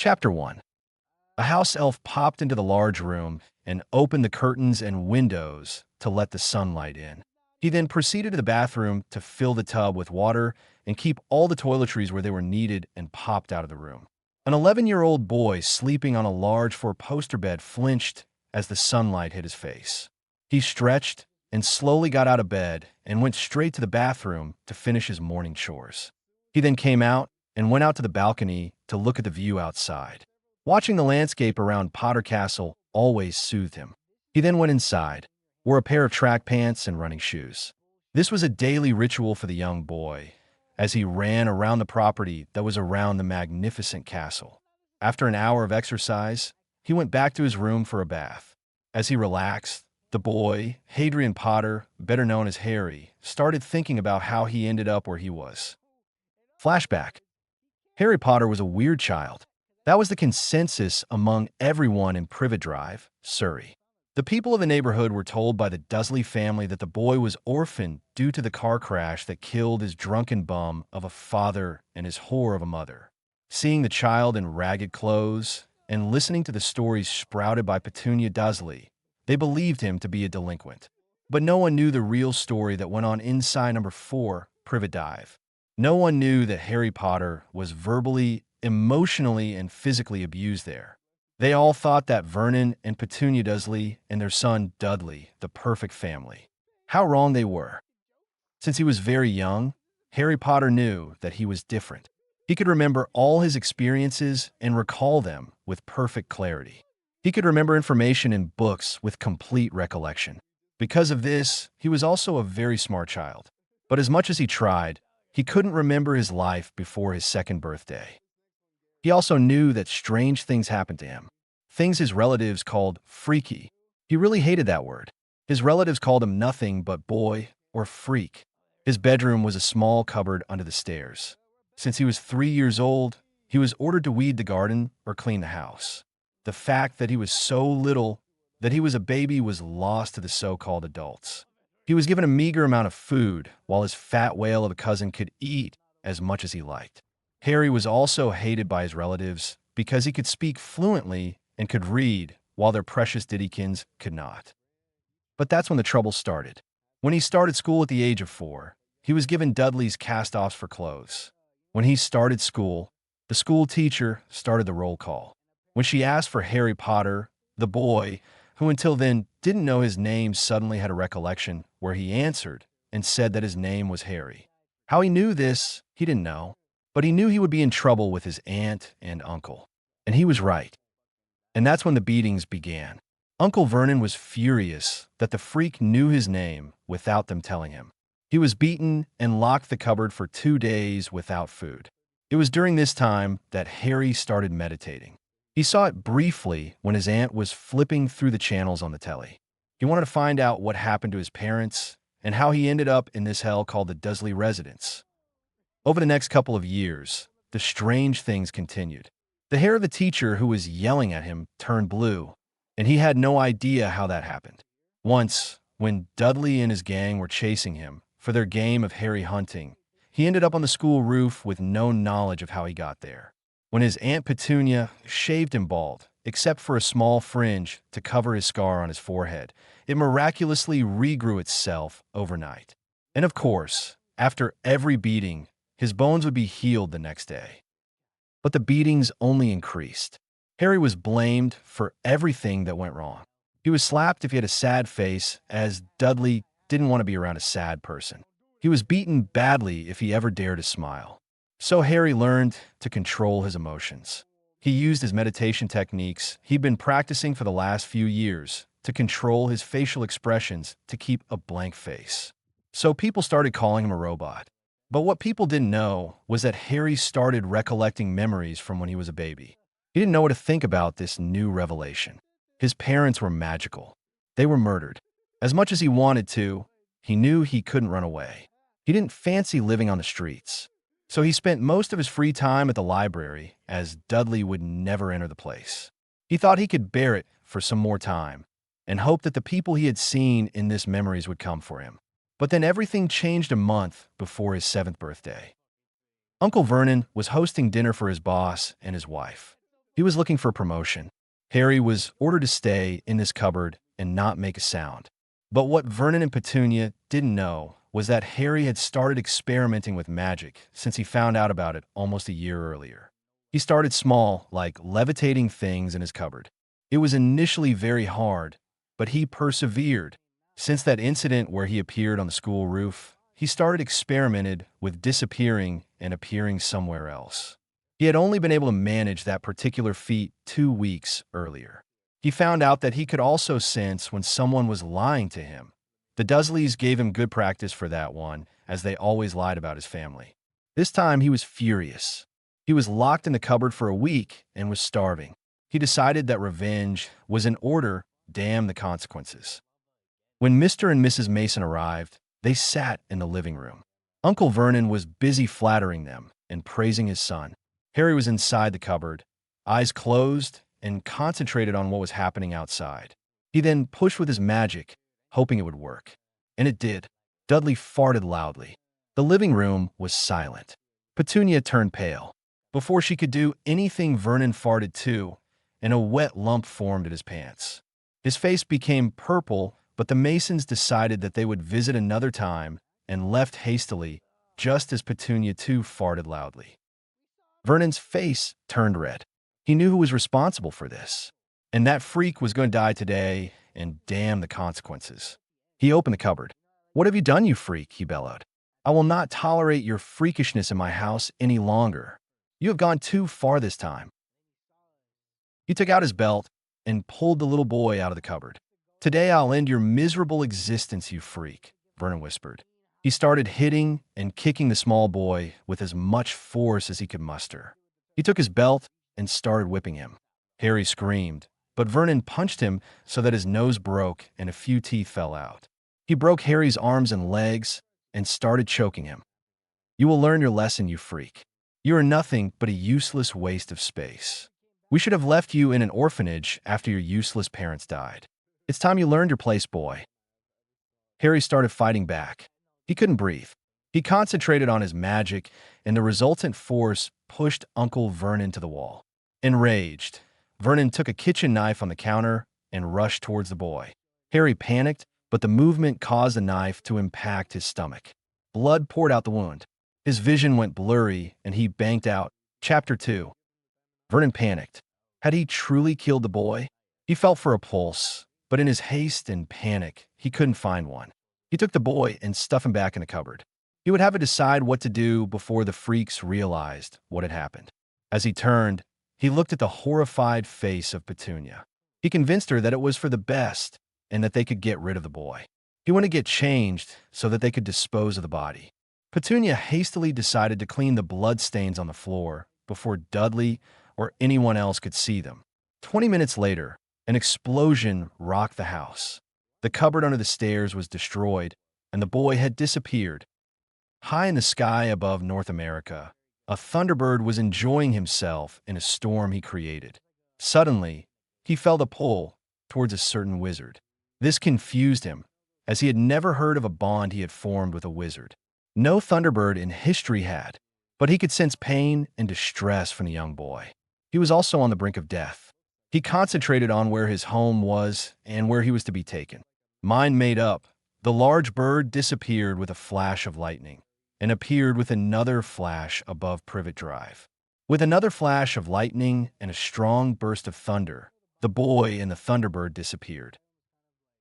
Chapter 1. A house elf popped into the large room and opened the curtains and windows to let the sunlight in. He then proceeded to the bathroom to fill the tub with water and keep all the toiletries where they were needed and popped out of the room. An 11-year-old boy sleeping on a large four-poster bed flinched as the sunlight hit his face. He stretched and slowly got out of bed and went straight to the bathroom to finish his morning chores. He then came out and went out to the balcony to look at the view outside. Watching the landscape around Potter Castle always soothed him. He then went inside, wore a pair of track pants and running shoes. This was a daily ritual for the young boy, as he ran around the property that was around the magnificent castle. After an hour of exercise, he went back to his room for a bath. As he relaxed, the boy, Hadrian Potter, better known as Harry, started thinking about how he ended up where he was. Flashback. Harry Potter was a weird child. That was the consensus among everyone in Privet Drive, Surrey. The people of the neighborhood were told by the Dursley family that the boy was orphaned due to the car crash that killed his drunken bum of a father and his whore of a mother. Seeing the child in ragged clothes and listening to the stories sprouted by Petunia Dursley, they believed him to be a delinquent. But no one knew the real story that went on inside number 4, Privet Drive. No one knew that Harry Potter was verbally, emotionally, and physically abused there. They all thought that Vernon and Petunia Dursley and their son Dudley, the perfect family. How wrong they were. Since he was very young, Harry Potter knew that he was different. He could remember all his experiences and recall them with perfect clarity. He could remember information in books with complete recollection. Because of this, he was also a very smart child. But as much as he tried, he couldn't remember his life before his 2nd birthday. He also knew that strange things happened to him. Things his relatives called freaky. He really hated that word. His relatives called him nothing but boy or freak. His bedroom was a small cupboard under the stairs. Since he was 3 years old, he was ordered to weed the garden or clean the house. The fact that he was so little that he was a baby was lost to the so-called adults. He was given a meager amount of food, while his fat whale of a cousin could eat as much as he liked. Harry was also hated by his relatives because he could speak fluently and could read, while their precious Diddykins could not. But that's when the trouble started. When he started school at the age of 4, he was given Dudley's cast-offs for clothes. When he started school, the school teacher started the roll call. When she asked for Harry Potter, the boy, who until then didn't know his name, suddenly had a recollection where he answered and said that his name was Harry. How he knew this, he didn't know, but he knew he would be in trouble with his aunt and uncle. And he was right. And that's when the beatings began. Uncle Vernon was furious that the freak knew his name without them telling him. He was beaten and locked the cupboard for 2 days without food. It was during this time that Harry started meditating. He saw it briefly when his aunt was flipping through the channels on the telly. He wanted to find out what happened to his parents and how he ended up in this hell called the Dursley residence. Over the next couple of years, the strange things continued. The hair of the teacher who was yelling at him turned blue, and he had no idea how that happened. Once, when Dudley and his gang were chasing him for their game of Harry hunting, he ended up on the school roof with no knowledge of how he got there. When his Aunt Petunia shaved him bald, except for a small fringe to cover his scar on his forehead, it miraculously regrew itself overnight. And of course, after every beating, his bones would be healed the next day. But the beatings only increased. Harry was blamed for everything that went wrong. He was slapped if he had a sad face, as Dudley didn't want to be around a sad person. He was beaten badly if he ever dared to smile. So Harry learned to control his emotions. He used his meditation techniques he'd been practicing for the last few years to control his facial expressions to keep a blank face. So people started calling him a robot. But what people didn't know was that Harry started recollecting memories from when he was a baby. He didn't know what to think about this new revelation. His parents were magical. They were murdered. As much as he wanted to, he knew he couldn't run away. He didn't fancy living on the streets. So he spent most of his free time at the library, as Dudley would never enter the place. He thought he could bear it for some more time, and hoped that the people he had seen in this memories would come for him. But then everything changed a month before his 7th birthday. Uncle Vernon was hosting dinner for his boss and his wife. He was looking for promotion. Harry was ordered to stay in this cupboard and not make a sound. But what Vernon and Petunia didn't know was that Harry had started experimenting with magic since he found out about it almost a year earlier. He started small, like levitating things in his cupboard. It was initially very hard, but he persevered. Since that incident where he appeared on the school roof, he started experimented with disappearing and appearing somewhere else. He had only been able to manage that particular feat 2 weeks earlier. He found out that he could also sense when someone was lying to him. The Dursleys gave him good practice for that one, as they always lied about his family. This time he was furious. He was locked in the cupboard for a week and was starving. He decided that revenge was in order, damn the consequences. When Mr. and Mrs. Mason arrived, they sat in the living room. Uncle Vernon was busy flattering them and praising his son. Harry was inside the cupboard, eyes closed, and concentrated on what was happening outside. He then pushed with his magic, hoping it would work. And it did. Dudley farted loudly. The living room was silent. Petunia turned pale. Before she could do anything, Vernon farted too, and a wet lump formed at his pants. His face became purple, but the Masons decided that they would visit another time and left hastily, just as Petunia too farted loudly. Vernon's face turned red. He knew who was responsible for this. And that freak was going to die today, and damn the consequences. He opened the cupboard. "What have you done, you freak?" he bellowed. "I will not tolerate your freakishness in my house any longer. You have gone too far this time." He took out his belt and pulled the little boy out of the cupboard. "Today I'll end your miserable existence, you freak," Vernon whispered. He started hitting and kicking the small boy with as much force as he could muster. He took his belt and started whipping him. Harry screamed, but Vernon punched him so that his nose broke and a few teeth fell out. He broke Harry's arms and legs and started choking him. "You will learn your lesson, you freak. You are nothing but a useless waste of space. We should have left you in an orphanage after your useless parents died. It's time you learned your place, boy." Harry started fighting back. He couldn't breathe. He concentrated on his magic, and the resultant force pushed Uncle Vernon to the wall. Enraged, Vernon took a kitchen knife on the counter and rushed towards the boy. Harry panicked, but the movement caused the knife to impact his stomach. Blood poured out the wound. His vision went blurry, and he banked out. Chapter 2. Vernon panicked. Had he truly killed the boy? He felt for a pulse, but in his haste and panic, he couldn't find one. He took the boy and stuffed him back in the cupboard. He would have to decide what to do before the freaks realized what had happened. As he turned, he looked at the horrified face of Petunia. He convinced her that it was for the best and that they could get rid of the boy. He wanted to get changed so that they could dispose of the body. Petunia hastily decided to clean the blood stains on the floor before Dudley or anyone else could see them. 20 minutes later, an explosion rocked the house. The cupboard under the stairs was destroyed, and the boy had disappeared. High in the sky above North America, a thunderbird was enjoying himself in a storm he created. Suddenly, he felt a pull towards a certain wizard. This confused him, as he had never heard of a bond he had formed with a wizard. No thunderbird in history had, but he could sense pain and distress from the young boy. He was also on the brink of death. He concentrated on where his home was and where he was to be taken. Mind made up, the large bird disappeared with a flash of lightning and appeared with another flash above Privet Drive. With another flash of lightning and a strong burst of thunder, the boy and the Thunderbird disappeared.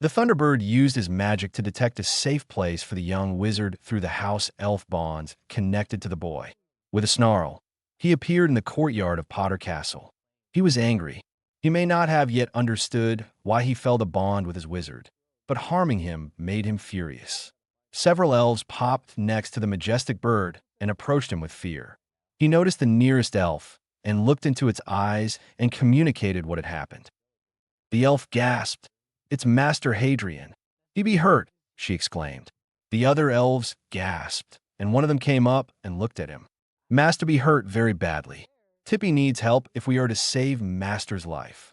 The Thunderbird used his magic to detect a safe place for the young wizard through the house elf bonds connected to the boy. With a snarl, he appeared in the courtyard of Potter Castle. He was angry. He may not have yet understood why he felt a bond with his wizard, but harming him made him furious. Several elves popped next to the majestic bird and approached him with fear. He noticed the nearest elf and looked into its eyes and communicated what had happened. The elf gasped. "It's Master Hadrian. He be hurt," she exclaimed. The other elves gasped, and one of them came up and looked at him. "Master be hurt very badly. Tippy needs help if we are to save Master's life."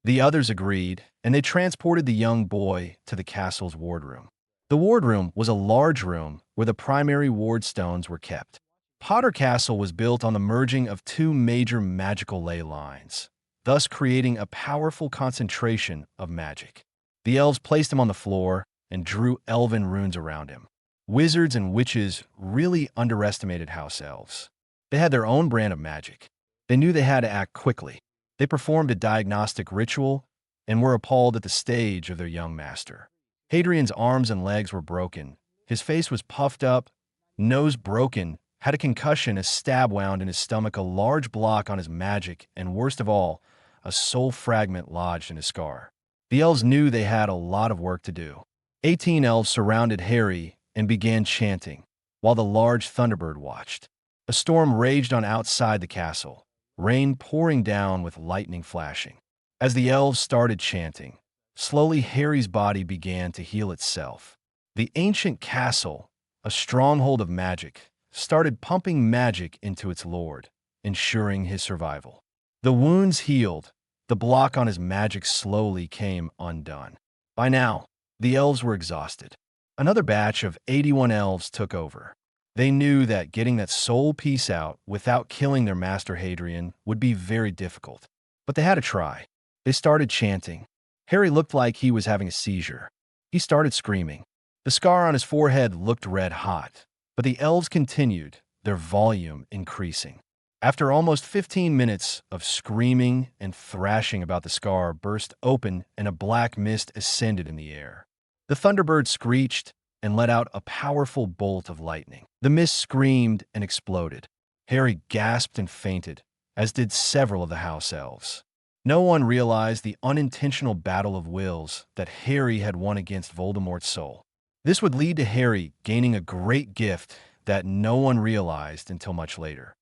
The others agreed, and they transported the young boy to the castle's wardroom. The wardroom was a large room where the primary ward stones were kept. Potter Castle was built on the merging of two major magical ley lines, thus creating a powerful concentration of magic. The elves placed him on the floor and drew elven runes around him. Wizards and witches really underestimated house elves. They had their own brand of magic. They knew they had to act quickly. They performed a diagnostic ritual and were appalled at the stage of their young master. Hadrian's arms and legs were broken. His face was puffed up, nose broken, had a concussion, a stab wound in his stomach, a large block on his magic, and worst of all, a soul fragment lodged in his scar. The elves knew they had a lot of work to do. 18 elves surrounded Harry and began chanting, while the large Thunderbird watched. A storm raged on outside the castle, rain pouring down with lightning flashing. As the elves started chanting, slowly Harry's body began to heal itself. The ancient castle, a stronghold of magic, started pumping magic into its lord, ensuring his survival. The wounds healed. The block on his magic slowly came undone. By now, the elves were exhausted. Another batch of 81 elves took over. They knew that getting that soul piece out without killing their master Hadrian would be very difficult. But they had to try. They started chanting. Harry looked like he was having a seizure. He started screaming. The scar on his forehead looked red hot, but the elves continued, their volume increasing. After almost 15 minutes of screaming and thrashing about, the scar burst open and a black mist ascended in the air. The Thunderbird screeched and let out a powerful bolt of lightning. The mist screamed and exploded. Harry gasped and fainted, as did several of the house elves. No one realized the unintentional battle of wills that Harry had won against Voldemort's soul. This would lead to Harry gaining a great gift that no one realized until much later.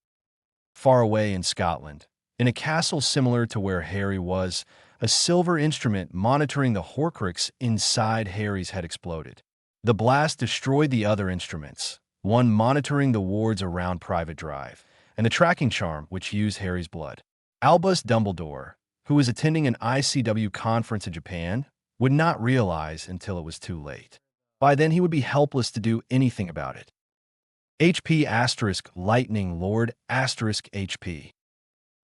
Far away in Scotland, in a castle similar to where Harry was, a silver instrument monitoring the Horcrux inside Harry's had exploded. The blast destroyed the other instruments, one monitoring the wards around Private Drive, and the tracking charm which used Harry's blood. Albus Dumbledore, who was attending an ICW conference in Japan, would not realize until it was too late. By then, he would be helpless to do anything about it. HP * Lightning Lord * HP.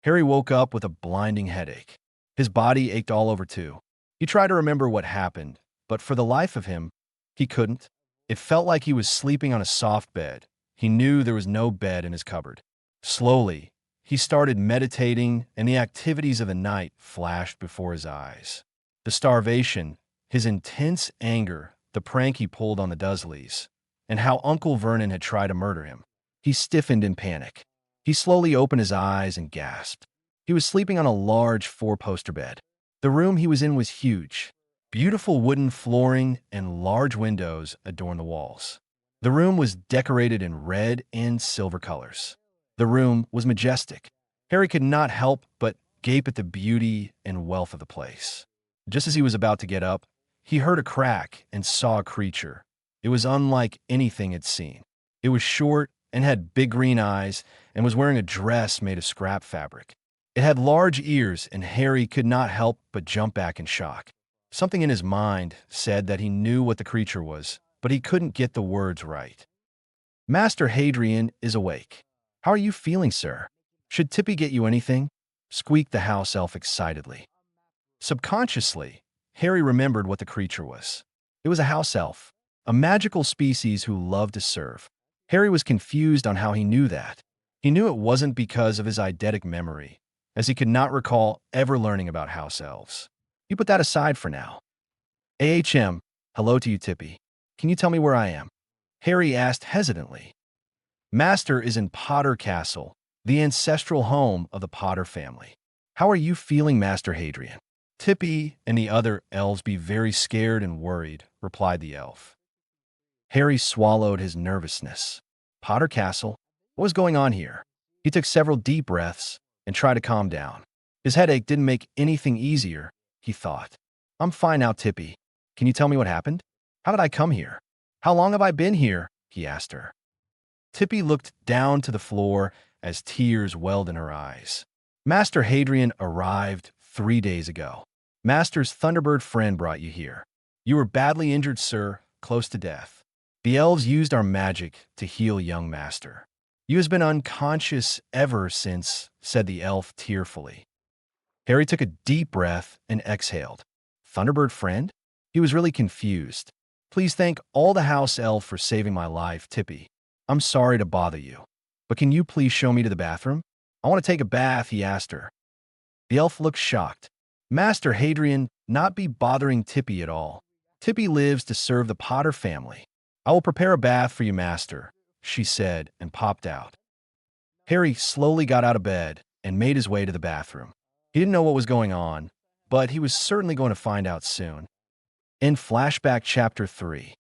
Harry woke up with a blinding headache. His body ached all over too. He tried to remember what happened, but for the life of him, he couldn't. It felt like he was sleeping on a soft bed. He knew there was no bed in his cupboard. Slowly, he started meditating, and the activities of the night flashed before his eyes. The starvation, his intense anger, the prank he pulled on the Dursleys, and how Uncle Vernon had tried to murder him. He stiffened in panic. He slowly opened his eyes and gasped. He was sleeping on a large 4-poster bed. The room he was in was huge. Beautiful wooden flooring and large windows adorned the walls. The room was decorated in red and silver colors. The room was majestic. Harry could not help but gape at the beauty and wealth of the place. Just as he was about to get up, he heard a crack and saw a creature. It was unlike anything he'd seen. It was short and had big green eyes and was wearing a dress made of scrap fabric. It had large ears, and Harry could not help but jump back in shock. Something in his mind said that he knew what the creature was, but he couldn't get the words right. "Master Hadrian is awake. How are you feeling, sir? Should Tippy get you anything?" squeaked the house elf excitedly. Subconsciously, Harry remembered what the creature was. It was a house elf, a magical species who loved to serve. Harry was confused on how he knew that. He knew it wasn't because of his eidetic memory, as he could not recall ever learning about house elves. You put that aside for now. "AHM, hello to you, Tippy. Can you tell me where I am?" Harry asked hesitantly. "Master is in Potter Castle, the ancestral home of the Potter family. How are you feeling, Master Hadrian?" "Tippy and the other elves be very scared and worried," replied the elf. Harry swallowed his nervousness. Potter Castle? What was going on here? He took several deep breaths and tried to calm down. His headache didn't make anything easier, he thought. "I'm fine now, Tippy. Can you tell me what happened? How did I come here? How long have I been here?" he asked her. Tippy looked down to the floor as tears welled in her eyes. "Master Hadrian arrived 3 days ago. Master's Thunderbird friend brought you here. You were badly injured, sir, close to death. The elves used our magic to heal young Master. You has been unconscious ever since," said the elf tearfully. Harry took a deep breath and exhaled. Thunderbird friend? He was really confused. Please thank all the house elf for saving my life, Tippy. I'm sorry to bother you, but can you please show me to the bathroom? I want to take a bath, he asked her. The elf looked shocked. Master Hadrian, not be bothering Tippy at all. Tippy lives to serve the Potter family. I will prepare a bath for you, master, she said and popped out. Harry slowly got out of bed and made his way to the bathroom. He didn't know what was going on, but he was certainly going to find out soon. In Flashback Chapter 3,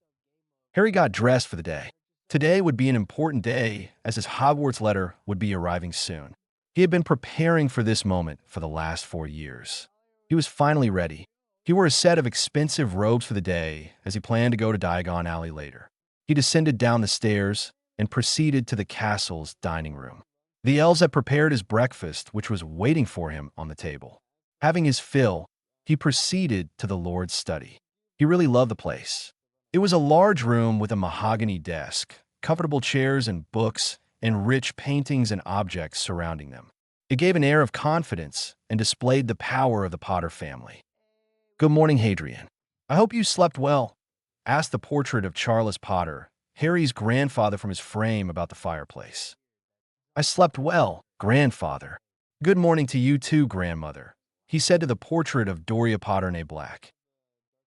Harry got dressed for the day. Today would be an important day, as his Hogwarts letter would be arriving soon. He had been preparing for this moment for the last 4 years. He was finally ready. He wore a set of expensive robes for the day, as he planned to go to Diagon Alley later. He descended down the stairs and proceeded to the castle's dining room. The elves had prepared his breakfast, which was waiting for him on the table. Having his fill, he proceeded to the Lord's study. He really loved the place. It was a large room with a mahogany desk, comfortable chairs and books, and rich paintings and objects surrounding them. It gave an air of confidence and displayed the power of the Potter family. Good morning, Hadrian. I hope you slept well, asked the portrait of Charles Potter, Harry's grandfather, from his frame about the fireplace. I slept well, grandfather. Good morning to you too, grandmother, he said to the portrait of Doria Potter Black.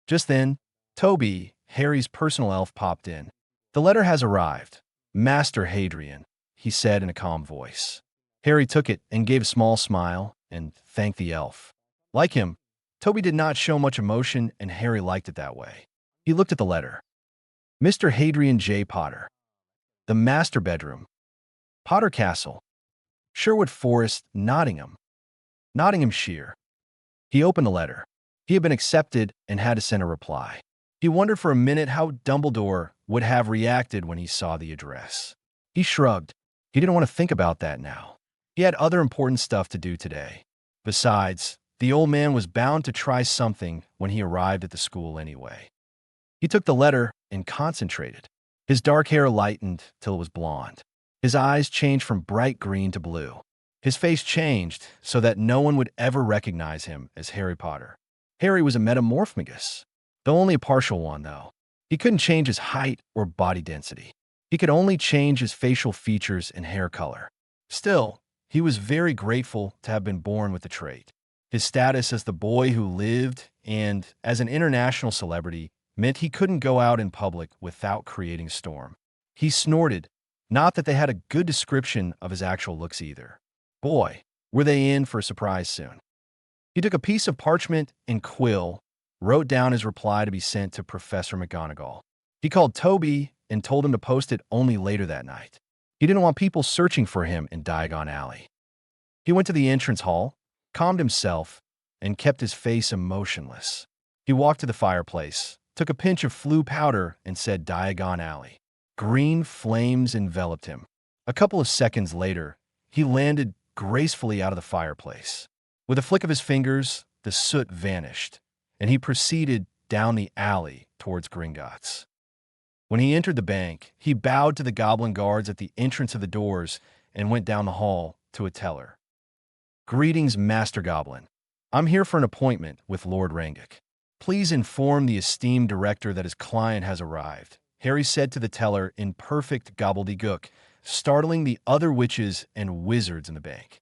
Just then, Toby, Harry's personal elf, popped in. The letter has arrived, Master Hadrian, he said in a calm voice. Harry took it and gave a small smile and thanked the elf. Like him, Toby did not show much emotion, and Harry liked it that way. He looked at the letter. Mr. Hadrian J. Potter. The master bedroom. Potter Castle. Sherwood Forest, Nottinghamshire. He opened the letter. He had been accepted and had to send a reply. He wondered for a minute how Dumbledore would have reacted when he saw the address. He shrugged. He didn't want to think about that now. He had other important stuff to do today. Besides, the old man was bound to try something when he arrived at the school anyway. He took the letter and concentrated. His dark hair lightened till it was blonde. His eyes changed from bright green to blue. His face changed so that no one would ever recognize him as Harry Potter. Harry was a metamorphomagus, though only a partial one, though. He couldn't change his height or body density. He could only change his facial features and hair color. Still, he was very grateful to have been born with the trait. His status as the boy who lived and as an international celebrity meant he couldn't go out in public without creating a storm. He snorted, not that they had a good description of his actual looks either. Boy, were they in for a surprise soon. He took a piece of parchment and quill, wrote down his reply to be sent to Professor McGonagall. He called Toby and told him to post it only later that night. He didn't want people searching for him in Diagon Alley. He went to the entrance hall, calmed himself, and kept his face emotionless. He walked to the fireplace, took a pinch of Floo powder, and said Diagon Alley. Green flames enveloped him. A couple of seconds later, he landed gracefully out of the fireplace. With a flick of his fingers, the soot vanished, and he proceeded down the alley towards Gringotts. When he entered the bank, he bowed to the goblin guards at the entrance of the doors and went down the hall to a teller. Greetings, Master Goblin. I'm here for an appointment with Lord Rangic. Please inform the esteemed director that his client has arrived, Harry said to the teller in perfect gobbledygook, startling the other witches and wizards in the bank.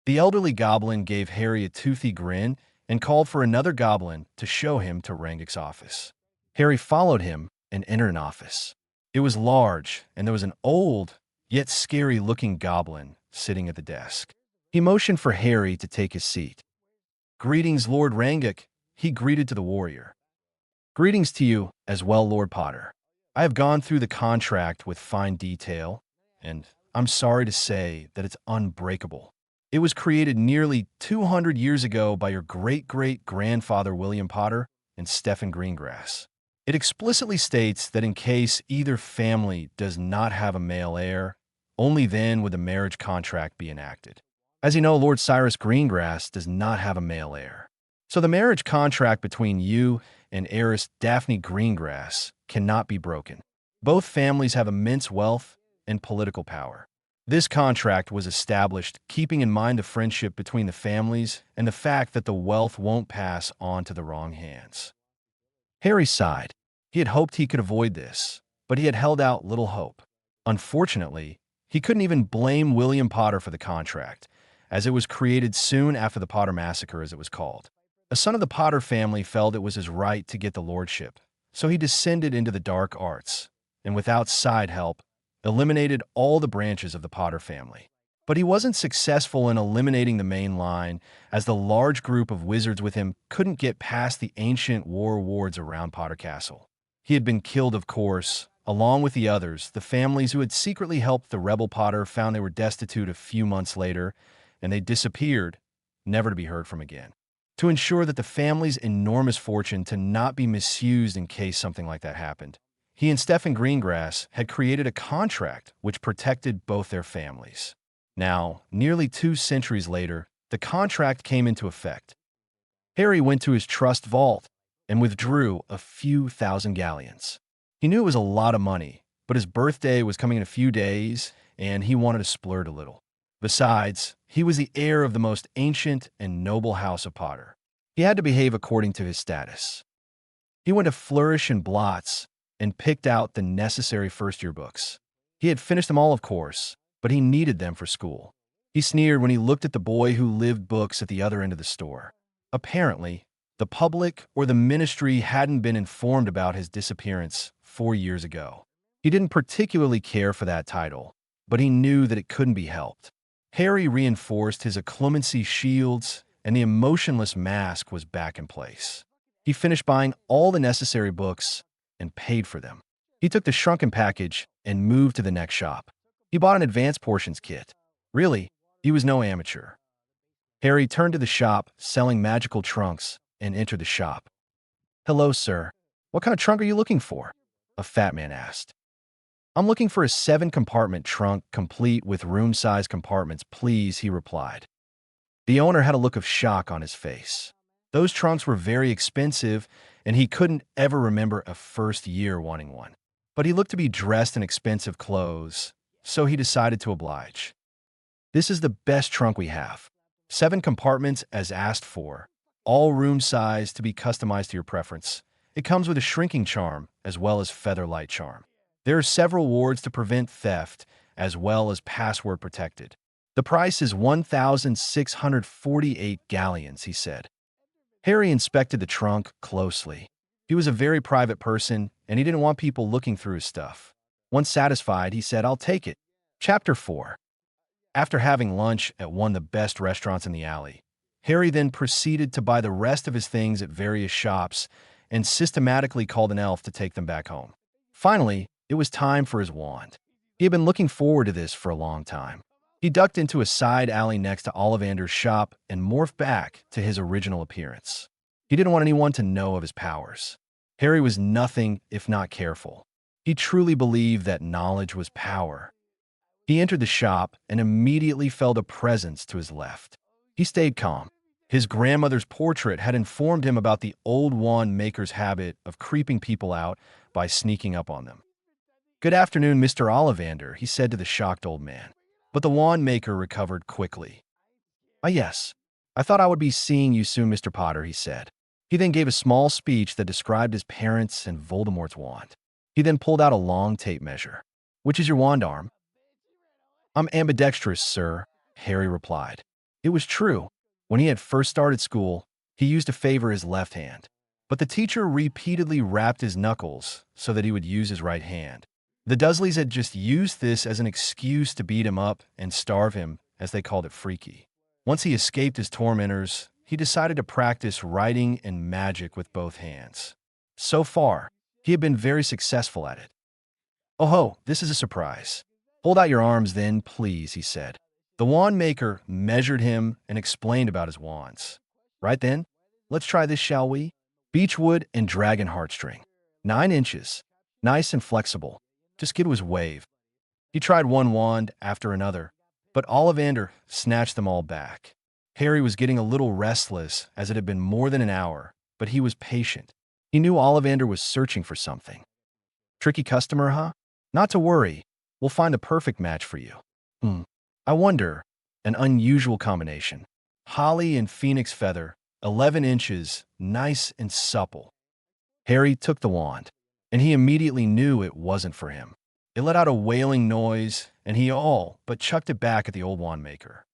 The elderly goblin gave Harry a toothy grin and called for another goblin to show him to Rangic's office. Harry followed him and entered an office. It was large, and there was an old, yet scary-looking goblin sitting at the desk. He motioned for Harry to take his seat. Greetings, Lord Rangic, he greeted to the warrior. Greetings to you as well, Lord Potter. I have gone through the contract with fine detail, and I'm sorry to say that it's unbreakable. It was created nearly 200 years ago by your great-great-grandfather William Potter and Stephen Greengrass. It explicitly states that in case either family does not have a male heir, only then would the marriage contract be enacted. As you know, Lord Cyrus Greengrass does not have a male heir. So the marriage contract between you and heiress Daphne Greengrass cannot be broken. Both families have immense wealth and political power. This contract was established keeping in mind the friendship between the families and the fact that the wealth won't pass on to the wrong hands. Harry sighed. He had hoped he could avoid this, but he had held out little hope. Unfortunately, he couldn't even blame William Potter for the contract, as it was created soon after the Potter Massacre, as it was called. A son of the Potter family felt it was his right to get the lordship, so he descended into the dark arts, and without side help, eliminated all the branches of the Potter family. But he wasn't successful in eliminating the main line, as the large group of wizards with him couldn't get past the ancient war wards around Potter Castle. He had been killed, of course. Along with the others, the families who had secretly helped the rebel Potter found they were destitute a few months later, and they disappeared, never to be heard from again. To ensure that the family's enormous fortune to not be misused in case something like that happened, he and Stephen Greengrass had created a contract which protected both their families. Now, nearly 2 centuries later, the contract came into effect. Harry went to his trust vault and withdrew a few thousand galleons. He knew it was a lot of money, but his birthday was coming in a few days, and he wanted to splurge a little. Besides, he was the heir of the most ancient and noble house of Potter. He had to behave according to his status. He went to Flourish and Blots and picked out the necessary first-year books. He had finished them all, of course, but he needed them for school. He sneered when he looked at the boy who lived books at the other end of the store. Apparently, the public or the ministry hadn't been informed about his disappearance 4 years ago. He didn't particularly care for that title, but he knew that it couldn't be helped. Harry reinforced his occlumency shields, and the emotionless mask was back in place. He finished buying all the necessary books and paid for them. He took the shrunken package and moved to the next shop. He bought an advanced portions kit. Really, he was no amateur. Harry turned to the shop selling magical trunks and entered the shop. "Hello, sir. What kind of trunk are you looking for?" a fat man asked. "I'm looking for a 7-compartment trunk complete with room-size compartments, please," he replied. The owner had a look of shock on his face. Those trunks were very expensive, and he couldn't ever remember a first year wanting one. But he looked to be dressed in expensive clothes, so he decided to oblige. "This is the best trunk we have. 7 compartments as asked for, all room size to be customized to your preference. It comes with a shrinking charm as well as feather light charm. There are several wards to prevent theft as well as password protected. The price is 1,648 galleons," he said. Harry inspected the trunk closely. He was a very private person, and he didn't want people looking through his stuff. Once satisfied, he said, "I'll take it." Chapter 4. After having lunch at one of the best restaurants in the alley, Harry then proceeded to buy the rest of his things at various shops and systematically called an elf to take them back home. Finally, it was time for his wand. He had been looking forward to this for a long time. He ducked into a side alley next to Ollivander's shop and morphed back to his original appearance. He didn't want anyone to know of his powers. Harry was nothing if not careful. He truly believed that knowledge was power. He entered the shop and immediately felt a presence to his left. He stayed calm. His grandmother's portrait had informed him about the old wand maker's habit of creeping people out by sneaking up on them. "Good afternoon, Mr. Ollivander," he said to the shocked old man. But the wand maker recovered quickly. "Ah, yes. I thought I would be seeing you soon, Mr. Potter," he said. He then gave a small speech that described his parents and Voldemort's wand. He then pulled out a long tape measure. "Which is your wand arm?" "I'm ambidextrous, sir," Harry replied. It was true. When he had first started school, he used to favor his left hand. But the teacher repeatedly rapped his knuckles so that he would use his right hand. The Dursleys had just used this as an excuse to beat him up and starve him, as they called it freaky. Once he escaped his tormentors, he decided to practice writing and magic with both hands. So far, he had been very successful at it. "Oh ho, this is a surprise. Hold out your arms then, please," he said. The wand maker measured him and explained about his wands. "Right then, let's try this, shall we? Beechwood and dragon heartstring. 9 inches. Nice and flexible. Just give it his wave." He tried one wand after another, but Ollivander snatched them all back. Harry was getting a little restless as it had been more than an hour, but he was patient. He knew Ollivander was searching for something. "Tricky customer, huh? Not to worry. We'll find a perfect match for you." Hmm. I wonder, an unusual combination. Holly and phoenix feather, 11 inches, nice and supple. Harry took the wand, and he immediately knew it wasn't for him. It let out a wailing noise, and he all but chucked it back at the old wand maker.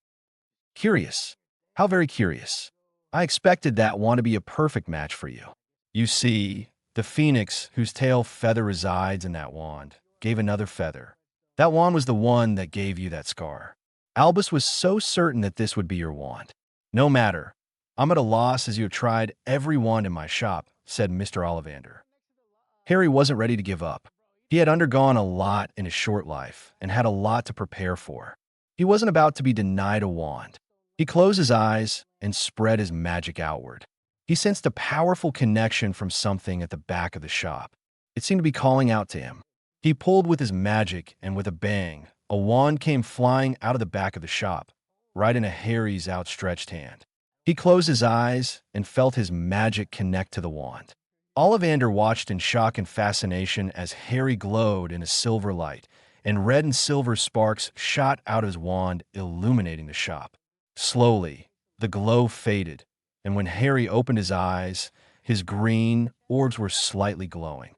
Curious. How very curious. I expected that wand to be a perfect match for you. You see, the phoenix, whose tail feather resides in that wand, gave another feather. That wand was the one that gave you that scar. Albus was so certain that this would be your wand. No matter. I'm at a loss as you have tried every wand in my shop, said Mr. Ollivander. Harry wasn't ready to give up. He had undergone a lot in his short life and had a lot to prepare for. He wasn't about to be denied a wand. He closed his eyes and spread his magic outward. He sensed a powerful connection from something at the back of the shop. It seemed to be calling out to him. He pulled with his magic, and with a bang, a wand came flying out of the back of the shop, right into Harry's outstretched hand. He closed his eyes and felt his magic connect to the wand. Ollivander watched in shock and fascination as Harry glowed in a silver light, and red and silver sparks shot out of his wand, illuminating the shop. Slowly, the glow faded, and when Harry opened his eyes, his green orbs were slightly glowing.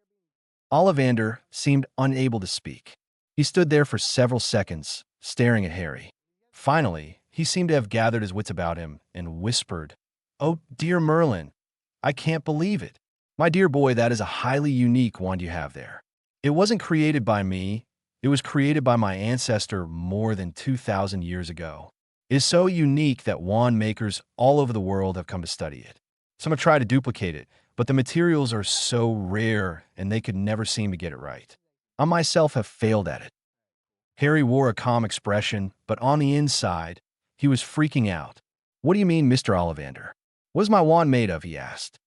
Ollivander seemed unable to speak. He stood there for several seconds, staring at Harry. Finally, he seemed to have gathered his wits about him and whispered, "Oh, dear Merlin, I can't believe it. My dear boy, that is a highly unique wand you have there. It wasn't created by me. It was created by my ancestor more than 2,000 years ago. It is so unique that wand makers all over the world have come to study it. Some have tried to duplicate it, but the materials are so rare and they could never seem to get it right. I myself have failed at it." Harry wore a calm expression, but on the inside, he was freaking out. "What do you mean, Mr. Ollivander? What is my wand made of?" he asked.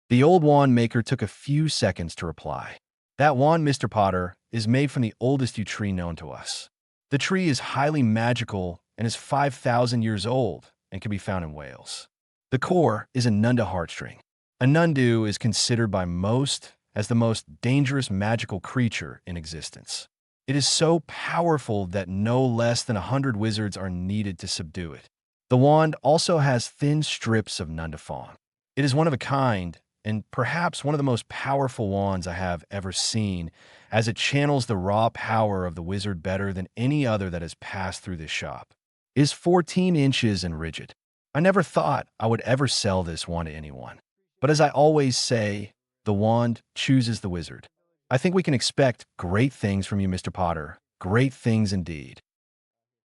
The old wand maker took a few seconds to reply. "That wand, Mr. Potter, is made from the oldest yew tree known to us. The tree is highly magical and is 5,000 years old and can be found in Wales. The core is a Nunda heartstring. A Nundu is considered by most as the most dangerous magical creature in existence. It is so powerful that no less than 100 wizards are needed to subdue it. The wand also has thin strips of Nundafawn. It is one of a kind, and perhaps one of the most powerful wands I have ever seen, as it channels the raw power of the wizard better than any other that has passed through this shop. It is 14 inches and rigid. I never thought I would ever sell this wand to anyone. But as I always say, the wand chooses the wizard. I think we can expect great things from you, Mr. Potter. Great things indeed."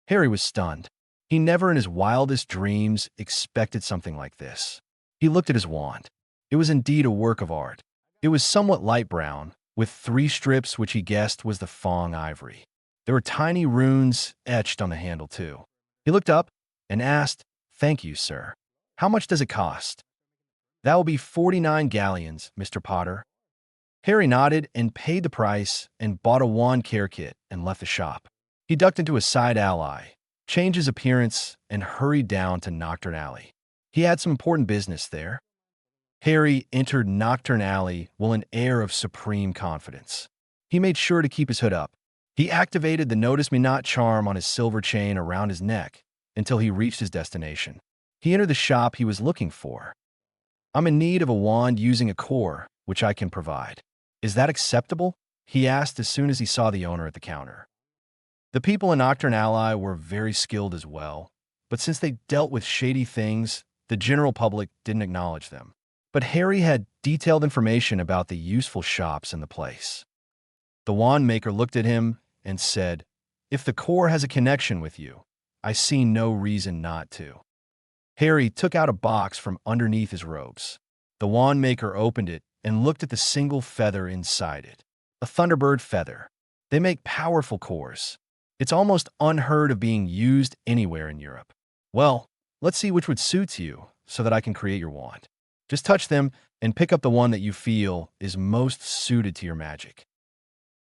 Harry was stunned. He never in his wildest dreams expected something like this. He looked at his wand. It was indeed a work of art. It was somewhat light brown, with 3 strips which he guessed was the Fong ivory. There were tiny runes etched on the handle, too. He looked up and asked, "Thank you, sir. How much does it cost?" "That will be 49 galleons, Mr. Potter." Harry nodded and paid the price and bought a wand care kit and left the shop. He ducked into a side alley, changed his appearance, and hurried down to Knockturn Alley. He had some important business there. Harry entered Knockturn Alley with an air of supreme confidence. He made sure to keep his hood up. He activated the Notice Me Not charm on his silver chain around his neck until he reached his destination. He entered the shop he was looking for. "I'm in need of a wand using a core, which I can provide. Is that acceptable?" he asked as soon as he saw the owner at the counter. The people in Knockturn Alley were very skilled as well, but since they dealt with shady things, the general public didn't acknowledge them. But Harry had detailed information about the useful shops in the place. The wand maker looked at him and said, "If the core has a connection with you, I see no reason not to." Harry took out a box from underneath his robes. The wand maker opened it and looked at the single feather inside it. A Thunderbird feather. They make powerful cores. It's almost unheard of being used anywhere in Europe. "Well, let's see which would suit you so that I can create your wand. Just touch them and pick up the one that you feel is most suited to your magic."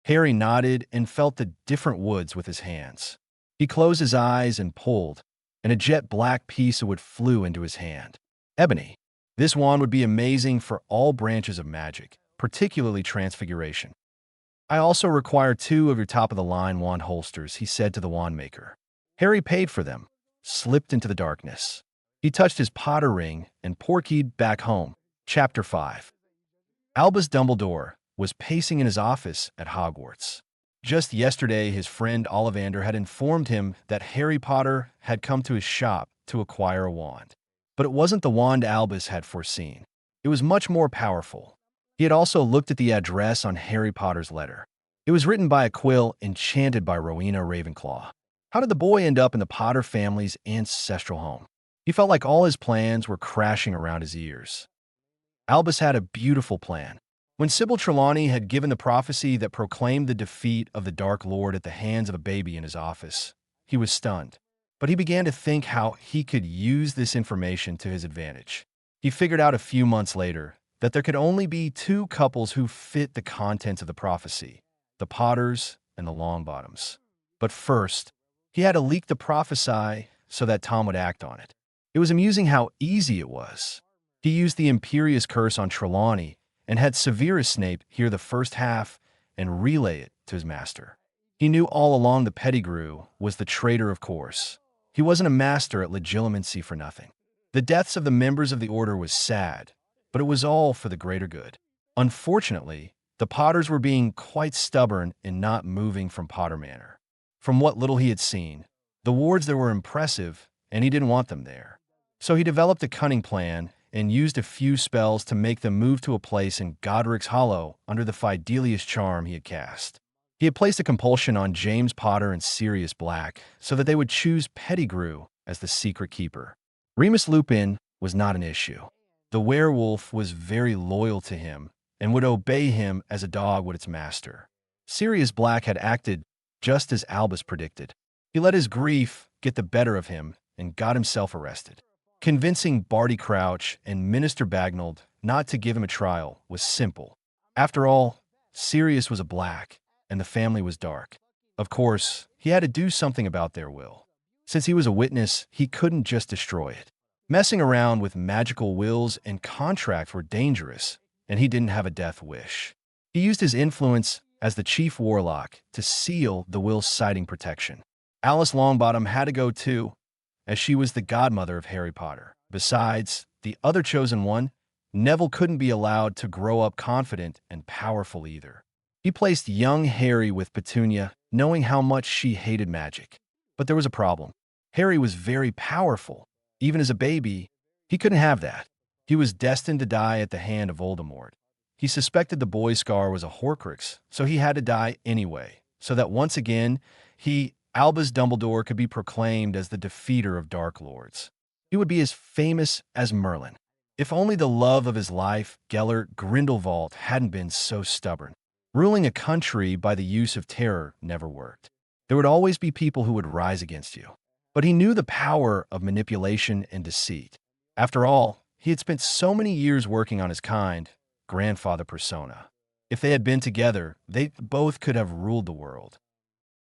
Harry nodded and felt the different woods with his hands. He closed his eyes and pulled, and a jet black piece of wood flew into his hand. Ebony. This wand would be amazing for all branches of magic, particularly transfiguration. I also require 2 of your top-of-the-line wand holsters, he said to the wand maker. Harry paid for them, slipped into the darkness. He touched his Potter ring and portkeyed back home. Chapter 5. Albus Dumbledore was pacing in his office at Hogwarts. Just yesterday, his friend Ollivander had informed him that Harry Potter had come to his shop to acquire a wand. But it wasn't the wand Albus had foreseen. It was much more powerful. He had also looked at the address on Harry Potter's letter. It was written by a quill enchanted by Rowena Ravenclaw. How did the boy end up in the Potter family's ancestral home? He felt like all his plans were crashing around his ears. Albus had a beautiful plan. When Sybil Trelawney had given the prophecy that proclaimed the defeat of the Dark Lord at the hands of a baby in his office, he was stunned. But he began to think how he could use this information to his advantage. He figured out a few months later that there could only be 2 couples who fit the contents of the prophecy, the Potters and the Longbottoms. But first, he had to leak the prophecy so that Tom would act on it. It was amusing how easy it was. He used the Imperious Curse on Trelawney and had Severus Snape hear the first half and relay it to his master. He knew all along the Pettigrew was the traitor, of course. He wasn't a master at legilimency for nothing. The deaths of the members of the Order was sad, but it was all for the greater good. Unfortunately, the Potters were being quite stubborn in not moving from Potter Manor. From what little he had seen, the wards there were impressive, and he didn't want them there. So he developed a cunning plan and used a few spells to make them move to a place in Godric's Hollow under the Fidelius charm he had cast. He had placed a compulsion on James Potter and Sirius Black so that they would choose Pettigrew as the secret keeper. Remus Lupin was not an issue. The werewolf was very loyal to him and would obey him as a dog would its master. Sirius Black had acted just as Albus predicted. He let his grief get the better of him and got himself arrested. Convincing Barty Crouch and Minister Bagnald not to give him a trial was simple. After all, Sirius was a Black, and the family was dark. Of course, he had to do something about their will. Since he was a witness, he couldn't just destroy it. Messing around with magical wills and contracts were dangerous, and he didn't have a death wish. He used his influence as the chief warlock to seal the will's citing protection. Alice Longbottom had to go too, as she was the godmother of Harry Potter. Besides, the other chosen one, Neville couldn't be allowed to grow up confident and powerful either. He placed young Harry with Petunia, knowing how much she hated magic. But there was a problem. Harry was very powerful. Even as a baby, he couldn't have that. He was destined to die at the hand of Voldemort. He suspected the boy Scar was a Horcrux, so he had to die anyway, so that once again, Albus Dumbledore, could be proclaimed as the defeater of Dark Lords. He would be as famous as Merlin. If only the love of his life, Gellert Grindelwald, hadn't been so stubborn. Ruling a country by the use of terror never worked. There would always be people who would rise against you. But he knew the power of manipulation and deceit. After all, he had spent so many years working on his kind, grandfather persona. If they had been together, they both could have ruled the world.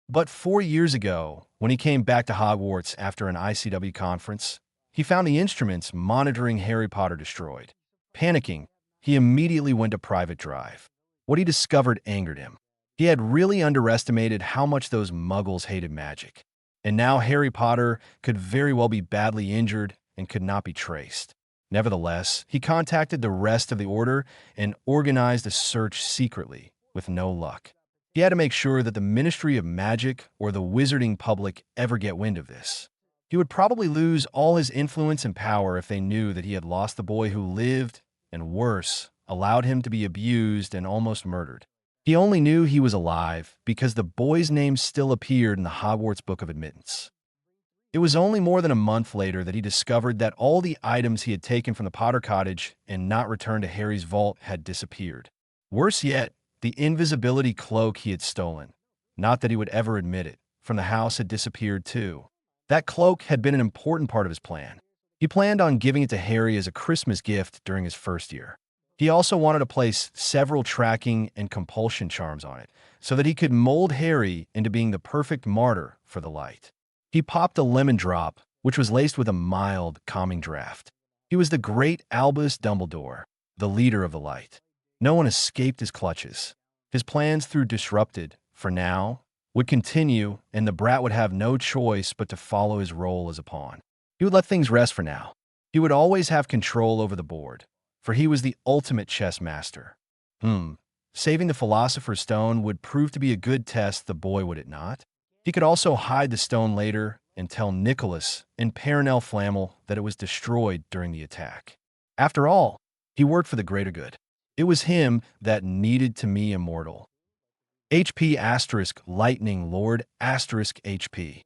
But 4 years ago, when he came back to Hogwarts after an ICW conference, he found the instruments monitoring Harry Potter destroyed. Panicking, he immediately went to private drive. What he discovered angered him. He had really underestimated how much those muggles hated magic. And now Harry Potter could very well be badly injured and could not be traced. Nevertheless, he contacted the rest of the Order and organized a search secretly, with no luck. He had to make sure that the Ministry of Magic or the wizarding public ever get wind of this. He would probably lose all his influence and power if they knew that he had lost the boy who lived, and worse, allowed him to be abused and almost murdered. He only knew he was alive because the boy's name still appeared in the Hogwarts Book of Admittance. It was only more than a month later that he discovered that all the items he had taken from the Potter cottage and not returned to Harry's vault had disappeared. Worse yet, the invisibility cloak he had stolen, not that he would ever admit it, from the house had disappeared too. That cloak had been an important part of his plan. He planned on giving it to Harry as a Christmas gift during his first year. He also wanted to place several tracking and compulsion charms on it, so that he could mold Harry into being the perfect martyr for the light. He popped a lemon drop, which was laced with a mild, calming draft. He was the great Albus Dumbledore, the leader of the light. No one escaped his clutches. His plans, through disrupted, for now, would continue, and the brat would have no choice but to follow his role as a pawn. He would let things rest for now. He would always have control over the board, for he was the ultimate chess master. Saving the Philosopher's Stone would prove to be a good test, the boy, would it not? He could also hide the stone later and tell Nicholas and Parnell Flammel that it was destroyed during the attack. After all, he worked for the greater good. It was him that needed to me immortal. HP asterisk lightning lord asterisk HP.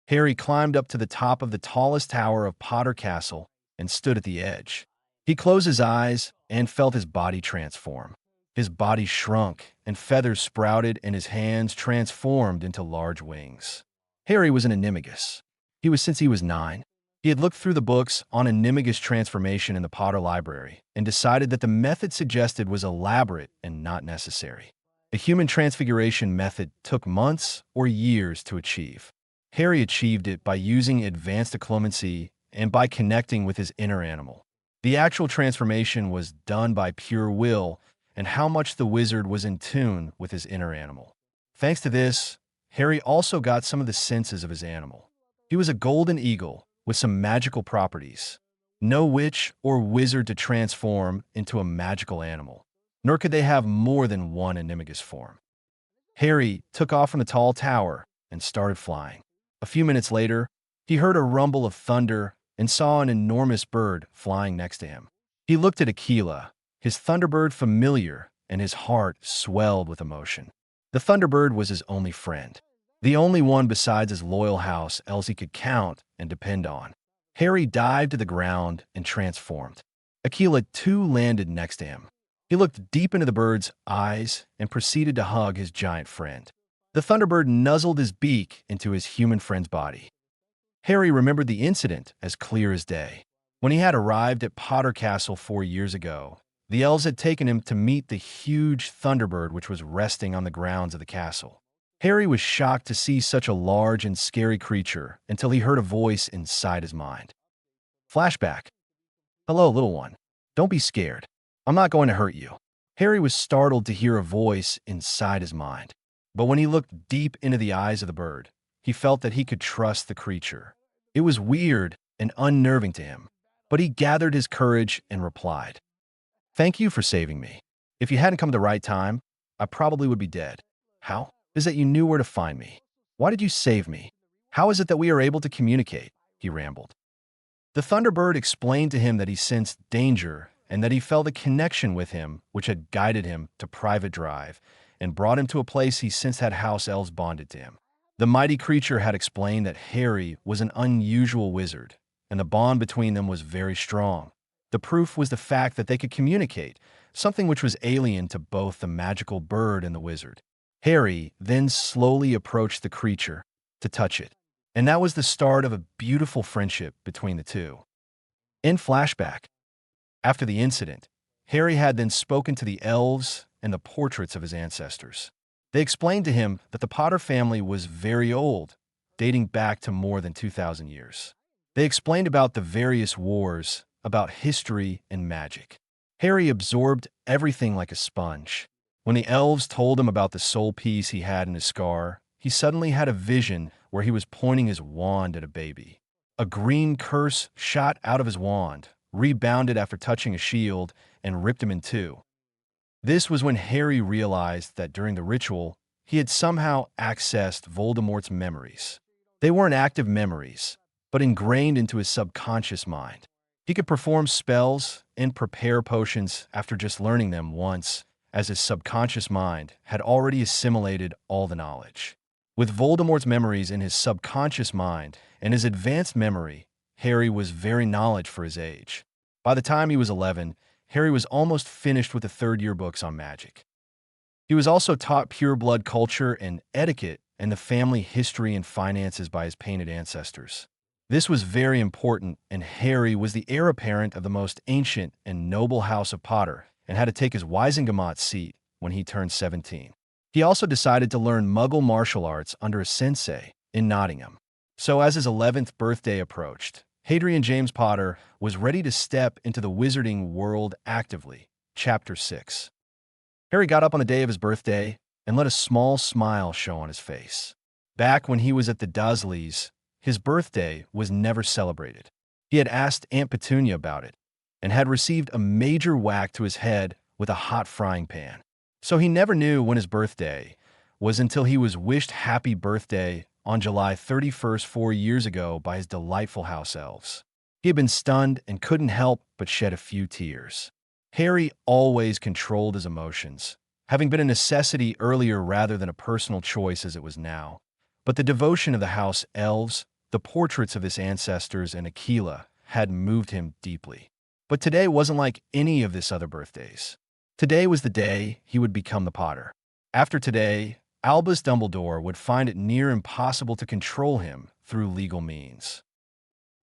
Harry climbed up to the top of the tallest tower of Potter Castle and stood at the edge. He closed his eyes and felt his body transform. His body shrunk, and feathers sprouted, and his hands transformed into large wings. Harry was an animagus. Since he was 9. He had looked through the books on animagus transformation in the Potter Library and decided that the method suggested was elaborate and not necessary. The human transfiguration method took months or years to achieve. Harry achieved it by using advanced occlumency and by connecting with his inner animal. The actual transformation was done by pure will and how much the wizard was in tune with his inner animal. Thanks to this, Harry also got some of the senses of his animal. He was a golden eagle with some magical properties. No witch or wizard to transform into a magical animal, nor could they have more than one animagus form. Harry took off from the tall tower and started flying. A few minutes later, he heard a rumble of thunder and saw an enormous bird flying next to him. He looked at Aquila, his Thunderbird familiar, and his heart swelled with emotion. The Thunderbird was his only friend, the only one besides his loyal house elves he could count and depend on. Harry dived to the ground and transformed. Aquila, too, landed next to him. He looked deep into the bird's eyes and proceeded to hug his giant friend. The Thunderbird nuzzled his beak into his human friend's body. Harry remembered the incident as clear as day. When he had arrived at Potter Castle 4 years ago, the elves had taken him to meet the huge Thunderbird which was resting on the grounds of the castle. Harry was shocked to see such a large and scary creature until he heard a voice inside his mind. Flashback. Hello, little one. Don't be scared. I'm not going to hurt you. Harry was startled to hear a voice inside his mind. But when he looked deep into the eyes of the bird, he felt that he could trust the creature. It was weird and unnerving to him, but he gathered his courage and replied, "Thank you for saving me. If you hadn't come at the right time, I probably would be dead. How is it that you knew where to find me? Why did you save me? How is it that we are able to communicate?" he rambled. The Thunderbird explained to him that he sensed danger and that he felt a connection with him which had guided him to Private Drive and brought him to a place he sensed had house elves bonded to him. The mighty creature had explained that Harry was an unusual wizard, and the bond between them was very strong. The proof was the fact that they could communicate, something which was alien to both the magical bird and the wizard. Harry then slowly approached the creature to touch it, and that was the start of a beautiful friendship between the two. In flashback, after the incident, Harry had then spoken to the elves and the portraits of his ancestors. They explained to him that the Potter family was very old, dating back to more than 2,000 years. They explained about the various wars, about history and magic. Harry absorbed everything like a sponge. When the elves told him about the soul piece he had in his scar, he suddenly had a vision where he was pointing his wand at a baby. A green curse shot out of his wand, rebounded after touching a shield, and ripped him in two. This was when Harry realized that during the ritual, he had somehow accessed Voldemort's memories. They weren't active memories, but ingrained into his subconscious mind. He could perform spells and prepare potions after just learning them once, as his subconscious mind had already assimilated all the knowledge. With Voldemort's memories in his subconscious mind and his advanced memory, Harry was very knowledge for his age. By the time he was 11, Harry was almost finished with the third-year books on magic. He was also taught pure-blood culture and etiquette and the family history and finances by his painted ancestors. This was very important, and Harry was the heir apparent of the most ancient and noble house of Potter and had to take his Wisengamot seat when he turned 17. He also decided to learn Muggle martial arts under a sensei in Nottingham. So as his 11th birthday approached, Hadrian James Potter was ready to step into the wizarding world actively. Chapter 6. Harry got up on the day of his birthday and let a small smile show on his face. Back when he was at the Dursleys, his birthday was never celebrated. He had asked Aunt Petunia about it and had received a major whack to his head with a hot frying pan. So he never knew when his birthday was until he was wished happy birthday on July 31st 4 years ago by his delightful house elves. He had been stunned and couldn't help but shed a few tears. Harry always controlled his emotions, having been a necessity earlier rather than a personal choice as it was now. But the devotion of the house elves, the portraits of his ancestors, and Aquila had moved him deeply. But today wasn't like any of his other birthdays. Today was the day he would become the Potter. After today, Albus Dumbledore would find it near impossible to control him through legal means.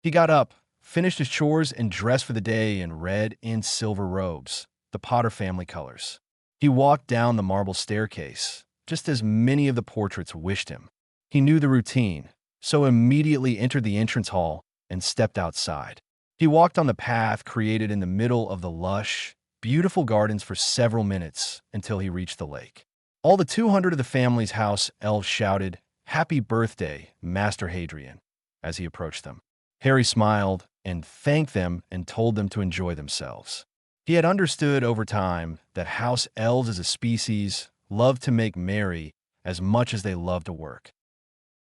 He got up, finished his chores, and dressed for the day in red and silver robes, the Potter family colors. He walked down the marble staircase, just as many of the portraits wished him. He knew the routine, so immediately entered the entrance hall and stepped outside. He walked on the path created in the middle of the lush, beautiful gardens for several minutes until he reached the lake. All the 200 of the family's house elves shouted, "Happy birthday, Master Hadrian," as he approached them. Harry smiled and thanked them and told them to enjoy themselves. He had understood over time that house elves as a species loved to make merry as much as they loved to work.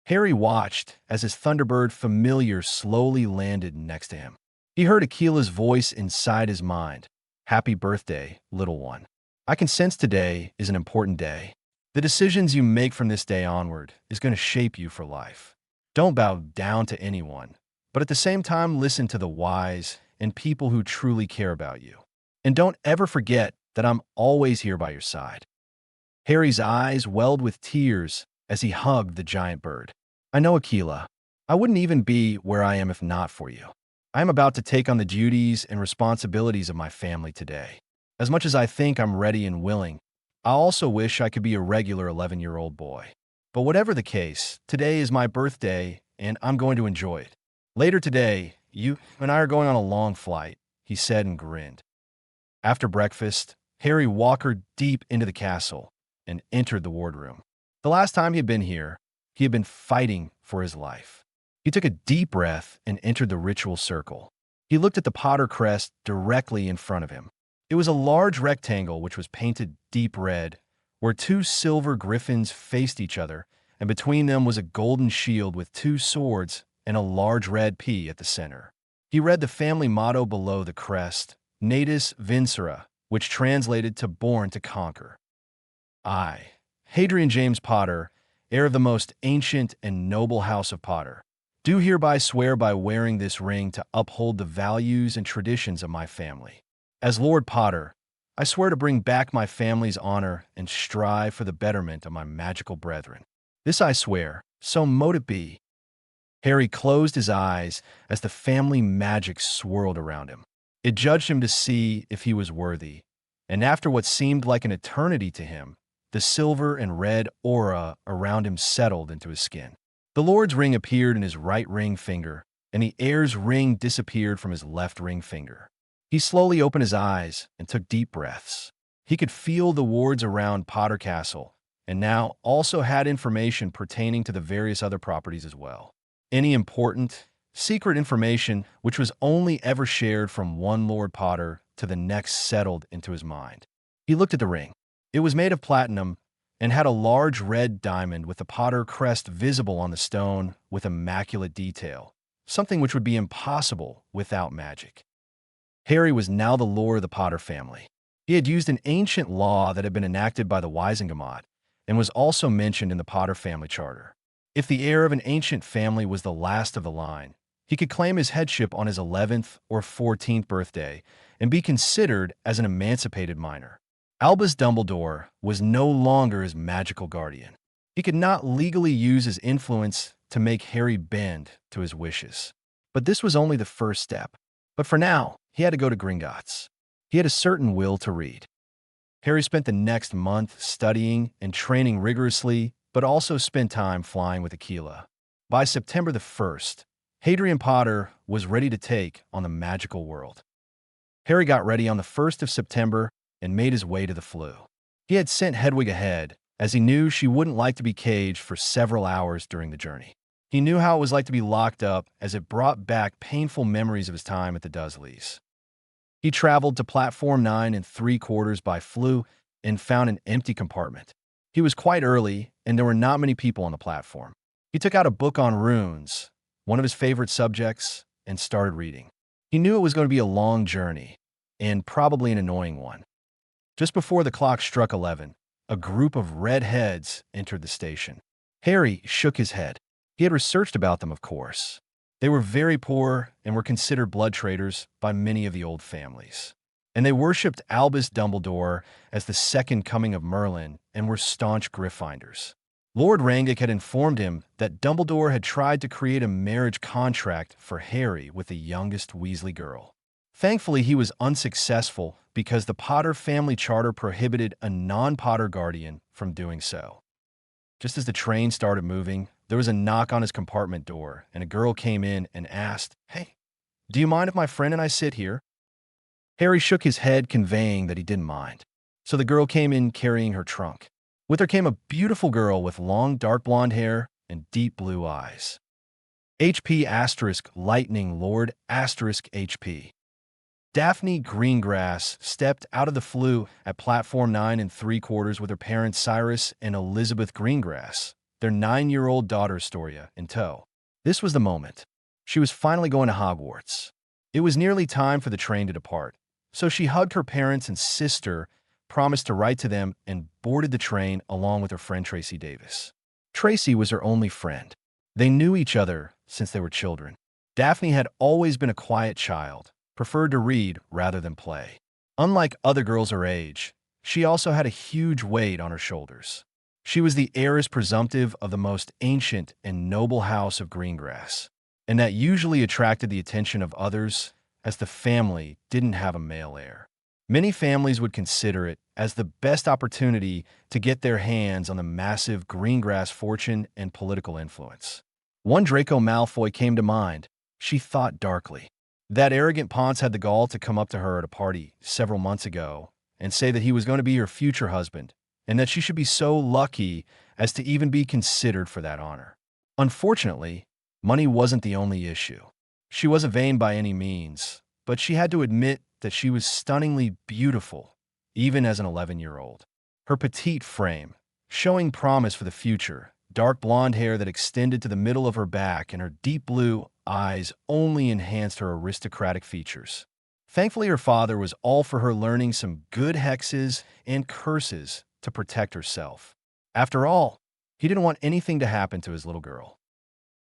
Harry watched as his Thunderbird familiar slowly landed next to him. He heard Aquila's voice inside his mind. "Happy birthday, little one. I can sense today is an important day. The decisions you make from this day onward is going to shape you for life. Don't bow down to anyone, but at the same time listen to the wise and people who truly care about you. And don't ever forget that I'm always here by your side." Harry's eyes welled with tears as he hugged the giant bird. "I know, Aquila. I wouldn't even be where I am if not for you. I am about to take on the duties and responsibilities of my family today. As much as I think I'm ready and willing, I also wish I could be a regular 11-year-old boy. But whatever the case, today is my birthday, and I'm going to enjoy it. Later today, you and I are going on a long flight," he said and grinned. After breakfast, Harry walked deep into the castle and entered the wardroom. The last time he had been here, he had been fighting for his life. He took a deep breath and entered the ritual circle. He looked at the Potter crest directly in front of him. It was a large rectangle which was painted deep red, where two silver griffins faced each other, and between them was a golden shield with two swords and a large red P at the center. He read the family motto below the crest, Natus Vincere, which translated to "Born to Conquer." "I, Hadrian James Potter, heir of the most ancient and noble house of Potter, do hereby swear by wearing this ring to uphold the values and traditions of my family. As Lord Potter, I swear to bring back my family's honor and strive for the betterment of my magical brethren. This I swear, so mote it be." Harry closed his eyes as the family magic swirled around him. It judged him to see if he was worthy, and after what seemed like an eternity to him, the silver and red aura around him settled into his skin. The Lord's ring appeared in his right ring finger, and the heir's ring disappeared from his left ring finger. He slowly opened his eyes and took deep breaths. He could feel the wards around Potter Castle, and now also had information pertaining to the various other properties as well. Any important, secret information which was only ever shared from one Lord Potter to the next settled into his mind. He looked at the ring. It was made of platinum and had a large red diamond with the Potter crest visible on the stone with immaculate detail, something which would be impossible without magic. Harry was now the lord of the Potter family. He had used an ancient law that had been enacted by the Wisengamot and was also mentioned in the Potter family charter. If the heir of an ancient family was the last of the line, he could claim his headship on his 11th or 14th birthday and be considered as an emancipated minor. Albus Dumbledore was no longer his magical guardian. He could not legally use his influence to make Harry bend to his wishes. But this was only the first step. But for now, he had to go to Gringotts. He had a certain will to read. Harry spent the next month studying and training rigorously, but also spent time flying with Aquila. By September the 1st, Hadrian Potter was ready to take on the magical world. Harry got ready on the 1st of September and made his way to the Floo. He had sent Hedwig ahead, as he knew she wouldn't like to be caged for several hours during the journey. He knew how it was like to be locked up, as it brought back painful memories of his time at the Dursleys. He traveled to platform 9 3/4 by flu and found an empty compartment. He was quite early, and there were not many people on the platform. He took out a book on runes, one of his favorite subjects, and started reading. He knew it was going to be a long journey, and probably an annoying one. Just before the clock struck 11, a group of red heads entered the station. Harry shook his head. He had researched about them, of course. They were very poor and were considered blood traitors by many of the old families. And they worshipped Albus Dumbledore as the second coming of Merlin and were staunch Gryffindors. Lord Rangic had informed him that Dumbledore had tried to create a marriage contract for Harry with the youngest Weasley girl. Thankfully, he was unsuccessful because the Potter family charter prohibited a non-Potter guardian from doing so. Just as the train started moving, there was a knock on his compartment door, and a girl came in and asked, "Hey, do you mind if my friend and I sit here?" Harry shook his head, conveying that he didn't mind. So the girl came in carrying her trunk. With her came a beautiful girl with long dark blonde hair and deep blue eyes. HP asterisk lightning Lord asterisk HP. Daphne Greengrass stepped out of the flue at platform 9 3/4 with her parents Cyrus and Elizabeth Greengrass, their 9-year-old daughter Astoria, in tow. This was the moment. She was finally going to Hogwarts. It was nearly time for the train to depart, so she hugged her parents and sister, promised to write to them, and boarded the train along with her friend Tracy Davis. Tracy was her only friend. They knew each other since they were children. Daphne had always been a quiet child, preferred to read rather than play. Unlike other girls her age, she also had a huge weight on her shoulders. She was the heiress presumptive of the most ancient and noble house of Greengrass, and that usually attracted the attention of others as the family didn't have a male heir. Many families would consider it as the best opportunity to get their hands on the massive Greengrass fortune and political influence. One Draco Malfoy came to mind. She thought darkly. That arrogant Ponce had the gall to come up to her at a party several months ago and say that he was going to be her future husband and that she should be so lucky as to even be considered for that honor. Unfortunately, money wasn't the only issue. She wasn't vain by any means, but she had to admit that she was stunningly beautiful, even as an 11-year-old. Her petite frame, showing promise for the future, dark blonde hair that extended to the middle of her back, and her deep blue eyes only enhanced her aristocratic features. Thankfully, her father was all for her learning some good hexes and curses to protect herself. After all, he didn't want anything to happen to his little girl.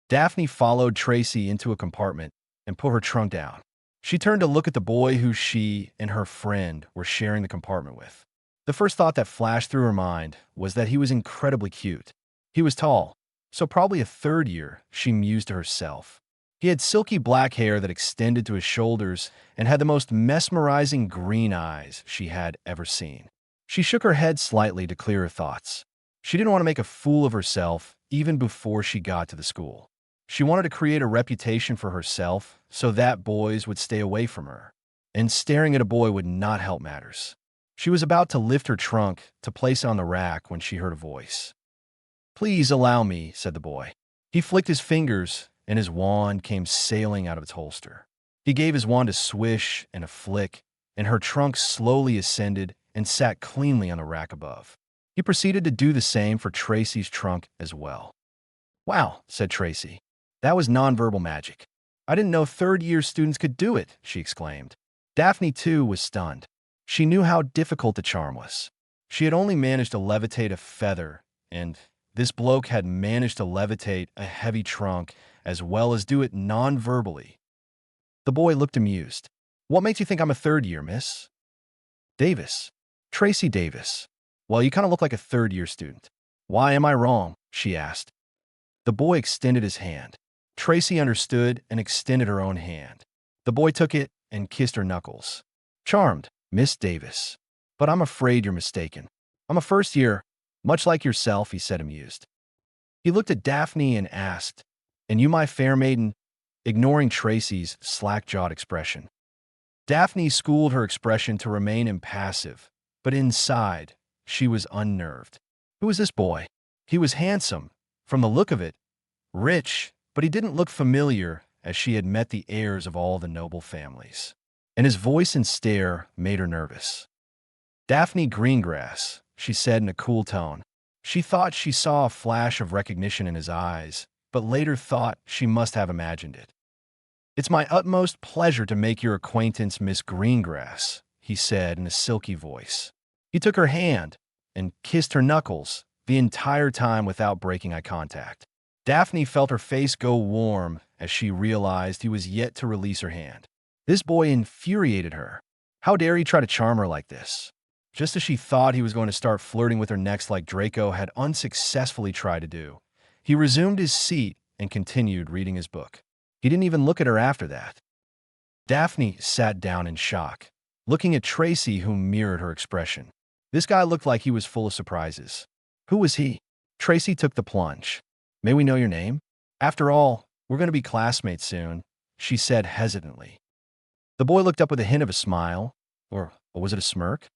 Daphne followed Tracy into a compartment and put her trunk down. She turned to look at the boy who she and her friend were sharing the compartment with. The first thought that flashed through her mind was that he was incredibly cute. He was tall, so probably a third year, she mused to herself. He had silky black hair that extended to his shoulders and had the most mesmerizing green eyes she had ever seen. She shook her head slightly to clear her thoughts. She didn't want to make a fool of herself even before she got to the school. She wanted to create a reputation for herself so that boys would stay away from her. And staring at a boy would not help matters. She was about to lift her trunk to place it on the rack when she heard a voice. "Please allow me," said the boy. He flicked his fingers, and his wand came sailing out of its holster. He gave his wand a swish and a flick, and her trunk slowly ascended and sat cleanly on the rack above. He proceeded to do the same for Tracy's trunk as well. "Wow," said Tracy. "That was nonverbal magic. I didn't know third-year students could do it," she exclaimed. Daphne, too, was stunned. She knew how difficult the charm was. She had only managed to levitate a feather, and this bloke had managed to levitate a heavy trunk as well as do it non-verbally. The boy looked amused. "What makes you think I'm a third year, miss?" "Davis. Tracy Davis. Well, you kind of look like a third-year student." "Why am I wrong?" she asked. The boy extended his hand. Tracy understood and extended her own hand. The boy took it and kissed her knuckles. "Charmed, Miss Davis. But I'm afraid you're mistaken. I'm a first year, much like yourself," he said, amused. He looked at Daphne and asked, "And you, my fair maiden?" ignoring Tracy's slack-jawed expression. Daphne schooled her expression to remain impassive, but inside, she was unnerved. Who was this boy? He was handsome, from the look of it, rich, but he didn't look familiar as she had met the heirs of all the noble families. And his voice and stare made her nervous. Daphne Greengrass, she said in a cool tone. She thought she saw a flash of recognition in his eyes, but later thought she must have imagined it. "It's my utmost pleasure to make your acquaintance, Miss Greengrass," he said in a silky voice. He took her hand and kissed her knuckles the entire time without breaking eye contact. Daphne felt her face go warm as she realized he was yet to release her hand. This boy infuriated her. How dare he try to charm her like this? Just as she thought he was going to start flirting with her next like Draco had unsuccessfully tried to do, he resumed his seat and continued reading his book. He didn't even look at her after that. Daphne sat down in shock, looking at Tracy, who mirrored her expression. This guy looked like he was full of surprises. Who was he? Tracy took the plunge. "May we know your name? After all, we're going to be classmates soon," she said hesitantly. The boy looked up with a hint of a smile, or was it a smirk,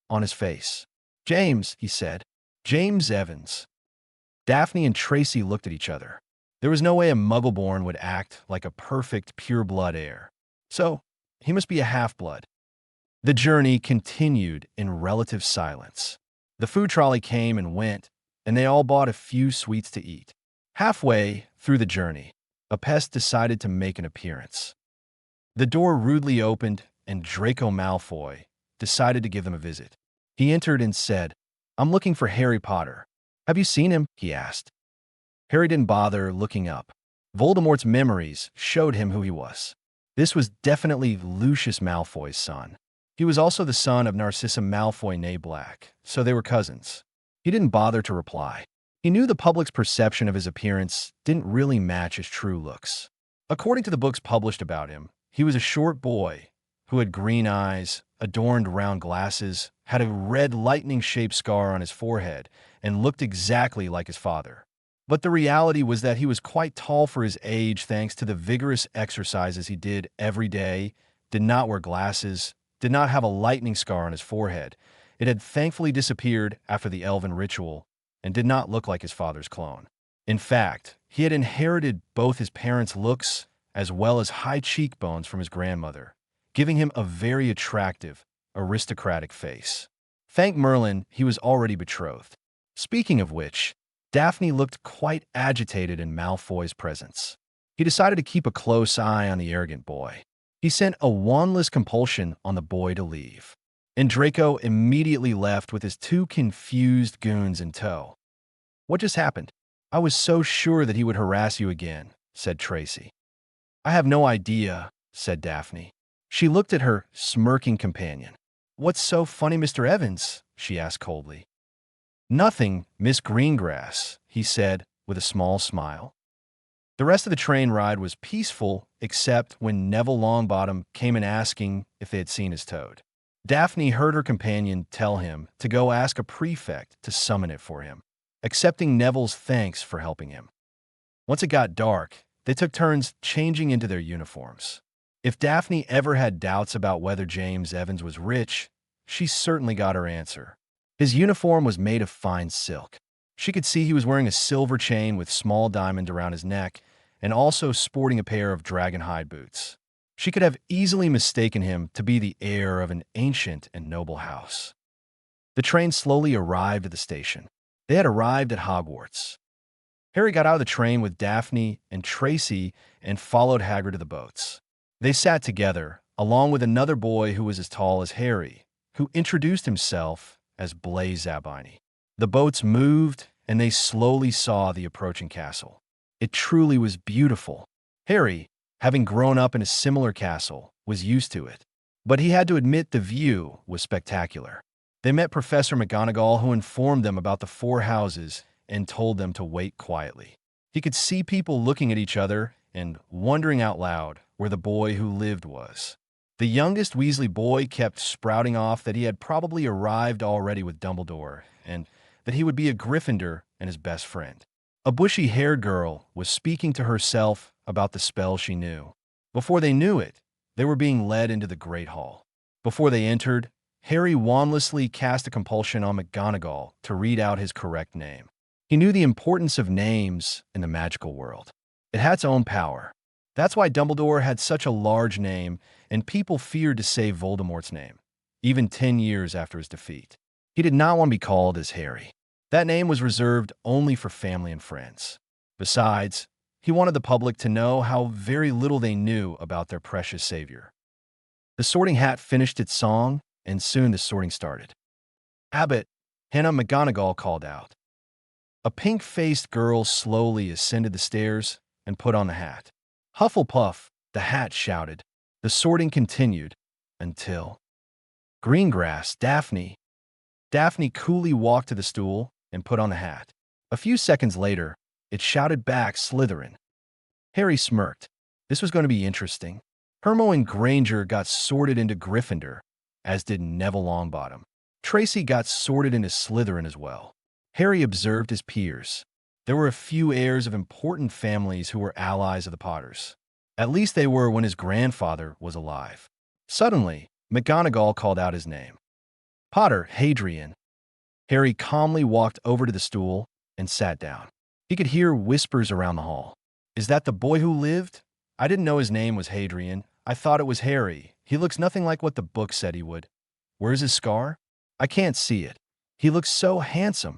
on his face. "James," he said. "James Evans." Daphne and Tracy looked at each other. There was no way a muggle-born would act like a perfect pure-blood heir. So, he must be a half-blood. The journey continued in relative silence. The food trolley came and went, and they all bought a few sweets to eat. Halfway through the journey, a pest decided to make an appearance. The door rudely opened, and Draco Malfoy decided to give them a visit. He entered and said, "I'm looking for Harry Potter." "Have you seen him?" he asked. Harry didn't bother looking up. Voldemort's memories showed him who he was. This was definitely Lucius Malfoy's son. He was also the son of Narcissa Malfoy née Black, so they were cousins. He didn't bother to reply. He knew the public's perception of his appearance didn't really match his true looks. According to the books published about him, he was a short boy who had green eyes, adorned round glasses, had a red lightning-shaped scar on his forehead, and looked exactly like his father. But the reality was that he was quite tall for his age thanks to the vigorous exercises he did every day, did not wear glasses, did not have a lightning scar on his forehead. It had thankfully disappeared after the elven ritual and did not look like his father's clone. In fact, he had inherited both his parents' looks as well as high cheekbones from his grandmother, giving him a very attractive, aristocratic face. Thank Merlin, he was already betrothed. Speaking of which, Daphne looked quite agitated in Malfoy's presence. He decided to keep a close eye on the arrogant boy. He sent a wandless compulsion on the boy to leave, and Draco immediately left with his two confused goons in tow. "What just happened?" "I was so sure that he would harass you again," said Tracy. "I have no idea," said Daphne. She looked at her smirking companion. "What's so funny, Mr. Evans?" she asked coldly. "Nothing, Miss Greengrass," he said with a small smile. The rest of the train ride was peaceful, except when Neville Longbottom came in asking if they had seen his toad. Daphne heard her companion tell him to go ask a prefect to summon it for him, accepting Neville's thanks for helping him. Once it got dark, they took turns changing into their uniforms. If Daphne ever had doubts about whether James Evans was rich, she certainly got her answer. His uniform was made of fine silk. She could see he was wearing a silver chain with small diamond around his neck and also sporting a pair of dragon hide boots. She could have easily mistaken him to be the heir of an ancient and noble house. The train slowly arrived at the station. They had arrived at Hogwarts. Harry got out of the train with Daphne and Tracy and followed Hagrid to the boats. They sat together, along with another boy who was as tall as Harry, who introduced himself as Blaise Zabini. The boats moved, and they slowly saw the approaching castle. It truly was beautiful. Harry, having grown up in a similar castle, was used to it. But he had to admit the view was spectacular. They met Professor McGonagall, who informed them about the four houses and told them to wait quietly. He could see people looking at each other and wondering out loud where the boy who lived was. The youngest Weasley boy kept sprouting off that he had probably arrived already with Dumbledore and that he would be a Gryffindor and his best friend. A bushy-haired girl was speaking to herself about the spell she knew. Before they knew it, they were being led into the Great Hall. Before they entered, Harry wandlessly cast a compulsion on McGonagall to read out his correct name. He knew the importance of names in the magical world. It had its own power. That's why Dumbledore had such a large name, and people feared to say Voldemort's name, even 10 years after his defeat. He did not want to be called as Harry. That name was reserved only for family and friends. Besides, he wanted the public to know how very little they knew about their precious savior. The Sorting Hat finished its song, and soon the sorting started. "Abbott," Hannah McGonagall called out. A pink-faced girl slowly ascended the stairs and put on the hat. "Hufflepuff," the hat shouted. The sorting continued until Greengrass, Daphne. Daphne coolly walked to the stool and put on the hat. A few seconds later, it shouted back, "Slytherin." Harry smirked. This was going to be interesting. Hermione Granger got sorted into Gryffindor, as did Neville Longbottom. Tracy got sorted into Slytherin as well. Harry observed his peers. There were a few heirs of important families who were allies of the Potters. At least they were when his grandfather was alive. Suddenly, McGonagall called out his name. "Potter, Hadrian." Harry calmly walked over to the stool and sat down. He could hear whispers around the hall. "Is that the boy who lived? I didn't know his name was Hadrian. I thought it was Harry. He looks nothing like what the book said he would. Where's his scar? I can't see it. He looks so handsome."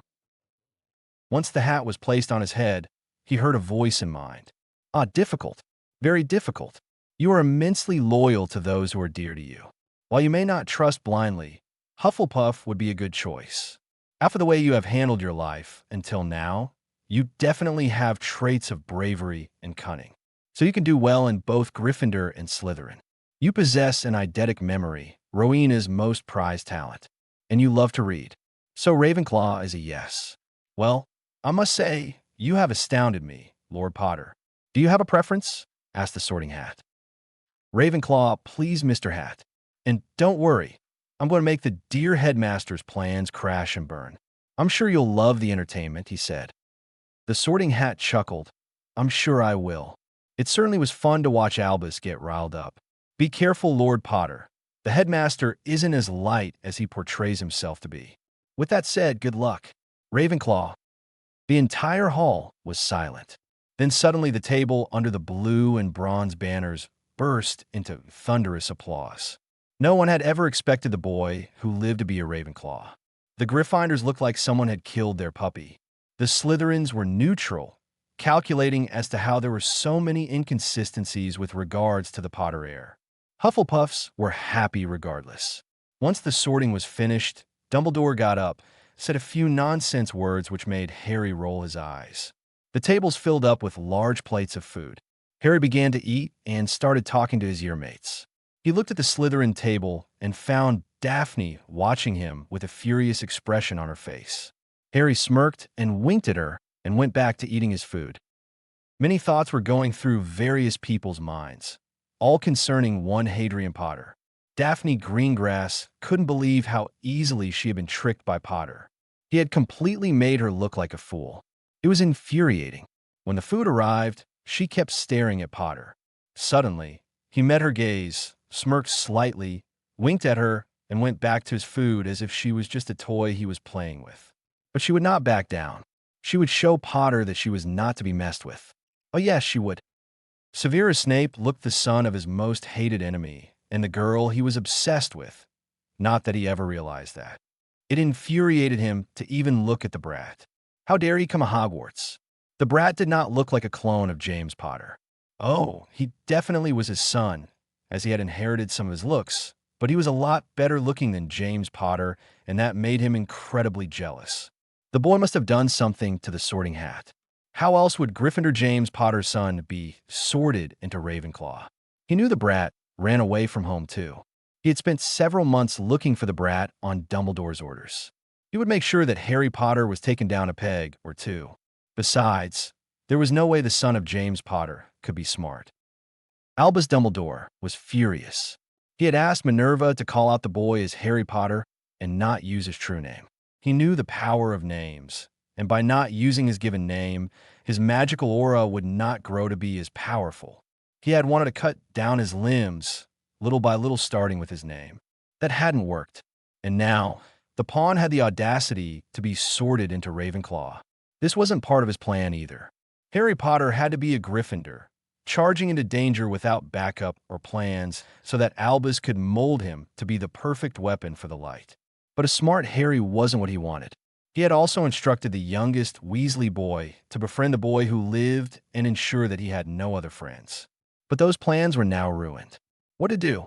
Once the hat was placed on his head, he heard a voice in mind. "Ah, difficult. Very difficult. You are immensely loyal to those who are dear to you. While you may not trust blindly, Hufflepuff would be a good choice. After the way you have handled your life until now, you definitely have traits of bravery and cunning. So you can do well in both Gryffindor and Slytherin. You possess an eidetic memory, Rowena's most prized talent, and you love to read. So Ravenclaw is a yes." "Well, I must say, you have astounded me, Lord Potter. Do you have a preference?" asked the Sorting Hat. "Ravenclaw, please, Mr. Hat. And don't worry, I'm going to make the dear headmaster's plans crash and burn. I'm sure you'll love the entertainment," he said. The Sorting Hat chuckled. "I'm sure I will. It certainly was fun to watch Albus get riled up. Be careful, Lord Potter. The headmaster isn't as light as he portrays himself to be. With that said, good luck. Ravenclaw." The entire hall was silent. Then suddenly the table under the blue and bronze banners burst into thunderous applause. No one had ever expected the boy who lived to be a Ravenclaw. The Gryffindors looked like someone had killed their puppy. The Slytherins were neutral, calculating as to how there were so many inconsistencies with regards to the Potter heir. Hufflepuffs were happy regardless. Once the sorting was finished, Dumbledore got up, said a few nonsense words which made Harry roll his eyes. The tables filled up with large plates of food. Harry began to eat and started talking to his yearmates. He looked at the Slytherin table and found Daphne watching him with a furious expression on her face. Harry smirked and winked at her and went back to eating his food. Many thoughts were going through various people's minds, all concerning one Hadrian Potter. Daphne Greengrass couldn't believe how easily she had been tricked by Potter. He had completely made her look like a fool. It was infuriating. When the food arrived, she kept staring at Potter. Suddenly, he met her gaze, smirked slightly, winked at her, and went back to his food as if she was just a toy he was playing with. But she would not back down. She would show Potter that she was not to be messed with. Oh yes, she would. Severus Snape looked the son of his most hated enemy and the girl he was obsessed with. Not that he ever realized that. It infuriated him to even look at the brat. How dare he come to Hogwarts? The brat did not look like a clone of James Potter. Oh, he definitely was his son, as he had inherited some of his looks, but he was a lot better looking than James Potter, and that made him incredibly jealous. The boy must have done something to the Sorting Hat. How else would Gryffindor James Potter's son be sorted into Ravenclaw? He knew the brat ran away from home too. He had spent several months looking for the brat on Dumbledore's orders. He would make sure that Harry Potter was taken down a peg or two. Besides, there was no way the son of James Potter could be smart. Albus Dumbledore was furious. He had asked Minerva to call out the boy as Harry Potter and not use his true name. He knew the power of names, and by not using his given name, his magical aura would not grow to be as powerful. He had wanted to cut down his limbs, little by little starting with his name. That hadn't worked. And now, the pawn had the audacity to be sorted into Ravenclaw. This wasn't part of his plan either. Harry Potter had to be a Gryffindor, charging into danger without backup or plans so that Albus could mold him to be the perfect weapon for the light. But a smart Harry wasn't what he wanted. He had also instructed the youngest Weasley boy to befriend the boy who lived and ensure that he had no other friends. But those plans were now ruined. What to do?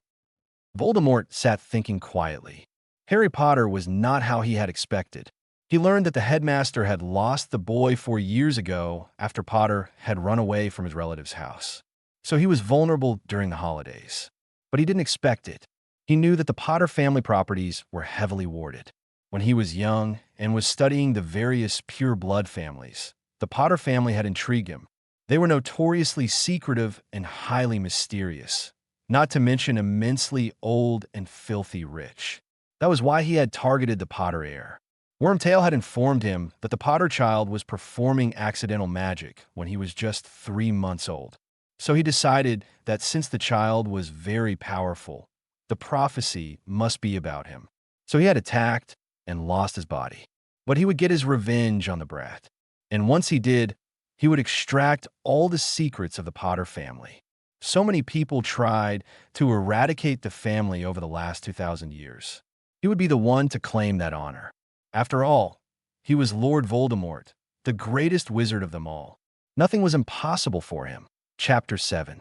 Voldemort sat thinking quietly. Harry Potter was not how he had expected. He learned that the headmaster had lost the boy 4 years ago after Potter had run away from his relative's house. So he was vulnerable during the holidays. But he didn't expect it. He knew that the Potter family properties were heavily warded. When he was young and was studying the various pure blood families, the Potter family had intrigued him. They were notoriously secretive and highly mysterious, not to mention immensely old and filthy rich. That was why he had targeted the Potter heir. Wormtail had informed him that the Potter child was performing accidental magic when he was just 3 months old. So he decided that since the child was very powerful, the prophecy must be about him. So he had attacked and lost his body. But he would get his revenge on the brat. And once he did, he would extract all the secrets of the Potter family. So many people tried to eradicate the family over the last 2,000 years. He would be the one to claim that honor. After all, he was Lord Voldemort, the greatest wizard of them all. Nothing was impossible for him. Chapter 7.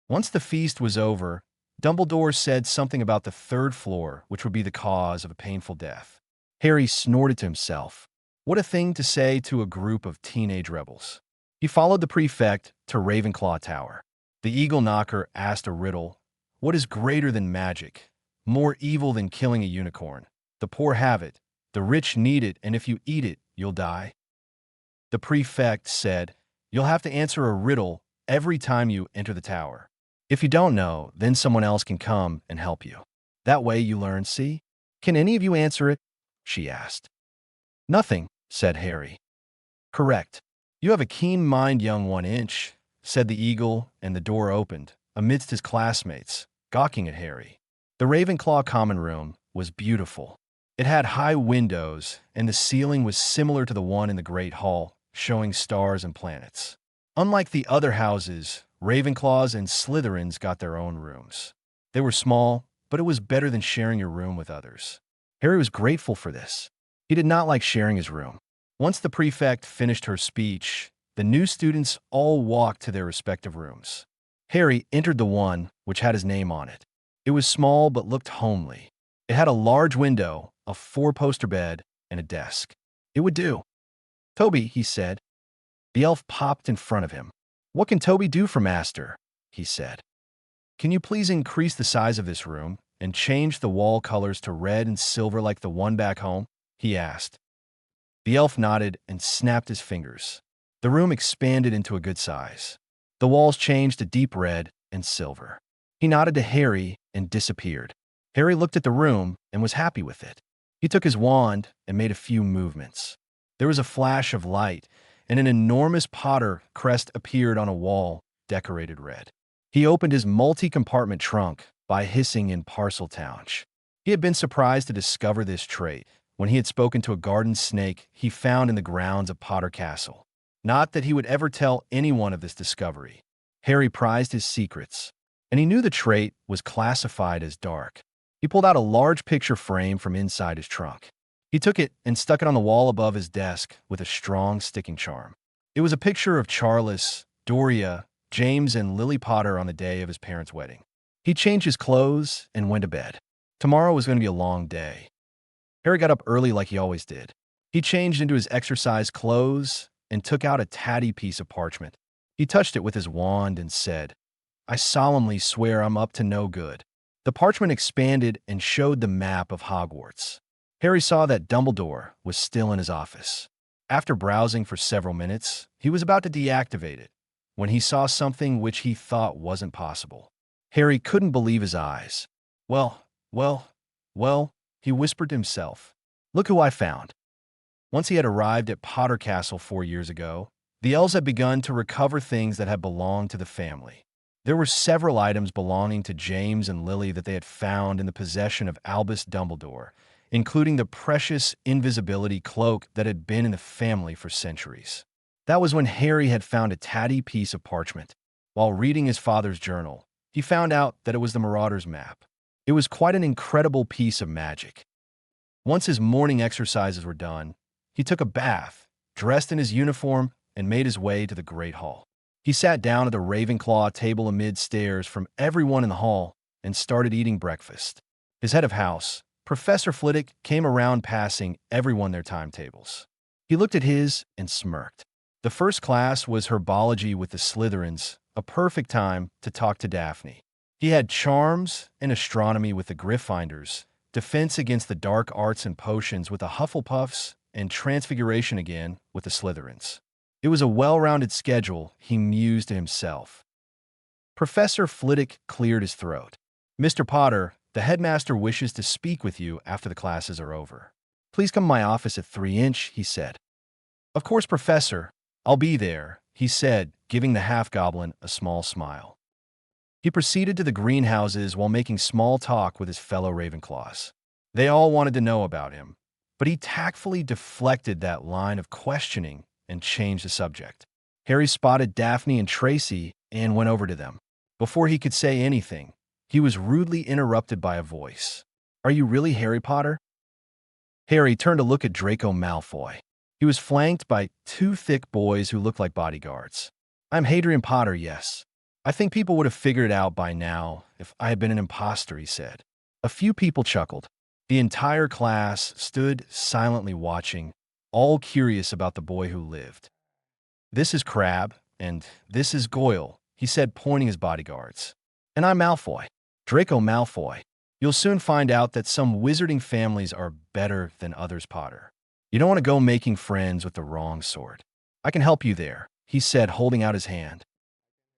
Once the feast was over, Dumbledore said something about the 3rd floor, which would be the cause of a painful death. Harry snorted to himself. What a thing to say to a group of teenage rebels. He followed the prefect to Ravenclaw Tower. The Eagle Knocker asked a riddle. What is greater than magic? More evil than killing a unicorn? The poor have it. The rich need it, and if you eat it, you'll die. The prefect said, you'll have to answer a riddle every time you enter the tower. If you don't know, then someone else can come and help you. That way you learn, see? Can any of you answer it? She asked. Nothing, said Harry. Correct. You have a keen mind, young 1-inch, said the eagle, and the door opened, amidst his classmates, gawking at Harry. The Ravenclaw common room was beautiful. It had high windows, and the ceiling was similar to the one in the Great Hall, showing stars and planets. Unlike the other houses, Ravenclaws and Slytherins got their own rooms. They were small, but it was better than sharing your room with others. Harry was grateful for this. He did not like sharing his room. Once the prefect finished her speech, the new students all walked to their respective rooms. Harry entered the one which had his name on it. It was small but looked homely. It had a large window, a 4-poster bed, and a desk. It would do. Toby, he said. The elf popped in front of him. What can Toby do for master? He said. Can you please increase the size of this room and change the wall colors to red and silver like the one back home? He asked. The elf nodded and snapped his fingers. The room expanded into a good size. The walls changed to deep red and silver. He nodded to Harry and disappeared. Harry looked at the room and was happy with it. He took his wand and made a few movements. There was a flash of light, and an enormous Potter crest appeared on a wall decorated red. He opened his multi-compartment trunk by hissing in Parseltown. He had been surprised to discover this trait when he had spoken to a garden snake he found in the grounds of Potter Castle. Not that he would ever tell anyone of this discovery. Harry prized his secrets, and he knew the trait was classified as dark. He pulled out a large picture frame from inside his trunk. He took it and stuck it on the wall above his desk with a strong sticking charm. It was a picture of Charles, Doria, James, and Lily Potter on the day of his parents' wedding. He changed his clothes and went to bed. Tomorrow was going to be a long day. Harry got up early like he always did. He changed into his exercise clothes and took out a tatty piece of parchment. He touched it with his wand and said, I solemnly swear I'm up to no good. The parchment expanded and showed the map of Hogwarts. Harry saw that Dumbledore was still in his office. After browsing for several minutes, he was about to deactivate it when he saw something which he thought wasn't possible. Harry couldn't believe his eyes. Well, he whispered to himself. Look who I found. Once he had arrived at Potter Castle 4 years ago, the elves had begun to recover things that had belonged to the family. There were several items belonging to James and Lily that they had found in the possession of Albus Dumbledore, including the precious invisibility cloak that had been in the family for centuries. That was when Harry had found a tatty piece of parchment. While reading his father's journal, he found out that it was the Marauder's map. It was quite an incredible piece of magic. Once his morning exercises were done, he took a bath, dressed in his uniform, and made his way to the Great Hall. He sat down at the Ravenclaw table amid stares from everyone in the hall and started eating breakfast. His head of house, Professor Flitwick, came around passing everyone their timetables. He looked at his and smirked. The first class was herbology with the Slytherins, a perfect time to talk to Daphne. He had charms and astronomy with the Gryffindors, defense against the dark arts and potions with the Hufflepuffs, and transfiguration again with the Slytherins. It was a well-rounded schedule, he mused to himself. Professor Flitwick cleared his throat. "Mr. Potter, the headmaster wishes to speak with you after the classes are over. Please come to my office at 3-inch, he said. "Of course, Professor. I'll be there," he said, giving the half-goblin a small smile. He proceeded to the greenhouses while making small talk with his fellow Ravenclaws. They all wanted to know about him, but he tactfully deflected that line of questioning and changed the subject. Harry spotted Daphne and Tracy and went over to them. Before he could say anything, he was rudely interrupted by a voice. "Are you really Harry Potter?" Harry turned to look at Draco Malfoy. He was flanked by two thick boys who looked like bodyguards. "I'm Hadrian Potter, yes. I think people would have figured it out by now if I had been an imposter," he said. A few people chuckled. The entire class stood silently watching, all curious about the boy who lived. "This is Crabbe, and this is Goyle," he said, pointing his bodyguards. "And I'm Malfoy, Draco Malfoy. You'll soon find out that some wizarding families are better than others, Potter. You don't want to go making friends with the wrong sort. I can help you there," he said, holding out his hand.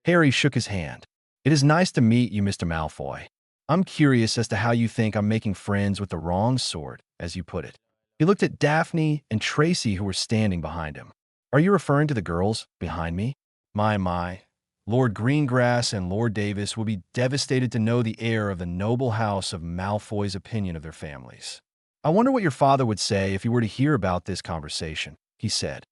Harry shook his hand. "It is nice to meet you, Mr. Malfoy. I'm curious as to how you think I'm making friends with the wrong sort, as you put it." He looked at Daphne and Tracy, who were standing behind him. "Are you referring to the girls behind me? My. Lord Greengrass and Lord Davis will be devastated to know the heir of the noble house of Malfoy's opinion of their families. I wonder what your father would say if he were to hear about this conversation," he said.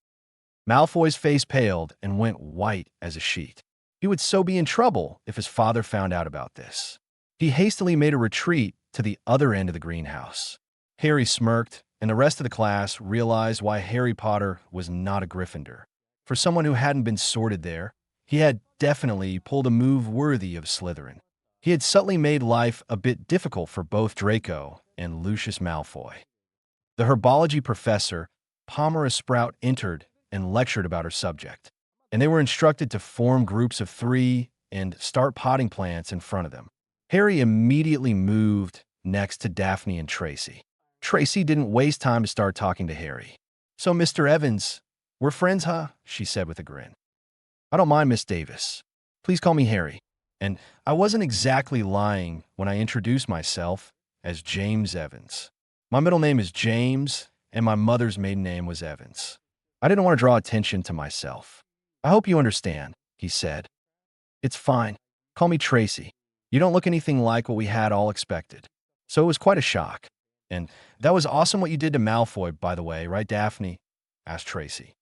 Malfoy's face paled and went white as a sheet. He would so be in trouble if his father found out about this. He hastily made a retreat to the other end of the greenhouse. Harry smirked, and the rest of the class realized why Harry Potter was not a Gryffindor. For someone who hadn't been sorted there, he had definitely pulled a move worthy of Slytherin. He had subtly made life a bit difficult for both Draco and Lucius Malfoy. The herbology professor, Pomera Sprout, entered and lectured about her subject, and they were instructed to form groups of 3 and start potting plants in front of them. Harry immediately moved next to Daphne and Tracy. Tracy didn't waste time to start talking to Harry. "So, Mr. Evans, we're friends, huh?" she said with a grin. "I don't mind, Miss Davis. Please call me Harry. And I wasn't exactly lying when I introduced myself as James Evans. My middle name is James, and my mother's maiden name was Evans. I didn't want to draw attention to myself. I hope you understand," he said. "It's fine. Call me Tracy. You don't look anything like what we had all expected." So it was quite a shock. "And that was awesome what you did to Malfoy, by the way, right, Daphne?" asked Tracy.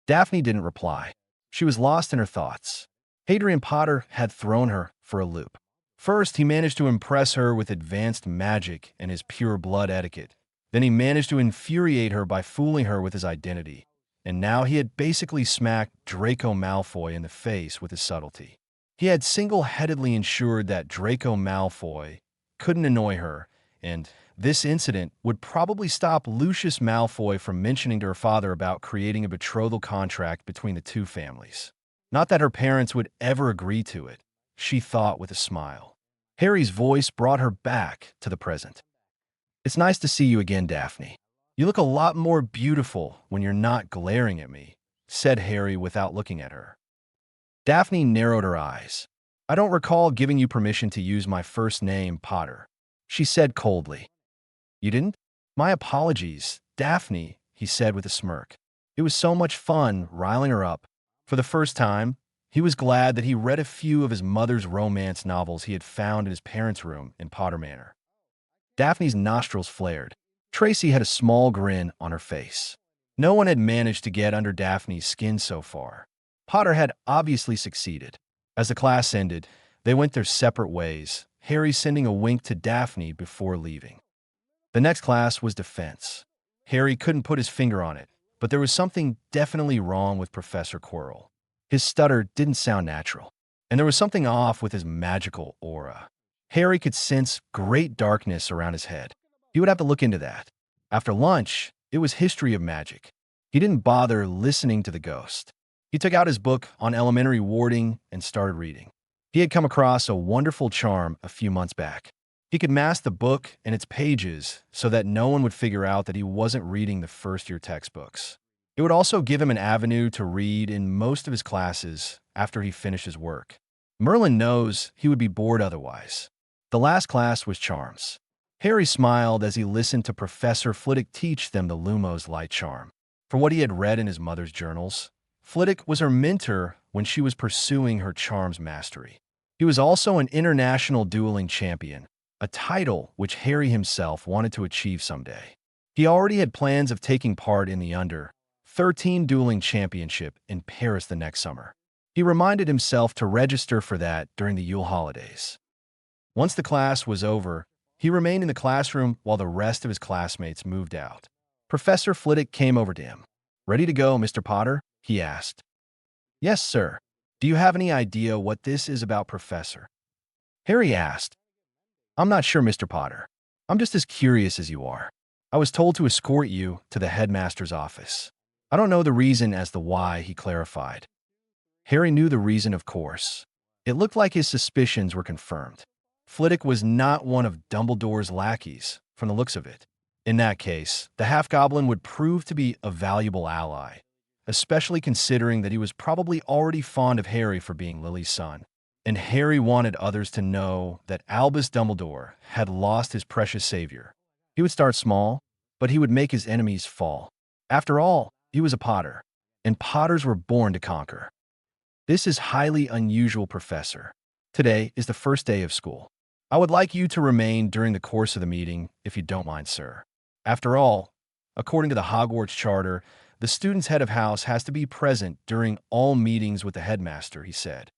Daphne didn't reply. She was lost in her thoughts. Hadrian Potter had thrown her for a loop. First, he managed to impress her with advanced magic and his pure blood etiquette. Then he managed to infuriate her by fooling her with his identity. And now he had basically smacked Draco Malfoy in the face with his subtlety. He had single-headedly ensured that Draco Malfoy couldn't annoy her, and this incident would probably stop Lucius Malfoy from mentioning to her father about creating a betrothal contract between the two families. Not that her parents would ever agree to it, she thought with a smile. Harry's voice brought her back to the present. "It's nice to see you again, Daphne. You look a lot more beautiful when you're not glaring at me," said Harry without looking at her. Daphne narrowed her eyes. "I don't recall giving you permission to use my first name, Potter," she said coldly. "You didn't? My apologies, Daphne," he said with a smirk. It was so much fun riling her up. For the first time, He was glad that he read a few of his mother's romance novels he had found in his parents' room in Potter Manor. Daphne's nostrils flared. Tracy had a small grin on her face. No one had managed to get under Daphne's skin so far. Potter had obviously succeeded. As the class ended, they went their separate ways, Harry sending a wink to Daphne before leaving. The next class was defense. Harry couldn't put his finger on it, but there was something definitely wrong with Professor Quirrell. His stutter didn't sound natural, and there was something off with his magical aura. Harry could sense great darkness around his head. He would have to look into that. After lunch, it was history of magic. He didn't bother listening to the ghost. He took out his book on elementary warding and started reading. He had come across a wonderful charm a few months back. He could mask the book and its pages so that no one would figure out that he wasn't reading the first-year textbooks. It would also give him an avenue to read in most of his classes after he finished his work. Merlin knows he would be bored otherwise. The last class was charms. Harry smiled as he listened to Professor Flitwick teach them the Lumos light charm. For what he had read in his mother's journals, Flitwick was her mentor when she was pursuing her charms mastery. He was also an international dueling champion, a title which Harry himself wanted to achieve someday. He already had plans of taking part in the under-13 dueling championship in Paris the next summer. He reminded himself to register for that during the Yule holidays. Once the class was over, he remained in the classroom while the rest of his classmates moved out. Professor Flitwick came over to him. "Ready to go, Mr. Potter?" he asked. "Yes, sir. Do you have any idea what this is about, Professor?" Harry asked. "I'm not sure, Mr. Potter. I'm just as curious as you are. I was told to escort you to the headmaster's office. I don't know the reason as to why," he clarified. Harry knew the reason, of course. It looked like his suspicions were confirmed. Flitwick was not one of Dumbledore's lackeys, from the looks of it. In that case, the half-goblin would prove to be a valuable ally, especially considering that he was probably already fond of Harry for being Lily's son. And Harry wanted others to know that Albus Dumbledore had lost his precious savior. He would start small, but he would make his enemies fall. After all, he was a Potter, and Potters were born to conquer. "This is highly unusual, Professor. Today is the first day of school. I would like you to remain during the course of the meeting, if you don't mind, sir. After all, according to the Hogwarts Charter, the student's head of house has to be present during all meetings with the headmaster," he said.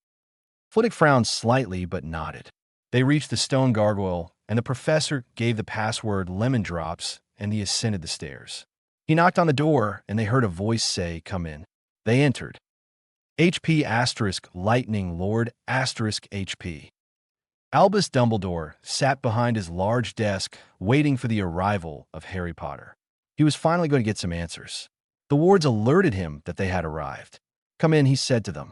Flitwick frowned slightly but nodded. They reached the stone gargoyle, and the professor gave the password lemon drops, and he ascended the stairs. He knocked on the door, and they heard a voice say, "Come in." They entered. HP asterisk lightning lord asterisk HP. Albus Dumbledore sat behind his large desk, waiting for the arrival of Harry Potter. He was finally going to get some answers. The wards alerted him that they had arrived. "Come in," he said to them.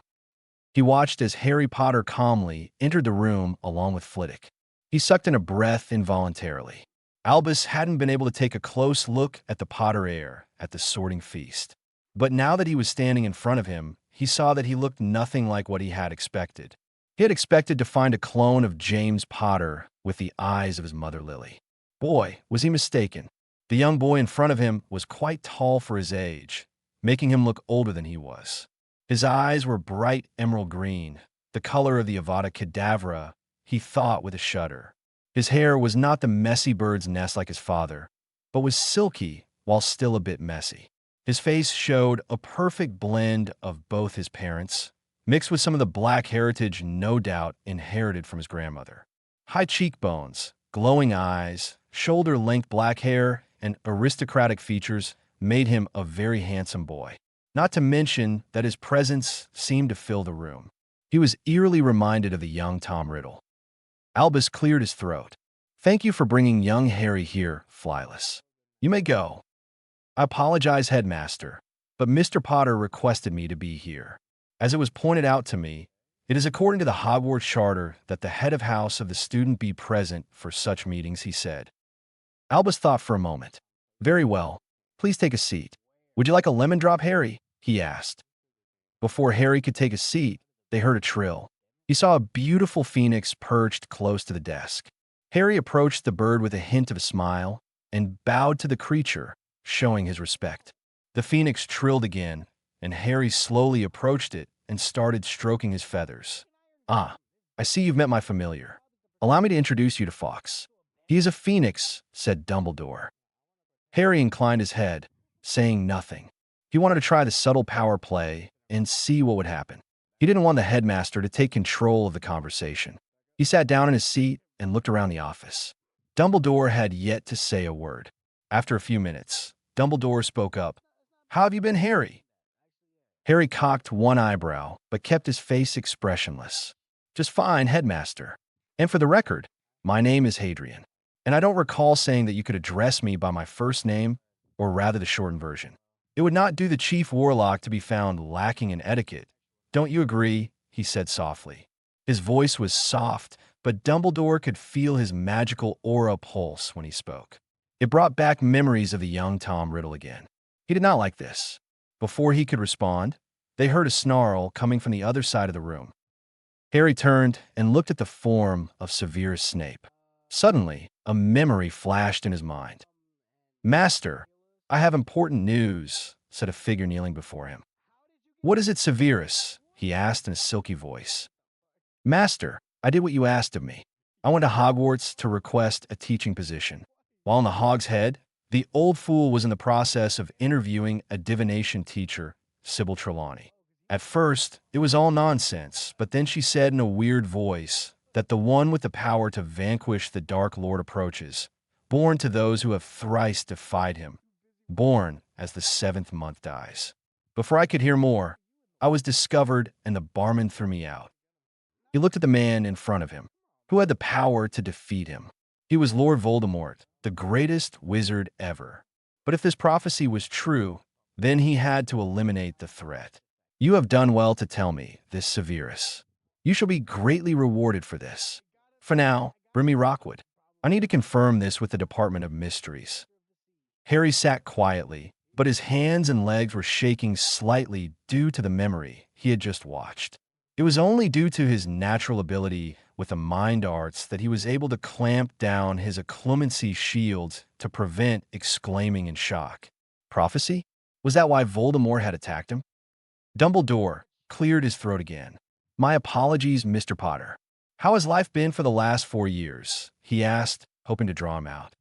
He watched as Harry Potter calmly entered the room along with Flitwick. He sucked in a breath involuntarily. Albus hadn't been able to take a close look at the Potter heir at the sorting feast. But now that he was standing in front of him, he saw that he looked nothing like what he had expected. He had expected to find a clone of James Potter with the eyes of his mother Lily. Boy, was he mistaken. The young boy in front of him was quite tall for his age, making him look older than he was. His eyes were bright emerald green, the color of the Avada Kedavra, he thought with a shudder. His hair was not the messy bird's nest like his father, but was silky while still a bit messy. His face showed a perfect blend of both his parents, mixed with some of the black heritage no doubt inherited from his grandmother. High cheekbones, glowing eyes, shoulder-length black hair, and aristocratic features made him a very handsome boy. Not to mention that his presence seemed to fill the room. He was eerily reminded of the young Tom Riddle. Albus cleared his throat. "Thank you for bringing young Harry here, Flyless. You may go." "I apologize, Headmaster, but Mr. Potter requested me to be here. As it was pointed out to me, it is according to the Hogwarts Charter that the head of house of the student be present for such meetings," he said. Albus thought for a moment. "Very well. Please take a seat. Would you like a lemon drop, Harry?" he asked. Before Harry could take a seat, they heard a trill. He saw a beautiful phoenix perched close to the desk. Harry approached the bird with a hint of a smile and bowed to the creature, showing his respect. The phoenix trilled again, and Harry slowly approached it and started stroking his feathers. "Ah, I see you've met my familiar. Allow me to introduce you to Fawkes. He is a phoenix," said Dumbledore. Harry inclined his head, saying nothing. He wanted to try the subtle power play and see what would happen. He didn't want the headmaster to take control of the conversation. He sat down in his seat and looked around the office. Dumbledore had yet to say a word. After a few minutes, Dumbledore spoke up. "How have you been, Harry?" Harry cocked one eyebrow, but kept his face expressionless. "Just fine, headmaster. And for the record, my name is Hadrian. And I don't recall saying that you could address me by my first name, or rather the shortened version. It would not do the chief warlock to be found lacking in etiquette. Don't you agree?" he said softly. His voice was soft, but Dumbledore could feel his magical aura pulse when he spoke. It brought back memories of the young Tom Riddle again. He did not like this. Before he could respond, they heard a snarl coming from the other side of the room. Harry turned and looked at the form of Severus Snape. Suddenly, a memory flashed in his mind. "Master, I have important news," said a figure kneeling before him. "What is it, Severus?" he asked in a silky voice. "Master, I did what you asked of me. I went to Hogwarts to request a teaching position. While in the Hog's Head, the old fool was in the process of interviewing a divination teacher, Sybil Trelawney. At first, it was all nonsense, but then she said in a weird voice that the one with the power to vanquish the Dark Lord approaches, born to those who have thrice defied him, born as the 7th month dies. Before I could hear more, I was discovered and the barman threw me out." He looked at the man in front of him, who had the power to defeat him. He was Lord Voldemort, the greatest wizard ever. But if this prophecy was true, then he had to eliminate the threat. "You have done well to tell me this, Severus. You shall be greatly rewarded for this. For now, bring me Rockwood. I need to confirm this with the Department of Mysteries." Harry sat quietly, but his hands and legs were shaking slightly due to the memory he had just watched. It was only due to his natural ability with the mind arts that he was able to clamp down his occlumency shields to prevent exclaiming in shock. Prophecy? Was that why Voldemort had attacked him? Dumbledore cleared his throat again. "My apologies, Mr. Potter. How has life been for the last 4 years?" he asked, hoping to draw him out.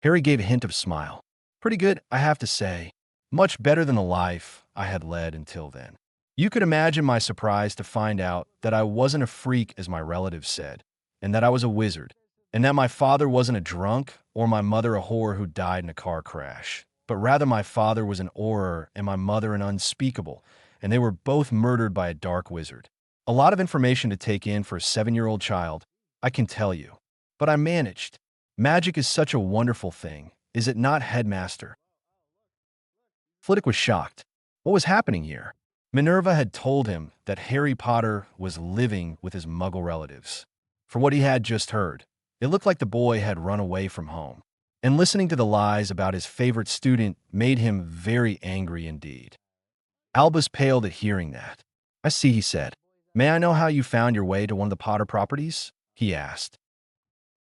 Harry gave a hint of a smile. "Pretty good, I have to say. Much better than the life I had led until then. You could imagine my surprise to find out that I wasn't a freak, as my relatives said, and that I was a wizard, and that my father wasn't a drunk or my mother a whore who died in a car crash, but rather my father was an Auror and my mother an unspeakable, and they were both murdered by a dark wizard. A lot of information to take in for a 7-year-old child, I can tell you. But I managed. Magic is such a wonderful thing, is it not, headmaster?" Flitwick was shocked. What was happening here? Minerva had told him that Harry Potter was living with his muggle relatives. For what he had just heard, it looked like the boy had run away from home. And listening to the lies about his favorite student made him very angry indeed. Albus paled at hearing that. "I see," he said. "May I know how you found your way to one of the Potter properties?" he asked.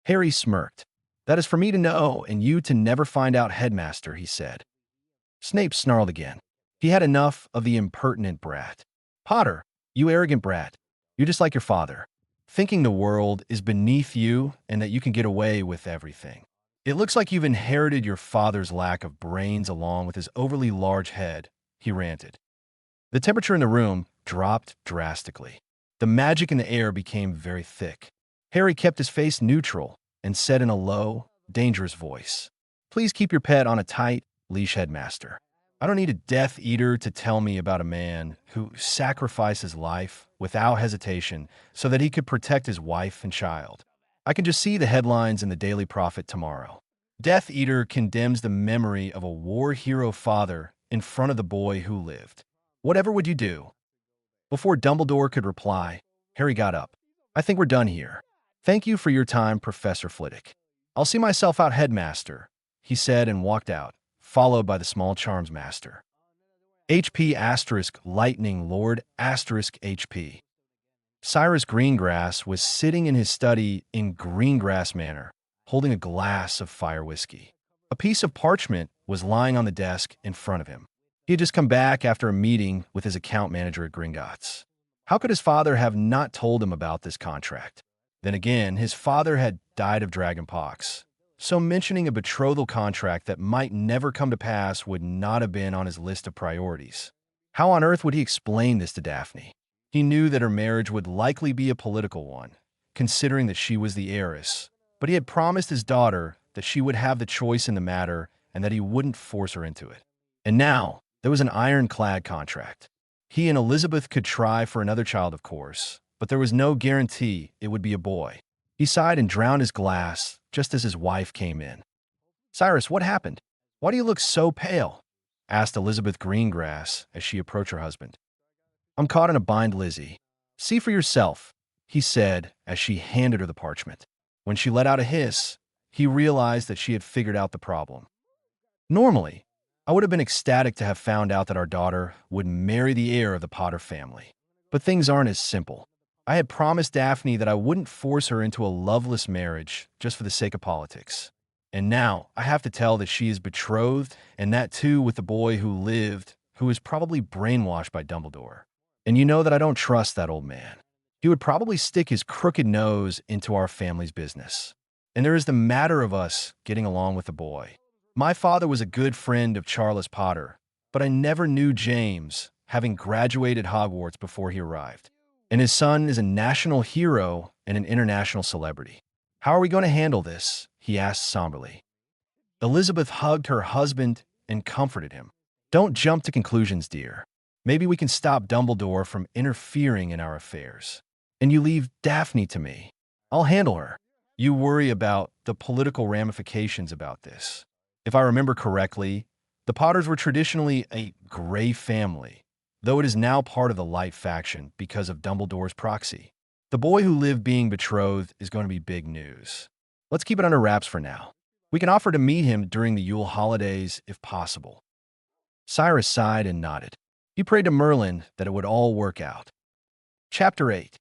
Harry smirked. "That is for me to know and you to never find out, headmaster," he said. Snape snarled again. He had enough of the impertinent brat. "Potter, you arrogant brat. You're just like your father, thinking the world is beneath you and that you can get away with everything. It looks like you've inherited your father's lack of brains along with his overly large head," he ranted. The temperature in the room dropped drastically. The magic in the air became very thick. Harry kept his face neutral and said in a low, dangerous voice, "Please keep your pet on a tight leash, headmaster. I don't need a Death Eater to tell me about a man who sacrificed his life without hesitation so that he could protect his wife and child. I can just see the headlines in the Daily Prophet tomorrow. Death Eater condemns the memory of a war hero father in front of the boy who lived. Whatever would you do?" Before Dumbledore could reply, Harry got up. "I think we're done here. Thank you for your time, Professor Flitwick. I'll see myself out, headmaster," he said and walked out, followed by the small charms master. HP * Lightning Lord * HP. Cyrus Greengrass was sitting in his study in Greengrass Manor, holding a glass of fire whiskey. A piece of parchment was lying on the desk in front of him. He had just come back after a meeting with his account manager at Gringotts. How could his father have not told him about this contract? Then again, his father had died of dragonpox, so mentioning a betrothal contract that might never come to pass would not have been on his list of priorities. How on earth would he explain this to Daphne? He knew that her marriage would likely be a political one, considering that she was the heiress, but he had promised his daughter that she would have the choice in the matter and that he wouldn't force her into it. And now, there was an ironclad contract. He and Elizabeth could try for another child, of course, but there was no guarantee it would be a boy. He sighed and drowned his glass just as his wife came in. "Cyrus, what happened? Why do you look so pale?" asked Elizabeth Greengrass as she approached her husband. "I'm caught in a bind, Lizzie. See for yourself," he said as she handed her the parchment. When she let out a hiss, he realized that she had figured out the problem. "Normally, I would have been ecstatic to have found out that our daughter would marry the heir of the Potter family. But things aren't as simple. I had promised Daphne that I wouldn't force her into a loveless marriage just for the sake of politics. And now I have to tell that she is betrothed, and that too with the boy who lived, who was probably brainwashed by Dumbledore. And you know that I don't trust that old man. He would probably stick his crooked nose into our family's business. And there is the matter of us getting along with the boy. My father was a good friend of Charles Potter, but I never knew James, having graduated Hogwarts before he arrived. And his son is a national hero and an international celebrity. How are we going to handle this? He asked somberly. Elizabeth hugged her husband and comforted him. Don't jump to conclusions, dear. Maybe we can stop Dumbledore from interfering in our affairs. And you leave Daphne to me. I'll handle her. You worry about the political ramifications about this. If I remember correctly, the Potters were traditionally a gray family, though it is now part of the Light faction because of Dumbledore's proxy. The boy who lived being betrothed is going to be big news. Let's keep it under wraps for now. We can offer to meet him during the Yule holidays if possible. Cyrus sighed and nodded. He prayed to Merlin that it would all work out. Chapter 8.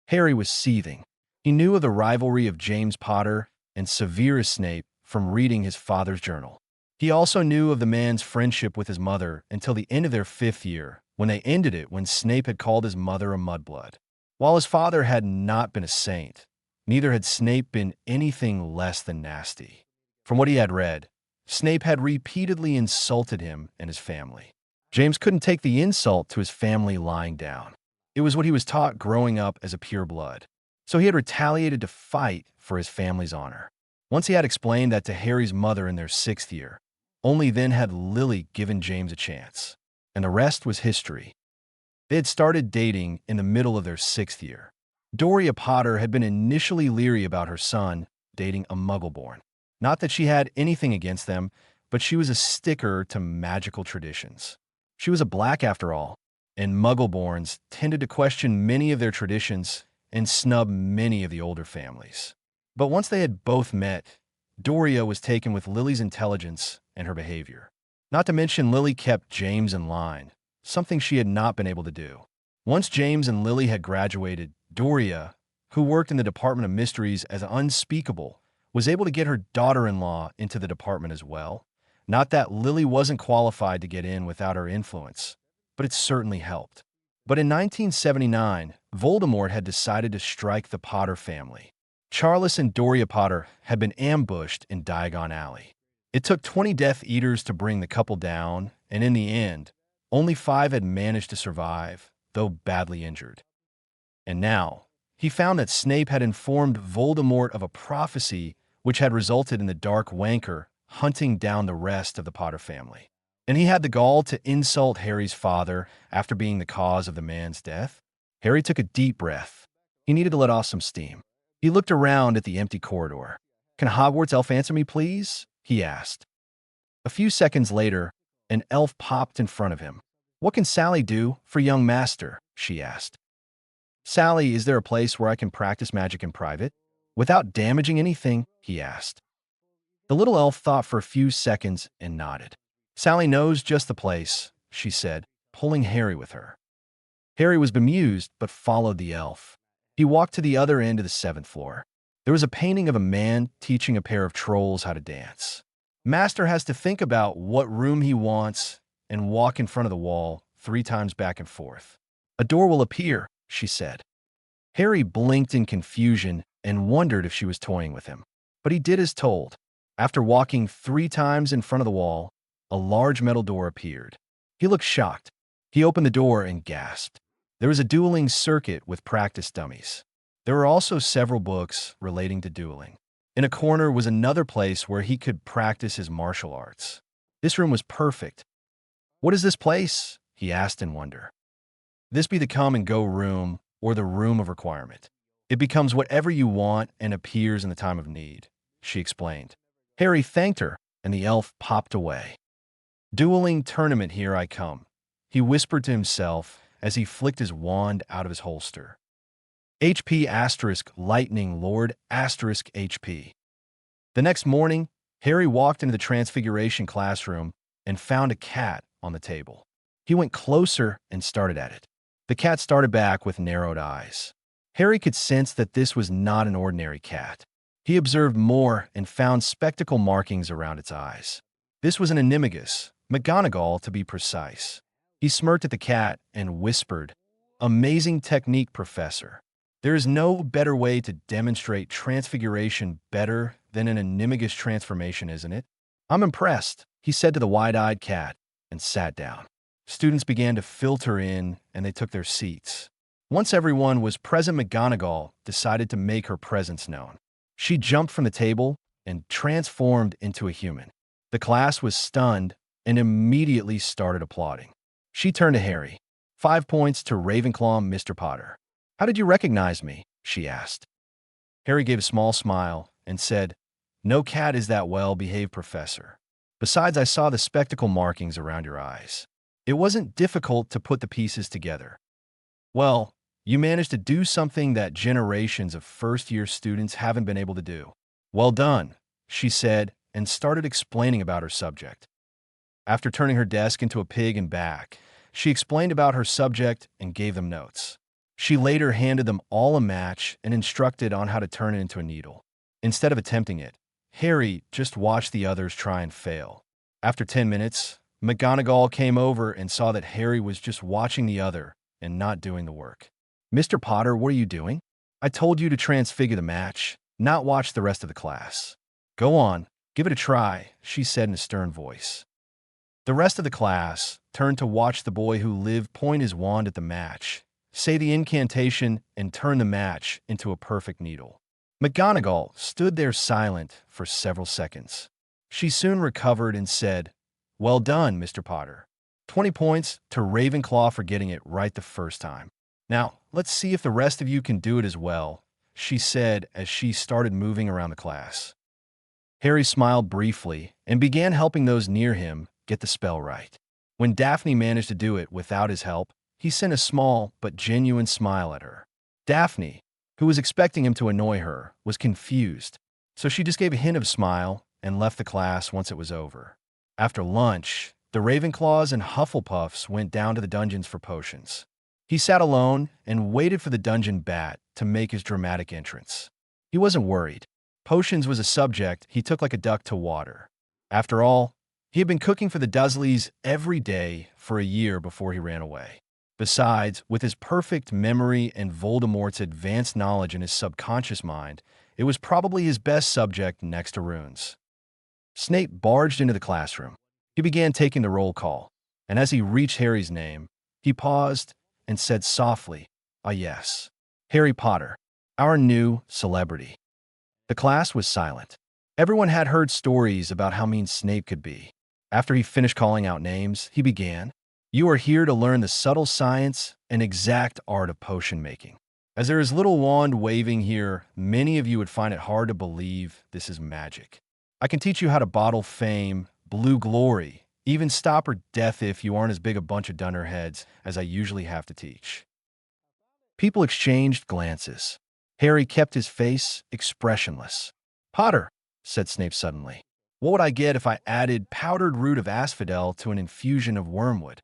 Harry was seething. He knew of the rivalry of James Potter and Severus Snape from reading his father's journal. He also knew of the man's friendship with his mother until the end of their 5th year, when they ended it when Snape had called his mother a mudblood. While his father had not been a saint, neither had Snape been anything less than nasty. From what he had read, Snape had repeatedly insulted him and his family. James couldn't take the insult to his family lying down. It was what he was taught growing up as a pureblood. So he had retaliated to fight for his family's honor. Once he had explained that to Harry's mother in their 6th year, only then had Lily given James a chance. And the rest was history. They had started dating in the middle of their 6th year. Doria Potter had been initially leery about her son dating a Muggleborn. Not that she had anything against them, but she was a sticker to magical traditions. She was a black after all, and Muggleborns tended to question many of their traditions and snub many of the older families. But once they had both met, Doria was taken with Lily's intelligence and her behavior. Not to mention Lily kept James in line, something she had not been able to do. Once James and Lily had graduated, Doria, who worked in the Department of Mysteries as unspeakable, was able to get her daughter-in-law into the department as well. Not that Lily wasn't qualified to get in without her influence, but it certainly helped. But in 1979, Voldemort had decided to strike the Potter family. Charles and Doria Potter had been ambushed in Diagon Alley. It took 20 Death Eaters to bring the couple down, and in the end, only 5 had managed to survive, though badly injured. And now, he found that Snape had informed Voldemort of a prophecy which had resulted in the Dark Wanker hunting down the rest of the Potter family. And he had the gall to insult Harry's father after being the cause of the man's death. Harry took a deep breath. He needed to let off some steam. He looked around at the empty corridor. "Can Hogwarts elf answer me, please?" he asked. A few seconds later, an elf popped in front of him. "What can Sally do for young master?" she asked. "Sally, is there a place where I can practice magic in private, without damaging anything?" he asked. The little elf thought for a few seconds and nodded. "Sally knows just the place," she said, pulling Harry with her. Harry was bemused, but followed the elf. He walked to the other end of the 7th floor. There was a painting of a man teaching a pair of trolls how to dance. Master has to think about what room he wants and walk in front of the wall 3 times back and forth. A door will appear, she said. Harry blinked in confusion and wondered if she was toying with him. But he did as told. After walking 3 times in front of the wall, a large metal door appeared. He looked shocked. He opened the door and gasped. There was a dueling circuit with practice dummies. There were also several books relating to dueling. In a corner was another place where he could practice his martial arts. This room was perfect. "What is this place?" he asked in wonder. "This be the come-and-go room, or the room of requirement. It becomes whatever you want and appears in the time of need," she explained. Harry thanked her, and the elf popped away. "Dueling tournament, here I come," he whispered to himself as he flicked his wand out of his holster. HP * lightning lord * HP. The next morning, Harry walked into the Transfiguration classroom and found a cat on the table. He went closer and started at it. The cat started back with narrowed eyes. Harry could sense that this was not an ordinary cat. He observed more and found spectacle markings around its eyes. This was an animagus, McGonagall to be precise. He smirked at the cat and whispered, "Amazing technique, Professor. There is no better way to demonstrate transfiguration better than an animagus transformation, isn't it?" "I'm impressed," he said to the wide-eyed cat, and sat down. Students began to filter in, and they took their seats. Once everyone was present, McGonagall decided to make her presence known. She jumped from the table and transformed into a human. The class was stunned and immediately started applauding. She turned to Harry. 5 points to Ravenclaw, Mr. Potter. "How did you recognize me?" she asked. Harry gave a small smile and said, "No cat is that well-behaved, Professor. Besides, I saw the spectacle markings around your eyes. It wasn't difficult to put the pieces together. Well, you managed to do something that generations of first-year students haven't been able to do. Well done," she said, and started explaining about her subject. After turning her desk into a pig and back, she explained about her subject and gave them notes. She later handed them all a match and instructed on how to turn it into a needle. Instead of attempting it, Harry just watched the others try and fail. After 10 minutes, McGonagall came over and saw that Harry was just watching the other and not doing the work. "Mr. Potter, what are you doing? I told you to transfigure the match, not watch the rest of the class. Go on, give it a try," she said in a stern voice. The rest of the class turned to watch the boy who lived point his wand at the match, say the incantation, and turn the match into a perfect needle. McGonagall stood there silent for several seconds. She soon recovered and said, "Well done, Mr. Potter. 20 points to Ravenclaw for getting it right the first time. Now, let's see if the rest of you can do it as well," she said as she started moving around the class. Harry smiled briefly and began helping those near him get the spell right. When Daphne managed to do it without his help, he sent a small but genuine smile at her. Daphne, who was expecting him to annoy her, was confused, so she just gave a hint of smile and left the class once it was over. After lunch, the Ravenclaws and Hufflepuffs went down to the dungeons for potions. He sat alone and waited for the dungeon bat to make his dramatic entrance. He wasn't worried. Potions was a subject he took like a duck to water. After all, he had been cooking for the Dursleys every day for a year before he ran away. Besides, with his perfect memory and Voldemort's advanced knowledge in his subconscious mind, it was probably his best subject next to runes. Snape barged into the classroom. He began taking the roll call, and as he reached Harry's name, he paused and said softly, "Ah, yes, Harry Potter, our new celebrity." The class was silent. Everyone had heard stories about how mean Snape could be. After he finished calling out names, he began, "You are here to learn the subtle science and exact art of potion making. As there is little wand waving here, many of you would find it hard to believe this is magic. I can teach you how to bottle fame, blue glory, even stop or death if you aren't as big a bunch of dunderheads as I usually have to teach." People exchanged glances. Harry kept his face expressionless. "Potter," said Snape suddenly, "what would I get if I added powdered root of asphodel to an infusion of wormwood?"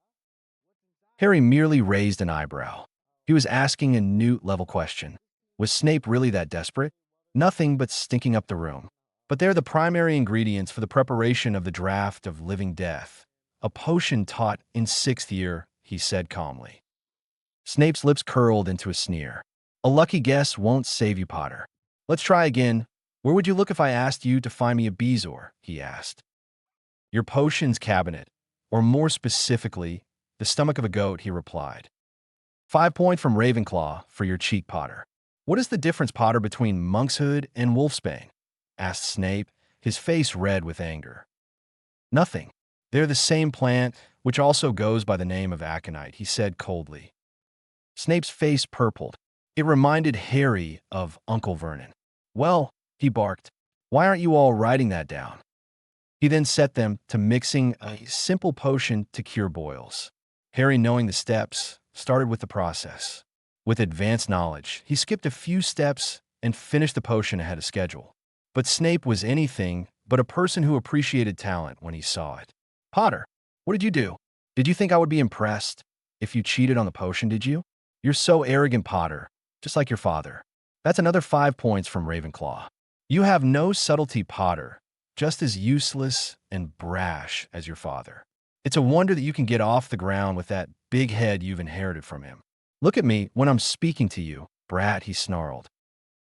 Harry merely raised an eyebrow. He was asking a Newt-level question. Was Snape really that desperate? Nothing but stinking up the room. But they're the primary ingredients for the preparation of the draft of living death, A potion taught in 6th year, he said calmly. Snape's lips curled into a sneer. A lucky guess won't save you, Potter. Let's try again. Where would you look if I asked you to find me a bezoar? He asked. Your potions cabinet, or more specifically, the stomach of a goat, he replied. 5 point from Ravenclaw for your cheek, Potter. What is the difference, Potter, between monkshood and wolfsbane? Asked Snape, his face red with anger. Nothing. They're the same plant, which also goes by the name of aconite, he said coldly. Snape's face purpled. It reminded Harry of Uncle Vernon. Well, he barked, why aren't you all writing that down? He then set them to mixing a simple potion to cure boils. Harry, knowing the steps, started with the process. With advanced knowledge, he skipped a few steps and finished the potion ahead of schedule. But Snape was anything but a person who appreciated talent when he saw it. Potter, what did you do? Did you think I would be impressed if you cheated on the potion, did you? You're so arrogant, Potter, just like your father. That's another 5 points from Ravenclaw. You have no subtlety, Potter, just as useless and brash as your father. It's a wonder that you can get off the ground with that big head you've inherited from him. Look at me when I'm speaking to you, brat, he snarled.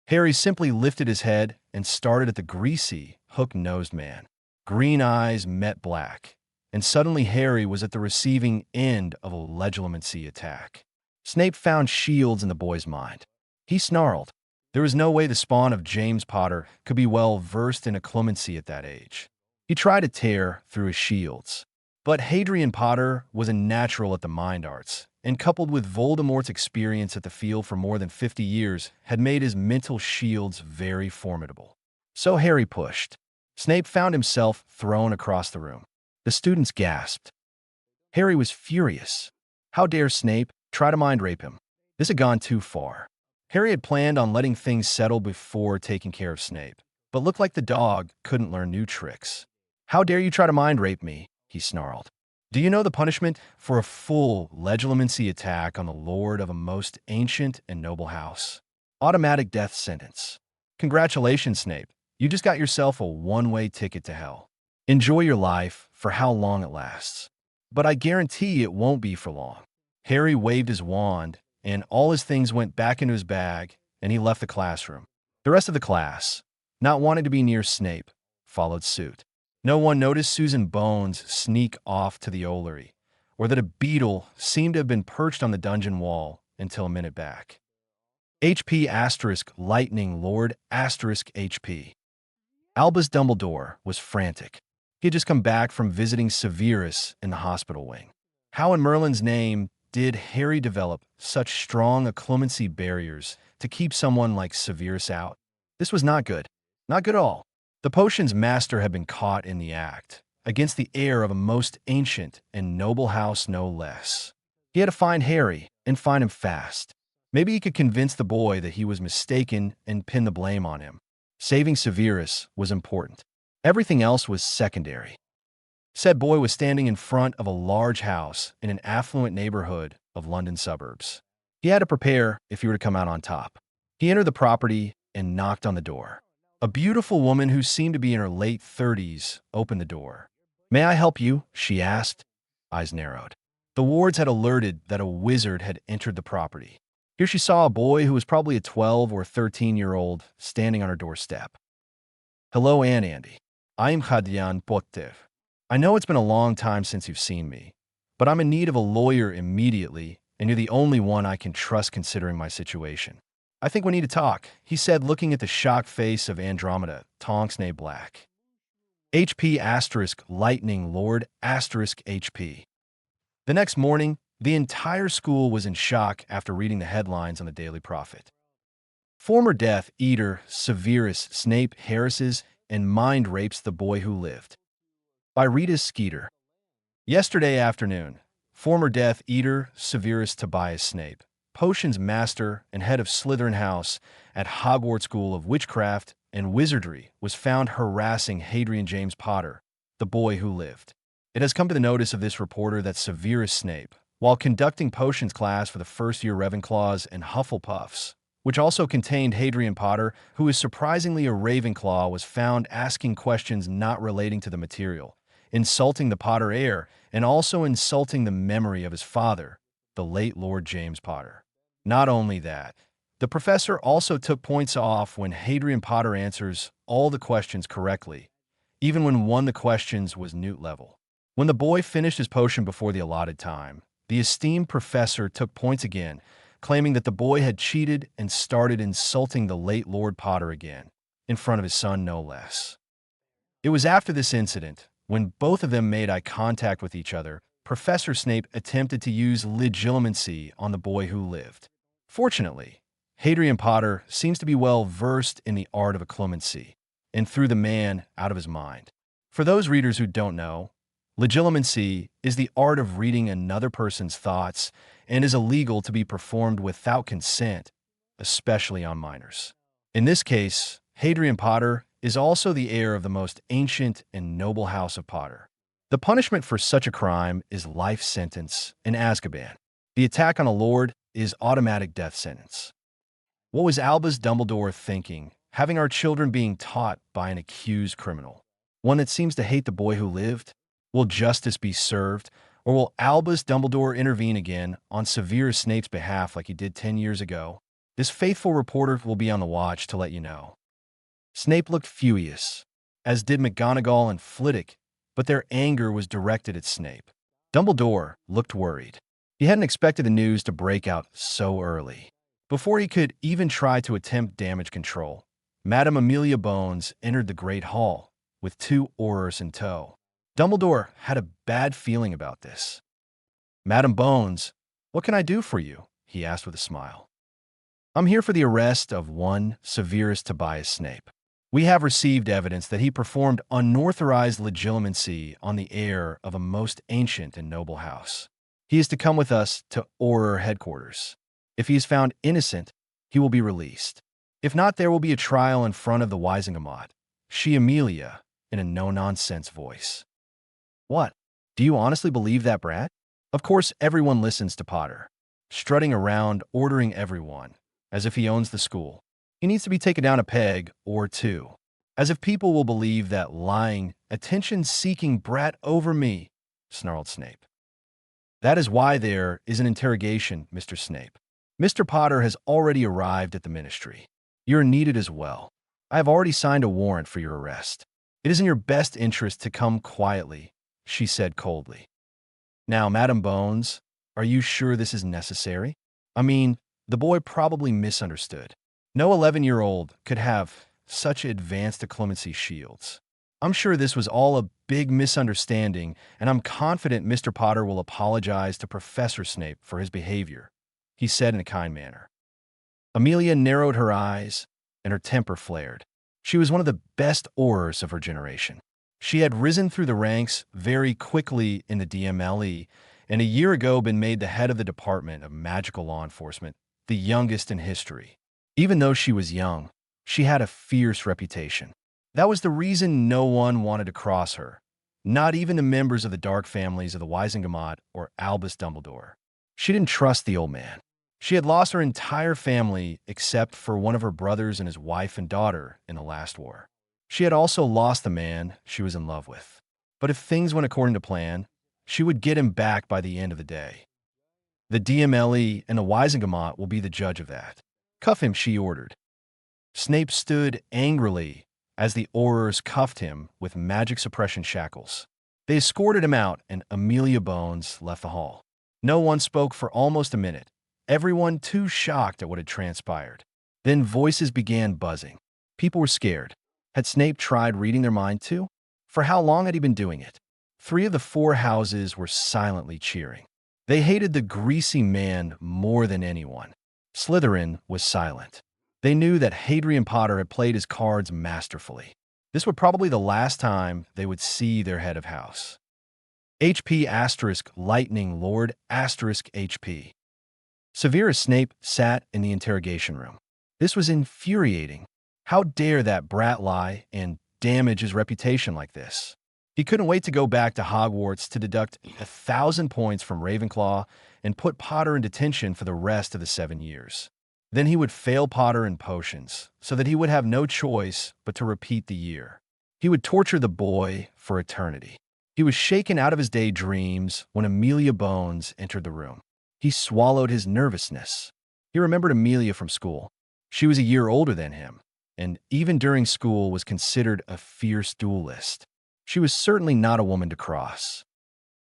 Harry simply lifted his head and started at the greasy, hook-nosed man. Green eyes met black, and suddenly Harry was at the receiving end of a legilimency attack. Snape found shields in the boy's mind. He snarled. There was no way the spawn of James Potter could be well versed in occlumency at that age. He tried to tear through his shields. But Hadrian Potter was a natural at the mind arts, and coupled with Voldemort's experience at the field for more than 50 years, had made his mental shields very formidable. So Harry pushed. Snape found himself thrown across the room. The students gasped. Harry was furious. How dare Snape try to mind rape him? This had gone too far. Harry had planned on letting things settle before taking care of Snape, but looked like the dog couldn't learn new tricks. How dare you try to mind rape me? He snarled. Do you know the punishment for a full legilimency attack on the lord of a most ancient and noble house? Automatic death sentence. Congratulations, Snape. You just got yourself a one-way ticket to hell. Enjoy your life for how long it lasts. But I guarantee it won't be for long. Harry waved his wand, and all his things went back into his bag, and he left the classroom. The rest of the class, not wanting to be near Snape, followed suit. No one noticed Susan Bones sneak off to the Ollery, or that a beetle seemed to have been perched on the dungeon wall until a minute back. HP asterisk lightning lord asterisk HP. Albus Dumbledore was frantic. He had just come back from visiting Severus in the hospital wing. How in Merlin's name did Harry develop such strong occlumency barriers to keep someone like Severus out? This was not good. Not good at all. The potion's master had been caught in the act, against the heir of a most ancient and noble house no less. He had to find Harry, and find him fast. Maybe he could convince the boy that he was mistaken and pin the blame on him. Saving Severus was important. Everything else was secondary. Said boy was standing in front of a large house in an affluent neighborhood of London suburbs. He had to prepare if he were to come out on top. He entered the property and knocked on the door. A beautiful woman who seemed to be in her late 30s opened the door. May I help you? She asked. Eyes narrowed. The wards had alerted that a wizard had entered the property. Here she saw a boy who was probably a 12 or 13-year-old standing on her doorstep. Hello, Aunt Andy. I am Khadian Potev. I know it's been a long time since you've seen me, but I'm in need of a lawyer immediately, and you're the only one I can trust considering my situation. I think we need to talk, he said, looking at the shocked face of Andromeda, Tonksnay Black. HP asterisk lightning lord asterisk HP. The next morning, the entire school was in shock after reading the headlines on the Daily Prophet. Former Death Eater Severus Snape harasses and mind rapes the boy who lived. By Rita Skeeter. Yesterday afternoon, former Death Eater Severus Tobias Snape, potions master and head of Slytherin House at Hogwarts School of Witchcraft and Wizardry, was found harassing Hadrian James Potter, the boy who lived. It has come to the notice of this reporter that Severus Snape, while conducting potions class for the first-year Ravenclaws and Hufflepuffs, which also contained Hadrian Potter, who is surprisingly a Ravenclaw, was found asking questions not relating to the material, insulting the Potter heir, and also insulting the memory of his father, the late Lord James Potter. Not only that, the professor also took points off when Hadrian Potter answers all the questions correctly, even when one of the questions was newt level. When the boy finished his potion before the allotted time, the esteemed professor took points again, claiming that the boy had cheated and started insulting the late Lord Potter again, in front of his son no less. It was after this incident, when both of them made eye contact with each other, Professor Snape attempted to use legilimency on the boy who lived. Fortunately, Hadrian Potter seems to be well versed in the art of occlumency, and threw the man out of his mind. For those readers who don't know, legilimency is the art of reading another person's thoughts and is illegal to be performed without consent, especially on minors. In this case, Hadrian Potter is also the heir of the most ancient and noble house of Potter. The punishment for such a crime is life sentence in Azkaban. The attack on a lord is automatic death sentence. What was Albus Dumbledore thinking, having our children being taught by an accused criminal? One that seems to hate the boy who lived? Will justice be served, or will Albus Dumbledore intervene again on Severus Snape's behalf like he did 10 years ago? This faithful reporter will be on the watch to let you know. Snape looked furious, as did McGonagall and Flitwick, but their anger was directed at Snape. Dumbledore looked worried. He hadn't expected the news to break out so early. Before he could even try to attempt damage control, Madame Amelia Bones entered the Great Hall with 2 Aurors in tow. Dumbledore had a bad feeling about this. "Madame Bones, what can I do for you?" he asked with a smile. "I'm here for the arrest of one Severus Tobias Snape. We have received evidence that he performed unauthorized legilimency on the heir of a most ancient and noble house. He is to come with us to Auror headquarters. If he is found innocent, he will be released. If not, there will be a trial in front of the Wisingamot," she Amelia, in a no-nonsense voice. "What? Do you honestly believe that brat?" Of course, everyone listens to Potter, strutting around, ordering everyone, as if he owns the school. He needs to be taken down a peg or 2, as if people will believe that lying, attention-seeking brat over me, snarled Snape. "That is why there is an interrogation, Mr. Snape. Mr. Potter has already arrived at the ministry. You are needed as well. I have already signed a warrant for your arrest. It is in your best interest to come quietly," she said coldly. "Now, Madame Bones, are you sure this is necessary? I mean, the boy probably misunderstood. No 11-year-old could have such advanced occlumency shields. I'm sure this was all a big misunderstanding, and I'm confident Mr. Potter will apologize to Professor Snape for his behavior," he said in a kind manner. Amelia narrowed her eyes, and her temper flared. She was one of the best Aurors of her generation. She had risen through the ranks very quickly in the DMLE, and a year ago been made the head of the Department of Magical Law Enforcement, the youngest in history. Even though she was young, she had a fierce reputation. That was the reason no one wanted to cross her, not even the members of the dark families of the Wisingamot or Albus Dumbledore. She didn't trust the old man. She had lost her entire family except for one of her brothers and his wife and daughter in the last war. She had also lost the man she was in love with. But if things went according to plan, she would get him back by the end of the day. The DMLE and the Wisingamot will be the judge of that. "Cuff him," she ordered. Snape stood angrily as the Aurors cuffed him with magic suppression shackles. They escorted him out, and Amelia Bones left the hall. No one spoke for almost a minute, everyone too shocked at what had transpired. Then voices began buzzing. People were scared. Had Snape tried reading their mind too? For how long had he been doing it? 3 of the 4 houses were silently cheering. They hated the greasy man more than anyone. Slytherin was silent. They knew that Hadrian Potter had played his cards masterfully. This would probably be the last time they would see their head of house. HP asterisk lightning lord asterisk HP. Severus Snape sat in the interrogation room. This was infuriating. How dare that brat lie and damage his reputation like this? He couldn't wait to go back to Hogwarts to deduct 1,000 points from Ravenclaw and put Potter in detention for the rest of the 7 years. Then he would fail Potter in potions, so that he would have no choice but to repeat the year. He would torture the boy for eternity. He was shaken out of his daydreams when Amelia Bones entered the room. He swallowed his nervousness. He remembered Amelia from school. She was a year older than him, and even during school was considered a fierce duelist. She was certainly not a woman to cross.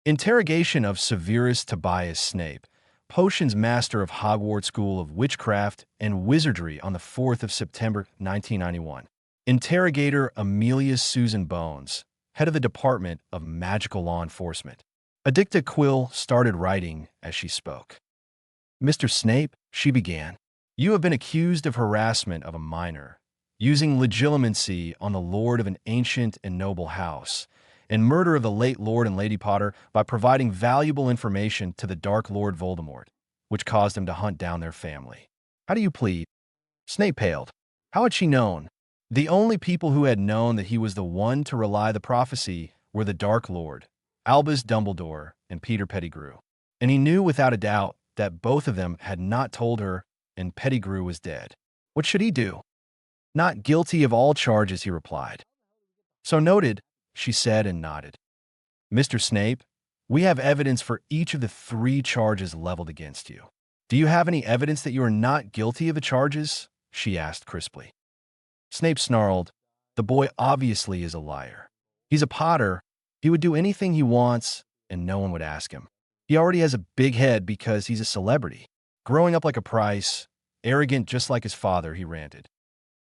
Interrogation of Severus Tobias Snape, potions master of Hogwarts School of Witchcraft and Wizardry on the 4th of September, 1991. Interrogator Amelia Susan Bones, head of the Department of Magical Law Enforcement. Addicta Quill started writing as she spoke. Mr. Snape, she began, you have been accused of harassment of a minor, using legitimacy on the lord of an ancient and noble house, and murder of the late Lord and Lady Potter by providing valuable information to the Dark Lord Voldemort, which caused him to hunt down their family. How do you plead? Snape paled. How had she known? The only people who had known that he was the one to relie the prophecy were the Dark Lord, Albus Dumbledore, and Peter Pettigrew. And he knew without a doubt that both of them had not told her, and Pettigrew was dead. What should he do? Not guilty of all charges, he replied. So noted, she said and nodded. Mr. Snape, we have evidence for each of the 3 charges leveled against you. Do you have any evidence that you are not guilty of the charges? She asked crisply. Snape snarled, the boy obviously is a liar. He's a Potter. He would do anything he wants, and no one would ask him. He already has a big head because he's a celebrity. Growing up like a Price, arrogant just like his father, he ranted.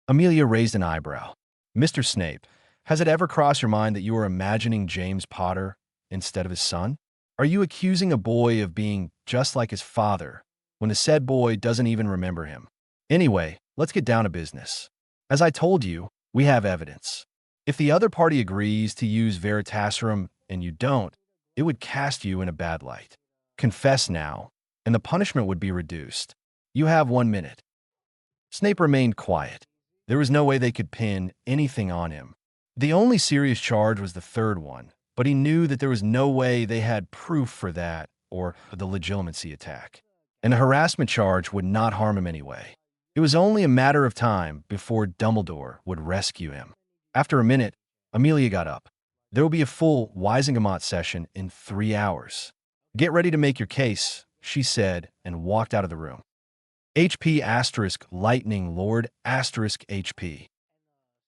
Amelia raised an eyebrow. Mr. Snape, has it ever crossed your mind that you are imagining James Potter instead of his son? Are you accusing a boy of being just like his father when the said boy doesn't even remember him? Anyway, let's get down to business. As I told you, we have evidence. If the other party agrees to use Veritaserum and you don't, it would cast you in a bad light. Confess now, and the punishment would be reduced. You have 1 minute. Snape remained quiet. There was no way they could pin anything on him. The only serious charge was the 3rd one, but he knew that there was no way they had proof for that or the legitimacy attack. And the harassment charge would not harm him anyway. It was only a matter of time before Dumbledore would rescue him. After a minute, Amelia got up. There will be a full Wisingamot session in 3 hours. Get ready to make your case, she said, and walked out of the room. HP * Lightning Lord * HP.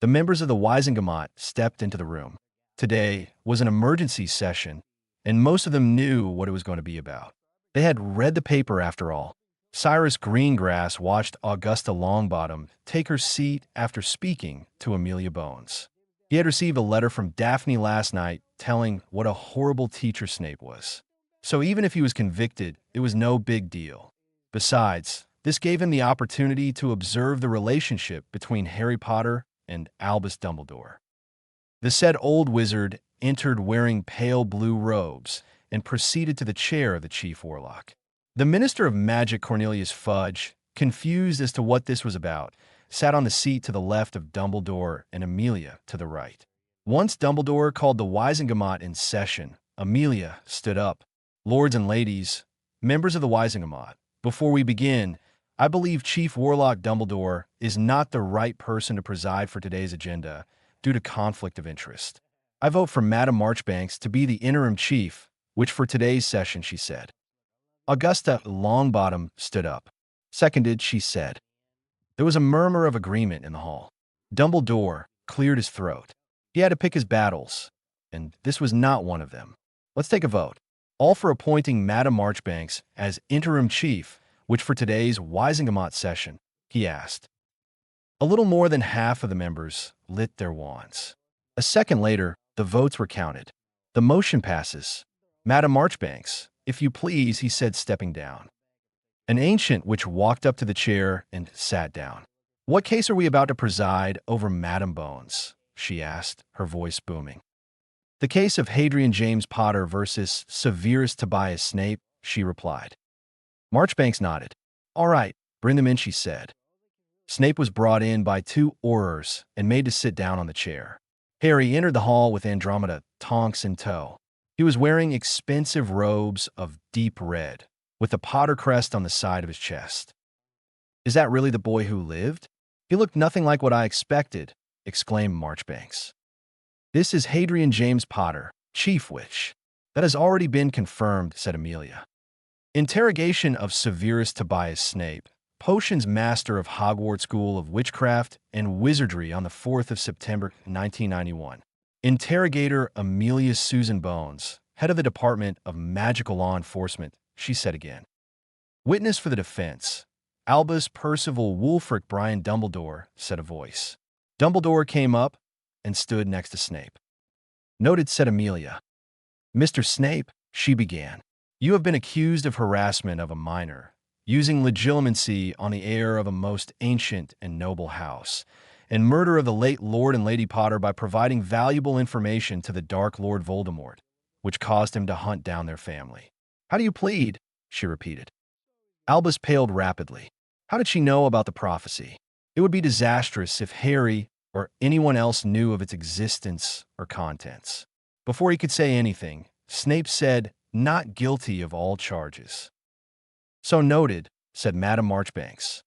The members of the Wisingamot stepped into the room. Today was an emergency session, and most of them knew what it was going to be about. They had read the paper after all. Cyrus Greengrass watched Augusta Longbottom take her seat after speaking to Amelia Bones. He had received a letter from Daphne last night telling what a horrible teacher Snape was. So even if he was convicted, it was no big deal. Besides, this gave him the opportunity to observe the relationship between Harry Potter and Albus Dumbledore. The said old wizard entered wearing pale blue robes and proceeded to the chair of the chief warlock. The Minister of Magic Cornelius Fudge, confused as to what this was about, sat on the seat to the left of Dumbledore and Amelia to the right. Once Dumbledore called the Wisingamot in session, Amelia stood up. Lords and ladies, members of the Wisingamot, before we begin, I believe Chief Warlock Dumbledore is not the right person to preside for today's agenda due to conflict of interest. I vote for Madame Marchbanks to be the interim chief, which for today's session, she said. Augusta Longbottom stood up. Seconded, she said. There was a murmur of agreement in the hall. Dumbledore cleared his throat. He had to pick his battles, and this was not one of them. Let's take a vote. All for appointing Madame Marchbanks as interim chief, which for today's Wisingamot session, he asked. A little more than half of the members lit their wands. A second later, the votes were counted. The motion passes. Madame Marchbanks, if you please, he said, stepping down. An ancient witch walked up to the chair and sat down. What case are we about to preside over, Madame Bones? She asked, her voice booming. The case of Hadrian James Potter versus Severus Tobias Snape, she replied. Marchbanks nodded. All right, bring them in, she said. Snape was brought in by 2 aurors and made to sit down on the chair. Harry entered the hall with Andromeda, Tonks in tow. He was wearing expensive robes of deep red, with the Potter crest on the side of his chest. Is that really the boy who lived? He looked nothing like what I expected, exclaimed Marchbanks. This is Hadrian James Potter, Chief Witch. That has already been confirmed, said Amelia. Interrogation of Severus Tobias Snape, Potions Master of Hogwarts School of Witchcraft and Wizardry on the 4th of September, 1991. Interrogator Amelia Susan Bones, head of the Department of Magical Law Enforcement, she said again. Witness for the defense, Albus Percival Wulfric Brian Dumbledore, said a voice. Dumbledore came up and stood next to Snape. Noted, said Amelia. Mr. Snape, she began. You have been accused of harassment of a minor, using legitimacy on the heir of a most ancient and noble house, and murder of the late Lord and Lady Potter by providing valuable information to the Dark Lord Voldemort, which caused him to hunt down their family. How do you plead? She repeated. Albus paled rapidly. How did she know about the prophecy? It would be disastrous if Harry or anyone else knew of its existence or contents. Before he could say anything, Snape said, not guilty of all charges. So noted, said Madame Marchbanks.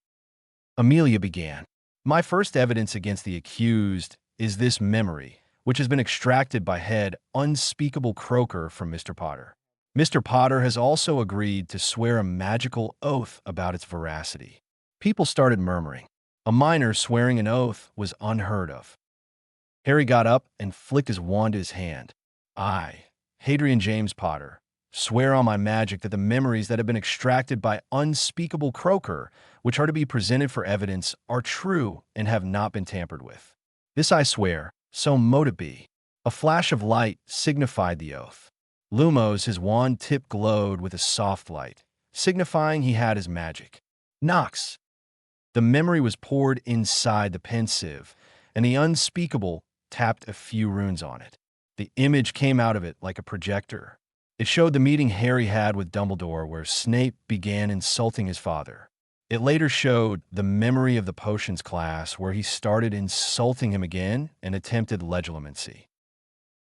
Amelia began. My first evidence against the accused is this memory, which has been extracted by head unspeakable croaker from Mr. Potter. Mr. Potter has also agreed to swear a magical oath about its veracity. People started murmuring. A minor swearing an oath was unheard of. Harry got up and flicked his wand to his hand. I, Hadrian James Potter, swear on my magic that the memories that have been extracted by unspeakable croaker, which are to be presented for evidence, are true and have not been tampered with. This I swear, so mote it be. A flash of light signified the oath. Lumos, his wand tip glowed with a soft light, signifying he had his magic. Nox. The memory was poured inside the pensieve, and the unspeakable tapped a few runes on it. The image came out of it like a projector. It showed the meeting Harry had with Dumbledore where Snape began insulting his father. It later showed the memory of the potions class where he started insulting him again and attempted legilimency.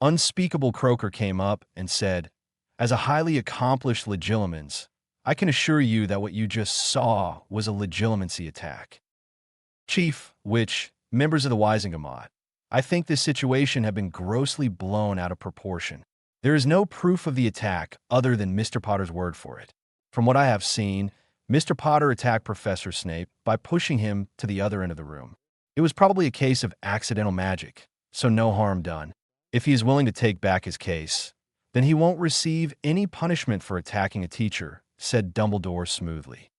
Unspeakable Croaker came up and said, as a highly accomplished legilimens, I can assure you that what you just saw was a legilimency attack. Chief, which, members of the Wisingamot, I think this situation had been grossly blown out of proportion. There is no proof of the attack other than Mr. Potter's word for it. From what I have seen, Mr. Potter attacked Professor Snape by pushing him to the other end of the room. It was probably a case of accidental magic, so no harm done. If he is willing to take back his case, then he won't receive any punishment for attacking a teacher, said Dumbledore smoothly.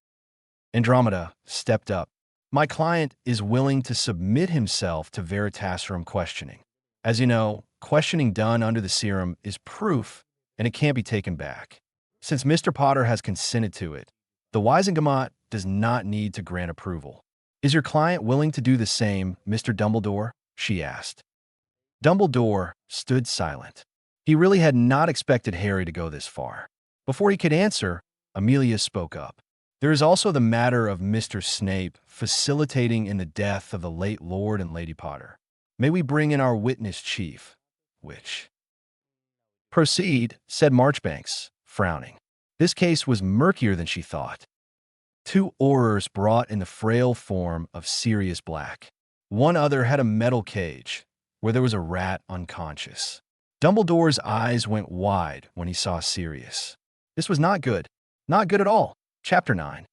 Andromeda stepped up. My client is willing to submit himself to Veritaserum questioning. As you know, questioning done under the serum is proof, and it can't be taken back. Since Mr. Potter has consented to it, the Wisingamot does not need to grant approval. Is your client willing to do the same, Mr. Dumbledore? She asked. Dumbledore stood silent. He really had not expected Harry to go this far. Before he could answer, Amelia spoke up. There is also the matter of Mr. Snape facilitating in the death of the late Lord and Lady Potter. May we bring in our witness, Chief? Which? Proceed, said Marchbanks, frowning. This case was murkier than she thought. Two aurors brought in the frail form of Sirius Black. One other had a metal cage, where there was a rat unconscious. Dumbledore's eyes went wide when he saw Sirius. This was not good. Not good at all. Chapter 9.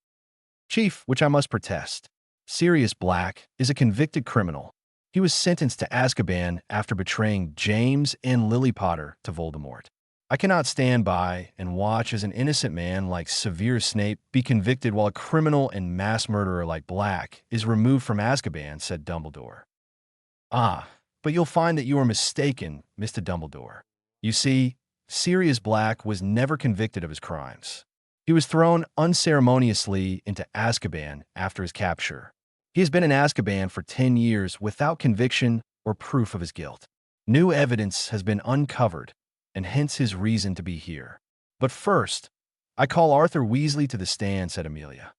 Chief, which I must protest. Sirius Black is a convicted criminal. He was sentenced to Azkaban after betraying James and Lily Potter to Voldemort. I cannot stand by and watch as an innocent man like Severus Snape be convicted while a criminal and mass murderer like Black is removed from Azkaban, said Dumbledore. Ah, but you'll find that you are mistaken, Mr. Dumbledore. You see, Sirius Black was never convicted of his crimes. He was thrown unceremoniously into Azkaban after his capture. He has been in Azkaban for 10 years without conviction or proof of his guilt. New evidence has been uncovered, and hence his reason to be here. But first, I call Arthur Weasley to the stand, said Amelia.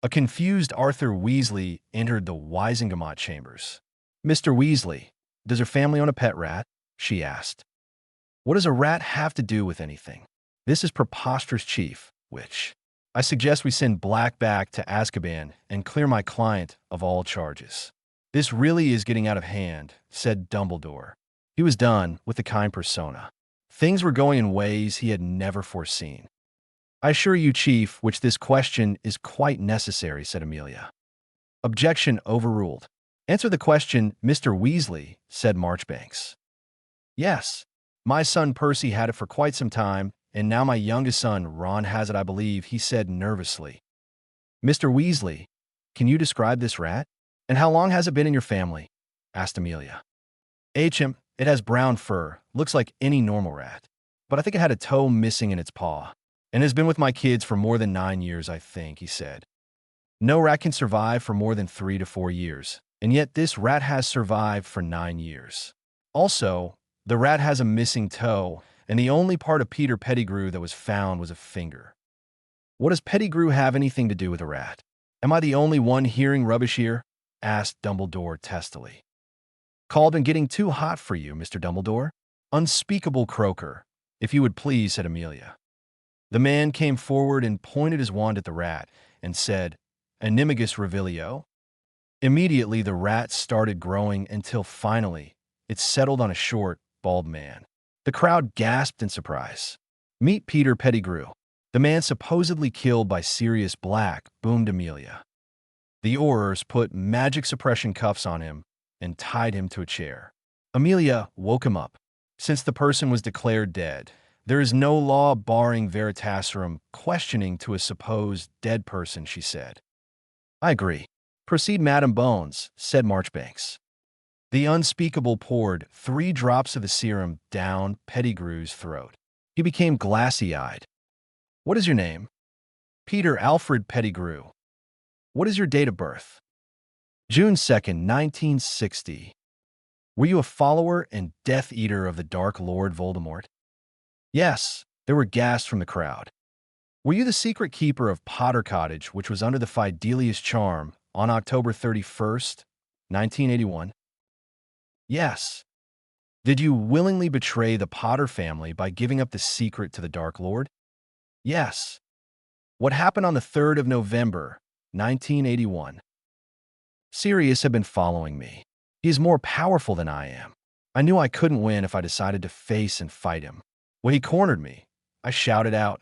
A confused Arthur Weasley entered the Wisingamot chambers. Mr. Weasley, does your family own a pet rat? She asked. What does a rat have to do with anything? This is preposterous, Chief, which I suggest we send Black back to Azkaban and clear my client of all charges. This really is getting out of hand, said Dumbledore. He was done with the kind persona. Things were going in ways he had never foreseen. "I assure you, Chief, which this question is quite necessary," said Amelia. "Objection overruled." "Answer the question, Mr. Weasley," said Marchbanks. "Yes. My son Percy had it for quite some time, and now my youngest son, Ron, has it, I believe," he said nervously. "Mr. Weasley, can you describe this rat? And how long has it been in your family?" asked Amelia. It has brown fur, looks like any normal rat. But I think it had a toe missing in its paw, and has been with my kids for more than 9 years, I think," he said. "No rat can survive for more than 3 to 4 years, and yet this rat has survived for 9 years. Also, the rat has a missing toe, and the only part of Peter Pettigrew that was found was a finger. What does Pettigrew have anything to do with a rat? Am I the only one hearing rubbish here?" asked Dumbledore testily. "Called and getting too hot for you, Mr. Dumbledore?" "Unspeakable croaker, if you would please," said Amelia. The man came forward and pointed his wand at the rat and said, "Animagus revilio." Immediately, the rat started growing until finally it settled on a short, bald man. The crowd gasped in surprise. "Meet Peter Pettigrew, the man supposedly killed by Sirius Black," boomed Amelia. The Aurors put magic suppression cuffs on him and tied him to a chair. Amelia woke him up. "Since the person was declared dead, there is no law barring Veritaserum questioning to a supposed dead person," she said. "I agree. Proceed, Madam Bones," said Marchbanks. The unspeakable poured 3 drops of the serum down Pettigrew's throat. He became glassy-eyed. "What is your name?" "Peter Alfred Pettigrew." "What is your date of birth?" "June 2nd, 1960. "Were you a follower and Death Eater of the Dark Lord Voldemort?" "Yes." There were gasps from the crowd. "Were you the secret keeper of Potter Cottage, which was under the Fidelius charm, on October 31st, 1981? "Yes." "Did you willingly betray the Potter family by giving up the secret to the Dark Lord?" "Yes." "What happened on the 3rd of November, 1981? "Sirius had been following me. He is more powerful than I am. I knew I couldn't win if I decided to face and fight him. When he cornered me, I shouted out,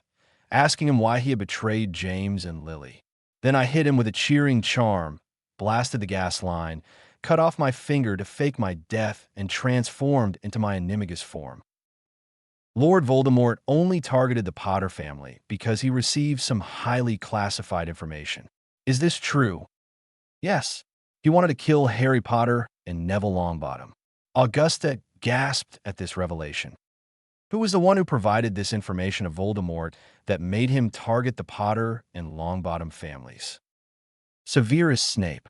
asking him why he had betrayed James and Lily. Then I hit him with a cheering charm, blasted the gas line, cut off my finger to fake my death, and transformed into my Animagus form. Lord Voldemort only targeted the Potter family because he received some highly classified information. Is this true?" "Yes. He wanted to kill Harry Potter and Neville Longbottom." Augusta gasped at this revelation. "Who was the one who provided this information of Voldemort that made him target the Potter and Longbottom families?" "Severus Snape."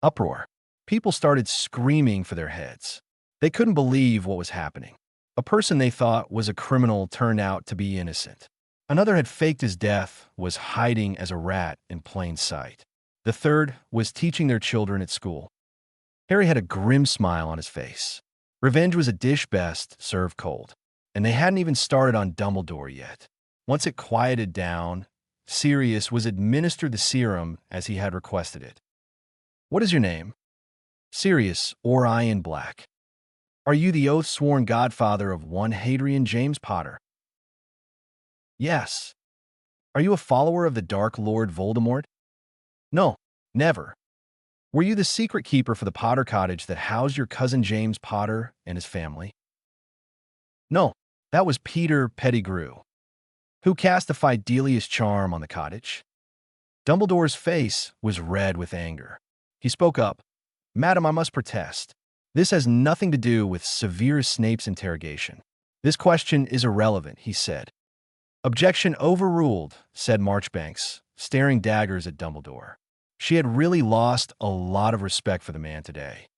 Uproar. People started screaming for their heads. They couldn't believe what was happening. A person they thought was a criminal turned out to be innocent. Another had faked his death, was hiding as a rat in plain sight. The third was teaching their children at school. Harry had a grim smile on his face. Revenge was a dish best served cold, and they hadn't even started on Dumbledore yet. Once it quieted down, Sirius was administered the serum as he had requested it. "What is your name?" "Sirius Orion Black." "Are you the oath-sworn godfather of one Hadrian James Potter?" "Yes." "Are you a follower of the Dark Lord Voldemort?" "No, never." "Were you the secret keeper for the Potter Cottage that housed your cousin James Potter and his family?" "No, that was Peter Pettigrew." "Who cast the Fidelius charm on the cottage?" Dumbledore's face was red with anger. He spoke up. "Madam, I must protest. This has nothing to do with Severus Snape's interrogation. This question is irrelevant," he said. "Objection overruled," said Marchbanks, staring daggers at Dumbledore. She had really lost a lot of respect for the man today.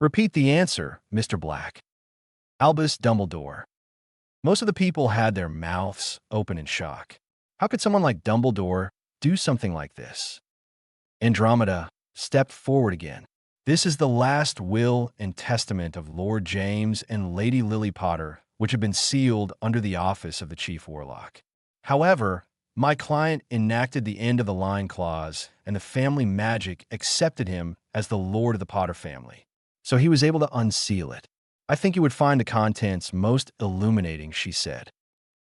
"Repeat the answer, Mr. Black." Albus Dumbledore. Most of the people had their mouths open in shock. How could someone like Dumbledore do something like this? Andromeda stepped forward again. "This is the last will and testament of Lord James and Lady Lily Potter, which have been sealed under the office of the Chief Warlock. However, my client enacted the end of the line clause, and the family magic accepted him as the Lord of the Potter family. So he was able to unseal it. I think you would find the contents most illuminating, she said.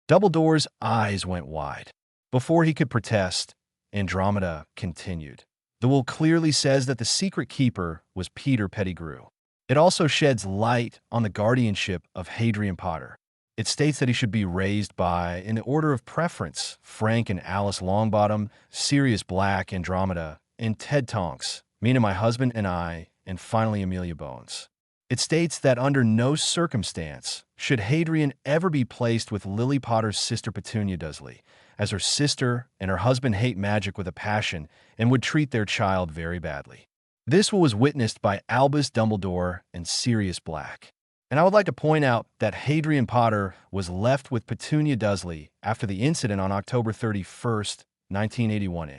Dumbledore's eyes went wide. Before he could protest, Andromeda continued. The will clearly says that the secret keeper was Peter Pettigrew. It also sheds light on the guardianship of Hadrian Potter. It states that he should be raised by, in the order of preference, Frank and Alice Longbottom, Sirius Black, Andromeda, and Ted Tonks, meaning my husband and I, and finally Amelia Bones. It states that under no circumstance should Hadrian ever be placed with Lily Potter's sister Petunia Dursley, as her sister and her husband hate magic with a passion and would treat their child very badly. This was witnessed by Albus Dumbledore and Sirius Black. And I would like to point out that Hadrian Potter was left with Petunia Dursley after the incident on October 31st, 1981.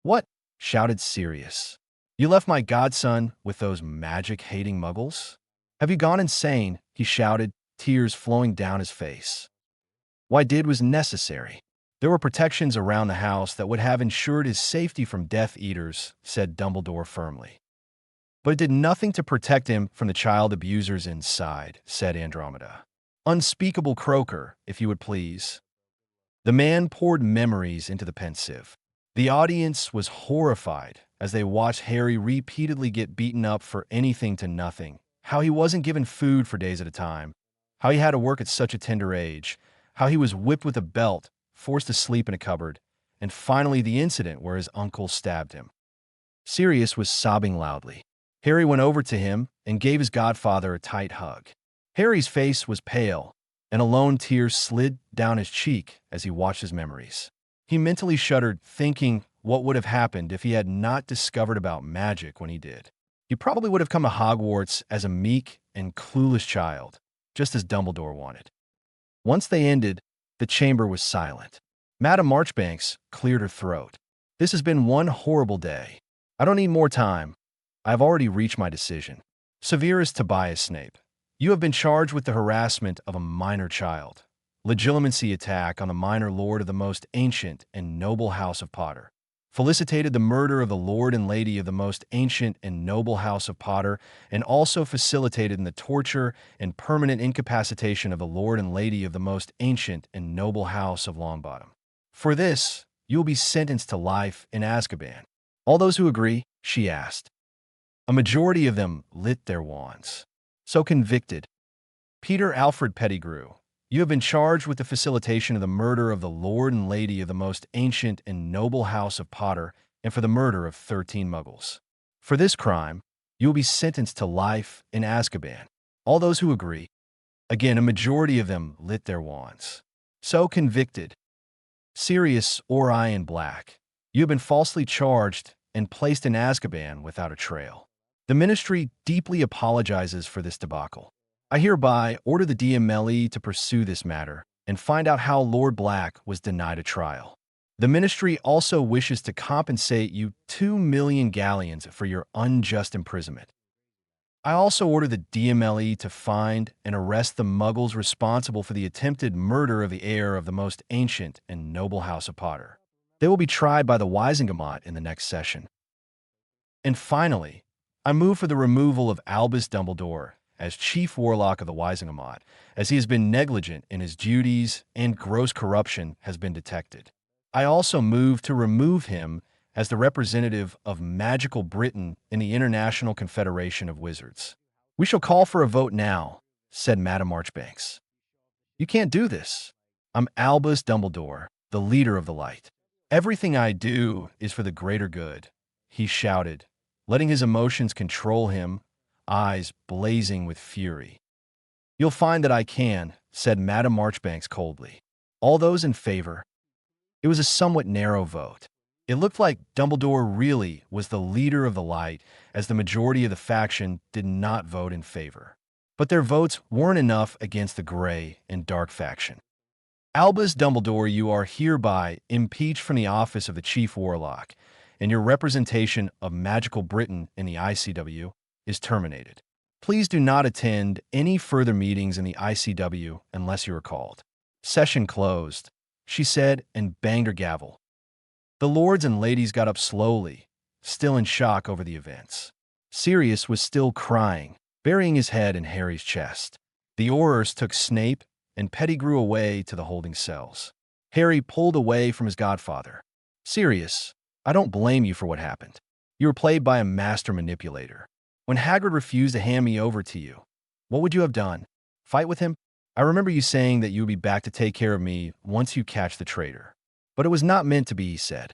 What? Shouted Sirius. You left my godson with those magic-hating muggles? Have you gone insane? He shouted, tears flowing down his face. Why did was necessary. There were protections around the house that would have ensured his safety from Death Eaters, said Dumbledore firmly. But it did nothing to protect him from the child abusers inside, said Andromeda. Unspeakable croaker, if you would please. The man poured memories into the pensive. The audience was horrified as they watched Harry repeatedly get beaten up for anything to nothing, how he wasn't given food for days at a time, how he had to work at such a tender age, how he was whipped with a belt, forced to sleep in a cupboard, and finally the incident where his uncle stabbed him. Sirius was sobbing loudly. Harry went over to him and gave his godfather a tight hug. Harry's face was pale, and a lone tear slid down his cheek as he watched his memories. He mentally shuddered, thinking what would have happened if he had not discovered about magic when he did. He probably would have come to Hogwarts as a meek and clueless child, just as Dumbledore wanted. Once they ended, the chamber was silent. Madame Marchbanks cleared her throat. This has been one horrible day. I don't need more time. I have already reached my decision. Severus Tobias Snape, you have been charged with the harassment of a minor child, legitimacy attack on the minor lord of the most ancient and noble house of Potter, felicitated the murder of the lord and lady of the most ancient and noble house of Potter, and also facilitated in the torture and permanent incapacitation of the lord and lady of the most ancient and noble house of Longbottom. For this, you will be sentenced to life in Azkaban. All those who agree? She asked. A majority of them lit their wands. So convicted. Peter Alfred Pettigrew, you have been charged with the facilitation of the murder of the lord and lady of the most ancient and noble house of Potter and for the murder of 13 muggles. For this crime, you will be sentenced to life in Azkaban. All those who agree? Again, a majority of them lit their wands. So convicted. Sirius Orion Black, you have been falsely charged and placed in Azkaban without a trail. The Ministry deeply apologizes for this debacle. I hereby order the DMLE to pursue this matter and find out how Lord Black was denied a trial. The Ministry also wishes to compensate you 2 million galleons for your unjust imprisonment. I also order the DMLE to find and arrest the muggles responsible for the attempted murder of the heir of the most ancient and noble house of Potter. They will be tried by the Wisingamot in the next session. And finally, I move for the removal of Albus Dumbledore as Chief Warlock of the Wisingamot, as he has been negligent in his duties and gross corruption has been detected. I also move to remove him as the representative of Magical Britain in the International Confederation of Wizards. We shall call for a vote now, said Madame Marchbanks. You can't do this. I'm Albus Dumbledore, the leader of the light. Everything I do is for the greater good, he shouted, letting his emotions control him, eyes blazing with fury. You'll find that I can, said Madame Marchbanks coldly. All those in favor? It was a somewhat narrow vote. It looked like Dumbledore really was the leader of the light, as the majority of the faction did not vote in favor. But their votes weren't enough against the gray and dark faction. Albus Dumbledore, you are hereby impeached from the office of the Chief Warlock, and your representation of Magical Britain in the ICW is terminated. Please do not attend any further meetings in the ICW unless you are called. Session closed, she said, and banged her gavel. The lords and ladies got up slowly, still in shock over the events. Sirius was still crying, burying his head in Harry's chest. The Aurors took Snape, and Pettigrew away to the holding cells. Harry pulled away from his godfather. Sirius, I don't blame you for what happened. You were played by a master manipulator. When Hagrid refused to hand me over to you, what would you have done? Fight with him? I remember you saying that you would be back to take care of me once you catch the traitor. But it was not meant to be, he said.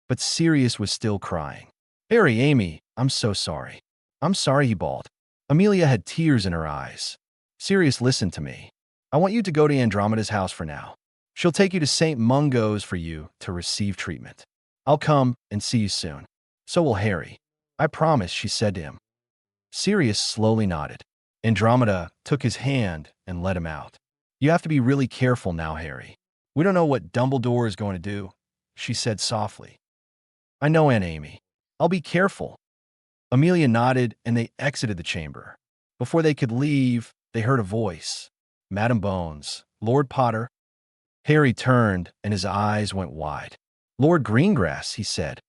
But Sirius was still crying. Harry, Amy, I'm so sorry. I'm sorry, he bawled. Amelia had tears in her eyes. Sirius, listen to me. I want you to go to Andromeda's house for now. She'll take you to St. Mungo's for you to receive treatment. I'll come and see you soon. So will Harry. I promise, she said to him. Sirius slowly nodded. Andromeda took his hand and led him out. You have to be really careful now, Harry. We don't know what Dumbledore is going to do, she said softly. I know, Aunt Amy. I'll be careful. Amelia nodded and they exited the chamber. Before they could leave, they heard a voice. Madam Bones, Lord Potter. Harry turned and his eyes went wide. Lord Greengrass, he said.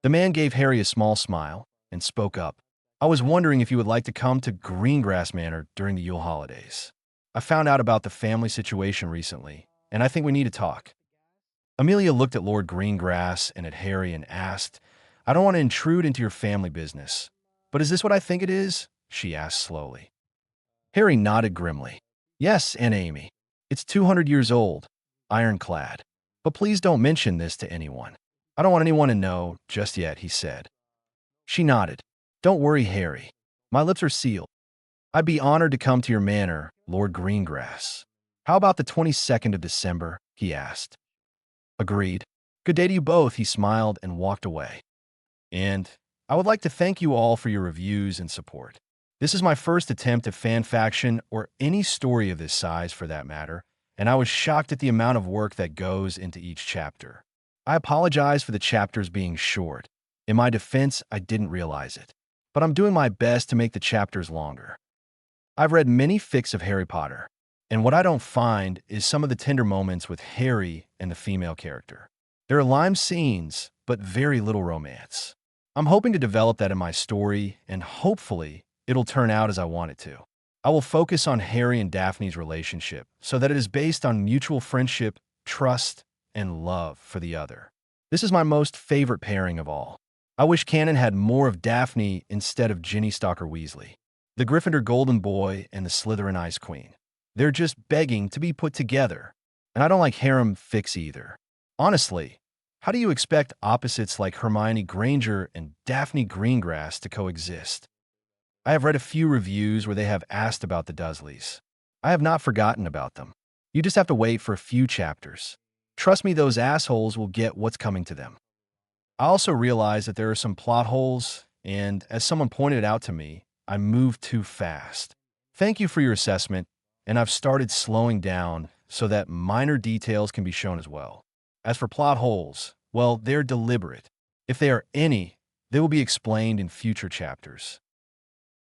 The man gave Harry a small smile and spoke up. I was wondering if you would like to come to Greengrass Manor during the Yule holidays. I found out about the family situation recently, and I think we need to talk. Amelia looked at Lord Greengrass and at Harry and asked, I don't want to intrude into your family business, but is this what I think it is? She asked slowly. Harry nodded grimly. Yes, Aunt Amy. It's 200 years old, ironclad. But please don't mention this to anyone. I don't want anyone to know just yet, he said. She nodded. Don't worry, Harry. My lips are sealed. I'd be honored to come to your manor, Lord Greengrass. How about the 22nd of December? He asked. Agreed. Good day to you both, he smiled and walked away. And I would like to thank you all for your reviews and support. This is my first attempt at fanfaction or any story of this size for that matter, and I was shocked at the amount of work that goes into each chapter. I apologize for the chapters being short. In my defense, I didn't realize it. But I'm doing my best to make the chapters longer. I've read many fics of Harry Potter, and what I don't find is some of the tender moments with Harry and the female character. There are lime scenes, but very little romance. I'm hoping to develop that in my story, and hopefully, it'll turn out as I want it to. I will focus on Harry and Daphne's relationship so that it is based on mutual friendship, trust, and love for the other. This is my most favorite pairing of all. I wish canon had more of Daphne instead of Ginny Stalker Weasley, the Gryffindor Golden Boy and the Slytherin Ice Queen. They're just begging to be put together, and I don't like harem fics either. Honestly, how do you expect opposites like Hermione Granger and Daphne Greengrass to coexist? I have read a few reviews where they have asked about the Dursleys. I have not forgotten about them. You just have to wait for a few chapters. Trust me, those assholes will get what's coming to them. I also realize that there are some plot holes, and as someone pointed out to me, I moved too fast. Thank you for your assessment, and I've started slowing down so that minor details can be shown as well. As for plot holes, well, they're deliberate. If there are any, they will be explained in future chapters.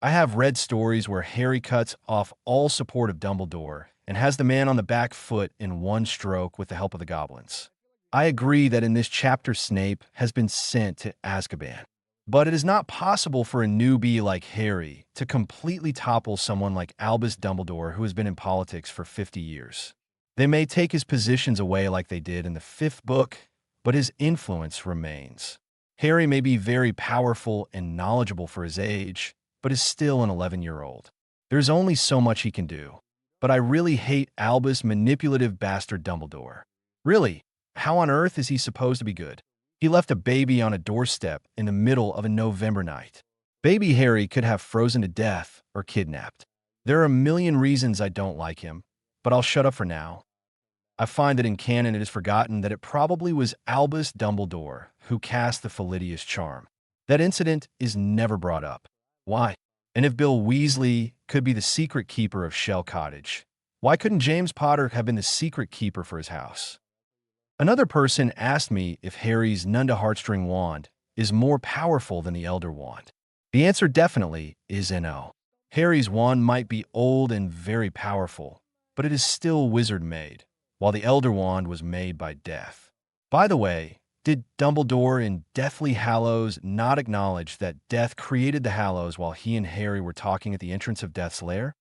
I have read stories where Harry cuts off all support of Dumbledore and has the man on the back foot in one stroke with the help of the goblins. I agree that in this chapter Snape has been sent to Azkaban. But it is not possible for a newbie like Harry to completely topple someone like Albus Dumbledore who has been in politics for 50 years. They may take his positions away like they did in the 5th book, but his influence remains. Harry may be very powerful and knowledgeable for his age, but is still an 11-year-old. There's only so much he can do. But I really hate Albus' manipulative bastard Dumbledore. Really, how on earth is he supposed to be good? He left a baby on a doorstep in the middle of a November night. Baby Harry could have frozen to death or kidnapped. There are a million reasons I don't like him, but I'll shut up for now. I find that in canon it is forgotten that it probably was Albus Dumbledore who cast the Phileas charm. That incident is never brought up. Why? And if Bill Weasley could be the secret keeper of Shell Cottage, why couldn't James Potter have been the secret keeper for his house? Another person asked me if Harry's Nunda Heartstring wand is more powerful than the Elder Wand. The answer definitely is no. Harry's wand might be old and very powerful, but it is still wizard-made, while the Elder Wand was made by death. By the way, Did Dumbledore in Deathly Hallows not acknowledge that Death created the Hallows while he and Harry were talking at the entrance of Death's lair?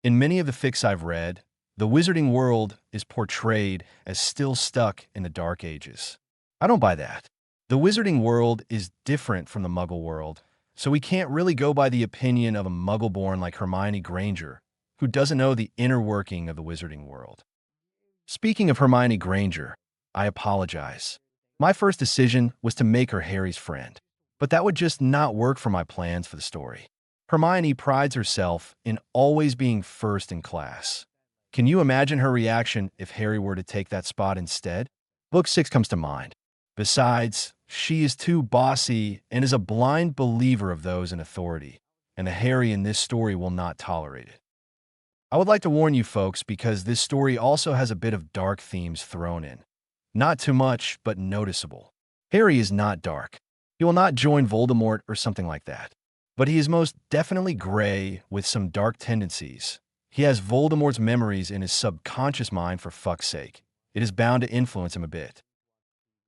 In many of the fics I've read, the wizarding world is portrayed as still stuck in the Dark Ages. I don't buy that. The wizarding world is different from the Muggle world, so we can't really go by the opinion of a Muggle-born like Hermione Granger, who doesn't know the inner working of the wizarding world. Speaking of Hermione Granger, I apologize. My first decision was to make her Harry's friend, but that would just not work for my plans for the story. Hermione prides herself in always being first in class. Can you imagine her reaction if Harry were to take that spot instead? Book 6 comes to mind. Besides, she is too bossy and is a blind believer of those in authority, and the Harry in this story will not tolerate it. I would like to warn you folks because this story also has a bit of dark themes thrown in. Not too much, but noticeable. Harry is not dark. He will not join Voldemort or something like that. But he is most definitely gray with some dark tendencies. He has Voldemort's memories in his subconscious mind for fuck's sake. It is bound to influence him a bit.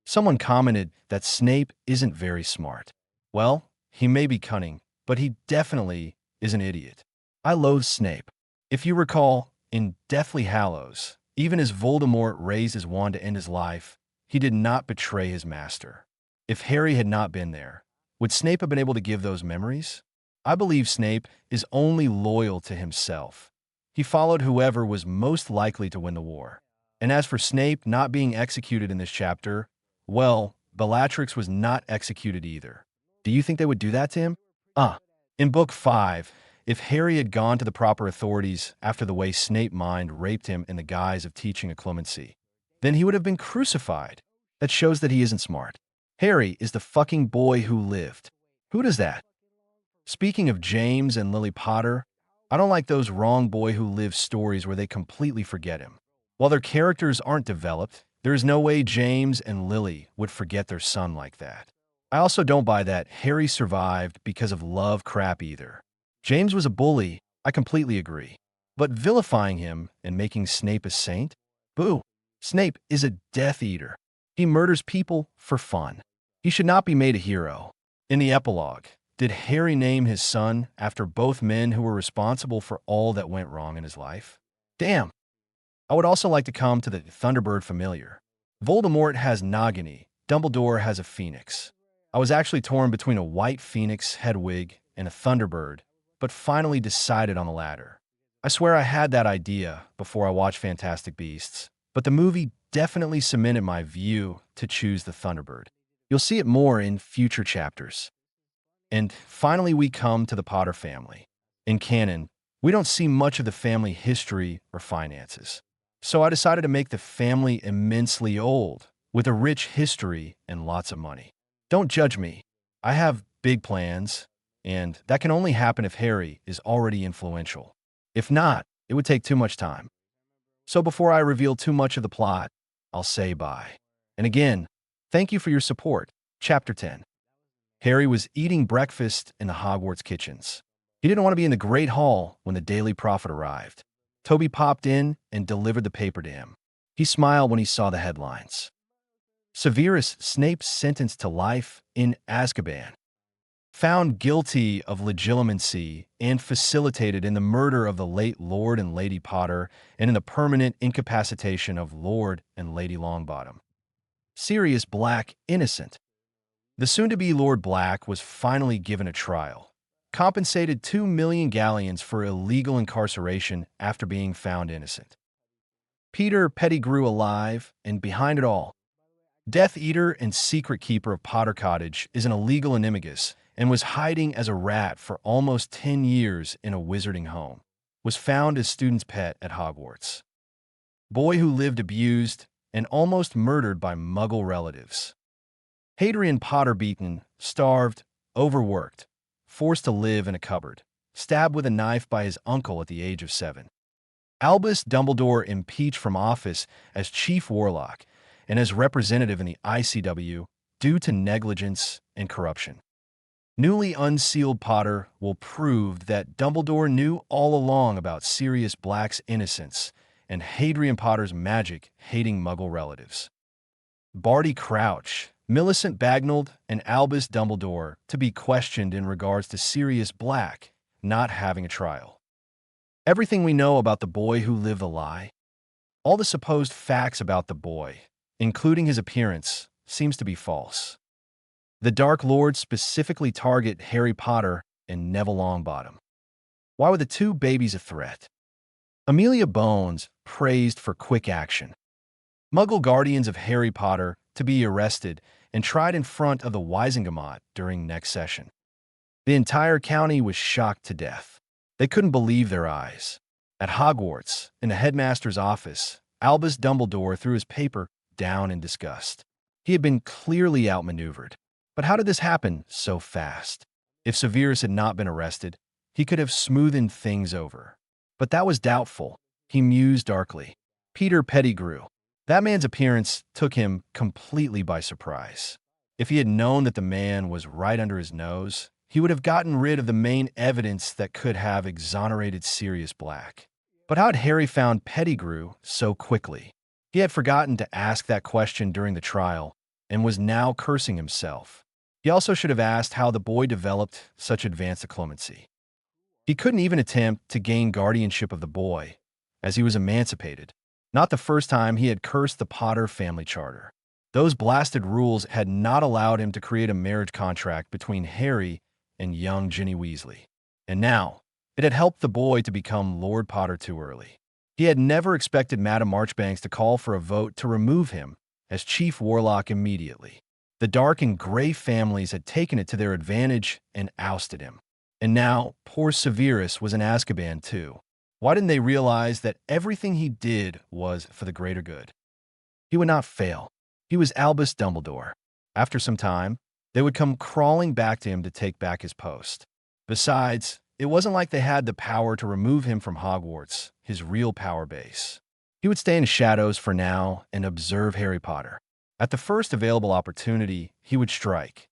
Someone commented that Snape isn't very smart. Well, he may be cunning, but he definitely is an idiot. I loathe Snape. If you recall, in Deathly Hallows, even as Voldemort raised his wand to end his life, he did not betray his master. If Harry had not been there, would Snape have been able to give those memories? I believe Snape is only loyal to himself. He followed whoever was most likely to win the war. And as for Snape not being executed in this chapter, well, Bellatrix was not executed either. Do you think they would do that to him? In Book 5, if Harry had gone to the proper authorities after the way Snape mind raped him in the guise of teaching a clemency, then he would have been crucified. That shows that he isn't smart. Harry is the fucking boy who lived. Who does that? Speaking of James and Lily Potter, I don't like those wrong boy who lives stories where they completely forget him. While their characters aren't developed, there is no way James and Lily would forget their son like that. I also don't buy that Harry survived because of love crap either. James was a bully, I completely agree. But vilifying him and making Snape a saint? Boo! Snape is a Death Eater. He murders people for fun. He should not be made a hero. In the epilogue, did Harry name his son after both men who were responsible for all that went wrong in his life? Damn! I would also like to come to the Thunderbird familiar. Voldemort has Nagini, Dumbledore has a phoenix. I was actually torn between a white phoenix head wig and a Thunderbird, but finally decided on the latter. I swear I had that idea before I watched Fantastic Beasts, but the movie definitely cemented my view to choose the Thunderbird. You'll see it more in future chapters. And finally, we come to the Potter family. In canon, we don't see much of the family history or finances. So I decided to make the family immensely old, with a rich history and lots of money. Don't judge me. I have big plans, and that can only happen if Harry is already influential. If not, it would take too much time. So before I reveal too much of the plot, I'll say bye. And again, thank you for your support. Chapter 10. Harry was eating breakfast in the Hogwarts kitchens. He didn't want to be in the Great Hall when the Daily Prophet arrived. Toby popped in and delivered the paper to him. He smiled when he saw the headlines. Severus Snape sentenced to life in Azkaban. Found guilty of legitimacy and facilitated in the murder of the late Lord and Lady Potter and in the permanent incapacitation of Lord and Lady Longbottom. Sirius Black innocent. The soon-to-be Lord Black was finally given a trial. Compensated 2 million galleons for illegal incarceration after being found innocent. Peter Pettigrew alive, and behind it all, Death Eater and secret keeper of Potter Cottage is an illegal animagus and was hiding as a rat for almost 10 years in a wizarding home. Was found as student's pet at Hogwarts. Boy who lived abused and almost murdered by Muggle relatives. Hadrian Potter beaten, starved, overworked, forced to live in a cupboard, stabbed with a knife by his uncle at the age of 7. Albus Dumbledore impeached from office as Chief Warlock and as representative in the ICW due to negligence and corruption. Newly unsealed Potter will prove that Dumbledore knew all along about Sirius Black's innocence and Hadrian Potter's magic-hating Muggle relatives. Barty Crouch, Millicent Bagnold and Albus Dumbledore to be questioned in regards to Sirius Black not having a trial. Everything we know about the boy who lived a lie, all the supposed facts about the boy, including his appearance, seems to be false. The Dark Lords specifically target Harry Potter and Neville Longbottom. Why were the two babies a threat? Amelia Bones praised for quick action. Muggle guardians of Harry Potter to be arrested and tried in front of the Wisingamot during next session. The entire county was shocked to death. They couldn't believe their eyes. At Hogwarts, in the headmaster's office, Albus Dumbledore threw his paper down in disgust. He had been clearly outmaneuvered. But how did this happen so fast? If Severus had not been arrested, he could have smoothed things over. But that was doubtful, he mused darkly. Peter Pettigrew. That man's appearance took him completely by surprise. If he had known that the man was right under his nose, he would have gotten rid of the main evidence that could have exonerated Sirius Black. But how had Harry found Pettigrew so quickly? He had forgotten to ask that question during the trial and was now cursing himself. He also should have asked how the boy developed such advanced clemency. He couldn't even attempt to gain guardianship of the boy, as he was emancipated. Not the first time he had cursed the Potter family charter. Those blasted rules had not allowed him to create a marriage contract between Harry and young Ginny Weasley. And now, it had helped the boy to become Lord Potter too early. He had never expected Madame Marchbanks to call for a vote to remove him as Chief Warlock immediately. The Dark and Grey families had taken it to their advantage and ousted him. And now, poor Severus was in Azkaban too. Why didn't they realize that everything he did was for the greater good? He would not fail. He was Albus Dumbledore. After some time, they would come crawling back to him to take back his post. Besides, it wasn't like they had the power to remove him from Hogwarts, his real power base. He would stay in the shadows for now and observe Harry Potter. At the first available opportunity, he would strike.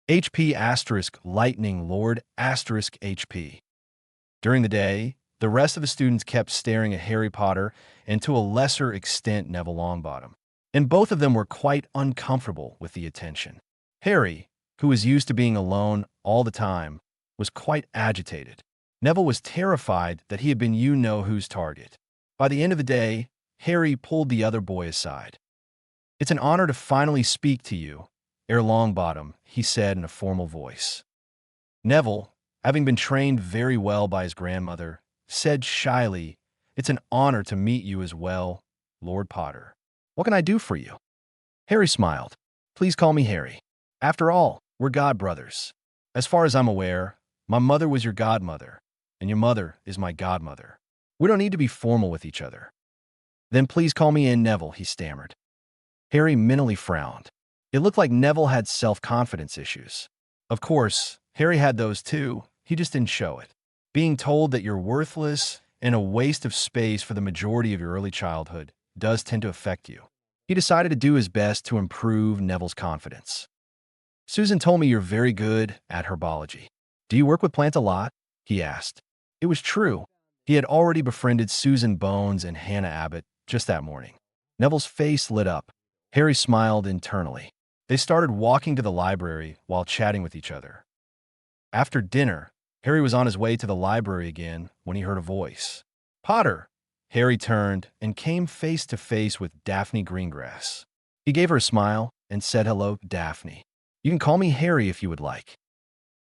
HP * Lightning Lord * HP. During the day, the rest of the students kept staring at Harry Potter and to a lesser extent Neville Longbottom. And both of them were quite uncomfortable with the attention. Harry, who was used to being alone all the time, was quite agitated. Neville was terrified that he had been you-know-who's target. By the end of the day, Harry pulled the other boy aside. "It's an honor to finally speak to you, Herr Longbottom," he said in a formal voice. Neville, having been trained very well by his grandmother, said shyly, "It's an honor to meet you as well, Lord Potter. What can I do for you?" Harry smiled. "Please call me Harry. After all, we're godbrothers. As far as I'm aware, my mother was your godmother, and your mother is my godmother. We don't need to be formal with each other." "Then please call me Neville," he stammered. Harry mentally frowned. It looked like Neville had self-confidence issues. Of course, Harry had those too, he just didn't show it. Being told that you're worthless and a waste of space for the majority of your early childhood does tend to affect you. He decided to do his best to improve Neville's confidence. "Susan told me you're very good at herbology. Do you work with plants a lot?" he asked. It was true. He had already befriended Susan Bones and Hannah Abbott just that morning. Neville's face lit up. Harry smiled internally. They started walking to the library while chatting with each other. After dinner, Harry was on his way to the library again when he heard a voice. "Potter!" Harry turned and came face to face with Daphne Greengrass. He gave her a smile and said, "Hello, Daphne. You can call me Harry if you would like."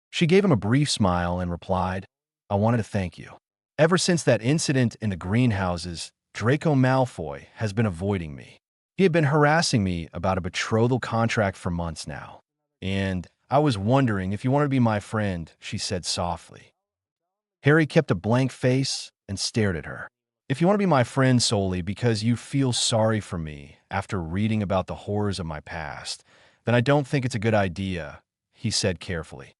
She gave him a brief smile and replied, "I wanted to thank you. Ever since that incident in the greenhouses, Draco Malfoy has been avoiding me. He had been harassing me about a betrothal contract for months now. And I was wondering if you wanted to be my friend," she said softly. Harry kept a blank face and stared at her. "If you want to be my friend solely because you feel sorry for me after reading about the horrors of my past, then I don't think it's a good idea," he said carefully.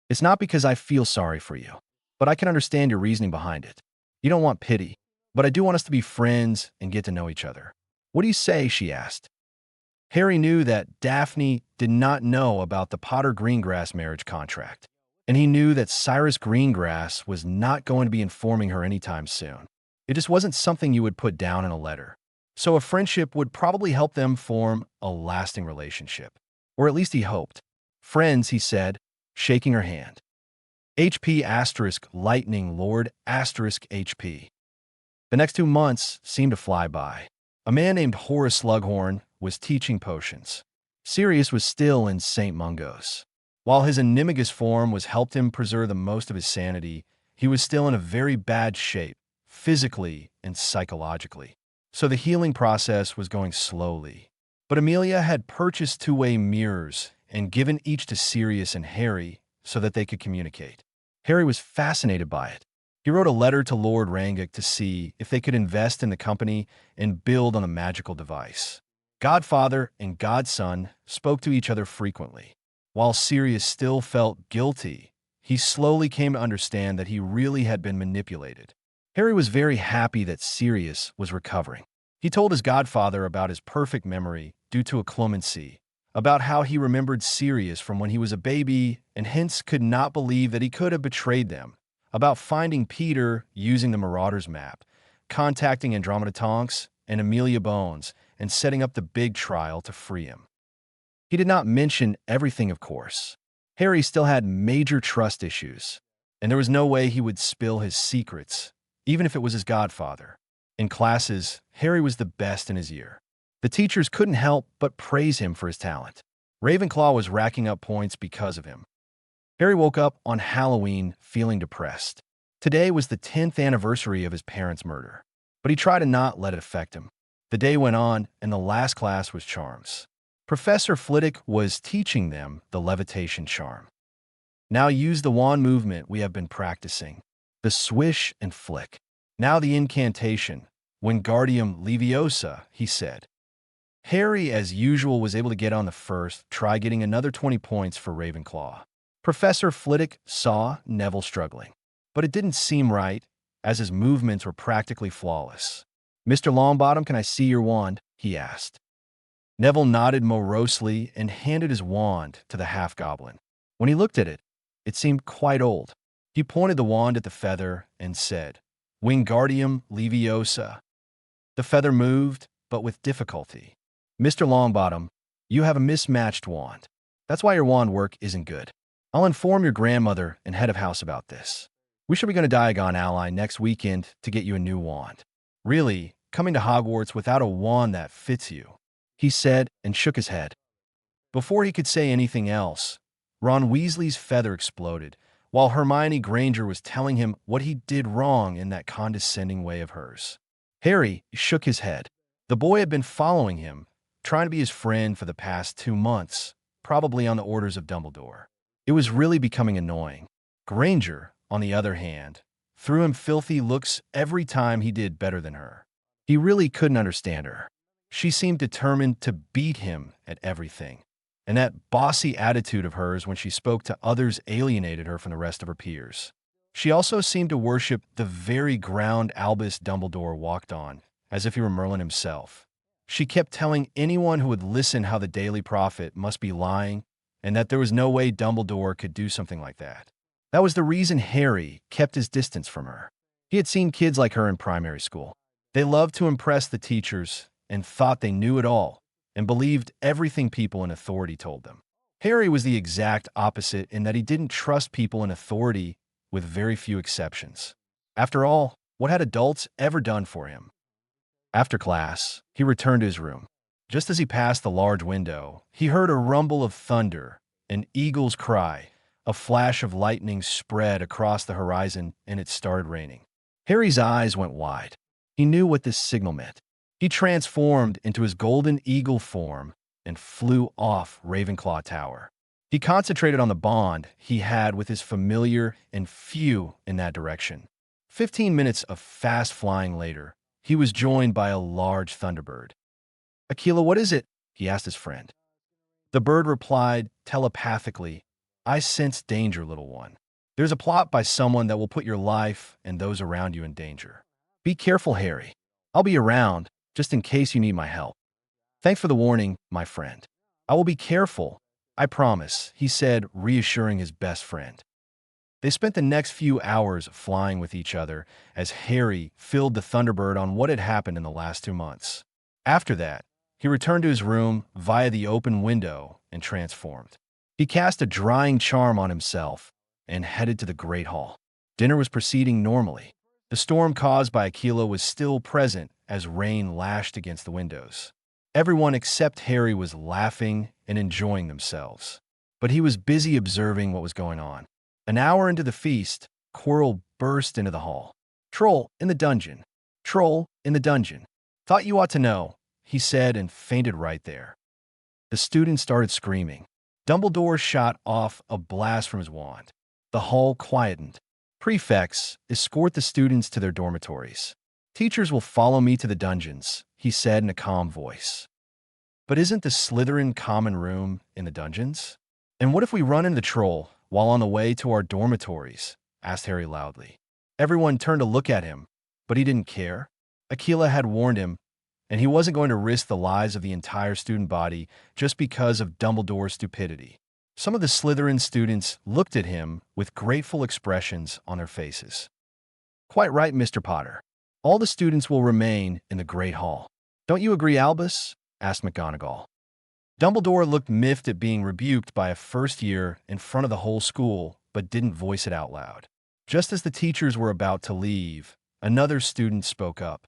"It's not because I feel sorry for you, but I can understand your reasoning behind it. You don't want pity, but I do want us to be friends and get to know each other. What do you say?" she asked. Harry knew that Daphne did not know about the Potter Greengrass marriage contract, and he knew that Cyrus Greengrass was not going to be informing her anytime soon. It just wasn't something you would put down in a letter. so a friendship would probably help them form a lasting relationship. Or at least he hoped. Friends, he said, shaking her hand. HP asterisk lightning lord asterisk HP. The next 2 months seemed to fly by. A man named Horace Slughorn was teaching potions. Sirius was still in St. Mungo's. While his animagus form was helped him preserve the most of his sanity, he was still in a very bad shape, physically and psychologically. So the healing process was going slowly. But Amelia had purchased two-way mirrors and given each to Sirius and Harry so that they could communicate. Harry was fascinated by it. He wrote a letter to Lord Rangic to see if they could invest in the company and build on the magical device. Godfather and Godson spoke to each other frequently. While Sirius still felt guilty, he slowly came to understand that he really had been manipulated. Harry was very happy that Sirius was recovering. He told his godfather about his perfect memory due to a clemency, about how he remembered Sirius from when he was a baby and hence could not believe that he could have betrayed them, about finding Peter using the Marauders map, contacting Andromeda Tonks and Amelia Bones, and setting up the big trial to free him. He did not mention everything, of course. Harry still had major trust issues, and there was no way he would spill his secrets, even if it was his godfather. In classes, Harry was the best in his year. The teachers couldn't help but praise him for his talent. Ravenclaw was racking up points because of him. Harry woke up on Halloween feeling depressed. Today was the 10th anniversary of his parents' murder, but he tried to not let it affect him. The day went on, and the last class was charms. Professor Flitwick was teaching them the levitation charm. Now use the wand movement we have been practicing, the swish and flick. Now the incantation, Wingardium Leviosa, he said. Harry, as usual, was able to get on the first try, getting another 20 points for Ravenclaw. Professor Flitwick saw Neville struggling, but it didn't seem right, as his movements were practically flawless. "Mr. Longbottom, can I see your wand?" he asked. Neville nodded morosely and handed his wand to the half-goblin. When he looked at it, it seemed quite old. He pointed the wand at the feather and said, "Wingardium Leviosa." The feather moved, but with difficulty. "Mr. Longbottom, you have a mismatched wand. That's why your wand work isn't good. I'll inform your grandmother and head of house about this. We shall be going to Diagon Ally next weekend to get you a new wand. Really, coming to Hogwarts without a wand that fits you," he said and shook his head. Before he could say anything else, Ron Weasley's feather exploded, while Hermione Granger was telling him what he did wrong in that condescending way of hers. Harry shook his head. The boy had been following him, trying to be his friend for the past 2 months, probably on the orders of Dumbledore. It was really becoming annoying. Granger, on the other hand, threw him filthy looks every time he did better than her. He really couldn't understand her. She seemed determined to beat him at everything, and that bossy attitude of hers when she spoke to others alienated her from the rest of her peers. She also seemed to worship the very ground Albus Dumbledore walked on, as if he were Merlin himself. She kept telling anyone who would listen how the Daily Prophet must be lying, and that there was no way Dumbledore could do something like that. That was the reason Harry kept his distance from her. He had seen kids like her in primary school. They loved to impress the teachers and thought they knew it all and believed everything people in authority told them. Harry was the exact opposite in that he didn't trust people in authority, with very few exceptions. After all, what had adults ever done for him? After class, he returned to his room. Just as he passed the large window, he heard a rumble of thunder, an eagle's cry. A flash of lightning spread across the horizon, and it started raining. Harry's eyes went wide. He knew what this signal meant. He transformed into his golden eagle form and flew off Ravenclaw Tower. He concentrated on the bond he had with his familiar and flew in that direction. 15 minutes of fast flying later, he was joined by a large thunderbird. "Aquila, what is it?" he asked his friend. The bird replied telepathically, "I sense danger, little one. There's a plot by someone that will put your life and those around you in danger. Be careful, Harry. I'll be around, just in case you need my help. Thanks for the warning, my friend. I will be careful, I promise," he said, reassuring his best friend. They spent the next few hours flying with each other as Harry filled the Thunderbird on what had happened in the last 2 months. After that, he returned to his room via the open window and transformed. He cast a drying charm on himself and headed to the Great Hall. Dinner was proceeding normally. The storm caused by Aquila was still present as rain lashed against the windows. Everyone except Harry was laughing and enjoying themselves. But he was busy observing what was going on. An hour into the feast, Quirrell burst into the hall. "Troll in the dungeon! Troll in the dungeon! Thought you ought to know," he said and fainted right there. The students started screaming. Dumbledore shot off a blast from his wand. The hall quietened. "Prefects, escort the students to their dormitories. Teachers will follow me to the dungeons," he said in a calm voice. "But isn't the Slytherin common room in the dungeons? And what if we run into the troll while on the way to our dormitories?" asked Harry loudly. Everyone turned to look at him, but he didn't care. Aquila had warned him, and he wasn't going to risk the lives of the entire student body just because of Dumbledore's stupidity. Some of the Slytherin students looked at him with grateful expressions on their faces. "Quite right, Mr. Potter. All the students will remain in the Great Hall. Don't you agree, Albus?" asked McGonagall. Dumbledore looked miffed at being rebuked by a first year in front of the whole school, but didn't voice it out loud. Just as the teachers were about to leave, another student spoke up.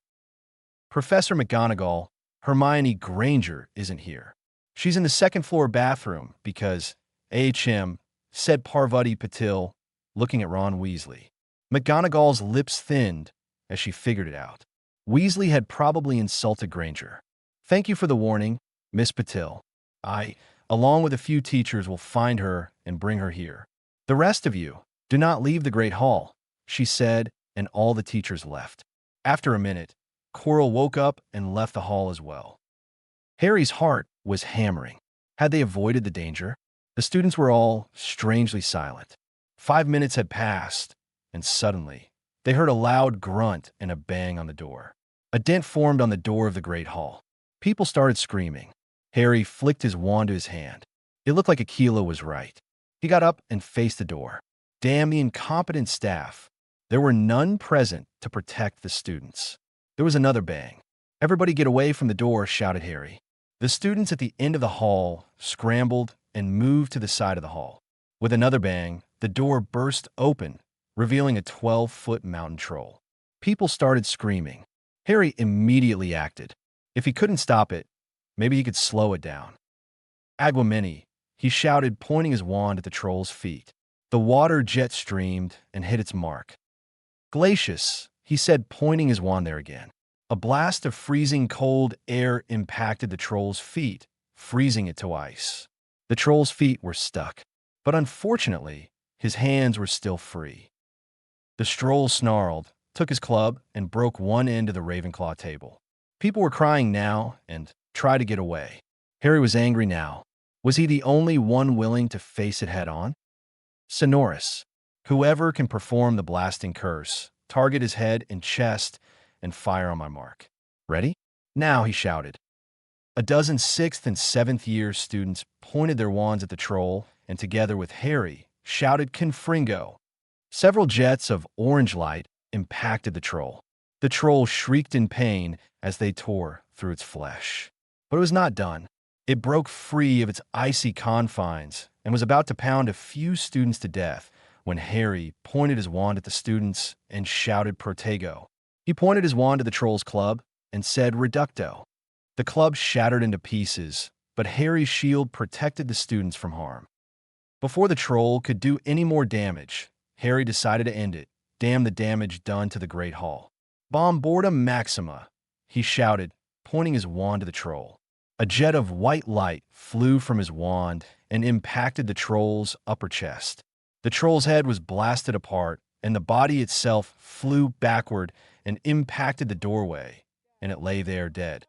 "Professor McGonagall, Hermione Granger isn't here. She's in the second-floor bathroom because AHM," said Parvati Patil, looking at Ron Weasley. McGonagall's lips thinned as she figured it out. Weasley had probably insulted Granger. "Thank you for the warning, Miss Patil. I, along with a few teachers, will find her and bring her here. The rest of you, do not leave the Great Hall," she said, and all the teachers left. After a minute, Quirrell woke up and left the hall as well. Harry's heart was hammering. Had they avoided the danger? The students were all strangely silent. 5 minutes had passed, and suddenly, they heard a loud grunt and a bang on the door. A dent formed on the door of the Great Hall. People started screaming. Harry flicked his wand to his hand. It looked like Aquila was right. He got up and faced the door. Damn the incompetent staff. There were none present to protect the students. There was another bang. "Everybody get away from the door," shouted Harry. The students at the end of the hall scrambled and moved to the side of the hall. With another bang, the door burst open, revealing a 12-foot mountain troll. People started screaming. Harry immediately acted. If he couldn't stop it, maybe he could slow it down. "Aguamini," he shouted, pointing his wand at the troll's feet. The water jet streamed and hit its mark. "Glacius," he said, pointing his wand there again. A blast of freezing cold air impacted the troll's feet, freezing it to ice. The troll's feet were stuck, but unfortunately, his hands were still free. The troll snarled, took his club, and broke one end of the Ravenclaw table. People were crying now and tried to get away. Harry was angry now. Was he the only one willing to face it head-on? "Sonorous, whoever can perform the blasting curse, target his head and chest, and fire on my mark. Ready? Now," he shouted. A dozen 6th and 7th year students pointed their wands at the troll and, together with Harry, shouted "Confringo." Several jets of orange light impacted the troll. The troll shrieked in pain as they tore through its flesh. But it was not done. It broke free of its icy confines and was about to pound a few students to death when Harry pointed his wand at the students and shouted "Protego." He pointed his wand to the troll's club and said "Reducto." The club shattered into pieces, but Harry's shield protected the students from harm. Before the troll could do any more damage, Harry decided to end it. Damn the damage done to the Great Hall. "Bombardum Maxima," he shouted, pointing his wand to the troll. A jet of white light flew from his wand and impacted the troll's upper chest. The troll's head was blasted apart, and the body itself flew backward and impacted the doorway, and it lay there dead.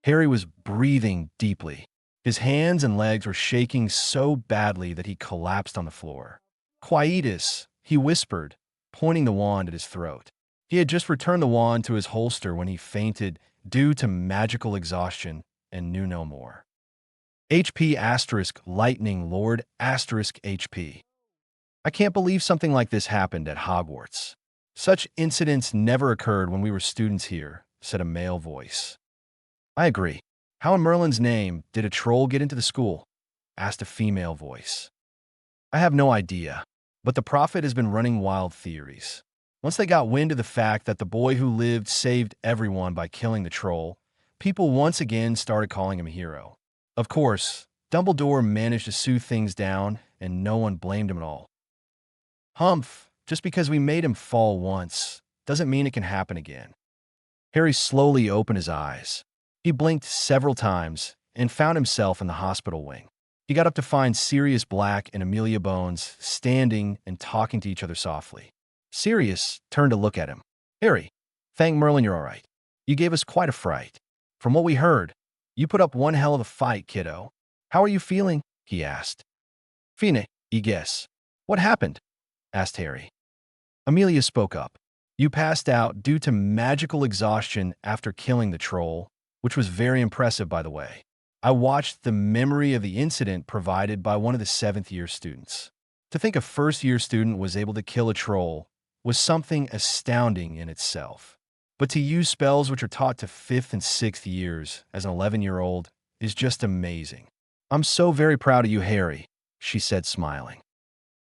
Harry was breathing deeply. His hands and legs were shaking so badly that he collapsed on the floor. "Quietus," he whispered, pointing the wand at his throat. He had just returned the wand to his holster when he fainted due to magical exhaustion and knew no more. HP * Lightning Lord * HP. "I can't believe something like this happened at Hogwarts. Such incidents never occurred when we were students here," said a male voice. I agree. How in Merlin's name did a troll get into the school? Asked a female voice. I have no idea, but the prophet has been running wild theories. Once they got wind of the fact that the boy who lived saved everyone by killing the troll, people once again started calling him a hero. Of course, Dumbledore managed to soothe things down, and no one blamed him at all. Humph, just because we made him fall once doesn't mean it can happen again. Harry slowly opened his eyes. He blinked several times and found himself in the hospital wing. He got up to find Sirius Black and Amelia Bones standing and talking to each other softly. Sirius turned to look at him. Harry, thank Merlin you're all right. You gave us quite a fright. From what we heard, you put up one hell of a fight, kiddo. How are you feeling? He asked. Fine, I guess. What happened? Asked Harry. Amelia spoke up. You passed out due to magical exhaustion after killing the troll, which was very impressive, by the way. I watched the memory of the incident provided by one of the 7th-year students. To think a first-year student was able to kill a troll was something astounding in itself. But to use spells which are taught to 5th and 6th years as an 11-year-old is just amazing. I'm so very proud of you, Harry, she said, smiling.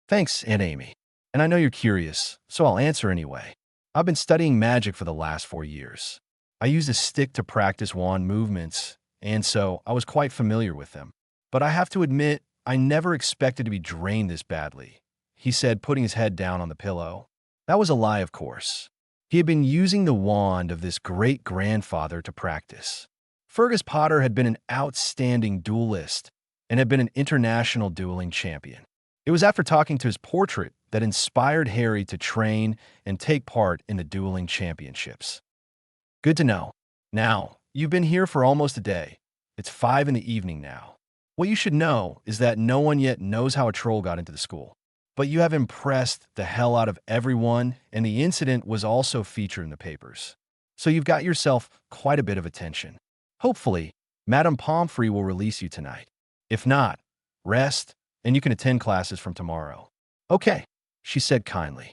Thanks, Aunt Amy. And I know you're curious, so I'll answer anyway. I've been studying magic for the last 4 years. I used a stick to practice wand movements, and so I was quite familiar with them. But I have to admit, I never expected to be drained this badly, he said, putting his head down on the pillow. That was a lie, of course. He had been using the wand of this great-grandfather to practice. Fergus Potter had been an outstanding duelist and had been an international dueling champion. It was after talking to his portrait that inspired Harry to train and take part in the dueling championships. Good to know. Now, you've been here for almost a day. It's 5 in the evening now. What you should know is that no one yet knows how a troll got into the school. But you have impressed the hell out of everyone, and the incident was also featured in the papers. So you've got yourself quite a bit of attention. Hopefully, Madame Pomfrey will release you tonight. If not, rest, and you can attend classes from tomorrow. Okay, she said kindly.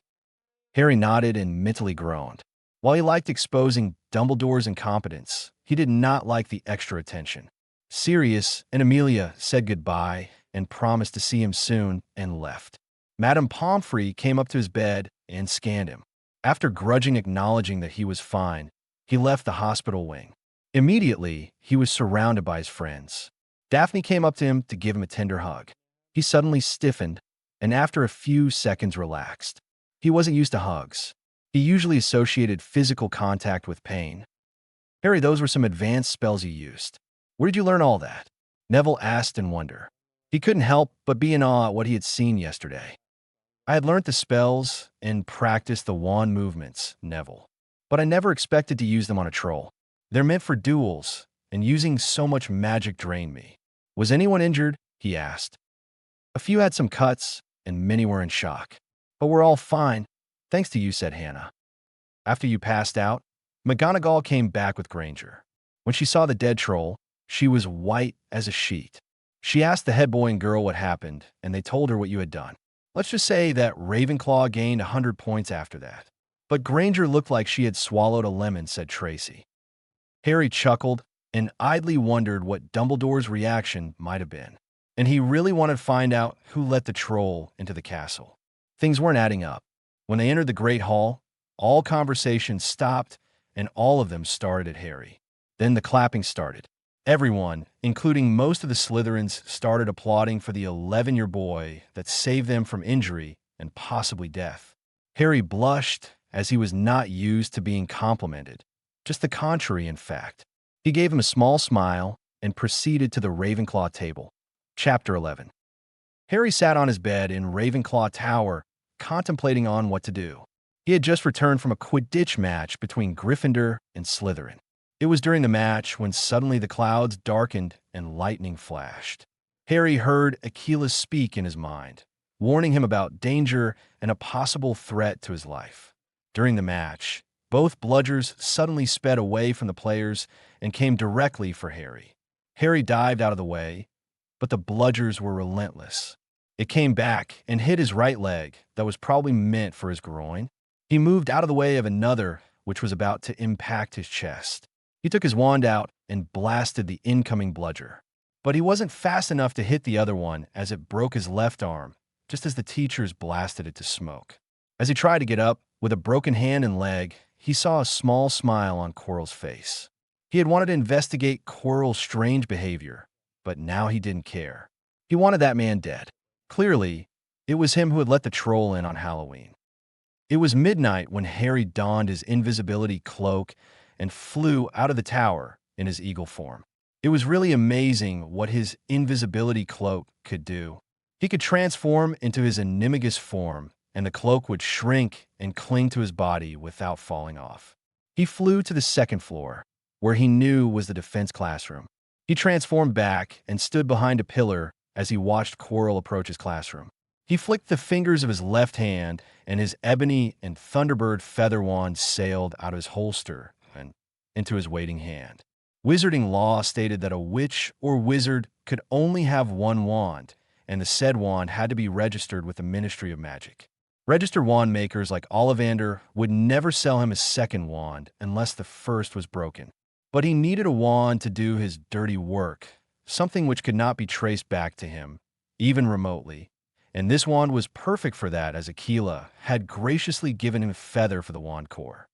Harry nodded and mentally groaned. While he liked exposing Dumbledore's incompetence, he did not like the extra attention. Sirius and Amelia said goodbye and promised to see him soon and left. Madame Pomfrey came up to his bed and scanned him. After grudgingly acknowledging that he was fine, he left the hospital wing. Immediately, he was surrounded by his friends. Daphne came up to him to give him a tender hug. He suddenly stiffened, and after a few seconds relaxed. He wasn't used to hugs. He usually associated physical contact with pain. Harry, those were some advanced spells you used. Where did you learn all that? Neville asked in wonder. He couldn't help but be in awe at what he had seen yesterday. I had learned the spells and practiced the wand movements, Neville. But I never expected to use them on a troll. They're meant for duels, and using so much magic drained me. Was anyone injured? He asked. A few had some cuts, and many were in shock. But we're all fine, thanks to you, said Hannah. After you passed out, McGonagall came back with Granger. When she saw the dead troll, she was white as a sheet. She asked the head boy and girl what happened, and they told her what you had done. Let's just say that Ravenclaw gained 100 points after that. But Granger looked like she had swallowed a lemon, said Tracy. Harry chuckled and idly wondered what Dumbledore's reaction might have been. And he really wanted to find out who let the troll into the castle. Things weren't adding up. When they entered the Great Hall, all conversations stopped, and all of them started at Harry. Then the clapping started. Everyone, including most of the Slytherins, started applauding for the 11-year boy that saved them from injury and possibly death. Harry blushed as he was not used to being complimented. Just the contrary, in fact. He gave him a small smile and proceeded to the Ravenclaw table. Chapter 11. Harry sat on his bed in Ravenclaw Tower, contemplating on what to do. He had just returned from a Quidditch match between Gryffindor and Slytherin. It was during the match when suddenly the clouds darkened and lightning flashed. Harry heard Aquila speak in his mind, warning him about danger and a possible threat to his life. During the match, both bludgers suddenly sped away from the players and came directly for Harry. Harry dived out of the way, but the bludgers were relentless. It came back and hit his right leg that was probably meant for his groin. He moved out of the way of another, which was about to impact his chest. He took his wand out and blasted the incoming bludger. But he wasn't fast enough to hit the other one as it broke his left arm, just as the teachers blasted it to smoke. As he tried to get up, with a broken hand and leg, he saw a small smile on Quirrell's face. He had wanted to investigate Quirrell's strange behavior, but now he didn't care. He wanted that man dead. Clearly, it was him who had let the troll in on Halloween. It was midnight when Harry donned his invisibility cloak and flew out of the tower in his eagle form. It was really amazing what his invisibility cloak could do. He could transform into his animagus form, and the cloak would shrink and cling to his body without falling off. He flew to the second floor, where he knew was the defense classroom. He transformed back and stood behind a pillar as he watched Quirrell approach his classroom. He flicked the fingers of his left hand, and his ebony and thunderbird feather wand sailed out of his holster and into his waiting hand. Wizarding law stated that a witch or wizard could only have one wand, and the said wand had to be registered with the Ministry of Magic. Registered wand makers like Ollivander would never sell him a second wand unless the first was broken. But he needed a wand to do his dirty work, something which could not be traced back to him, even remotely. And this wand was perfect for that, as Aquila had graciously given him a feather for the wand core.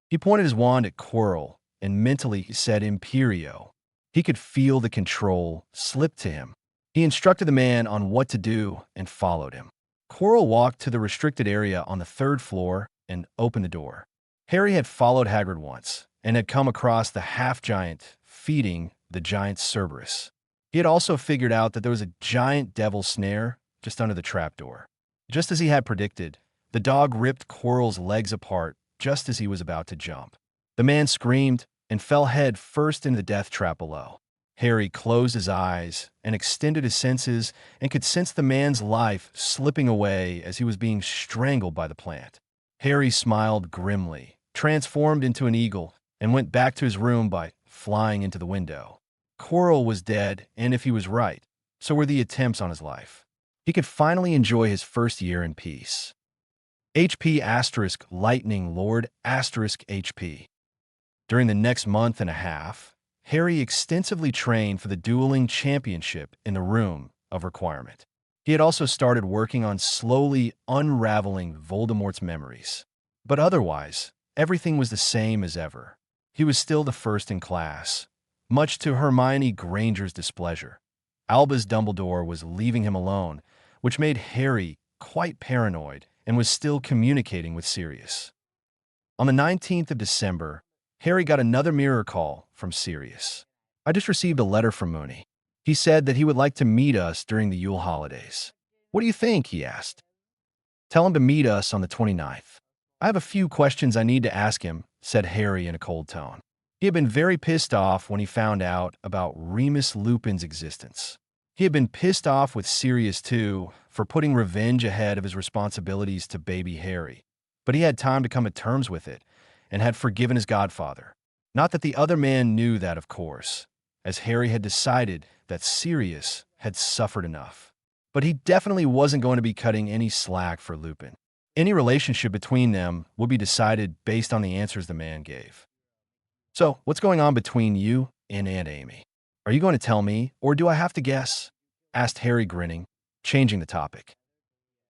He pointed his wand at Quirrell, and mentally he said Imperio. He could feel the control slip to him. He instructed the man on what to do and followed him. Quirrell walked to the restricted area on the third floor and opened the door. Harry had followed Hagrid once and had come across the half-giant feeding the giant Cerberus. He had also figured out that there was a giant devil snare just under the trapdoor. Just as he had predicted, the dog ripped Quirrell's legs apart just as he was about to jump. The man screamed and fell head first into the death trap below. Harry closed his eyes and extended his senses and could sense the man's life slipping away as he was being strangled by the plant. Harry smiled grimly, transformed into an eagle, and went back to his room by flying into the window. Quirrell was dead, and if he was right, so were the attempts on his life. He could finally enjoy his first year in peace. HP asterisk Lightning Lord asterisk HP. During the next month and a half, Harry extensively trained for the dueling championship in the Room of Requirement. He had also started working on slowly unraveling Voldemort's memories. But otherwise, everything was the same as ever. He was still the first in class, much to Hermione Granger's displeasure. Albus Dumbledore was leaving him alone, which made Harry quite paranoid and was still communicating with Sirius. On the 19th of December, Harry got another mirror call from Sirius. I just received a letter from Mooney. He said that he would like to meet us during the Yule holidays. What do you think? He asked. Tell him to meet us on the 29th. I have a few questions I need to ask him, said Harry in a cold tone. He had been very pissed off when he found out about Remus Lupin's existence. He had been pissed off with Sirius too for putting revenge ahead of his responsibilities to baby Harry. But he had time to come to terms with it and had forgiven his godfather. Not that the other man knew that, of course, as Harry had decided that Sirius had suffered enough. But he definitely wasn't going to be cutting any slack for Lupin. Any relationship between them would be decided based on the answers the man gave. So, what's going on between you and Aunt Amy? Are you going to tell me, or do I have to guess? Asked Harry, grinning, changing the topic.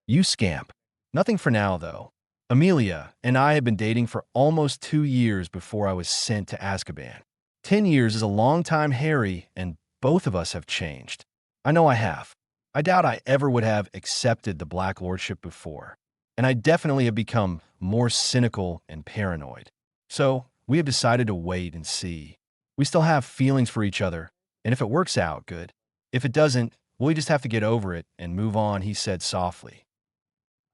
You scamp. Nothing for now, though. Amelia and I had been dating for almost 2 years before I was sent to Azkaban. 10 years is a long time, Harry, and both of us have changed. I know I have. I doubt I ever would have accepted the Black Lordship before, and I definitely have become more cynical and paranoid. So, we have decided to wait and see. We still have feelings for each other, and if it works out, good. If it doesn't, we just have to get over it and move on, he said softly.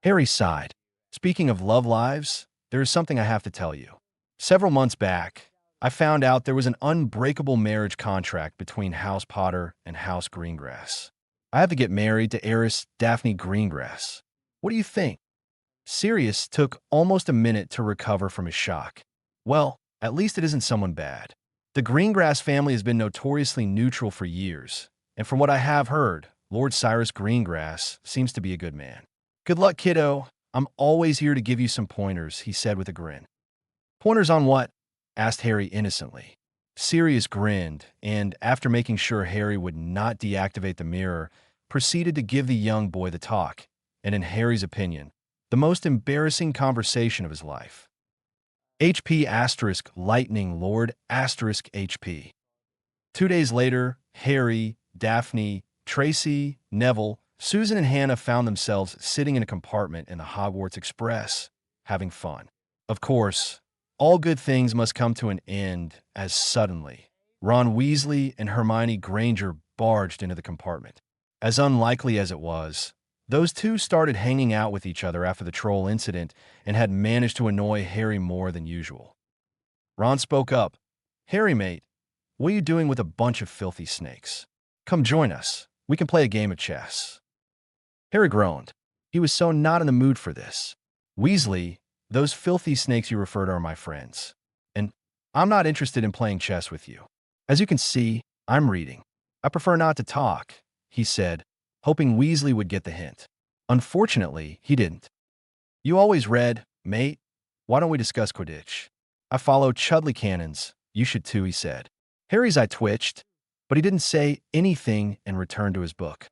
Harry sighed. Speaking of love lives, there is something I have to tell you. Several months back, I found out there was an unbreakable marriage contract between House Potter and House Greengrass. I have to get married to heiress Daphne Greengrass. What do you think? Sirius took almost a minute to recover from his shock. Well, at least it isn't someone bad. The Greengrass family has been notoriously neutral for years, and from what I have heard, Lord Cyrus Greengrass seems to be a good man. Good luck, kiddo. I'm always here to give you some pointers, he said with a grin. Pointers on what? Asked Harry innocently. Sirius grinned, and after making sure Harry would not deactivate the mirror, proceeded to give the young boy the talk, and in Harry's opinion, the most embarrassing conversation of his life. HP asterisk lightning lord asterisk HP. 2 days later, Harry, Daphne, Tracy, Neville, Susan, and Hannah found themselves sitting in a compartment in the Hogwarts Express, having fun. Of course, all good things must come to an end as suddenly Ron Weasley and Hermione Granger barged into the compartment. As unlikely as it was, those two started hanging out with each other after the troll incident and had managed to annoy Harry more than usual. Ron spoke up. "Harry, mate, what are you doing with a bunch of filthy snakes? Come join us. We can play a game of chess." Harry groaned. He was so not in the mood for this. "Weasley, those filthy snakes you refer to are my friends. And I'm not interested in playing chess with you. As you can see, I'm reading. I prefer not to talk," he said, hoping Weasley would get the hint. Unfortunately, he didn't. "You always read, mate. Why don't we discuss Quidditch? I follow Chudley cannons. You should too," he said. Harry's eye twitched, but he didn't say anything and returned to his book.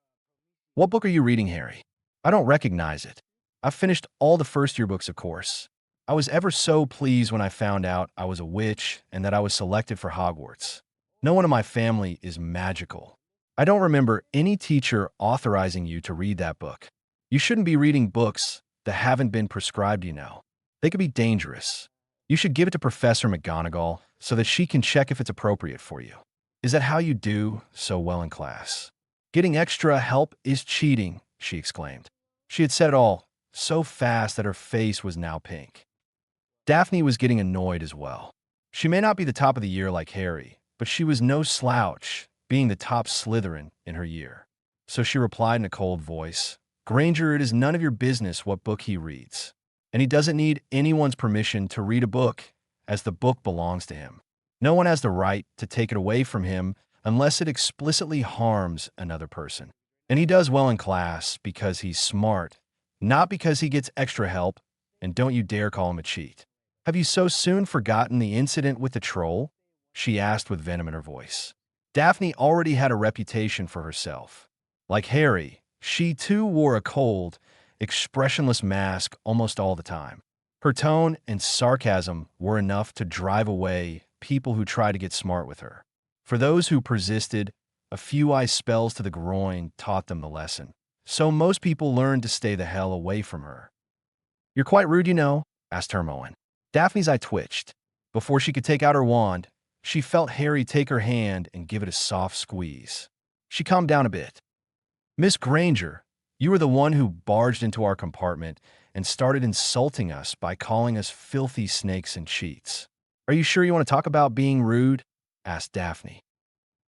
"What book are you reading, Harry? I don't recognize it. I've finished all the first-year books, of course. I was ever so pleased when I found out I was a witch and that I was selected for Hogwarts. No one in my family is magical. I don't remember any teacher authorizing you to read that book. You shouldn't be reading books that haven't been prescribed, you know. They could be dangerous. You should give it to Professor McGonagall so that she can check if it's appropriate for you. Is that how you do so well in class? Getting extra help is cheating," she exclaimed. She had said it all so fast that her face was now pink. Daphne was getting annoyed as well. She may not be the top of the year like Harry, but she was no slouch, being the top Slytherin in her year. So she replied in a cold voice, "Granger, it is none of your business what book he reads. And he doesn't need anyone's permission to read a book, as the book belongs to him. No one has the right to take it away from him unless it explicitly harms another person. And he does well in class because he's smart, not because he gets extra help, and don't you dare call him a cheat. Have you so soon forgotten the incident with the troll?" she asked with venom in her voice. Daphne already had a reputation for herself. Like Harry, she too wore a cold, expressionless mask almost all the time. Her tone and sarcasm were enough to drive away people who tried to get smart with her. For those who persisted, a few ice spells to the groin taught them the lesson. So most people learned to stay the hell away from her. "You're quite rude, you know," asked Hermione. Daphne's eye twitched. Before she could take out her wand, she felt Harry take her hand and give it a soft squeeze. She calmed down a bit. "Miss Granger, you were the one who barged into our compartment and started insulting us by calling us filthy snakes and cheats. Are you sure you want to talk about being rude?" asked Daphne.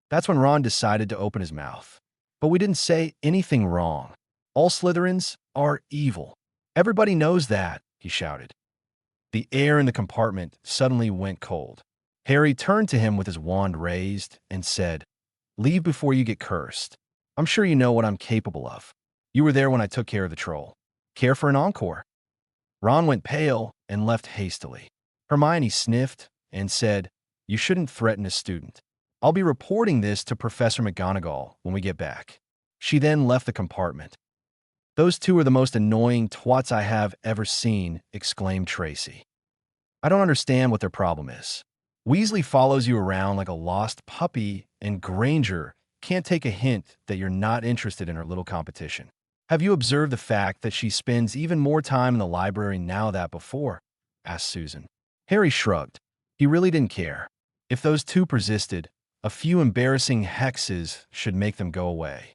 That's when Ron decided to open his mouth. "But we didn't say anything wrong. All Slytherins are evil. Everybody knows that," he shouted. The air in the compartment suddenly went cold. Harry turned to him with his wand raised and said, "Leave before you get cursed. I'm sure you know what I'm capable of. You were there when I took care of the troll. Care for an encore?" Ron went pale and left hastily. Hermione sniffed and said, "You shouldn't threaten a student. I'll be reporting this to Professor McGonagall when we get back." She then left the compartment. "Those two are the most annoying twats I have ever seen," exclaimed Tracy. "I don't understand what their problem is. Weasley follows you around like a lost puppy, and Granger can't take a hint that you're not interested in her little competition. Have you observed the fact that she spends even more time in the library now than before?" asked Susan. Harry shrugged. He really didn't care. If those two persisted, a few embarrassing hexes should make them go away.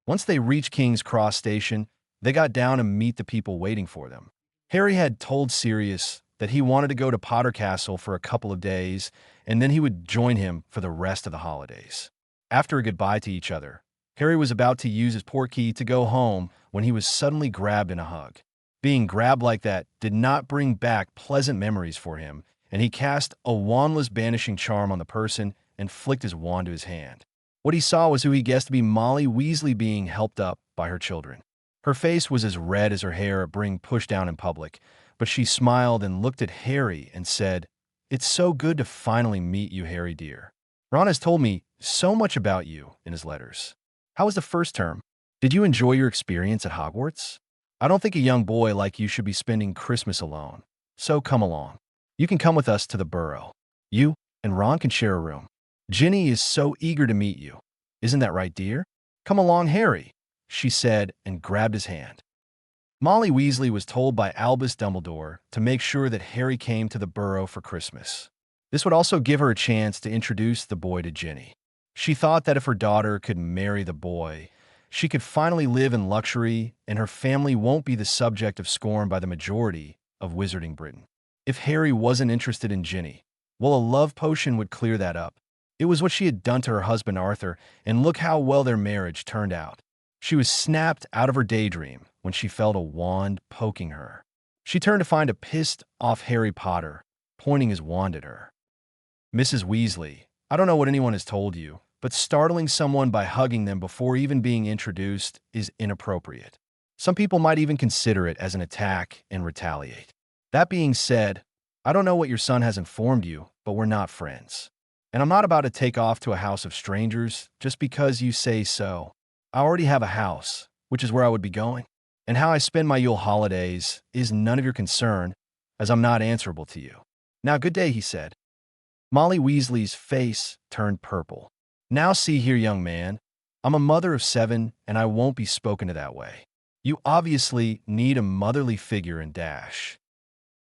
Once they reached King's Cross Station, they got down to meet the people waiting for them. Harry had told Sirius that he wanted to go to Potter Castle for a couple of days, and then he would join him for the rest of the holidays. After a goodbye to each other, Harry was about to use his portkey to go home when he was suddenly grabbed in a hug. Being grabbed like that did not bring back pleasant memories for him, and he cast a wandless banishing charm on the person and flicked his wand to his hand. What he saw was who he guessed to be Molly Weasley being helped up by her children. Her face was as red as her hair being pushed down in public, but she smiled and looked at Harry and said, It's so good to finally meet you, Harry dear. Ron has told me so much about you in his letters. How was the first term? Did you enjoy your experience at Hogwarts? I don't think a young boy like you should be spending Christmas alone. So come along. You can come with us to the Burrow. You and Ron can share a room. Ginny is so eager to meet you. Isn't that right, dear? Come along, Harry, she said and grabbed his hand. Molly Weasley was told by Albus Dumbledore to make sure that Harry came to the Burrow for Christmas. This would also give her a chance to introduce the boy to Ginny. She thought that if her daughter could marry the boy, she could finally live in luxury and her family won't be the subject of scorn by the majority of Wizarding Britain. If Harry wasn't interested in Ginny, well, a love potion would clear that up. It was what she had done to her husband Arthur, and look how well their marriage turned out. She was snapped out of her daydream when she felt a wand poking her. She turned to find a pissed-off Harry Potter pointing his wand at her. Mrs. Weasley, I don't know what anyone has told you, but startling someone by hugging them before even being introduced is inappropriate. Some people might even consider it as an attack and retaliate. That being said, I don't know what your son has informed you, but we're not friends. And I'm not about to take off to a house of strangers just because you say so. I already have a house, which is where I would be going. And how I spend my Yule holidays is none of your concern, as I'm not answerable to you. Now, good day, he said. Molly Weasley's face turned purple. Now see here, young man. I'm a mother of 7, and I won't be spoken to that way. You obviously need a motherly figure in Dash.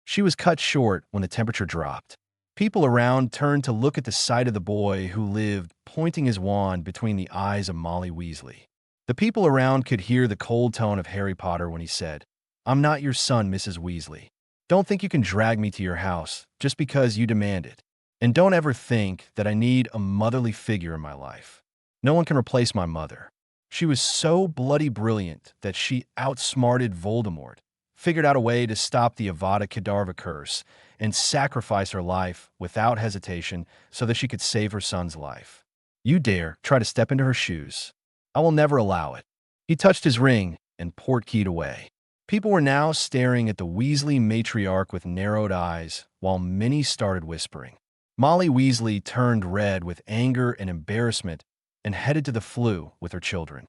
She was cut short when the temperature dropped. People around turned to look at the sight of the boy who lived, pointing his wand between the eyes of Molly Weasley. The people around could hear the cold tone of Harry Potter when he said, I'm not your son, Mrs. Weasley. Don't think you can drag me to your house just because you demand it. And don't ever think that I need a motherly figure in my life. No one can replace my mother. She was so bloody brilliant that she outsmarted Voldemort, figured out a way to stop the Avada Kedavra curse, and sacrifice her life without hesitation so that she could save her son's life. You dare try to step into her shoes. I will never allow it. He touched his ring and portkeyed away. People were now staring at the Weasley matriarch with narrowed eyes, while many started whispering. Molly Weasley turned red with anger and embarrassment and headed to the flue with her children.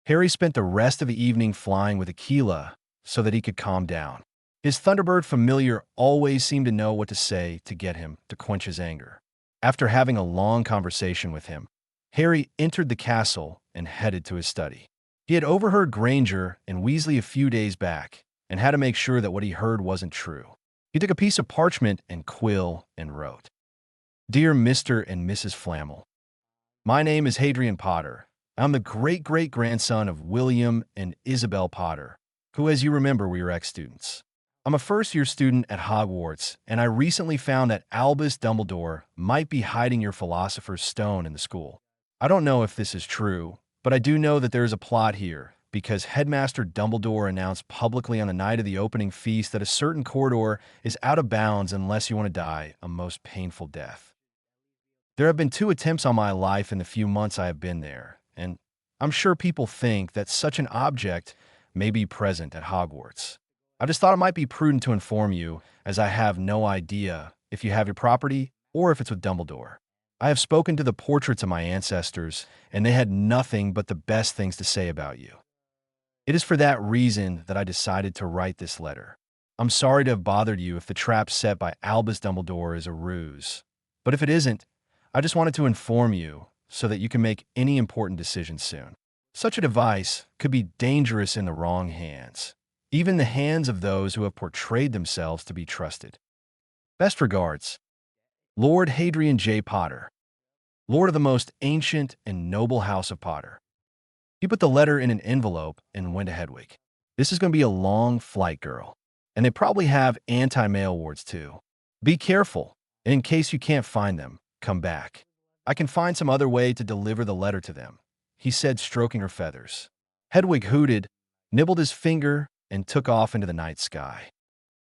Harry spent the rest of the evening flying with Aquila so that he could calm down. His Thunderbird familiar always seemed to know what to say to get him to quench his anger. After having a long conversation with him, Harry entered the castle and headed to his study. He had overheard Granger and Weasley a few days back and had to make sure that what he heard wasn't true. He took a piece of parchment and quill and wrote, Dear Mr. and Mrs. Flammel, my name is Hadrian Potter. I'm the great-great-grandson of William and Isabel Potter, who, as you remember, were your ex-students. I'm a first-year student at Hogwarts, and I recently found that Albus Dumbledore might be hiding your Philosopher's Stone in the school. I don't know if this is true, but I do know that there is a plot here, because Headmaster Dumbledore announced publicly on the night of the opening feast that a certain corridor is out of bounds unless you want to die a most painful death. There have been 2 attempts on my life in the few months I have been there, and I'm sure people think that such an object may be present at Hogwarts. I just thought it might be prudent to inform you, as I have no idea if you have your property or if it's with Dumbledore. I have spoken to the portraits of my ancestors, and they had nothing but the best things to say about you. It is for that reason that I decided to write this letter. I'm sorry to have bothered you if the trap set by Albus Dumbledore is a ruse. But if it isn't, I just wanted to inform you so that you can make any important decisions soon. Such a device could be dangerous in the wrong hands, even the hands of those who have portrayed themselves to be trusted. Best regards, Lord Hadrian J. Potter, Lord of the most ancient and noble house of Potter. He put the letter in an envelope and went to Hedwig. This is going to be a long flight, girl, and they probably have anti-mail wards too. Be careful, and in case you can't find them, come back. I can find some other way to deliver the letter to them, he said, stroking her feathers. Hedwig hooted, nibbled his finger, and took off into the night sky.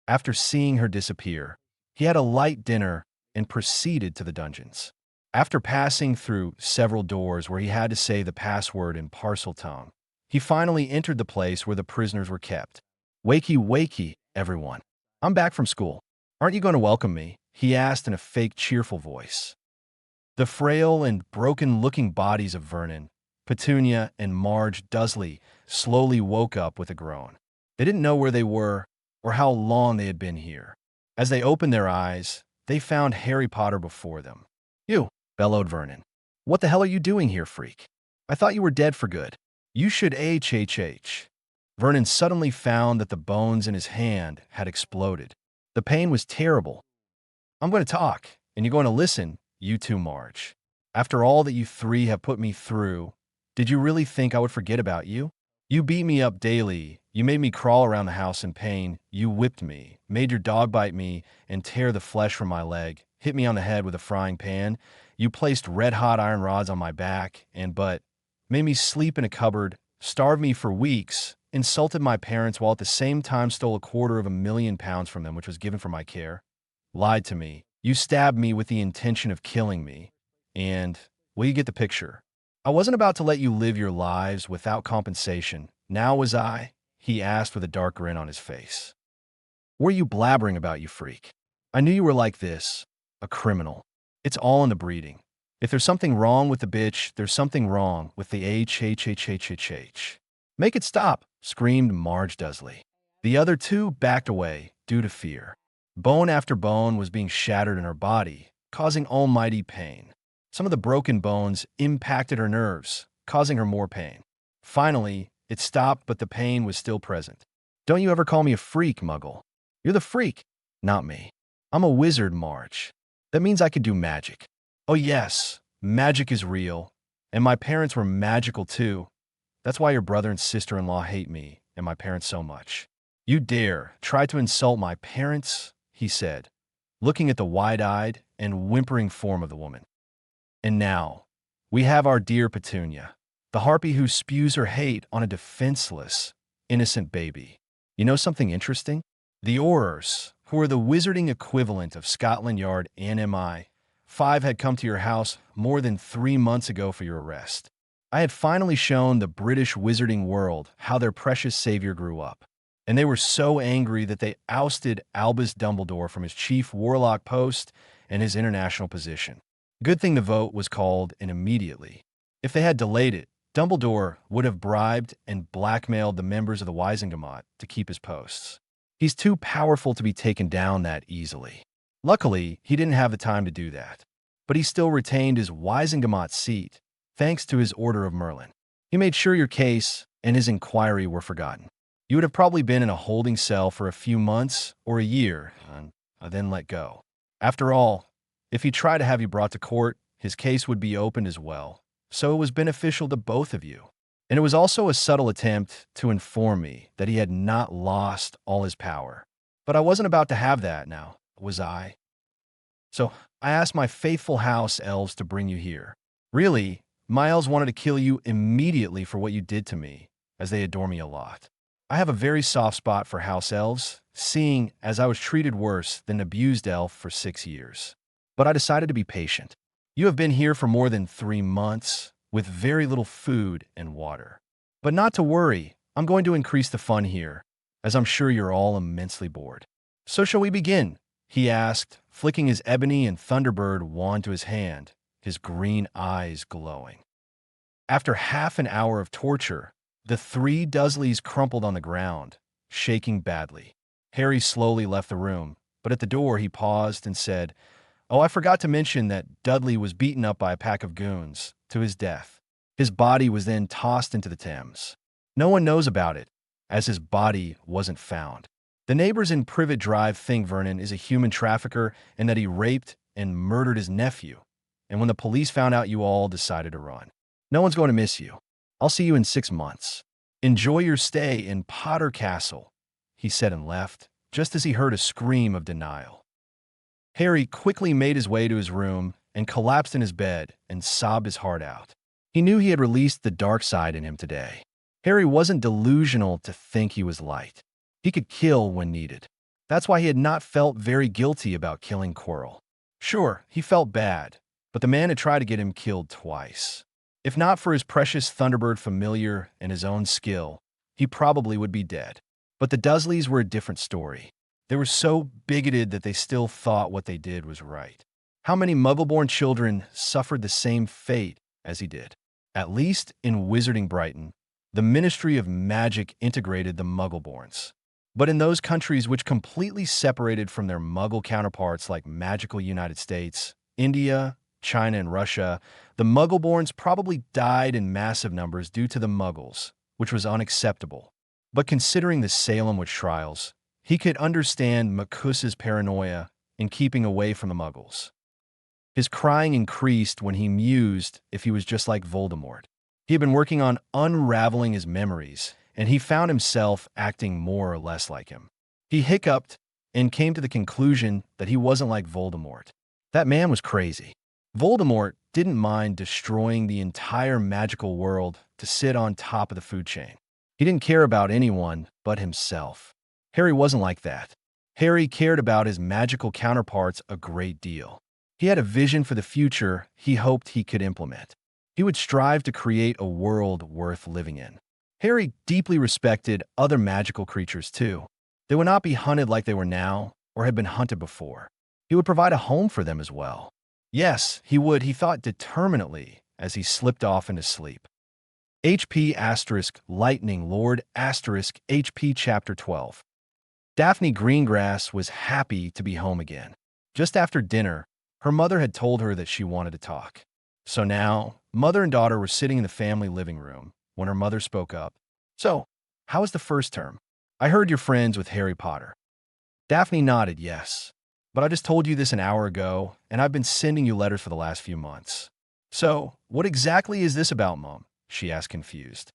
After seeing her disappear, he had a light dinner and proceeded to the dungeons. After passing through several doors where he had to say the password in Parseltongue, he finally entered the place where the prisoners were kept. Wakey, wakey, everyone. I'm back from school. Aren't you going to welcome me? he asked in a fake cheerful voice. The frail and broken-looking bodies of Vernon, Petunia, and Marge Dursley slowly woke up with a groan. They didn't know where they were or how long they had been here. As they opened their eyes, they found Harry Potter before them. "You," bellowed Vernon. "What the hell are you doing here, freak? I thought you were dead for good. You should HHH." Vernon suddenly found that the bones in his hand had exploded. The pain was terrible. "I'm going to talk, and you're going to listen, you two, Marge. After all that you three have put me through, did you really think I would forget about you? You beat me up daily. You made me crawl around the house in pain. You whipped me, made your dog bite me and tear the flesh from my leg, hit me on the head with a frying pan. You placed red-hot iron rods on my back made me sleep in a cupboard, starved me for weeks, insulted my parents while at the same time stole £250,000 from them, which was given for my care, lied to me. You stabbed me with the intention of killing me. And, well, you get the picture. I wasn't about to let you live your lives without compensation. Now was I?" he asked with a dark grin on his face. "What are you blabbering about, you freak? I knew you were like this, a criminal. It's all in the breeding. If there's something wrong with the bitch, there's something wrong with the HHHHHH. Make it stop," screamed Marge Dursley. The other two backed away due to fear. Bone after bone was being shattered in her body, causing almighty pain. Some of the broken bones impacted her nerves, causing her more pain. Finally, it stopped, but the pain was still present. "Don't you ever call me a freak, Muggle. You're the freak, not me. I'm a wizard, Marge. That means I could do magic. Oh yes, magic is real, and my parents were magical too. That's why your brother and sister-in-law hate me and my parents so much. You dare try to insult my parents?" he said, looking at the wide-eyed and whimpering form of the woman. "And now, we have our dear Petunia, the harpy who spews her hate on a defenseless, innocent baby. You know something interesting? The Aurors, who are the wizarding equivalent of Scotland Yard and MI5, had come to your house more than 3 months ago for your arrest. I had finally shown the British wizarding world how their precious savior grew up, and they were so angry that they ousted Albus Dumbledore from his chief warlock post and his international position. Good thing the vote was called in immediately. If they had delayed it, Dumbledore would have bribed and blackmailed the members of the Wisengamot to keep his posts. He's too powerful to be taken down that easily. Luckily, he didn't have the time to do that, but he still retained his Wisengamot seat, thanks to his Order of Merlin. He made sure your case and his inquiry were forgotten. You would have probably been in a holding cell for a few months or a year, and then let go. After all, if he tried to have you brought to court, his case would be opened as well, so it was beneficial to both of you. And it was also a subtle attempt to inform me that he had not lost all his power. But I wasn't about to have that now, was I? So I asked my faithful house elves to bring you here. Really, my elves wanted to kill you immediately for what you did to me, as they adore me a lot. I have a very soft spot for house elves, seeing as I was treated worse than an abused elf for 6 years. But I decided to be patient. You have been here for more than 3 months, with very little food and water. But not to worry, I'm going to increase the fun here, as I'm sure you're all immensely bored. So shall we begin? He asked, flicking his ebony and thunderbird wand to his hand, his green eyes glowing. After half an hour of torture, the 3 Dursleys crumpled on the ground, shaking badly. Harry slowly left the room, but at the door he paused and said, "Oh, I forgot to mention that Dudley was beaten up by a pack of goons to his death. His body was then tossed into the Thames. No one knows about it, as his body wasn't found. The neighbors in Privet Drive think Vernon is a human trafficker and that he raped and murdered his nephew. And when the police found out, you all decided to run. No one's going to miss you. I'll see you in 6 months. Enjoy your stay in Potter Castle," he said and left, just as he heard a scream of denial. Harry quickly made his way to his room and collapsed in his bed and sobbed his heart out. He knew he had released the dark side in him today. Harry wasn't delusional to think he was light. He could kill when needed. That's why he had not felt very guilty about killing Quirrell. Sure, he felt bad, but the man had tried to get him killed twice. If not for his precious Thunderbird familiar and his own skill, he probably would be dead. But the Dursleys were a different story. They were so bigoted that they still thought what they did was right. How many Muggle-born children suffered the same fate as he did? At least in Wizarding Brighton, the Ministry of Magic integrated the Muggle-borns. But in those countries which completely separated from their Muggle counterparts like magical United States, India, China, and Russia, the Muggle-borns probably died in massive numbers due to the Muggles, which was unacceptable. But considering the Salem witch trials, he could understand Makus's paranoia in keeping away from the Muggles. His crying increased when he mused if he was just like Voldemort. He had been working on unraveling his memories, and he found himself acting more or less like him. He hiccuped and came to the conclusion that he wasn't like Voldemort. That man was crazy. Voldemort didn't mind destroying the entire magical world to sit on top of the food chain. He didn't care about anyone but himself. Harry wasn't like that. Harry cared about his magical counterparts a great deal. He had a vision for the future he hoped he could implement. He would strive to create a world worth living in. Harry deeply respected other magical creatures too. They would not be hunted like they were now or had been hunted before. He would provide a home for them as well. Yes, he would, he thought determinedly as he slipped off into sleep. HP * Lightning Lord * HP Chapter 12. Daphne Greengrass was happy to be home again. Just after dinner, her mother had told her that she wanted to talk. So now, mother and daughter were sitting in the family living room when her mother spoke up. "So, how was the first term? I heard you're friends with Harry Potter." Daphne nodded yes. "But I just told you this an hour ago, and I've been sending you letters for the last few months." "So, what exactly is this about, Mom?" she asked confused.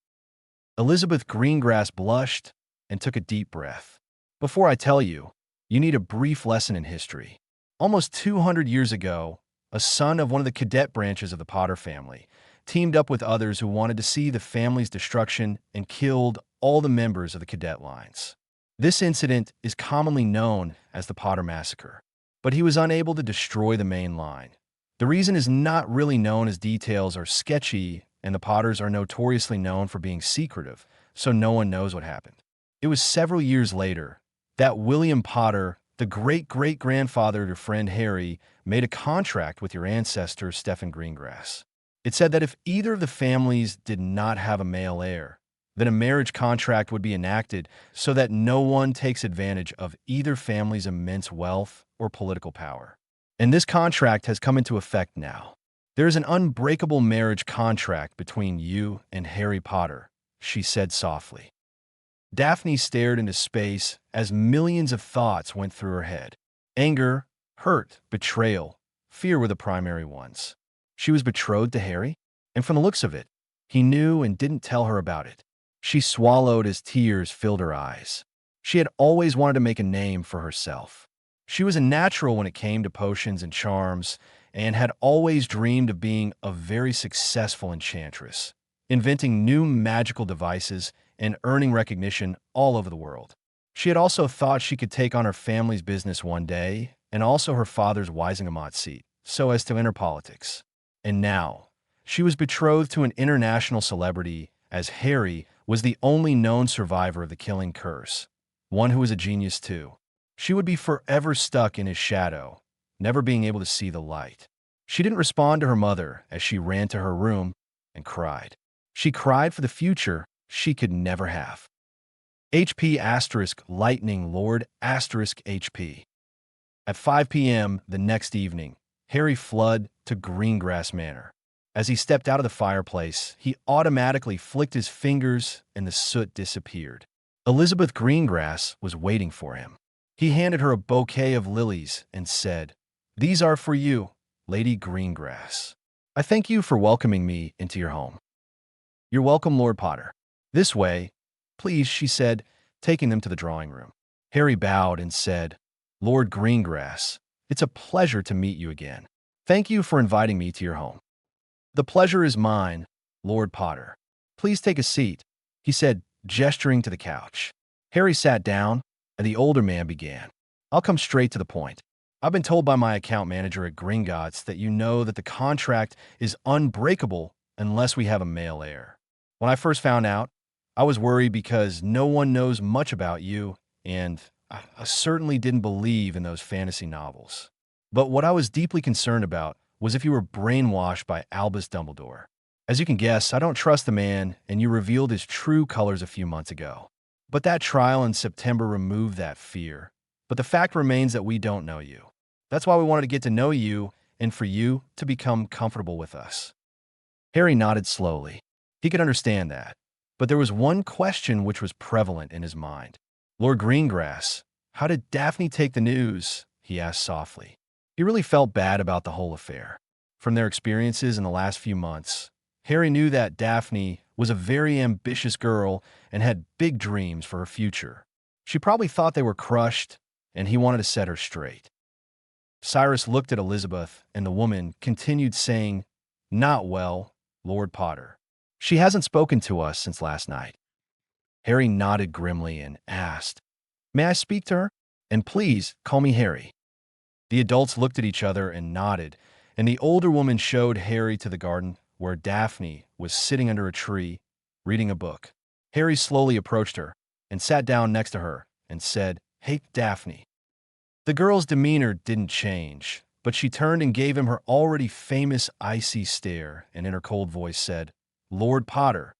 Elizabeth Greengrass blushed and took a deep breath. "Before I tell you, you need a brief lesson in history. Almost 200 years ago, a son of one of the cadet branches of the Potter family teamed up with others who wanted to see the family's destruction and killed all the members of the cadet lines. This incident is commonly known as the Potter Massacre, but he was unable to destroy the main line. The reason is not really known as details are sketchy, and the Potters are notoriously known for being secretive, so no one knows what happened. It was several years later that William Potter, the great-great-grandfather of your friend Harry, made a contract with your ancestor, Stephen Greengrass. It said that if either of the families did not have a male heir, then a marriage contract would be enacted so that no one takes advantage of either family's immense wealth or political power. And this contract has come into effect now. There is an unbreakable marriage contract between you and Harry Potter, she said softly. Daphne stared into space as millions of thoughts went through her head. Anger, hurt, betrayal, fear were the primary ones. She was betrothed to Harry, and from the looks of it, he knew and didn't tell her about it. She swallowed as tears filled her eyes. She had always wanted to make a name for herself. She was a natural when it came to potions and charms, and had always dreamed of being a very successful enchantress, inventing new magical devices and earning recognition all over the world. She had also thought she could take on her family's business one day, and also her father's Wisingamot seat, so as to enter politics. And now, she was betrothed to an international celebrity, as Harry was the only known survivor of the killing curse, one who was a genius too. She would be forever stuck in his shadow, never being able to see the light. She didn't respond to her mother as she ran to her room and cried. She cried for the future she could never have. HP * Lightning Lord * HP. At 5 p.m. the next evening, Harry fled to Greengrass Manor. As he stepped out of the fireplace, he automatically flicked his fingers and the soot disappeared. Elizabeth Greengrass was waiting for him. He handed her a bouquet of lilies and said, "These are for you, Lady Greengrass. I thank you for welcoming me into your home." "You're welcome, Lord Potter. This way, please," she said, taking them to the drawing room. Harry bowed and said, "Lord Greengrass, it's a pleasure to meet you again. Thank you for inviting me to your home." "The pleasure is mine, Lord Potter. Please take a seat," he said, gesturing to the couch. Harry sat down, and the older man began. "I'll come straight to the point. I've been told by my account manager at Gringotts that you know that the contract is unbreakable unless we have a male heir. When I first found out, I was worried because no one knows much about you, and, I certainly didn't believe in those fantasy novels. But what I was deeply concerned about was if you were brainwashed by Albus Dumbledore. As you can guess, I don't trust the man, and you revealed his true colors a few months ago. But that trial in September removed that fear. But the fact remains that we don't know you. That's why we wanted to get to know you and for you to become comfortable with us. Harry nodded slowly. He could understand that. But there was one question which was prevalent in his mind. Lord Greengrass, how did Daphne take the news? He asked softly. He really felt bad about the whole affair. From their experiences in the last few months, Harry knew that Daphne was a very ambitious girl and had big dreams for her future. She probably thought they were crushed, and he wanted to set her straight. Cyrus looked at Elizabeth, and the woman continued saying, "Not well, Lord Potter. She hasn't spoken to us since last night." Harry nodded grimly and asked, "May I speak to her? And please call me Harry." The adults looked at each other and nodded, and the older woman showed Harry to the garden where Daphne was sitting under a tree, reading a book. Harry slowly approached her and sat down next to her and said, "Hey, Daphne." The girl's demeanor didn't change, but she turned and gave him her already famous icy stare and in her cold voice said, "Lord Potter,"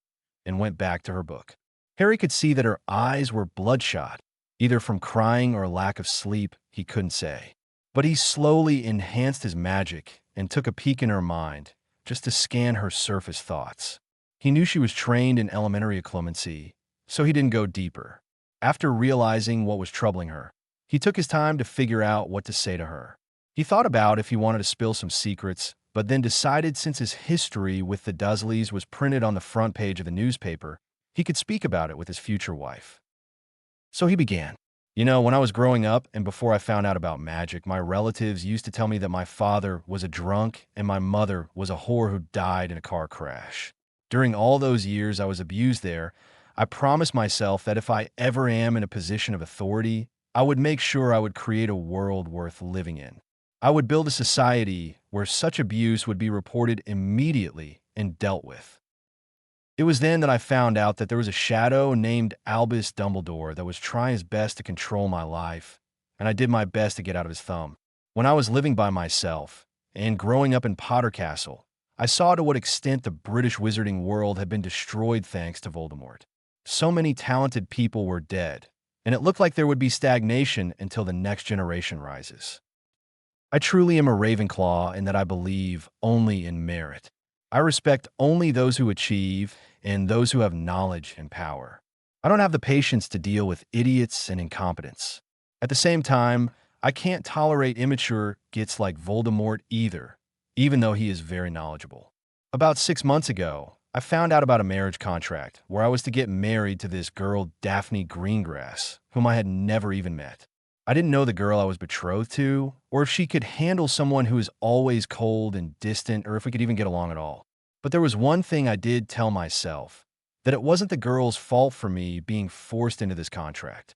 and went back to her book. Harry could see that her eyes were bloodshot, either from crying or lack of sleep, he couldn't say. But he slowly enhanced his magic and took a peek in her mind, just to scan her surface thoughts. He knew she was trained in elementary occlumency, so he didn't go deeper. After realizing what was troubling her, he took his time to figure out what to say to her. He thought about if he wanted to spill some secrets, but then decided since his history with the Dursleys was printed on the front page of the newspaper, he could speak about it with his future wife. So he began. "You know, when I was growing up and before I found out about magic, my relatives used to tell me that my father was a drunk and my mother was a whore who died in a car crash. During all those years I was abused there, I promised myself that if I ever am in a position of authority, I would make sure I would create a world worth living in. I would build a society where such abuse would be reported immediately and dealt with. It was then that I found out that there was a shadow named Albus Dumbledore that was trying his best to control my life, and I did my best to get out of his thumb. When I was living by myself and growing up in Potter Castle, I saw to what extent the British wizarding world had been destroyed thanks to Voldemort. So many talented people were dead, and it looked like there would be stagnation until the next generation rises. I truly am a Ravenclaw in that I believe only in merit. I respect only those who achieve and those who have knowledge and power. I don't have the patience to deal with idiots and incompetence. At the same time, I can't tolerate immature gits like Voldemort either, even though he is very knowledgeable. About 6 months ago, I found out about a marriage contract where I was to get married to this girl Daphne Greengrass, whom I had never even met. I didn't know the girl I was betrothed to, or if she could handle someone who is always cold and distant, or if we could even get along at all. But there was one thing I did tell myself, that it wasn't the girl's fault for me being forced into this contract.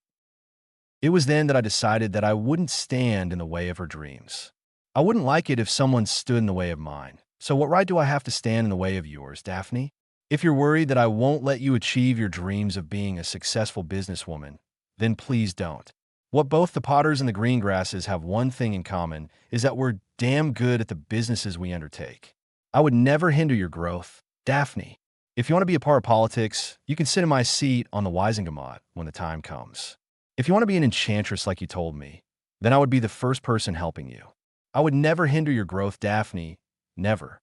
It was then that I decided that I wouldn't stand in the way of her dreams. I wouldn't like it if someone stood in the way of mine. So what right do I have to stand in the way of yours, Daphne? If you're worried that I won't let you achieve your dreams of being a successful businesswoman, then please don't. What both the Potters and the Greengrasses have one thing in common is that we're damn good at the businesses we undertake. I would never hinder your growth. Daphne, if you want to be a part of politics, you can sit in my seat on the Wisengamot when the time comes. If you want to be an enchantress like you told me, then I would be the first person helping you. I would never hinder your growth, Daphne. Never.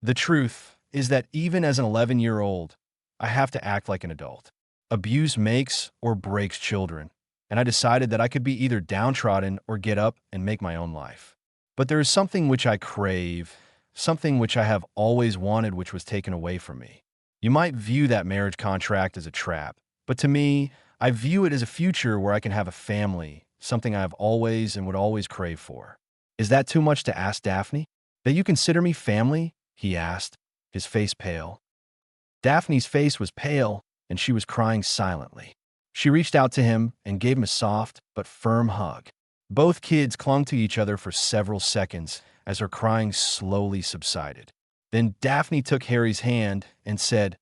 The truth is that even as an 11-year-old, I have to act like an adult. Abuse makes or breaks children, and I decided that I could be either downtrodden or get up and make my own life. But there is something which I crave, something which I have always wanted which was taken away from me. You might view that marriage contract as a trap, but to me, I view it as a future where I can have a family, something I have always and would always crave for. Is that too much to ask, Daphne? That you consider me family? He asked, his face pale. Daphne's face was pale, and she was crying silently. She reached out to him and gave him a soft but firm hug. Both kids clung to each other for several seconds as her crying slowly subsided. Then Daphne took Harry's hand and said,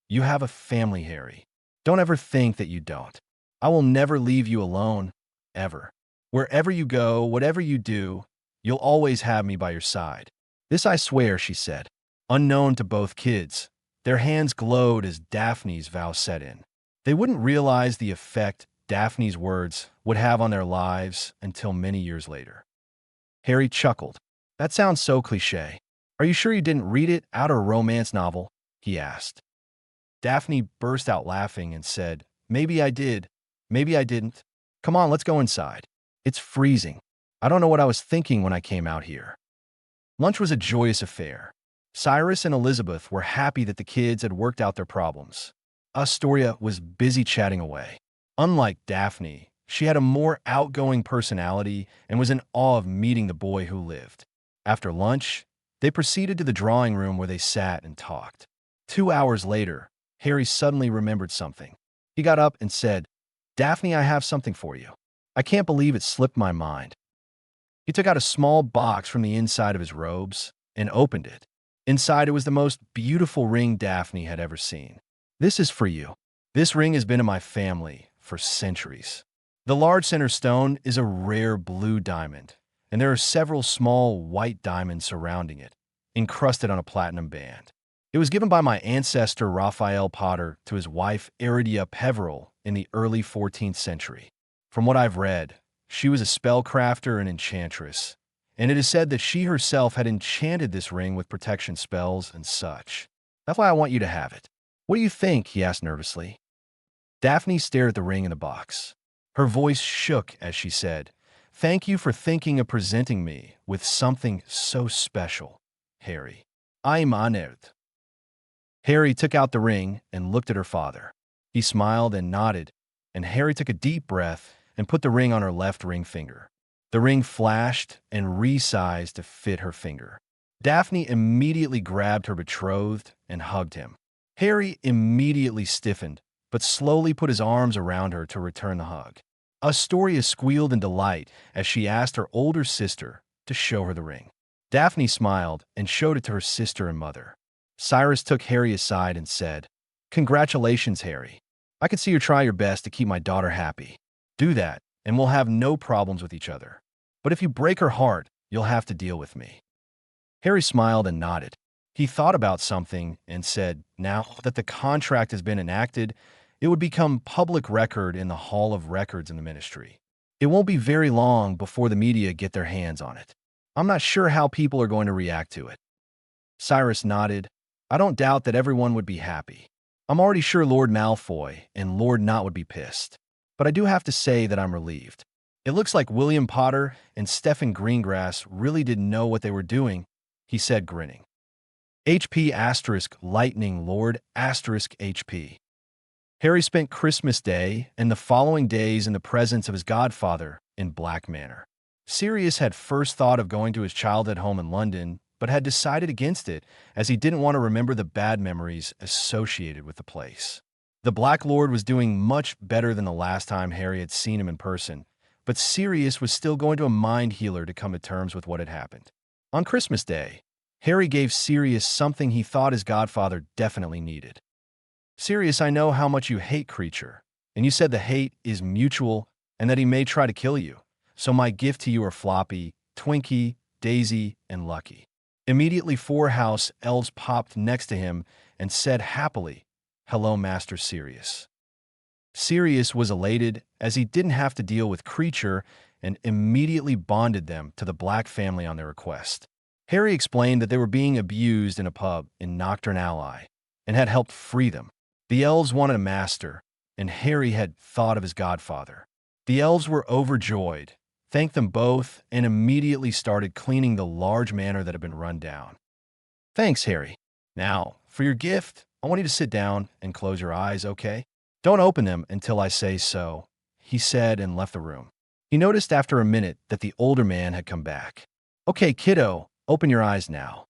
"You have a family, Harry. Don't ever think that you don't. I will never leave you alone. ever. Wherever you go, whatever you do, you'll always have me by your side. This I swear, she said. Unknown to both kids, their hands glowed as Daphne's vow set in. They wouldn't realize the effect Daphne's words would have on their lives until many years later. Harry chuckled. That sounds so cliché. Are you sure you didn't read it out of a romance novel? He asked. Daphne burst out laughing and said, Maybe I did. Maybe I didn't. Come on, let's go inside. It's freezing. I don't know what I was thinking when I came out here. Lunch was a joyous affair. Cyrus and Elizabeth were happy that the kids had worked out their problems. Astoria was busy chatting away. Unlike Daphne, she had a more outgoing personality and was in awe of meeting the boy who lived. After lunch, they proceeded to the drawing room where they sat and talked. 2 hours later, Harry suddenly remembered something. He got up and said, Daphne, I have something for you. I can't believe it slipped my mind. He took out a small box from the inside of his robes and opened it. Inside it was the most beautiful ring Daphne had ever seen. This is for you. This ring has been in my family for centuries. The large center stone is a rare blue diamond, and there are several small white diamonds surrounding it, encrusted on a platinum band. It was given by my ancestor Raphael Potter to his wife Aridia Peveril in the early 14th century. From what I've read, she was a spellcrafter and enchantress, and it is said that she herself had enchanted this ring with protection spells and such. That's why I want you to have it. What do you think? He asked nervously. Daphne stared at the ring in the box. Her voice shook as she said, Thank you for thinking of presenting me with something so special, Harry. I'm honored. Harry took out the ring and looked at her father. He smiled and nodded, and Harry took a deep breath and put the ring on her left ring finger. The ring flashed and resized to fit her finger. Daphne immediately grabbed her betrothed and hugged him. Harry immediately stiffened, but slowly put his arms around her to return the hug. Astoria squealed in delight as she asked her older sister to show her the ring. Daphne smiled and showed it to her sister and mother. Cyrus took Harry aside and said, Congratulations, Harry. I can see you try your best to keep my daughter happy. Do that, and we'll have no problems with each other. But if you break her heart, you'll have to deal with me. Harry smiled and nodded. He thought about something and said, Now that the contract has been enacted, it would become public record in the Hall of Records in the Ministry. It won't be very long before the media get their hands on it. I'm not sure how people are going to react to it. Cyrus nodded. I don't doubt that everyone would be happy. I'm already sure Lord Malfoy and Lord Not would be pissed. But I do have to say that I'm relieved. It looks like William Potter and Stephen Greengrass really didn't know what they were doing, he said, grinning. HP asterisk lightning Lord asterisk HP. Harry spent Christmas Day and the following days in the presence of his godfather in Black Manor. Sirius had first thought of going to his childhood home in London, but had decided against it as he didn't want to remember the bad memories associated with the place. The Black Lord was doing much better than the last time Harry had seen him in person, but Sirius was still going to a mind healer to come to terms with what had happened. On Christmas Day, Harry gave Sirius something he thought his godfather definitely needed. Sirius, I know how much you hate Creature, and you said the hate is mutual and that he may try to kill you. So my gift to you are Floppy, Twinkie, Daisy, and Lucky. Immediately 4 house elves popped next to him and said happily, Hello, Master Sirius. Sirius was elated as he didn't have to deal with Creature and immediately bonded them to the Black family on their request. Harry explained that they were being abused in a pub in Nocturne Alley and had helped free them. The elves wanted a master, and Harry had thought of his godfather. The elves were overjoyed, thanked them both, and immediately started cleaning the large manor that had been run down. Thanks, Harry. Now, for your gift, I want you to sit down and close your eyes, okay? Don't open them until I say so, he said and left the room. He noticed after a minute that the older man had come back. Okay, kiddo, open your eyes now.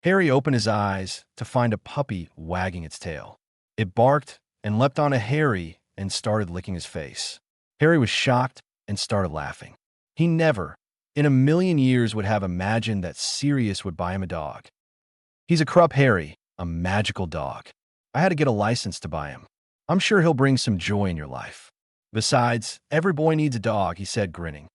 Harry opened his eyes to find a puppy wagging its tail. It barked and leapt onto Harry and started licking his face. Harry was shocked and started laughing. He never, in a million years, would have imagined that Sirius would buy him a dog. He's a Krupp Harry, a magical dog. I had to get a license to buy him. I'm sure he'll bring some joy in your life. Besides, every boy needs a dog, he said, grinning.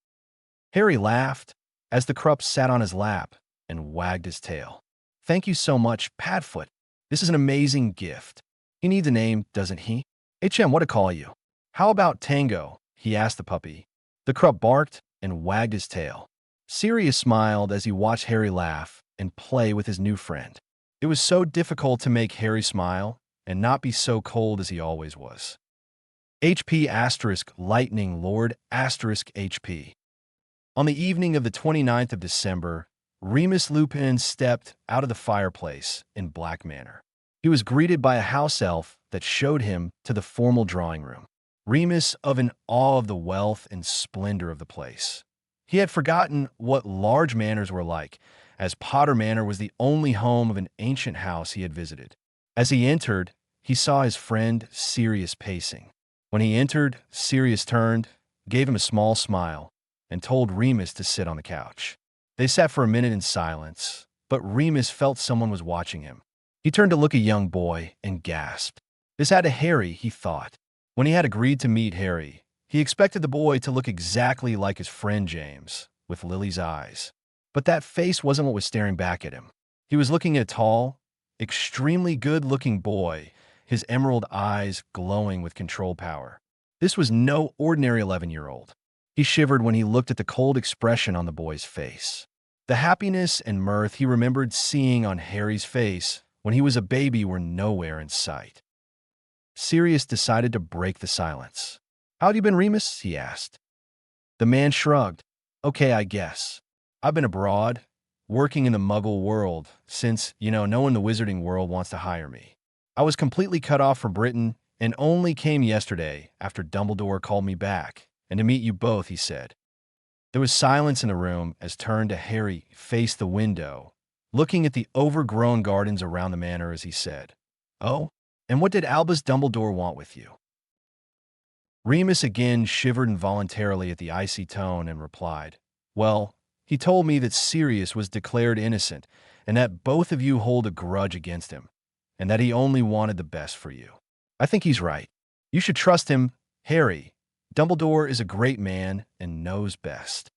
Harry laughed as the Krupp sat on his lap and wagged his tail. Thank you so much, Padfoot. This is an amazing gift. He needs a name, doesn't he? HM, what to call you? How about Tango? He asked the puppy. The Krupp barked and wagged his tail. Sirius smiled as he watched Harry laugh and play with his new friend. It was so difficult to make Harry smile and not be so cold as he always was. HP asterisk Lightning Lord asterisk HP. On the evening of the 29th of December, Remus Lupin stepped out of the fireplace in Black Manor. He was greeted by a house elf that showed him to the formal drawing room. Remus of in awe of the wealth and splendor of the place. He had forgotten what large manors were like, as Potter Manor was the only home of an ancient house he had visited. As he entered, he saw his friend Sirius pacing. When he entered, Sirius turned, gave him a small smile, and told Remus to sit on the couch. They sat for a minute in silence, but Remus felt someone was watching him. He turned to look at a young boy and gasped. This had to Harry, he thought. When he had agreed to meet Harry, he expected the boy to look exactly like his friend James, with Lily's eyes. But that face wasn't what was staring back at him. He was looking at a tall, extremely good-looking boy, his emerald eyes glowing with control power. This was no ordinary 11-year-old. He shivered when he looked at the cold expression on the boy's face. The happiness and mirth he remembered seeing on Harry's face when he was a baby were nowhere in sight. Sirius decided to break the silence. How have you been, Remus? He asked. The man shrugged. Okay, I guess. I've been abroad, working in the Muggle world, since, no one in the wizarding world wants to hire me. I was completely cut off from Britain and only came yesterday after Dumbledore called me back. And to meet you both, he said. There was silence in the room as turned to Harry faced the window, looking at the overgrown gardens around the manor as he said, Oh, and what did Albus Dumbledore want with you? Remus again shivered involuntarily at the icy tone and replied, Well, he told me that Sirius was declared innocent and that both of you hold a grudge against him, and that he only wanted the best for you. I think he's right. You should trust him, Harry. Dumbledore is a great man and knows best.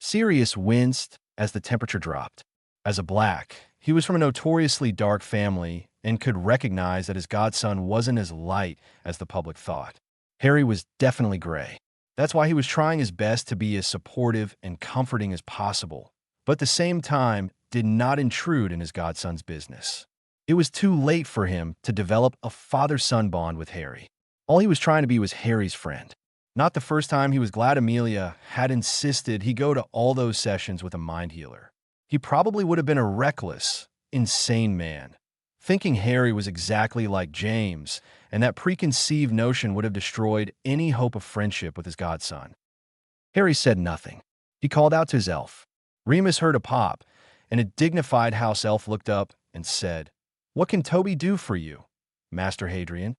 Sirius winced as the temperature dropped. As a Black, he was from a notoriously dark family and could recognize that his godson wasn't as light as the public thought. Harry was definitely gray. That's why he was trying his best to be as supportive and comforting as possible, but at the same time did not intrude in his godson's business. It was too late for him to develop a father-son bond with Harry. All he was trying to be was Harry's friend. Not the first time he was glad Amelia had insisted he go to all those sessions with a mind healer. He probably would have been a reckless, insane man, thinking Harry was exactly like James, and that preconceived notion would have destroyed any hope of friendship with his godson. Harry said nothing. He called out to his elf. Remus heard a pop, and a dignified house elf looked up and said, What can Toby do for you, Master Hadrian?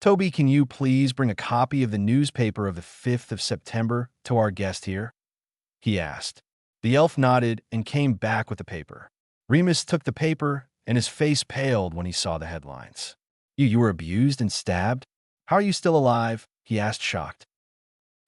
Toby, can you please bring a copy of the newspaper of the 5th of September to our guest here? He asked. The elf nodded and came back with the paper. Remus took the paper, and his face paled when he saw the headlines. You were abused and stabbed? How are you still alive? He asked, shocked.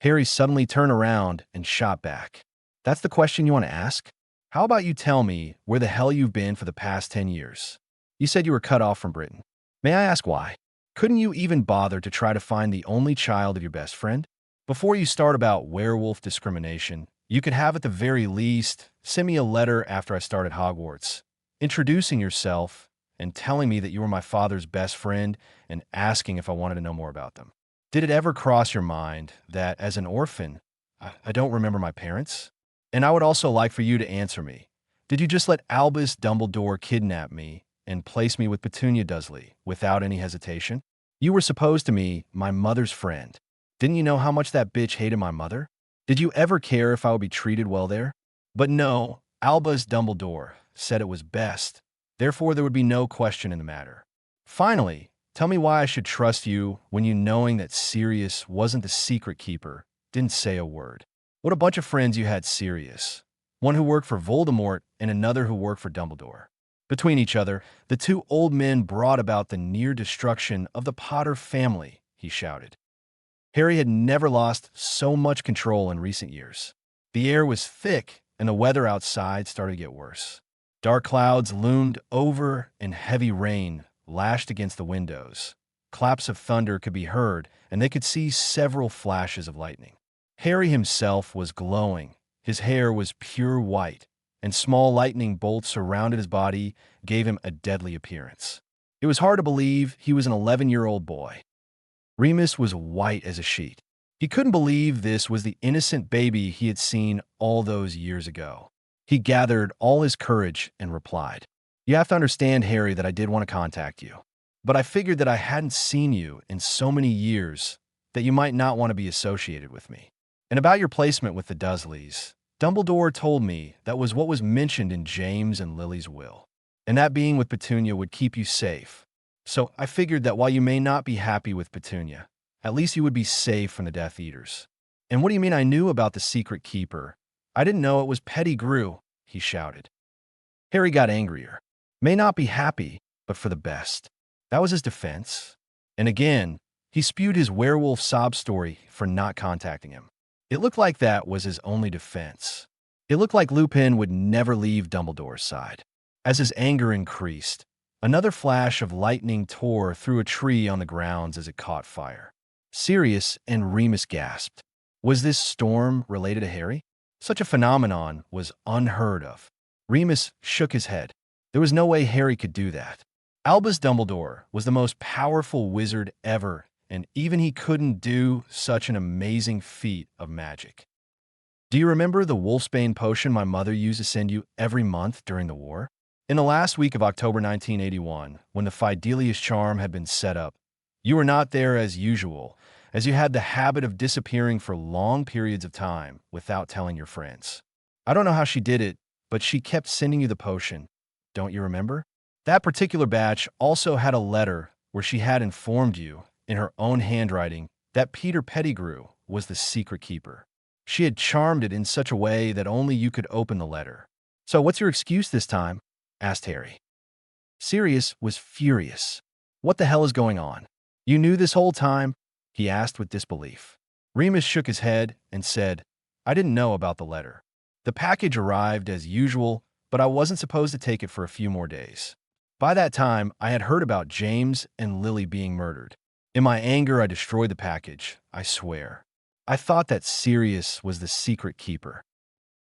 Harry suddenly turned around and shot back. That's the question you want to ask? How about you tell me where the hell you've been for the past 10 years? You said you were cut off from Britain. May I ask why? Couldn't you even bother to try to find the only child of your best friend? Before you start about werewolf discrimination, you could have at the very least send me a letter after I started Hogwarts, introducing yourself and telling me that you were my father's best friend and asking if I wanted to know more about them. Did it ever cross your mind that as an orphan, I don't remember my parents? And I would also like for you to answer me. Did you just let Albus Dumbledore kidnap me and place me with Petunia Dursley without any hesitation? You were supposed to be my mother's friend. Didn't you know how much that bitch hated my mother? Did you ever care if I would be treated well there? But no, Albus Dumbledore said it was best. Therefore, there would be no question in the matter. Finally, tell me why I should trust you when you, knowing that Sirius wasn't the secret keeper, didn't say a word. What a bunch of friends you had, Sirius. One who worked for Voldemort and another who worked for Dumbledore. Between each other, the two old men brought about the near destruction of the Potter family, he shouted. Harry had never lost so much control in recent years. The air was thick, and the weather outside started to get worse. Dark clouds loomed over, and heavy rain lashed against the windows. Claps of thunder could be heard, and they could see several flashes of lightning. Harry himself was glowing. His hair was pure white, and small lightning bolts surrounded his body, gave him a deadly appearance. It was hard to believe he was an 11-year-old boy. Remus was white as a sheet. He couldn't believe this was the innocent baby he had seen all those years ago. He gathered all his courage and replied, "You have to understand, Harry, that I did want to contact you. But I figured that I hadn't seen you in so many years that you might not want to be associated with me. And about your placement with the Dursleys, Dumbledore told me that was what was mentioned in James and Lily's will. And that being with Petunia would keep you safe. So I figured that while you may not be happy with Petunia, at least you would be safe from the Death Eaters." "And what do you mean I knew about the secret keeper? I didn't know it was Pettigrew," he shouted. Harry got angrier. May not be happy, but for the best. That was his defense. And again, he spewed his werewolf sob story for not contacting him. It looked like that was his only defense. It looked like Lupin would never leave Dumbledore's side. As his anger increased, another flash of lightning tore through a tree on the grounds as it caught fire. Sirius and Remus gasped. Was this storm related to Harry? Such a phenomenon was unheard of. Remus shook his head. There was no way Harry could do that. Albus Dumbledore was the most powerful wizard ever, and even he couldn't do such an amazing feat of magic. "Do you remember the wolfsbane potion my mother used to send you every month during the war? In the last week of October 1981, when the Fidelius charm had been set up, you were not there as usual, as you had the habit of disappearing for long periods of time without telling your friends. I don't know how she did it, but she kept sending you the potion. Don't you remember? That particular batch also had a letter where she had informed you, in her own handwriting, that Peter Pettigrew was the secret keeper. She had charmed it in such a way that only you could open the letter. So what's your excuse this time?" asked Harry. Sirius was furious. "What the hell is going on? You knew this whole time?" he asked with disbelief. Remus shook his head and said, "I didn't know about the letter. The package arrived as usual, but I wasn't supposed to take it for a few more days. By that time, I had heard about James and Lily being murdered. In my anger, I destroyed the package, I swear. I thought that Sirius was the secret keeper."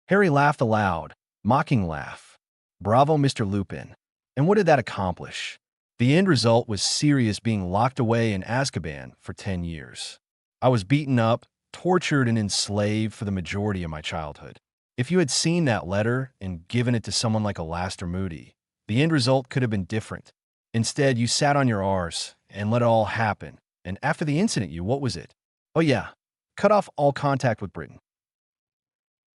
Harry laughed aloud, mocking laugh. Bravo, Mr. Lupin. And what did that accomplish? The end result was Sirius being locked away in Azkaban for 10 years. I was beaten up, tortured, and enslaved for the majority of my childhood. If you had seen that letter and given it to someone like Alastor Moody, the end result could have been different. Instead, you sat on your arse and let it all happen. And after the incident, what was it? Oh yeah, cut off all contact with Britain.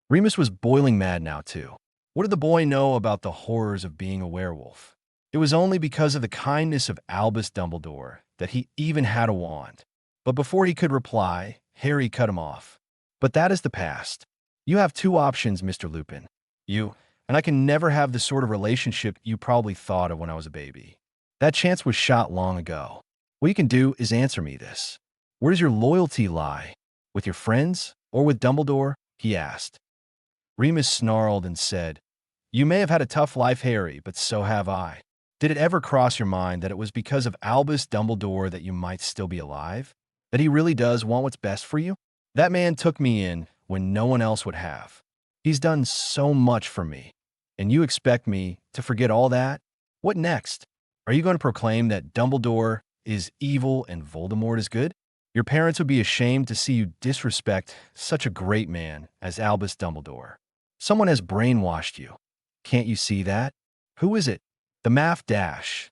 Remus was boiling mad now, too. What did the boy know about the horrors of being a werewolf? It was only because of the kindness of Albus Dumbledore that he even had a wand. But before he could reply, Harry cut him off. "But that is the past. You have two options, Mr. Lupin. You and I can never have the sort of relationship you probably thought of when I was a baby. That chance was shot long ago. What you can do is answer me this. Where does your loyalty lie? With your friends or with Dumbledore?" he asked. Remus snarled and said, "You may have had a tough life, Harry, but so have I. Did it ever cross your mind that it was because of Albus Dumbledore that you might still be alive? That he really does want what's best for you? That man took me in when no one else would have. He's done so much for me. And you expect me to forget all that? What next? Are you going to proclaim that Dumbledore is evil and Voldemort is good? Your parents would be ashamed to see you disrespect such a great man as Albus Dumbledore. Someone has brainwashed you. Can't you see that? Who is it? The Math Dash."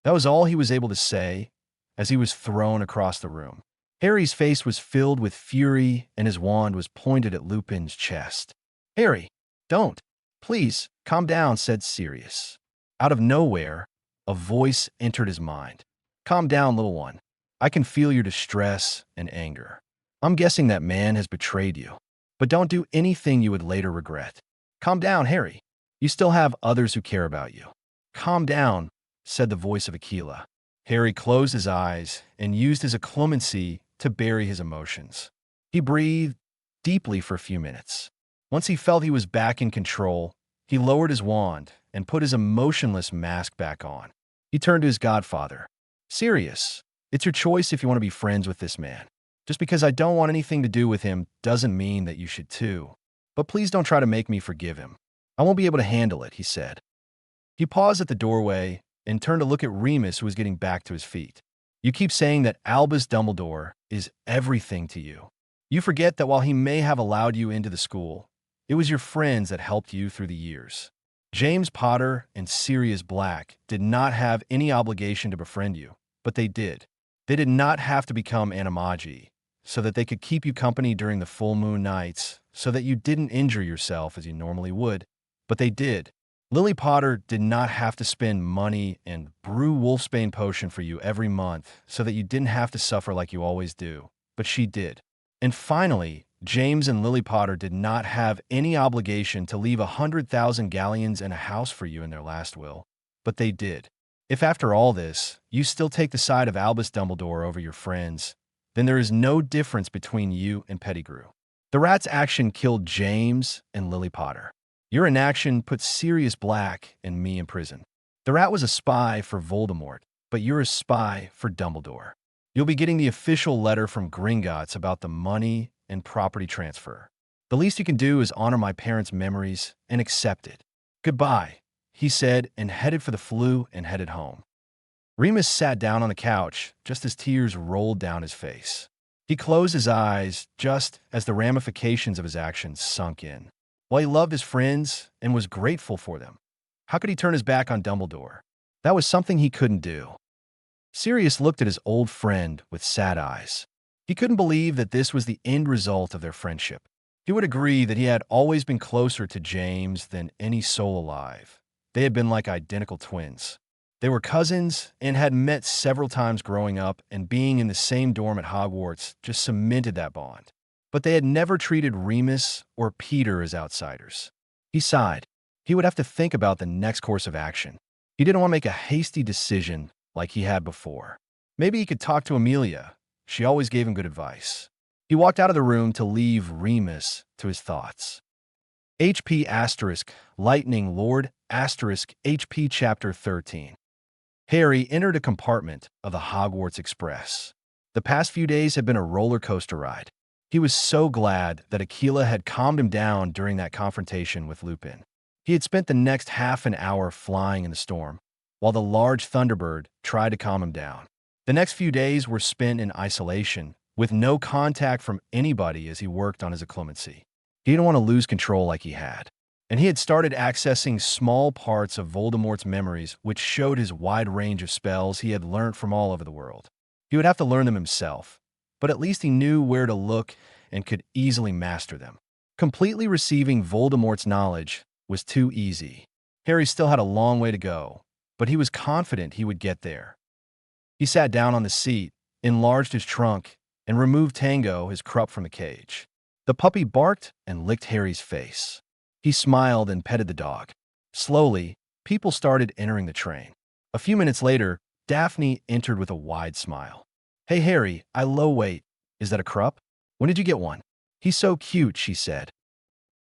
That was all he was able to say as he was thrown across the room. Harry's face was filled with fury and his wand was pointed at Lupin's chest. "Harry, don't. Please, calm down," said Sirius. Out of nowhere, a voice entered his mind. "Calm down, little one. I can feel your distress and anger. I'm guessing that man has betrayed you. But don't do anything you would later regret. Calm down, Harry. You still have others who care about you." "Calm down," said the voice of Aquila. Harry closed his eyes and used his occlumency to bury his emotions. He breathed deeply for a few minutes. Once he felt he was back in control, he lowered his wand and put his emotionless mask back on. He turned to his godfather. "Sirius, it's your choice if you want to be friends with this man. Just because I don't want anything to do with him doesn't mean that you should too. But please don't try to make me forgive him. I won't be able to handle it," he said. He paused at the doorway and turned to look at Remus, who was getting back to his feet. "You keep saying that Albus Dumbledore is everything to you. You forget that while he may have allowed you into the school, it was your friends that helped you through the years. James Potter and Sirius Black did not have any obligation to befriend you, but they did. They did not have to become animagi, so that they could keep you company during the full moon nights, so that you didn't injure yourself as you normally would, but they did. Lily Potter did not have to spend money and brew Wolfsbane potion for you every month so that you didn't have to suffer like you always do, but she did. And finally, James and Lily Potter did not have any obligation to leave 100,000 galleons and a house for you in their last will, but they did. If after all this, you still take the side of Albus Dumbledore over your friends, then there is no difference between you and Pettigrew. The rat's action killed James and Lily Potter. Your inaction put Sirius Black and me in prison. The rat was a spy for Voldemort, but you're a spy for Dumbledore. You'll be getting the official letter from Gringotts about the money and property transfer. The least you can do is honor my parents' memories and accept it. Goodbye, he said, and headed for the flue and headed home. Remus sat down on the couch just as tears rolled down his face. He closed his eyes just as the ramifications of his actions sunk in. While he loved his friends and was grateful for them, how could he turn his back on Dumbledore? That was something he couldn't do. Sirius looked at his old friend with sad eyes. He couldn't believe that this was the end result of their friendship. He would agree that he had always been closer to James than any soul alive. They had been like identical twins. They were cousins and had met several times growing up, and being in the same dorm at Hogwarts just cemented that bond. But they had never treated Remus or Peter as outsiders. He sighed. He would have to think about the next course of action. He didn't want to make a hasty decision like he had before. Maybe he could talk to Amelia. She always gave him good advice. He walked out of the room to leave Remus to his thoughts. HP * Lightning Lord * HP Chapter 13. Harry entered a compartment of the Hogwarts Express. The past few days had been a roller coaster ride. He was so glad that Aquila had calmed him down during that confrontation with Lupin. He had spent the next half an hour flying in the storm, while the large Thunderbird tried to calm him down. The next few days were spent in isolation, with no contact from anybody as he worked on his occlumency. He didn't want to lose control like he had. And he had started accessing small parts of Voldemort's memories, which showed his wide range of spells he had learned from all over the world. He would have to learn them himself, but at least he knew where to look and could easily master them. Completely receiving Voldemort's knowledge was too easy. Harry still had a long way to go, but he was confident he would get there. He sat down on the seat, enlarged his trunk, and removed Tango, his Krupp, from the cage. The puppy barked and licked Harry's face. He smiled and petted the dog. Slowly, people started entering the train. A few minutes later, Daphne entered with a wide smile. "Hey, Harry, wait. Is that a Krupp? When did you get one?" "He's so cute," she said.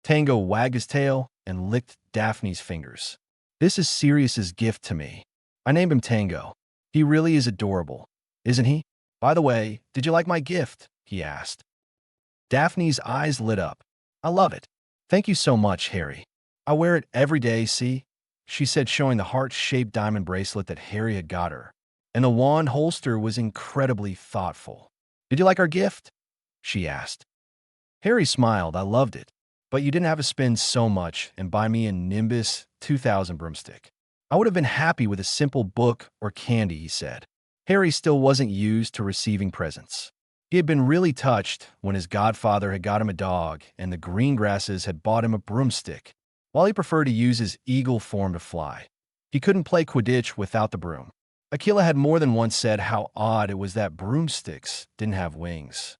Tango wagged his tail and licked Daphne's fingers. "This is Sirius's gift to me. I named him Tango. He really is adorable, isn't he? By the way, did you like my gift?" he asked. Daphne's eyes lit up. "I love it. Thank you so much, Harry. I wear it every day, see?" she said, showing the heart-shaped diamond bracelet that Harry had got her. And the wand holster was incredibly thoughtful. "Did you like our gift?" she asked. Harry smiled. "I loved it. But you didn't have to spend so much and buy me a Nimbus 2000 broomstick. I would have been happy with a simple book or candy," he said. Harry still wasn't used to receiving presents. He had been really touched when his godfather had got him a dog and the Greengrasses had bought him a broomstick, while he preferred to use his eagle form to fly. He couldn't play Quidditch without the broom. Aquila had more than once said how odd it was that broomsticks didn't have wings.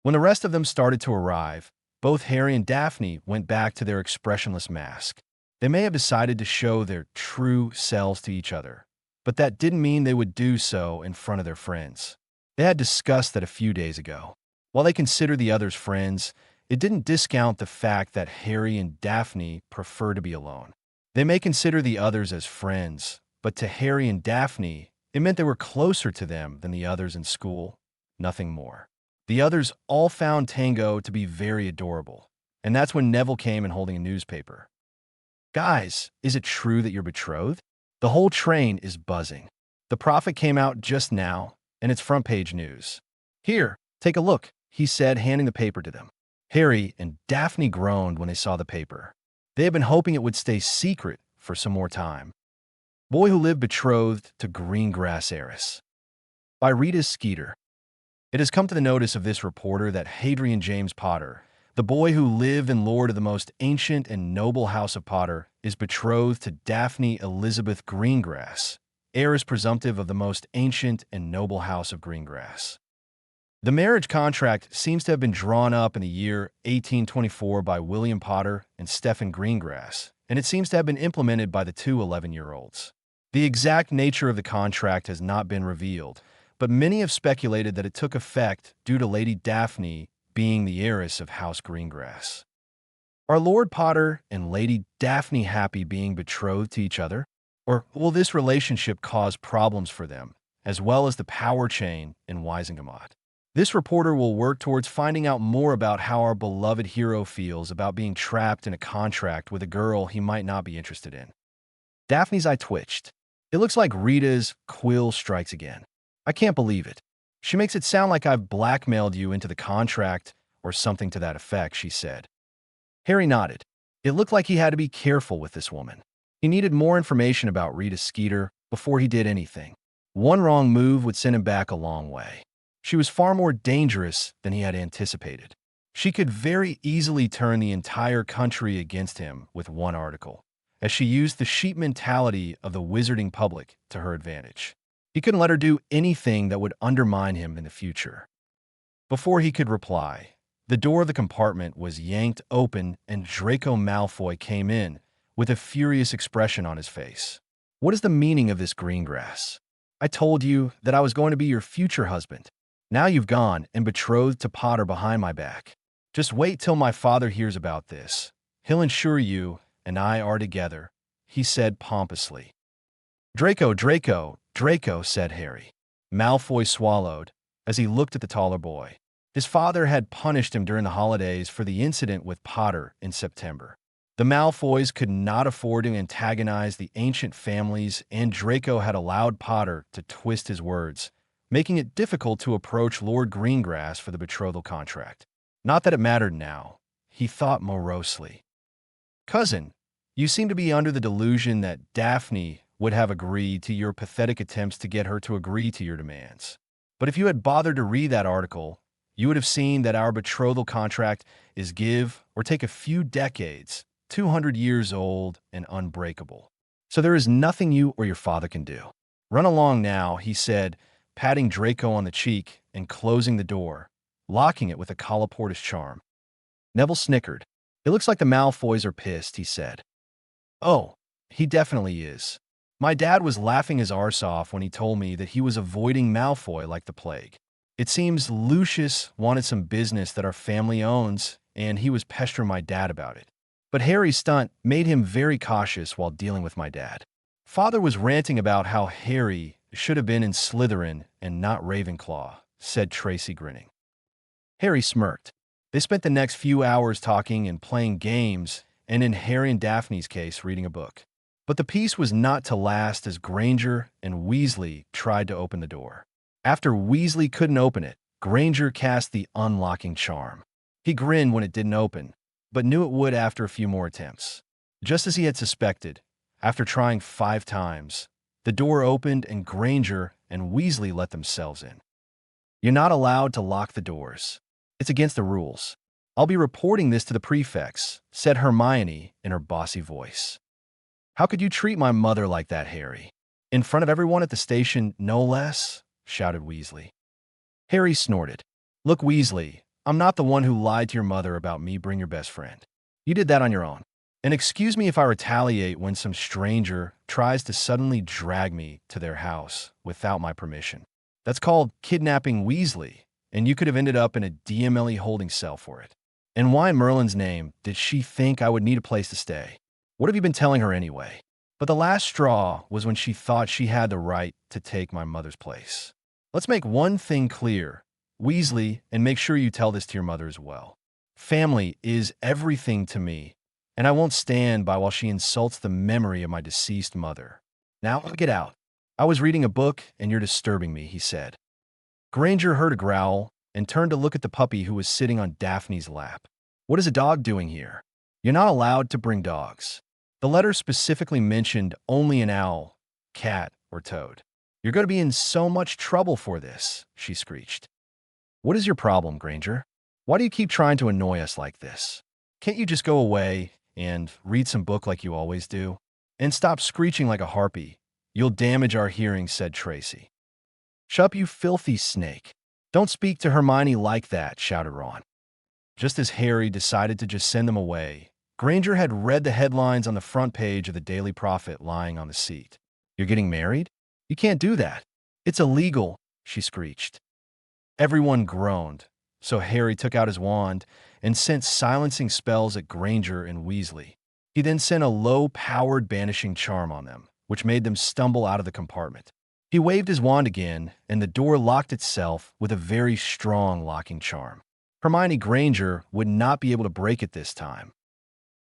When the rest of them started to arrive, both Harry and Daphne went back to their expressionless mask. They may have decided to show their true selves to each other, but that didn't mean they would do so in front of their friends. They had discussed that a few days ago. While they considered the others friends, it didn't discount the fact that Harry and Daphne prefer to be alone. They may consider the others as friends, but to Harry and Daphne, it meant they were closer to them than the others in school, nothing more. The others all found Tango to be very adorable, and that's when Neville came in holding a newspaper. Guys, is it true that you're betrothed? The whole train is buzzing. The Prophet came out just now, and it's front-page news. Here, take a look, he said, handing the paper to them. Harry and Daphne groaned when they saw the paper. They had been hoping it would stay secret for some more time. Boy Who Lived Betrothed to Greengrass Heiress by Rita Skeeter. It has come to the notice of this reporter that Hadrian James Potter, the boy who lived and lord of the most ancient and noble house of Potter, is betrothed to Daphne Elizabeth Greengrass, heiress presumptive of the most ancient and noble house of Greengrass. The marriage contract seems to have been drawn up in the year 1824 by William Potter and Stephen Greengrass, and it seems to have been implemented by the two 11-year-olds. The exact nature of the contract has not been revealed, but many have speculated that it took effect due to Lady Daphne being the heiress of House Greengrass. Are Lord Potter and Lady Daphne happy being betrothed to each other? Or will this relationship cause problems for them, as well as the power chain in Wisingamot? This reporter will work towards finding out more about how our beloved hero feels about being trapped in a contract with a girl he might not be interested in. Daphne's eye twitched. It looks like Rita's quill strikes again. I can't believe it. She makes it sound like I've blackmailed you into the contract or something to that effect, she said. Harry nodded. It looked like he had to be careful with this woman. He needed more information about Rita Skeeter before he did anything. One wrong move would send him back a long way. She was far more dangerous than he had anticipated. She could very easily turn the entire country against him with one article, as she used the sheep mentality of the wizarding public to her advantage. He couldn't let her do anything that would undermine him in the future. Before he could reply, the door of the compartment was yanked open and Draco Malfoy came in with a furious expression on his face. What is the meaning of this, Greengrass? I told you that I was going to be your future husband. Now you've gone and betrothed to Potter behind my back. Just wait till my father hears about this. He'll ensure you and I are together, he said pompously. Draco, Draco, Draco, said Harry. Malfoy swallowed as he looked at the taller boy. His father had punished him during the holidays for the incident with Potter in September. The Malfoys could not afford to antagonize the ancient families, and Draco had allowed Potter to twist his words, making it difficult to approach Lord Greengrass for the betrothal contract. Not that it mattered now, he thought morosely. Cousin, you seem to be under the delusion that Daphne would have agreed to your pathetic attempts to get her to agree to your demands. But if you had bothered to read that article, you would have seen that our betrothal contract is give or take a few decades, 200 years old and unbreakable. So there is nothing you or your father can do. Run along now, he said, patting Draco on the cheek and closing the door, locking it with a colloportus charm. Neville snickered. It looks like the Malfoys are pissed, he said. Oh, he definitely is. My dad was laughing his arse off when he told me that he was avoiding Malfoy like the plague. It seems Lucius wanted some business that our family owns, and he was pestering my dad about it. But Harry's stunt made him very cautious while dealing with my dad. Father was ranting about how Harry should have been in Slytherin and not Ravenclaw, said Tracy, grinning. Harry smirked. They spent the next few hours talking and playing games, and in Harry and Daphne's case, reading a book. But the peace was not to last as Granger and Weasley tried to open the door. After Weasley couldn't open it, Granger cast the unlocking charm. He grinned when it didn't open, but knew it would after a few more attempts. Just as he had suspected, after trying 5 times, the door opened and Granger and Weasley let themselves in. You're not allowed to lock the doors. It's against the rules. I'll be reporting this to the prefects, said Hermione in her bossy voice. How could you treat my mother like that, Harry? In front of everyone at the station, no less, shouted Weasley. Harry snorted. Look, Weasley, I'm not the one who lied to your mother about me being your best friend. You did that on your own. And excuse me if I retaliate when some stranger tries to suddenly drag me to their house without my permission. That's called kidnapping Weasley, and you could have ended up in a DMLE holding cell for it. And why in Merlin's name did she think I would need a place to stay? What have you been telling her anyway? But the last straw was when she thought she had the right to take my mother's place. Let's make one thing clear, Weasley, and make sure you tell this to your mother as well. Family is everything to me, and I won't stand by while she insults the memory of my deceased mother. Now get out. I was reading a book, and you're disturbing me, he said. Granger heard a growl and turned to look at the puppy who was sitting on Daphne's lap. What is a dog doing here? You're not allowed to bring dogs. The letter specifically mentioned only an owl, cat, or toad. You're going to be in so much trouble for this, she screeched. What is your problem, Granger? Why do you keep trying to annoy us like this? Can't you just go away and read some book like you always do? And stop screeching like a harpy. You'll damage our hearing, said Tracy. Shut up, you filthy snake. Don't speak to Hermione like that, shouted Ron. Just as Harry decided to just send them away, Granger had read the headlines on the front page of the Daily Prophet lying on the seat. You're getting married? You can't do that. It's illegal, she screeched. Everyone groaned, so Harry took out his wand and sent silencing spells at Granger and Weasley. He then sent a low-powered banishing charm on them, which made them stumble out of the compartment. He waved his wand again, and the door locked itself with a very strong locking charm. Hermione Granger would not be able to break it this time.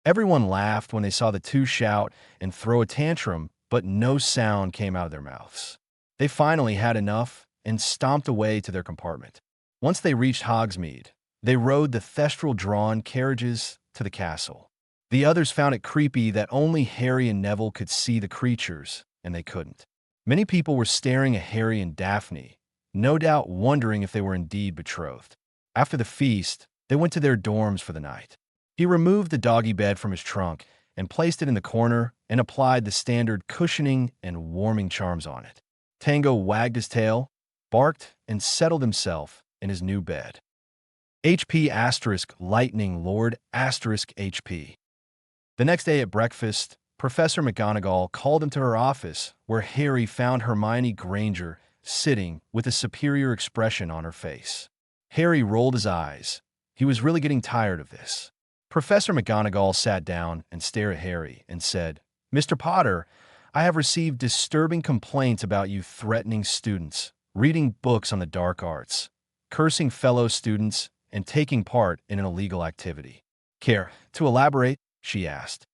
Everyone laughed when they saw the two shout and throw a tantrum, but no sound came out of their mouths. They finally had enough and stomped away to their compartment. Once they reached Hogsmeade, they rode the thestral-drawn carriages to the castle. The others found it creepy that only Harry and Neville could see the creatures, and they couldn't. Many people were staring at Harry and Daphne, no doubt wondering if they were indeed betrothed. After the feast, they went to their dorms for the night. He removed the doggy bed from his trunk and placed it in the corner and applied the standard cushioning and warming charms on it. Tango wagged his tail, barked, and settled himself in his new bed. HP * Lightning Lord * HP. The next day at breakfast, Professor McGonagall called him to her office, where Harry found Hermione Granger sitting with a superior expression on her face. Harry rolled his eyes. He was really getting tired of this. Professor McGonagall sat down and stared at Harry and said, Mr. Potter, I have received disturbing complaints about you threatening students, reading books on the dark arts, cursing fellow students, and taking part in an illegal activity. Care to elaborate? She asked.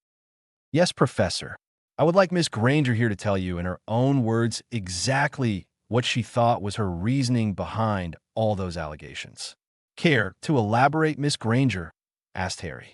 Yes, Professor. I would like Miss Granger here to tell you in her own words exactly what she thought was her reasoning behind all those allegations. Care to elaborate, Miss Granger? Asked Harry.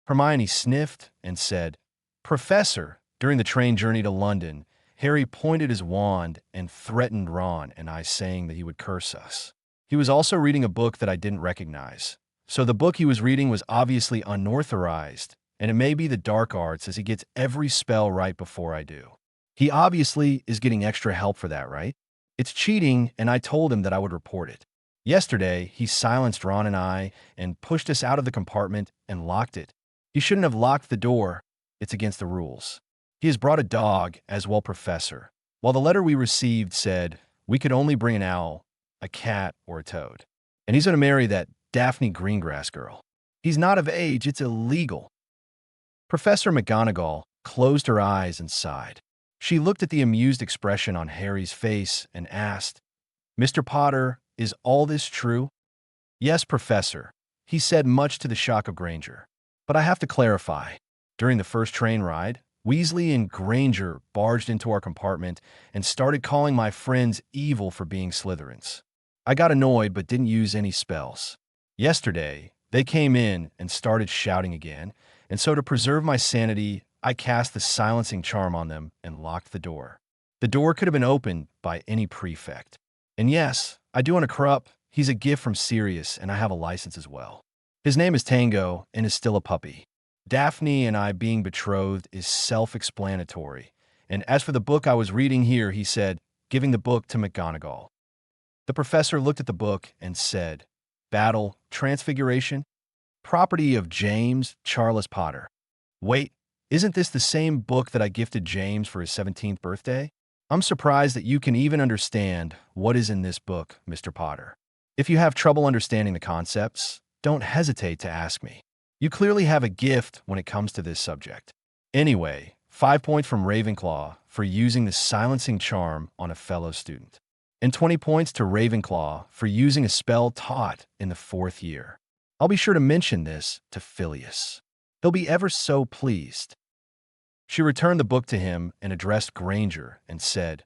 Hermione sniffed and said, Professor, during the train journey to London, Harry pointed his wand and threatened Ron and I, saying that he would curse us. He was also reading a book that I didn't recognize. So the book he was reading was obviously unauthorized, and it may be the dark arts, as he gets every spell right before I do. He obviously is getting extra help for that, right? It's cheating, and I told him that I would report it. Yesterday, he silenced Ron and I and pushed us out of the compartment and locked it. He shouldn't have locked the door. It's against the rules. He has brought a dog as well, Professor. While the letter we received said we could only bring an owl, a cat, or a toad. And he's going to marry that Daphne Greengrass girl. He's not of age. It's illegal. Professor McGonagall closed her eyes and sighed. She looked at the amused expression on Harry's face and asked, Mr. Potter, is all this true? Yes, Professor, he said, much to the shock of Granger. But I have to clarify. During the first train ride, Weasley and Granger barged into our compartment and started calling my friends evil for being Slytherins. I got annoyed but didn't use any spells. Yesterday, they came in and started shouting again, and so to preserve my sanity, I cast the silencing charm on them and locked the door. The door could have been opened by any prefect. And yes, I do own a Krupp. He's a gift from Sirius, and I have a license as well. His name is Tango and is still a puppy. Daphne and I being betrothed is self-explanatory. And as for the book I was reading here, he said, giving the book to McGonagall. The professor looked at the book and said, Battle, Transfiguration, property of James Charles Potter. Wait, isn't this the same book that I gifted James for his 17th birthday? I'm surprised that you can even understand what is in this book, Mr. Potter. If you have trouble understanding the concepts, don't hesitate to ask me. You clearly have a gift when it comes to this subject. Anyway, 5 points from Ravenclaw for using the silencing charm on a fellow student, and 20 points to Ravenclaw for using a spell taught in the 4th year. I'll be sure to mention this to Phileas. He'll be ever so pleased. She returned the book to him and addressed Granger and said,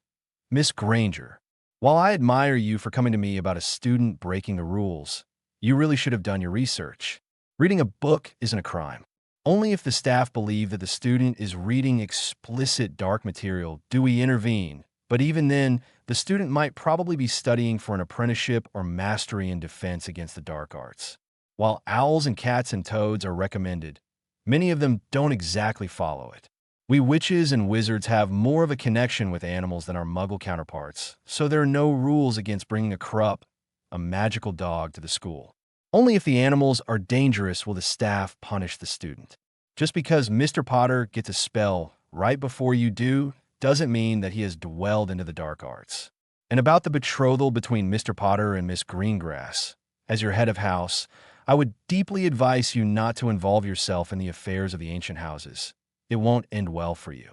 Miss Granger, while I admire you for coming to me about a student breaking the rules, you really should have done your research. Reading a book isn't a crime. Only if the staff believe that the student is reading explicit dark material do we intervene, but even then, the student might probably be studying for an apprenticeship or mastery in defense against the dark arts. While owls and cats and toads are recommended, many of them don't exactly follow it. We witches and wizards have more of a connection with animals than our muggle counterparts, so there are no rules against bringing a Krupp, a magical dog, to the school. Only if the animals are dangerous will the staff punish the student. Just because Mr. Potter gets a spell right before you do doesn't mean that he has dwelled into the dark arts. And about the betrothal between Mr. Potter and Miss Greengrass, as your head of house, I would deeply advise you not to involve yourself in the affairs of the ancient houses. It won't end well for you.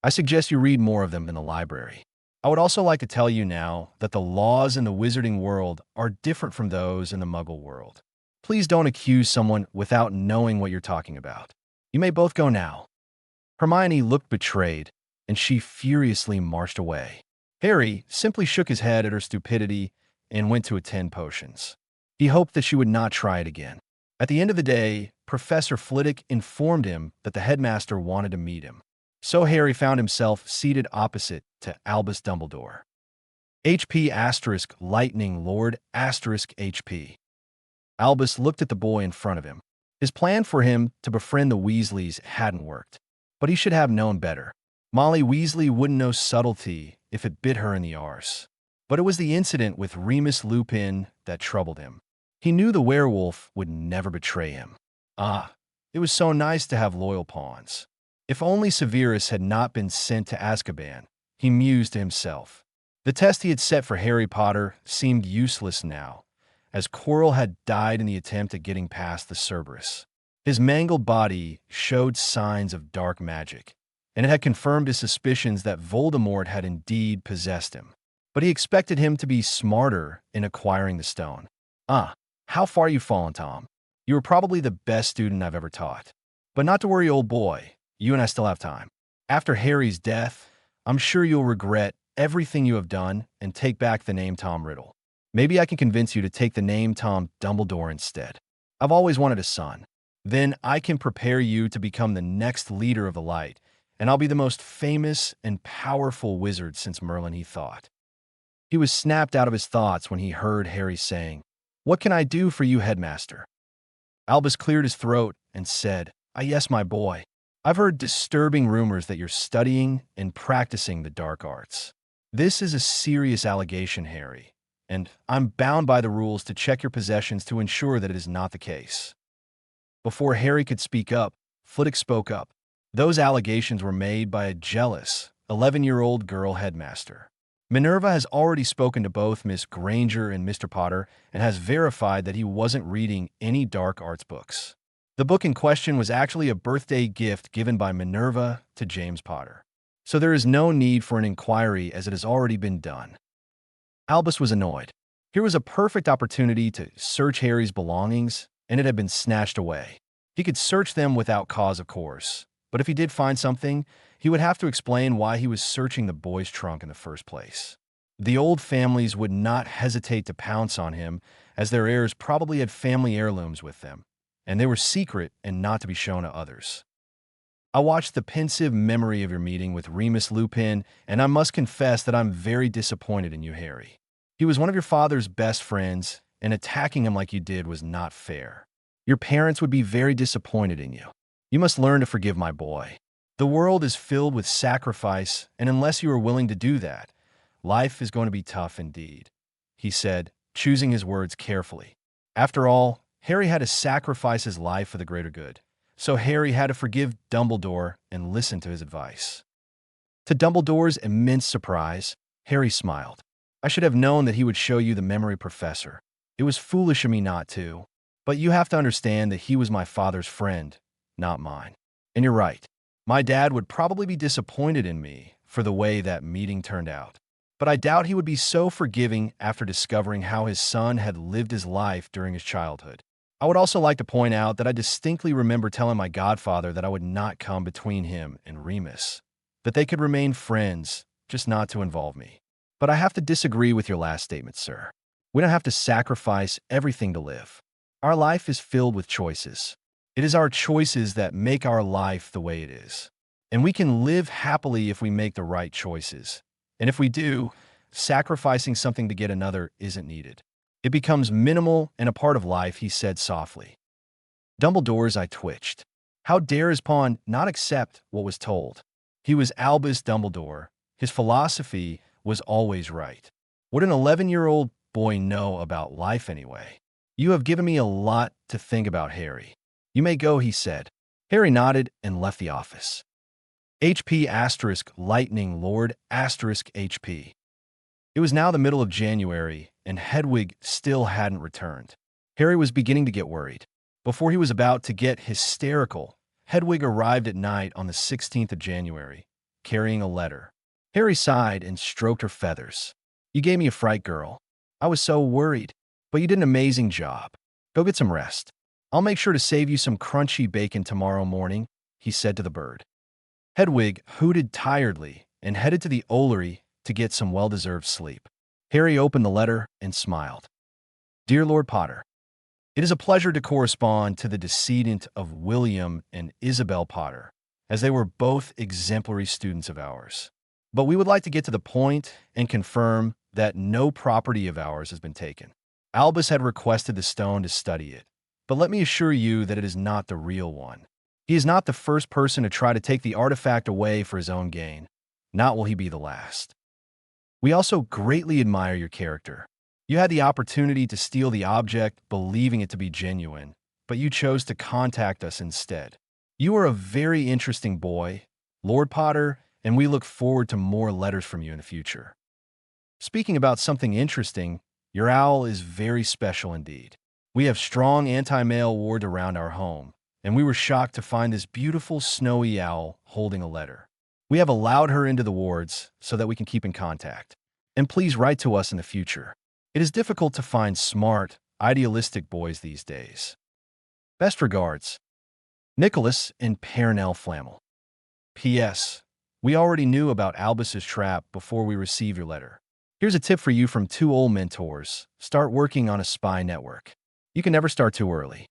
I suggest you read more of them in the library. I would also like to tell you now that the laws in the wizarding world are different from those in the muggle world. Please don't accuse someone without knowing what you're talking about. You may both go now. Hermione looked betrayed, and she furiously marched away. Harry simply shook his head at her stupidity and went to attend potions. He hoped that she would not try it again. At the end of the day, Professor Flitwick informed him that the headmaster wanted to meet him. So Harry found himself seated opposite to Albus Dumbledore. HP asterisk Lightning Lord asterisk HP. Albus looked at the boy in front of him. His plan for him to befriend the Weasleys hadn't worked, but he should have known better. Molly Weasley wouldn't know subtlety if it bit her in the arse. But it was the incident with Remus Lupin that troubled him. He knew the werewolf would never betray him. It was so nice to have loyal pawns. If only Severus had not been sent to Azkaban, he mused to himself. The test he had set for Harry Potter seemed useless now, as Quirrell had died in the attempt at getting past the Cerberus. His mangled body showed signs of dark magic, and it had confirmed his suspicions that Voldemort had indeed possessed him. But he expected him to be smarter in acquiring the stone. How far you've fallen, Tom. You were probably the best student I've ever taught. But not to worry, old boy. You and I still have time. After Harry's death, I'm sure you'll regret everything you have done and take back the name Tom Riddle. Maybe I can convince you to take the name Tom Dumbledore instead. I've always wanted a son. Then I can prepare you to become the next leader of the light, and I'll be the most famous and powerful wizard since Merlin, he thought. He was snapped out of his thoughts when he heard Harry saying, "What can I do for you, headmaster?" Albus cleared his throat and said, Yes, my boy. I've heard disturbing rumors that you're studying and practicing the dark arts. This is a serious allegation, Harry, and I'm bound by the rules to check your possessions to ensure that it is not the case." Before Harry could speak up, Flitwick spoke up. Those allegations were made by a jealous, 11-year-old girl headmaster. Minerva has already spoken to both Miss Granger and Mr. Potter and has verified that he wasn't reading any dark arts books. The book in question was actually a birthday gift given by Minerva to James Potter. So there is no need for an inquiry as it has already been done. Albus was annoyed. Here was a perfect opportunity to search Harry's belongings, and it had been snatched away. He could search them without cause, of course, but if he did find something, he would have to explain why he was searching the boy's trunk in the first place. The old families would not hesitate to pounce on him, as their heirs probably had family heirlooms with them, and they were secret and not to be shown to others. I watched the pensive memory of your meeting with Remus Lupin, and I must confess that I'm very disappointed in you, Harry. He was one of your father's best friends, and attacking him like you did was not fair. Your parents would be very disappointed in you. You must learn to forgive my boy. The world is filled with sacrifice, and unless you are willing to do that, life is going to be tough indeed," he said, choosing his words carefully. After all, Harry had to sacrifice his life for the greater good, so Harry had to forgive Dumbledore and listen to his advice. To Dumbledore's immense surprise, Harry smiled. I should have known that he would show you the memory professor. It was foolish of me not to. But you have to understand that he was my father's friend, not mine. And you're right. My dad would probably be disappointed in me for the way that meeting turned out. But I doubt he would be so forgiving after discovering how his son had lived his life during his childhood. I would also like to point out that I distinctly remember telling my godfather that I would not come between him and Remus, that they could remain friends, just not to involve me. But I have to disagree with your last statement, sir. We don't have to sacrifice everything to live. Our life is filled with choices. It is our choices that make our life the way it is. And we can live happily if we make the right choices. And if we do, sacrificing something to get another isn't needed. It becomes minimal and a part of life, he said softly. Dumbledore's eye twitched. How dare his pawn not accept what was told? He was Albus Dumbledore. His philosophy was always right. What an 11-year-old boy know about life anyway? You have given me a lot to think about, Harry. You may go, he said. Harry nodded and left the office. HP * Lightning Lord * HP. It was now the middle of January, and Hedwig still hadn't returned. Harry was beginning to get worried. Before he was about to get hysterical, Hedwig arrived at night on the 16th of January, carrying a letter. Harry sighed and stroked her feathers. You gave me a fright, girl. I was so worried, but you did an amazing job. Go get some rest. I'll make sure to save you some crunchy bacon tomorrow morning, he said to the bird. Hedwig hooted tiredly and headed to the Ollery to get some well-deserved sleep. Harry opened the letter and smiled. Dear Lord Potter, it is a pleasure to correspond to the descendant of William and Isabel Potter, as they were both exemplary students of ours. But we would like to get to the point and confirm that no property of ours has been taken. Albus had requested the stone to study it, but let me assure you that it is not the real one. He is not the first person to try to take the artifact away for his own gain. Not will he be the last. We also greatly admire your character. You had the opportunity to steal the object, believing it to be genuine, but you chose to contact us instead. You are a very interesting boy, Lord Potter, and we look forward to more letters from you in the future. Speaking about something interesting, your owl is very special indeed. We have strong anti-mail ward around our home, and we were shocked to find this beautiful snowy owl holding a letter. We have allowed her into the wards so that we can keep in contact. And please write to us in the future. It is difficult to find smart, idealistic boys these days. Best regards, Nicholas and Parnell Flammel. P.S. We already knew about Albus's trap before we received your letter. Here's a tip for you from two old mentors. Start working on a spy network. You can never start too early.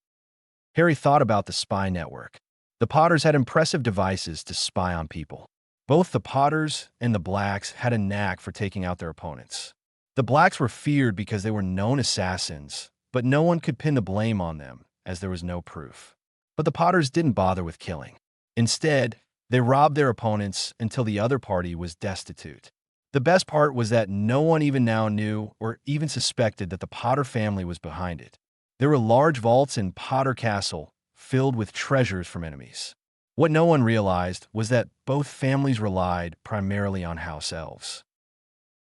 Harry thought about the spy network. The Potters had impressive devices to spy on people. Both the Potters and the Blacks had a knack for taking out their opponents. The Blacks were feared because they were known assassins, but no one could pin the blame on them, as there was no proof. But the Potters didn't bother with killing. Instead, they robbed their opponents until the other party was destitute. The best part was that no one even now knew or even suspected that the Potter family was behind it. There were large vaults in Potter Castle filled with treasures from enemies. What no one realized was that both families relied primarily on house elves.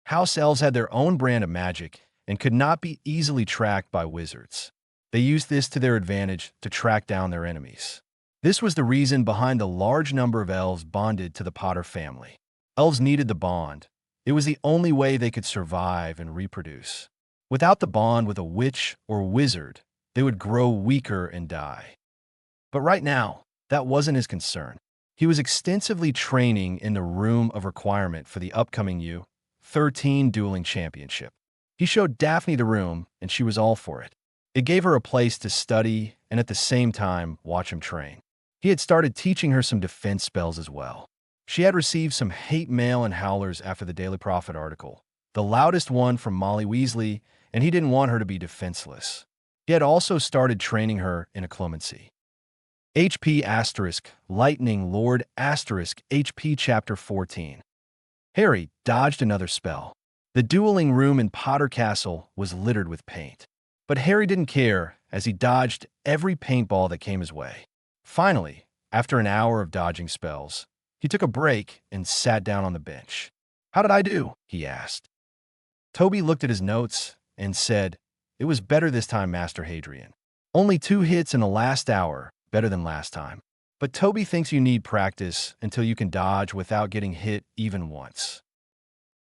House elves had their own brand of magic and could not be easily tracked by wizards. They used this to their advantage to track down their enemies. This was the reason behind the large number of elves bonded to the Potter family. Elves needed the bond. It was the only way they could survive and reproduce. Without the bond with a witch or wizard, they would grow weaker and die. But right now, that wasn't his concern. He was extensively training in the Room of Requirement for the upcoming U-13 Dueling Championship. He showed Daphne the room, and she was all for it. It gave her a place to study and at the same time watch him train. He had started teaching her some defense spells as well. She had received some hate mail and howlers after the Daily Prophet article, the loudest one from Molly Weasley, and he didn't want her to be defenseless. He had also started training her in occlumency. HP * Lightning Lord * HP Chapter 14. Harry dodged another spell. The dueling room in Potter Castle was littered with paint. But Harry didn't care as he dodged every paintball that came his way. Finally, after an hour of dodging spells, He took a break and sat down on the bench. "How did I do?" he asked. Toby looked at his notes and said, "It was better this time, Master Hadrian. Only 2 hits in the last hour, better than last time. But Toby thinks you need practice until you can dodge without getting hit even once."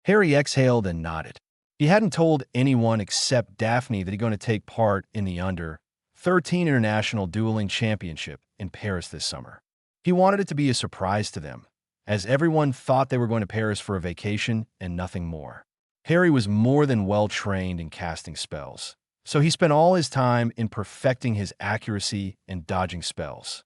Harry exhaled and nodded. He hadn't told anyone except Daphne that he's going to take part in the under-13 International Dueling Championship in Paris this summer. He wanted it to be a surprise to them, as everyone thought they were going to Paris for a vacation and nothing more. Harry was more than well-trained in casting spells, so he spent all his time in perfecting his accuracy and dodging spells.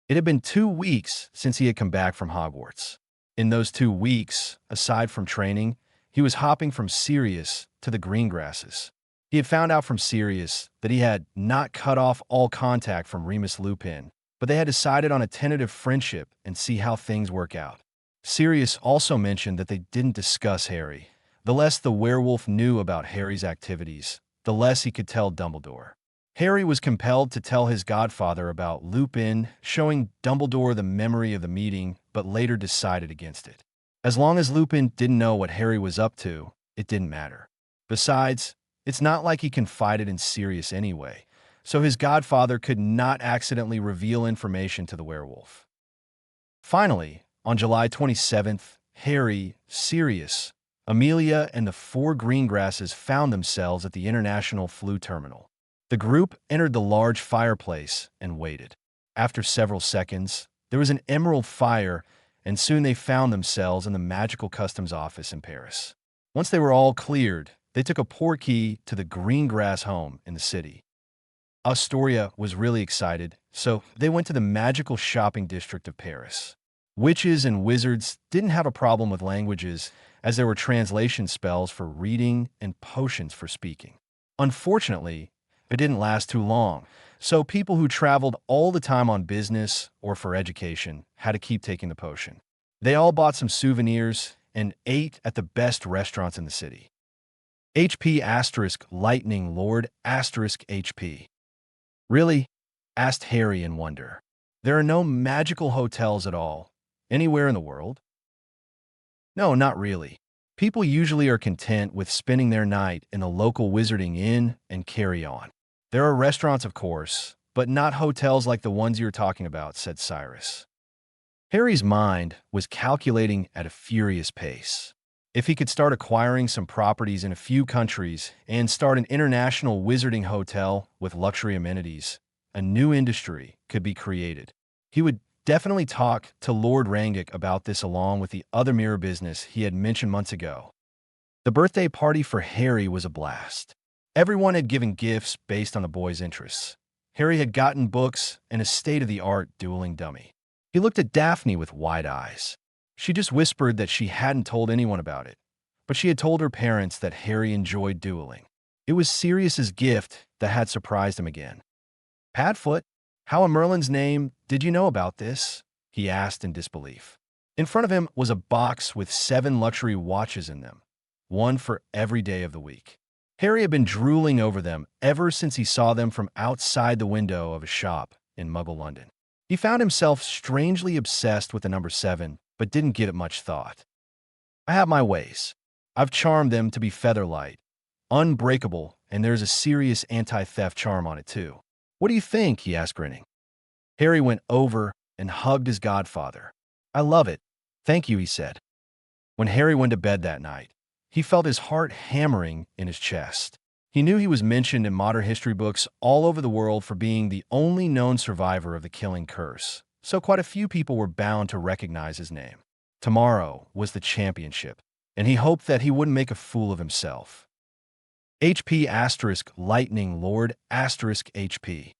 It had been 2 weeks since he had come back from Hogwarts. In those 2 weeks, aside from training, he was hopping from Sirius to the green grasses. He had found out from Sirius that he had not cut off all contact from Remus Lupin, but they had decided on a tentative friendship and see how things work out. Sirius also mentioned that they didn't discuss Harry. The less the werewolf knew about Harry's activities, the less he could tell Dumbledore. Harry was compelled to tell his godfather about Lupin, showing Dumbledore the memory of the meeting, but later decided against it. As long as Lupin didn't know what Harry was up to, it didn't matter. Besides, it's not like he confided in Sirius anyway, so his godfather could not accidentally reveal information to the werewolf. Finally, on July 27th, Harry, Sirius, Amelia, and the 4 Greengrasses found themselves at the International Flu Terminal. The group entered the large fireplace and waited. After several seconds, there was an emerald fire, and soon they found themselves in the magical customs office in Paris. Once they were all cleared, they took a portkey to the Greengrass home in the city. Astoria was really excited, so they went to the magical shopping district of Paris. Witches and wizards didn't have a problem with languages, as there were translation spells for reading and potions for speaking. Unfortunately, it didn't last too long, so people who traveled all the time on business or for education had to keep taking the potion. They all bought some souvenirs and ate at the best restaurants in the city. HP * Lightning Lord * HP. "Really?" asked Harry in wonder. "There are no magical hotels at all, anywhere in the world?" "No, not really. People usually are content with spending their night in the local wizarding inn and carry on. There are restaurants, of course, but not hotels like the ones you're talking about," said Cyrus. Harry's mind was calculating at a furious pace. If he could start acquiring some properties in a few countries and start an international wizarding hotel with luxury amenities, a new industry could be created. He would definitely talk to Lord Rangic about this along with the other mirror business he had mentioned months ago. The birthday party for Harry was a blast. Everyone had given gifts based on the boy's interests. Harry had gotten books and a state-of-the-art dueling dummy. He looked at Daphne with wide eyes. She just whispered that she hadn't told anyone about it, but she had told her parents that Harry enjoyed dueling. It was Sirius's gift that had surprised him again. "Padfoot, how in Merlin's name did you know about this?" he asked in disbelief. In front of him was a box with 7 luxury watches in them, one for every day of the week. Harry had been drooling over them ever since he saw them from outside the window of a shop in Muggle London. He found himself strangely obsessed with the number 7, but didn't give it much thought. "I have my ways. I've charmed them to be featherlight, unbreakable, and there's a serious anti-theft charm on it too. What do you think?" he asked, grinning. Harry went over and hugged his godfather. "I love it. Thank you," he said. When Harry went to bed that night, he felt his heart hammering in his chest. He knew he was mentioned in modern history books all over the world for being the only known survivor of the killing curse, so quite a few people were bound to recognize his name. Tomorrow was the championship, and he hoped that he wouldn't make a fool of himself. HP * Lightning Lord * HP.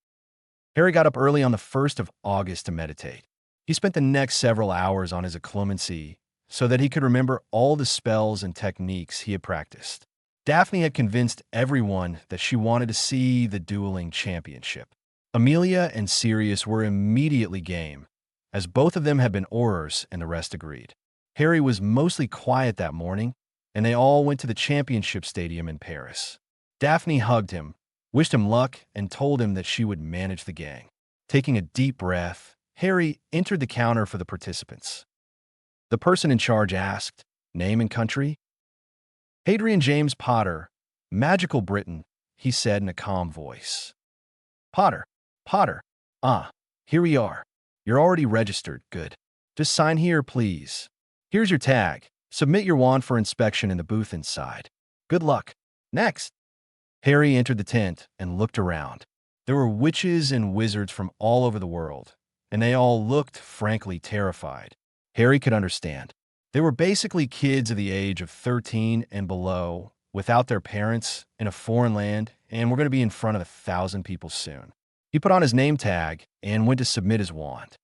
Harry got up early on the 1st of August to meditate. He spent the next several hours on his occlumency so that he could remember all the spells and techniques he had practiced. Daphne had convinced everyone that she wanted to see the dueling championship. Amelia and Sirius were immediately game, as both of them had been Aurors and the rest agreed. Harry was mostly quiet that morning, and they all went to the championship stadium in Paris. Daphne hugged him, wished him luck, and told him that she would manage the gang. Taking a deep breath, Harry entered the counter for the participants. The person in charge asked. Name and country? Hadrian James Potter, Magical Britain, he said in a calm voice. Potter, Potter. Ah, here we are. You're already registered. Good. Just sign here, please. Here's your tag. Submit your wand for inspection in the booth inside. Good luck. Next. Harry entered the tent and looked around. There were witches and wizards from all over the world, and they all looked frankly terrified. Harry could understand. They were basically kids of the age of 13 and below, without their parents, in a foreign land, and were going to be in front of 1,000 people soon. He put on his name tag and went to submit his wand.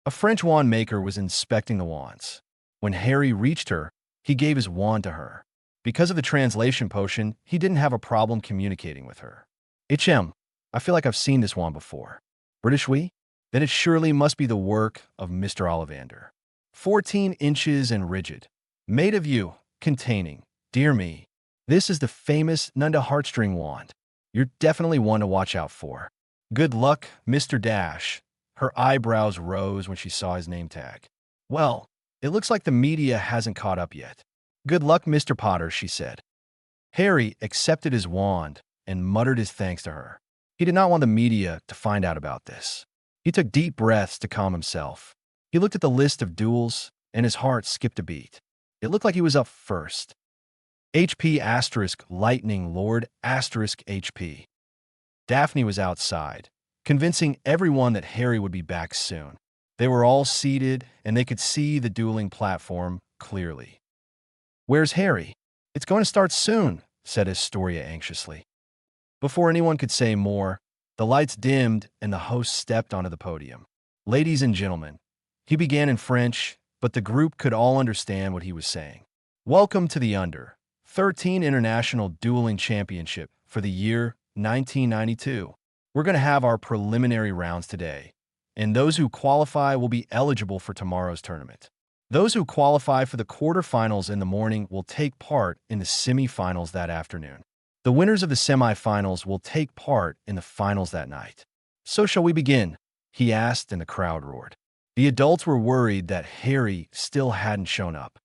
A French wand maker was inspecting the wands. When Harry reached her, he gave his wand to her. Because of the translation potion, he didn't have a problem communicating with her. I feel like I've seen this wand before. British we? Then it surely must be the work of Mr. Ollivander. 14 inches and rigid. Made of you, containing. Dear me. This is the famous Nunda heartstring wand. You're definitely one to watch out for. Good luck, Mr. Dash. Her eyebrows rose when she saw his name tag. Well, it looks like the media hasn't caught up yet. Good luck, Mr. Potter, she said. Harry accepted his wand and muttered his thanks to her. He did not want the media to find out about this. He took deep breaths to calm himself. He looked at the list of duels, and his heart skipped a beat. It looked like he was up first. HP * Lightning Lord * HP. Daphne was outside, convincing everyone that Harry would be back soon. They were all seated, and they could see the dueling platform clearly. Where's Harry? It's going to start soon, said Astoria anxiously. Before anyone could say more, the lights dimmed and the host stepped onto the podium. Ladies and gentlemen, he began in French, but the group could all understand what he was saying. Welcome to the Under-13 International Dueling Championship for the year 1992. We're going to have our preliminary rounds today, and those who qualify will be eligible for tomorrow's tournament. Those who qualify for the quarterfinals in the morning will take part in the semifinals that afternoon. The winners of the semifinals will take part in the finals that night. So shall we begin? He asked, and the crowd roared. The adults were worried that Harry still hadn't shown up.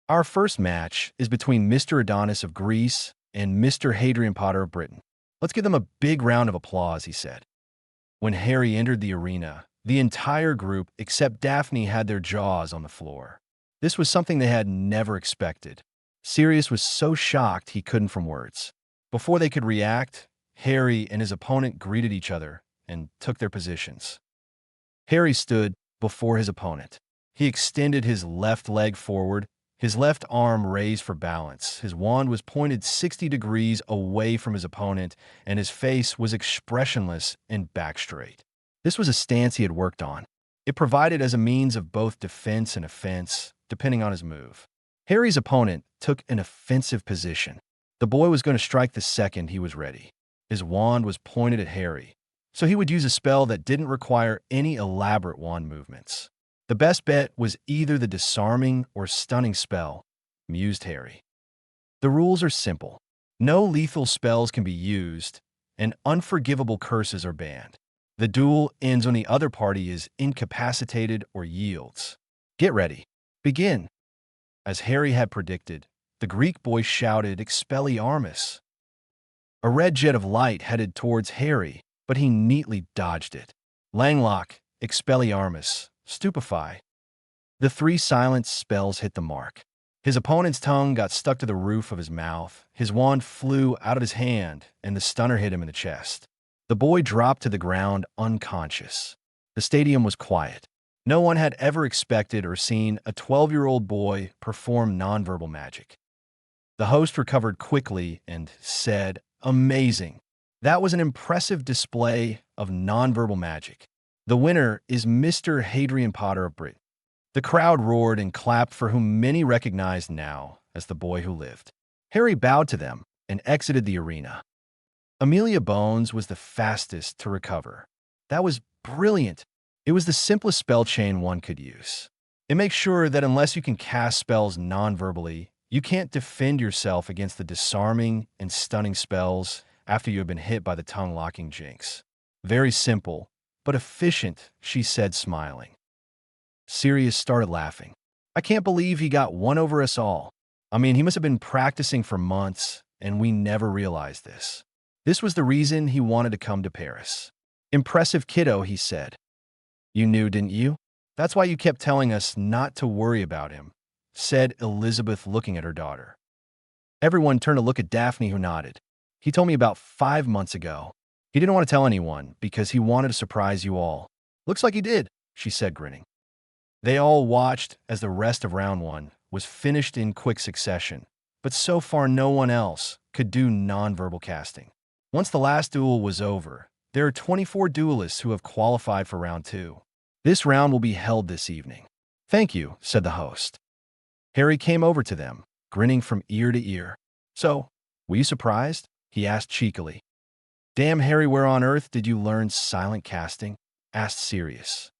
Our first match is between Mr. Adonis of Greece and Mr. Hadrian Potter of Britain. Let's give them a big round of applause, he said. When Harry entered the arena, the entire group, except Daphne, had their jaws on the floor. This was something they had never expected. Sirius was so shocked he couldn't form words. Before they could react, Harry and his opponent greeted each other and took their positions. Harry stood before his opponent. He extended his left leg forward, his left arm raised for balance. His wand was pointed 60 degrees away from his opponent, and his face was expressionless and back straight. This was a stance he had worked on. It provided as a means of both defense and offense, depending on his move. Harry's opponent took an offensive position. The boy was going to strike the second he was ready. His wand was pointed at Harry, so he would use a spell that didn't require any elaborate wand movements. The best bet was either the disarming or stunning spell, mused Harry. The rules are simple. No lethal spells can be used, and unforgivable curses are banned. The duel ends when the other party is incapacitated or yields. Get ready. Begin. As Harry had predicted, the Greek boy shouted, Expelliarmus. A red jet of light headed towards Harry, but he neatly dodged it. Langlock, Expelliarmus, Stupefy. The three silent spells hit the mark. His opponent's tongue got stuck to the roof of his mouth, his wand flew out of his hand, and the stunner hit him in the chest. The boy dropped to the ground unconscious. The stadium was quiet. No one had ever expected or seen a 12-year-old boy perform nonverbal magic. The host recovered quickly and said, Amazing. That was an impressive display of nonverbal magic. The winner is Mr. Hadrian Potter of Britain. The crowd roared and clapped for whom many recognized now as the boy who lived. Harry bowed to them and exited the arena. Amelia Bones was the fastest to recover. That was brilliant. It was the simplest spell chain one could use. It makes sure that unless you can cast spells non-verbally, you can't defend yourself against the disarming and stunning spells after you have been hit by the tongue-locking jinx. Very simple, but efficient, she said, smiling. Sirius started laughing. I can't believe he got one over us all. I mean, he must have been practicing for months, and we never realized this. This was the reason he wanted to come to Paris. Impressive kiddo, he said. You knew, didn't you? That's why you kept telling us not to worry about him, said Elizabeth, looking at her daughter. Everyone turned to look at Daphne, who nodded. He told me about 5 months ago. He didn't want to tell anyone because he wanted to surprise you all. Looks like he did, she said, grinning. They all watched as the rest of round one was finished in quick succession, but so far no one else could do nonverbal casting. Once the last duel was over, there are 24 duelists who have qualified for round two. This round will be held this evening. Thank you, said the host. Harry came over to them, grinning from ear to ear. So, were you surprised? He asked cheekily. Damn, Harry, where on earth did you learn silent casting? Asked Sirius.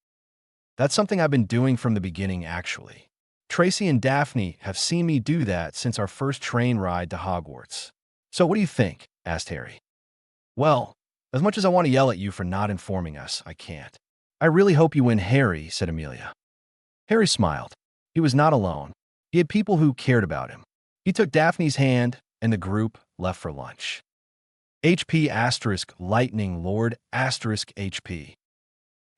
That's something I've been doing from the beginning, actually. Tracy and Daphne have seen me do that since our first train ride to Hogwarts. So what do you think? Asked Harry. Well, as much as I want to yell at you for not informing us, I can't. I really hope you win, Harry, said Amelia. Harry smiled. He was not alone. He had people who cared about him. He took Daphne's hand, and the group left for lunch. HP asterisk lightning lord asterisk HP.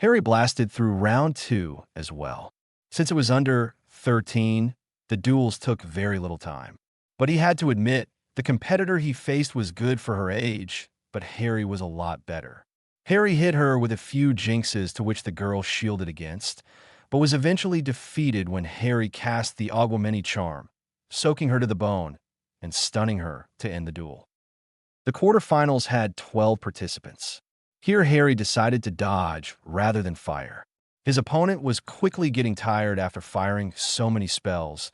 Harry blasted through round two as well. Since it was under 13, the duels took very little time. But he had to admit, the competitor he faced was good for her age, but Harry was a lot better. Harry hit her with a few jinxes to which the girl shielded against, but was eventually defeated when Harry cast the augmented charm, soaking her to the bone and stunning her to end the duel. The quarterfinals had 12 participants. Here Harry decided to dodge rather than fire. His opponent was quickly getting tired after firing so many spells,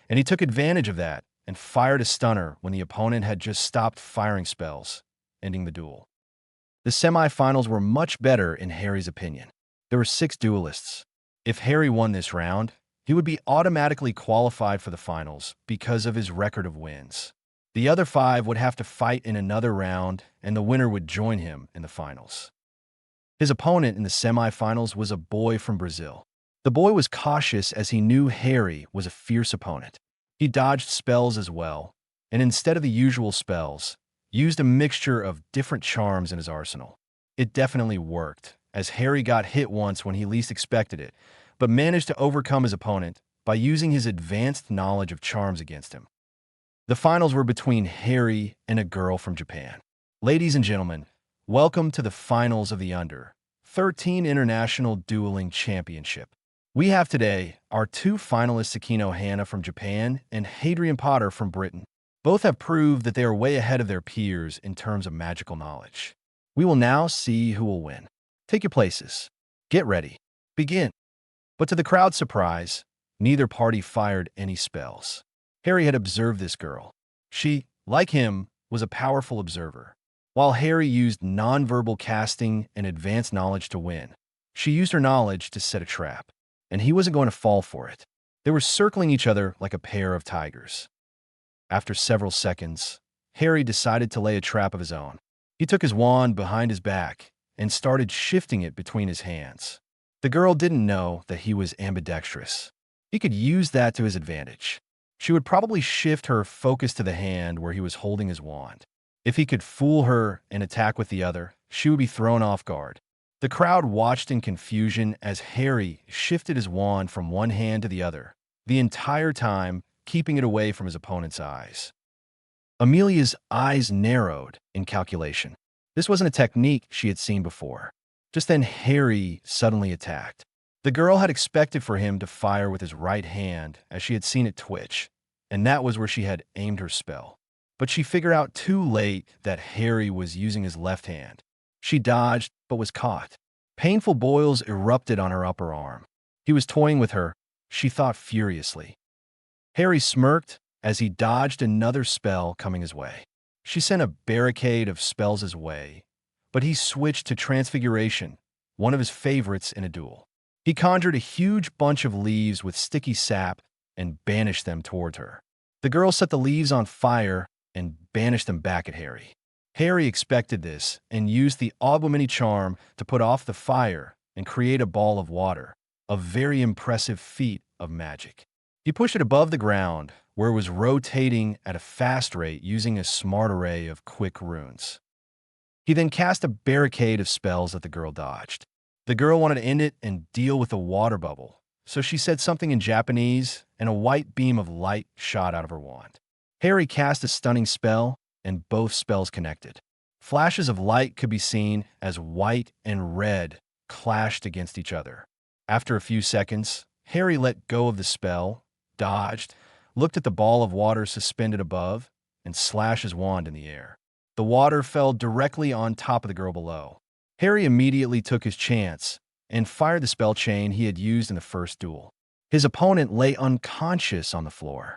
and he took advantage of that and fired a stunner when the opponent had just stopped firing spells, ending the duel. The semifinals were much better in Harry's opinion. There were 6 duelists. If Harry won this round, he would be automatically qualified for the finals because of his record of wins. The other 5 would have to fight in another round, and the winner would join him in the finals. His opponent in the semifinals was a boy from Brazil. The boy was cautious as he knew Harry was a fierce opponent. He dodged spells as well, and instead of the usual spells, used a mixture of different charms in his arsenal. It definitely worked, as Harry got hit once when he least expected it, but managed to overcome his opponent by using his advanced knowledge of charms against him. The finals were between Harry and a girl from Japan. Ladies and gentlemen, welcome to the finals of the Under 13 International Dueling Championship. We have today our 2 finalists, Akino Hannah from Japan and Hadrian Potter from Britain. Both have proved that they are way ahead of their peers in terms of magical knowledge. We will now see who will win. Take your places. Get ready. Begin. But to the crowd's surprise, neither party fired any spells. Harry had observed this girl. She, like him, was a powerful observer. While Harry used nonverbal casting and advanced knowledge to win, she used her knowledge to set a trap, and he wasn't going to fall for it. They were circling each other like a pair of tigers. After several seconds, Harry decided to lay a trap of his own. He took his wand behind his back and started shifting it between his hands. The girl didn't know that he was ambidextrous. He could use that to his advantage. She would probably shift her focus to the hand where he was holding his wand. If he could fool her and attack with the other, she would be thrown off guard. The crowd watched in confusion as Harry shifted his wand from one hand to the other, the entire time keeping it away from his opponent's eyes. Amelia's eyes narrowed in calculation. This wasn't a technique she had seen before. Just then, Harry suddenly attacked. The girl had expected for him to fire with his right hand as she had seen it twitch, and that was where she had aimed her spell. But she figured out too late that Harry was using his left hand. She dodged, but was caught. Painful boils erupted on her upper arm. He was toying with her, she thought furiously. Harry smirked as he dodged another spell coming his way. She sent a barricade of spells his way, but he switched to Transfiguration, one of his favorites in a duel. He conjured a huge bunch of leaves with sticky sap and banished them toward her. The girl set the leaves on fire and banished them back at Harry. Harry expected this and used the augmented charm to put off the fire and create a ball of water, a very impressive feat of magic. He pushed it above the ground, where it was rotating at a fast rate using a smart array of quick runes. He then cast a barricade of spells that the girl dodged. The girl wanted to end it and deal with the water bubble, so she said something in Japanese, and a white beam of light shot out of her wand. Harry cast a stunning spell, and both spells connected. Flashes of light could be seen as white and red clashed against each other. After a few seconds, Harry let go of the spell, dodged, looked at the ball of water suspended above, and slashed his wand in the air. The water fell directly on top of the girl below. Harry immediately took his chance and fired the spell chain he had used in the first duel. His opponent lay unconscious on the floor.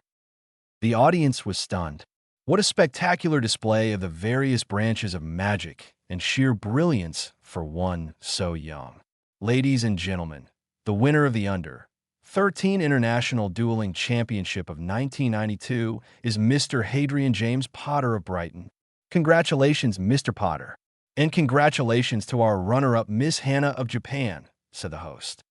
The audience was stunned. What a spectacular display of the various branches of magic and sheer brilliance for one so young. Ladies and gentlemen, the winner of the Under 13 International Dueling Championship of 1992 is Mr. Hadrian James Potter of Brighton. Congratulations, Mr. Potter. And congratulations to our runner-up, Miss Hannah of Japan, said the host.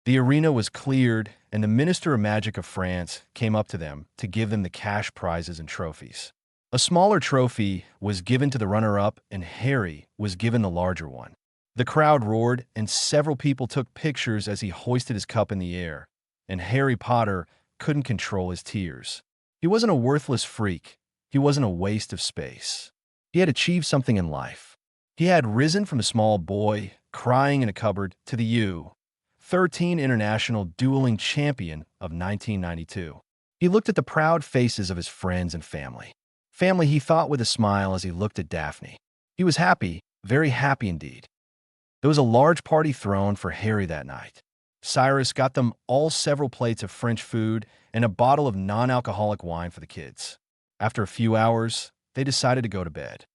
The arena was cleared, and the Minister of Magic of France came up to them to give them the cash prizes and trophies. A smaller trophy was given to the runner-up, and Harry was given the larger one. The crowd roared, and several people took pictures as he hoisted his cup in the air, and Harry Potter couldn't control his tears. He wasn't a worthless freak. He wasn't a waste of space. He had achieved something in life. He had risen from a small boy crying in a cupboard to the U13 International Dueling Champion of 1992. He looked at the proud faces of his friends and family. Family, he thought with a smile as he looked at Daphne. He was happy, very happy indeed. There was a large party thrown for Harry that night. Cyrus got them all several plates of French food and a bottle of non-alcoholic wine for the kids. After a few hours, they decided to go to bed.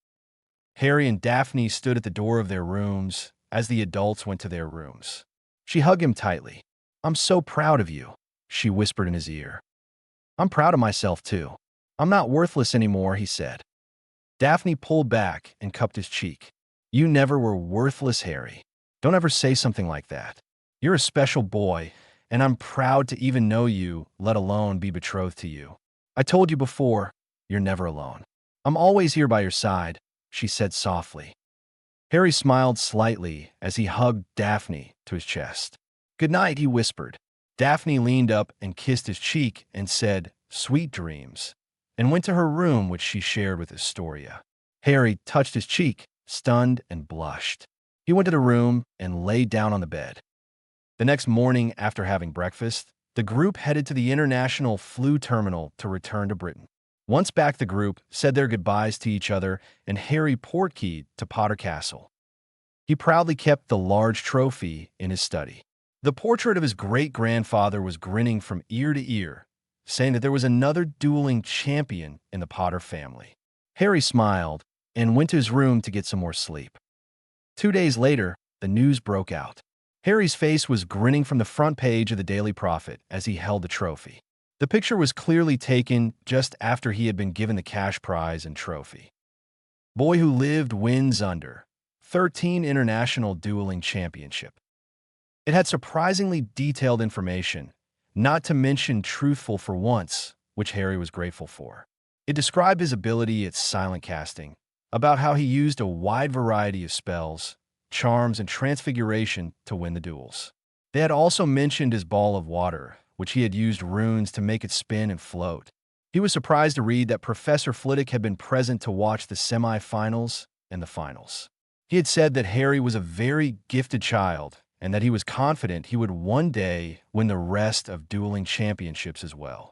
Harry and Daphne stood at the door of their rooms as the adults went to their rooms. She hugged him tightly. "I'm so proud of you," she whispered in his ear. "I'm proud of myself, too. I'm not worthless anymore," he said. Daphne pulled back and cupped his cheek. "You never were worthless, Harry. Don't ever say something like that. You're a special boy, and I'm proud to even know you, let alone be betrothed to you. I told you before, you're never alone. I'm always here by your side," she said softly. Harry smiled slightly as he hugged Daphne to his chest. "Good night," he whispered. Daphne leaned up and kissed his cheek and said, "Sweet dreams," and went to her room, which she shared with Astoria. Harry touched his cheek, stunned, and blushed. He went to the room and lay down on the bed. The next morning, after having breakfast, the group headed to the International Flu Terminal to return to Britain. Once back, the group said their goodbyes to each other, and Harry portkeyed to Potter Castle. He proudly kept the large trophy in his study. The portrait of his great-grandfather was grinning from ear to ear, saying that there was another dueling champion in the Potter family. Harry smiled and went to his room to get some more sleep. 2 days later, the news broke out. Harry's face was grinning from the front page of the Daily Prophet as he held the trophy. The picture was clearly taken just after he had been given the cash prize and trophy. Boy Who Lived wins Under 13 International Dueling Championship. It had surprisingly detailed information, not to mention truthful for once, which Harry was grateful for. It described his ability at silent casting, about how he used a wide variety of spells, charms, and transfiguration to win the duels. They had also mentioned his ball of water, which he had used runes to make it spin and float. He was surprised to read that Professor Flitwick had been present to watch the semi-finals and the finals. He had said that Harry was a very gifted child and that he was confident he would one day win the rest of dueling championships as well.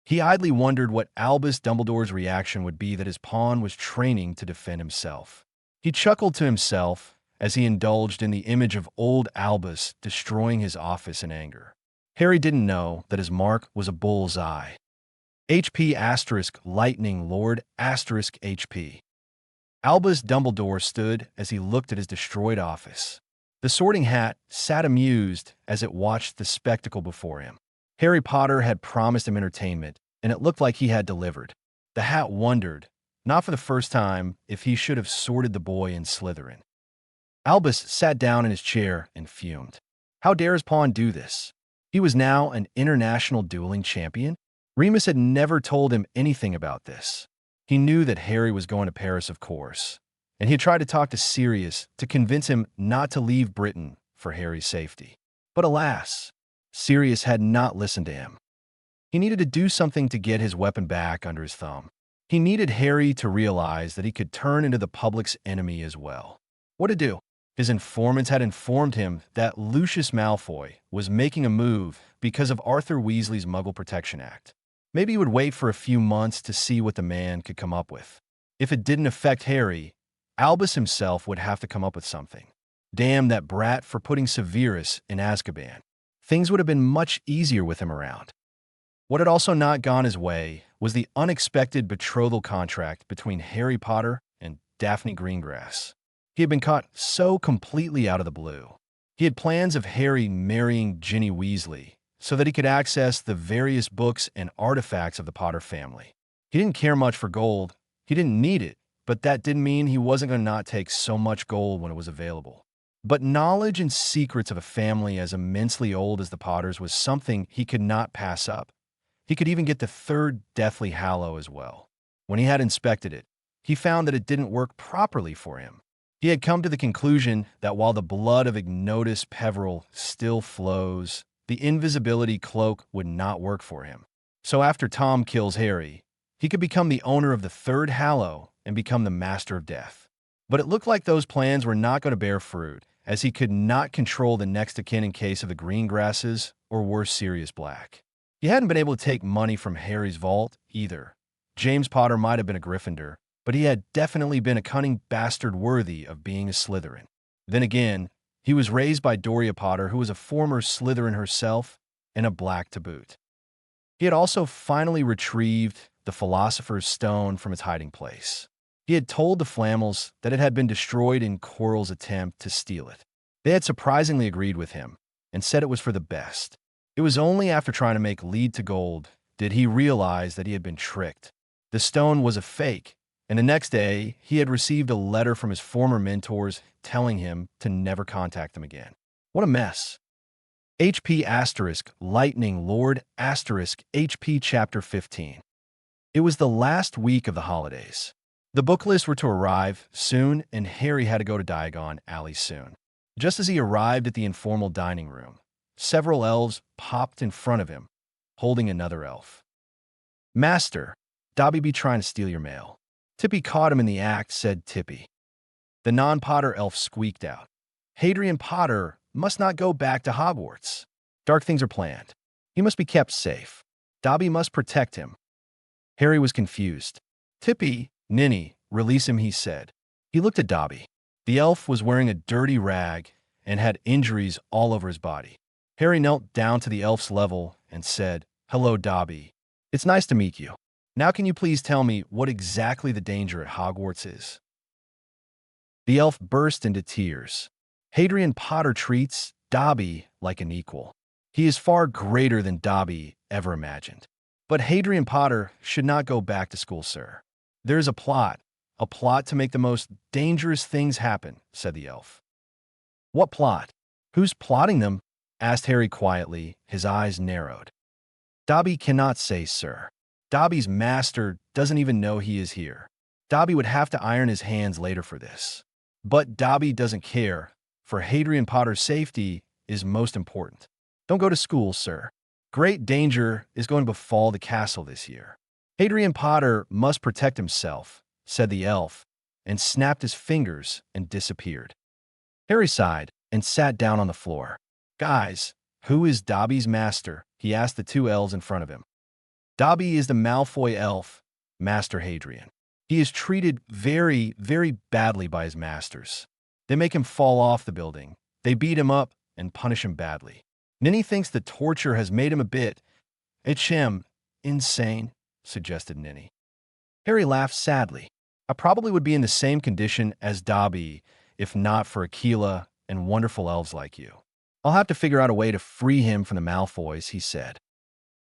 He idly wondered what Albus Dumbledore's reaction would be that his pawn was training to defend himself. He chuckled to himself as he indulged in the image of old Albus destroying his office in anger. Harry didn't know that his mark was a bull's eye. HP * Lightning Lord * HP. Albus Dumbledore stood as he looked at his destroyed office. The Sorting Hat sat amused as it watched the spectacle before him. Harry Potter had promised him entertainment, and it looked like he had delivered. The Hat wondered, not for the first time, if he should have sorted the boy in Slytherin. Albus sat down in his chair and fumed. How dare his pawn do this? He was now an international dueling champion. Remus had never told him anything about this. He knew that Harry was going to Paris, of course, and he had tried to talk to Sirius to convince him not to leave Britain for Harry's safety. But alas, Sirius had not listened to him. He needed to do something to get his weapon back under his thumb. He needed Harry to realize that he could turn into the public's enemy as well. What to do? His informants had informed him that Lucius Malfoy was making a move because of Arthur Weasley's Muggle Protection Act. Maybe he would wait for a few months to see what the man could come up with. If it didn't affect Harry, Albus himself would have to come up with something. Damn that brat for putting Severus in Azkaban. Things would have been much easier with him around. What had also not gone his way was the unexpected betrothal contract between Harry Potter and Daphne Greengrass. He had been caught so completely out of the blue. He had plans of Harry marrying Ginny Weasley so that he could access the various books and artifacts of the Potter family. He didn't care much for gold. He didn't need it, but that didn't mean he wasn't going to not take so much gold when it was available. But knowledge and secrets of a family as immensely old as the Potters was something he could not pass up. He could even get the third Deathly Hallow as well. When he had inspected it, he found that it didn't work properly for him. He had come to the conclusion that while the blood of Ignotus Peverell still flows, the invisibility cloak would not work for him. So after Tom kills Harry, he could become the owner of the third Hallow and become the Master of Death. But it looked like those plans were not going to bear fruit, as he could not control the next of kin in case of the Greengrasses or worse, Sirius Black. He hadn't been able to take money from Harry's vault either. James Potter might have been a Gryffindor, but he had definitely been a cunning bastard worthy of being a Slytherin. Then again, he was raised by Doria Potter, who was a former Slytherin herself, and a Black to boot. He had also finally retrieved the Philosopher's Stone from its hiding place. He had told the Flammels that it had been destroyed in Quirrell's attempt to steal it. They had surprisingly agreed with him and said it was for the best. It was only after trying to make lead to gold did he realize that he had been tricked. The stone was a fake, and the next day he had received a letter from his former mentors telling him to never contact them again. What a mess. HP asterisk Lightning Lord asterisk HP Chapter 15. It was the last week of the holidays. The book lists were to arrive soon, and Harry had to go to Diagon Alley soon. Just as he arrived at the informal dining room, several elves popped in front of him, holding another elf. "Master, Dobby be trying to steal your mail." Tippy caught him in the act, said Tippy. The non-Potter elf squeaked out. "Hadrian Potter must not go back to Hogwarts. Dark things are planned. He must be kept safe. Dobby must protect him." Harry was confused. "Tippy, Ninny, release him," he said. He looked at Dobby. The elf was wearing a dirty rag and had injuries all over his body. Harry knelt down to the elf's level and said, "Hello, Dobby. It's nice to meet you. Now can you please tell me what exactly the danger at Hogwarts is?" The elf burst into tears. "Hadrian Potter treats Dobby like an equal. He is far greater than Dobby ever imagined. But Hadrian Potter should not go back to school, sir. There is a plot to make the most dangerous things happen," said the elf. "What plot? Who's plotting them?" asked Harry quietly, his eyes narrowed. "Dobby cannot say, sir. Dobby's master doesn't even know he is here. Dobby would have to iron his hands later for this. But Dobby doesn't care, for Hadrian Potter's safety is most important. Don't go to school, sir. Great danger is going to befall the castle this year. Hadrian Potter must protect himself," said the elf, and snapped his fingers and disappeared. Harry sighed and sat down on the floor. "Guys, who is Dobby's master?" he asked the two elves in front of him. "Dobby is the Malfoy elf, Master Hadrian. He is treated very, very badly by his masters. They make him fall off the building. They beat him up and punish him badly. Ninny thinks the torture has made him a bit, insane," suggested Ninny. Harry laughed sadly. "I probably would be in the same condition as Dobby if not for Aquila and wonderful elves like you. I'll have to figure out a way to free him from the Malfoys," he said.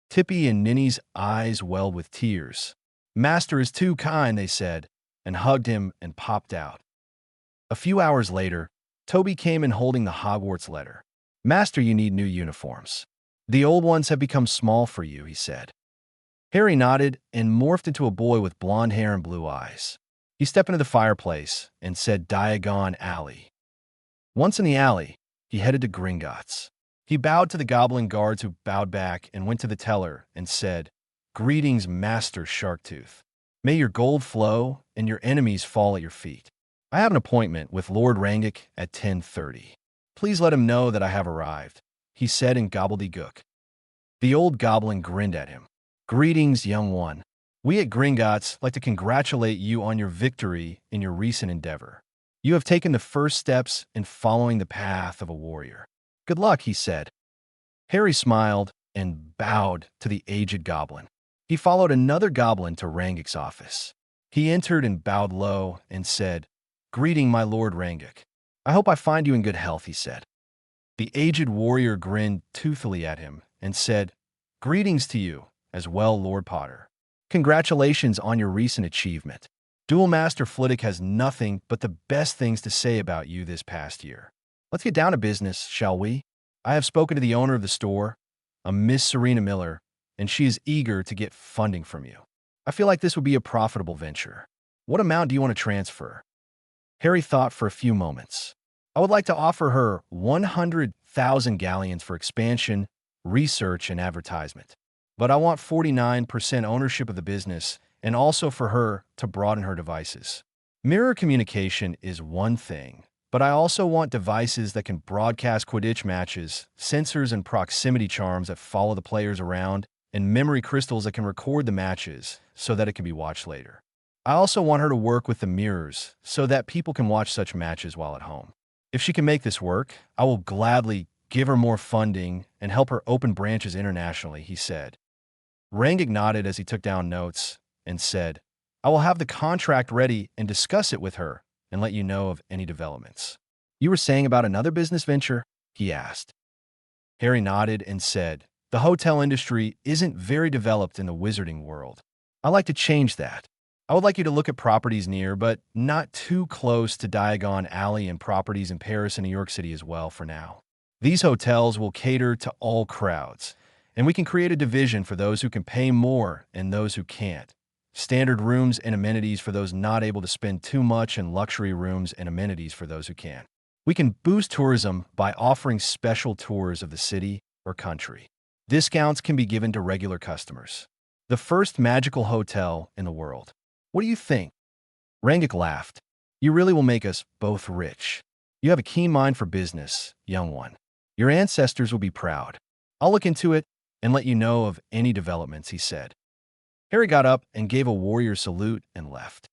Tippy and Ninny's eyes welled with tears. "Master is too kind," they said, and hugged him and popped out. A few hours later, Toby came in holding the Hogwarts letter. "Master, you need new uniforms. The old ones have become small for you, he said. Harry nodded and morphed into a boy with blonde hair and blue eyes. He stepped into the fireplace and said Diagon Alley. Once in the alley, he headed to Gringotts. He bowed to the goblin guards who bowed back and went to the teller and said, "Greetings, Master Sharktooth. May your gold flow and your enemies fall at your feet. I have an appointment with Lord Rangic at 10:30. Please let him know that I have arrived," he said in gobbledygook. The old goblin grinned at him. "Greetings, young one. We at Gringotts like to congratulate you on your victory in your recent endeavor. You have taken the first steps in following the path of a warrior. Good luck," he said. Harry smiled and bowed to the aged goblin. He followed another goblin to Rangic's office. He entered and bowed low and said, "Greeting, my Lord Rangic. I hope I find you in good health," he said. The aged warrior grinned toothily at him and said, "Greetings to you as well, Lord Potter. Congratulations on your recent achievement. Duel Master Flitwick has nothing but the best things to say about you this past year. Let's get down to business, shall we? I have spoken to the owner of the store, a Miss Serena Miller, and she is eager to get funding from you. I feel like this would be a profitable venture. What amount do you want to transfer?" Harry thought for a few moments. "I would like to offer her 100,000 galleons for expansion, research, and advertisement. But I want 49% ownership of the business and also for her to broaden her devices. Mirror communication is one thing, but I also want devices that can broadcast Quidditch matches, sensors and proximity charms that follow the players around, and memory crystals that can record the matches so that it can be watched later. I also want her to work with the mirrors so that people can watch such matches while at home. If she can make this work, I will gladly give her more funding and help her open branches internationally," he said. Rangic nodded as he took down notes and said, "I will have the contract ready and discuss it with her and let you know of any developments." "You were saying about another business venture?" he asked. Harry nodded and said, "The hotel industry isn't very developed in the wizarding world. I'd like to change that. I would like you to look at properties near, but not too close to Diagon Alley, and properties in Paris and New York City as well for now. These hotels will cater to all crowds, and we can create a division for those who can pay more and those who can't. Standard rooms and amenities for those not able to spend too much, and luxury rooms and amenities for those who can. We can boost tourism by offering special tours of the city or country. Discounts can be given to regular customers. The first magical hotel in the world. What do you think?" Rangic laughed. "You really will make us both rich. You have a keen mind for business, young one. Your ancestors will be proud. I'll look into it and let you know of any developments," he said. Harry got up and gave a warrior salute and left.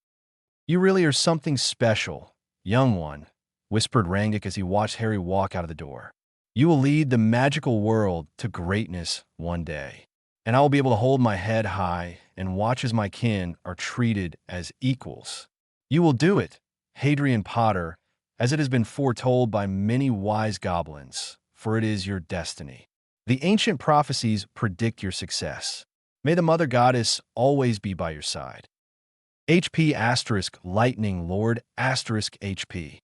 "You really are something special, young one," whispered Rangic as he watched Harry walk out of the door. "You will lead the magical world to greatness one day, and I will be able to hold my head high and watch as my kin are treated as equals. You will do it, Hadrian Potter, as it has been foretold by many wise goblins, for it is your destiny. The ancient prophecies predict your success. May the Mother Goddess always be by your side. HP * Lightning Lord * HP."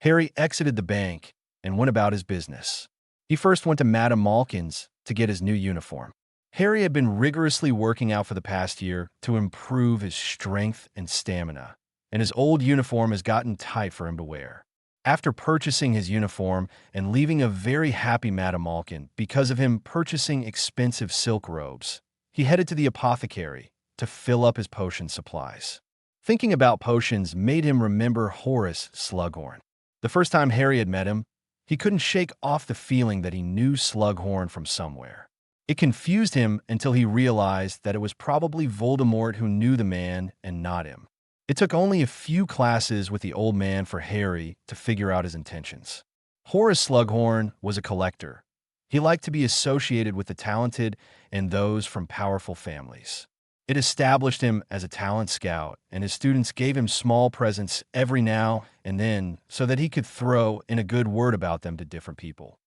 Harry exited the bank and went about his business. He first went to Madame Malkin's to get his new uniform. Harry had been rigorously working out for the past year to improve his strength and stamina, and his old uniform has gotten tight for him to wear. After purchasing his uniform and leaving a very happy Madame Malkin because of him purchasing expensive silk robes, he headed to the apothecary to fill up his potion supplies. Thinking about potions made him remember Horace Slughorn. The first time Harry had met him, he couldn't shake off the feeling that he knew Slughorn from somewhere. It confused him until he realized that it was probably Voldemort who knew the man and not him. It took only a few classes with the old man for Harry to figure out his intentions. Horace Slughorn was a collector. He liked to be associated with the talented and those from powerful families. It established him as a talent scout, and his students gave him small presents every now and then so that he could throw in a good word about them to different people.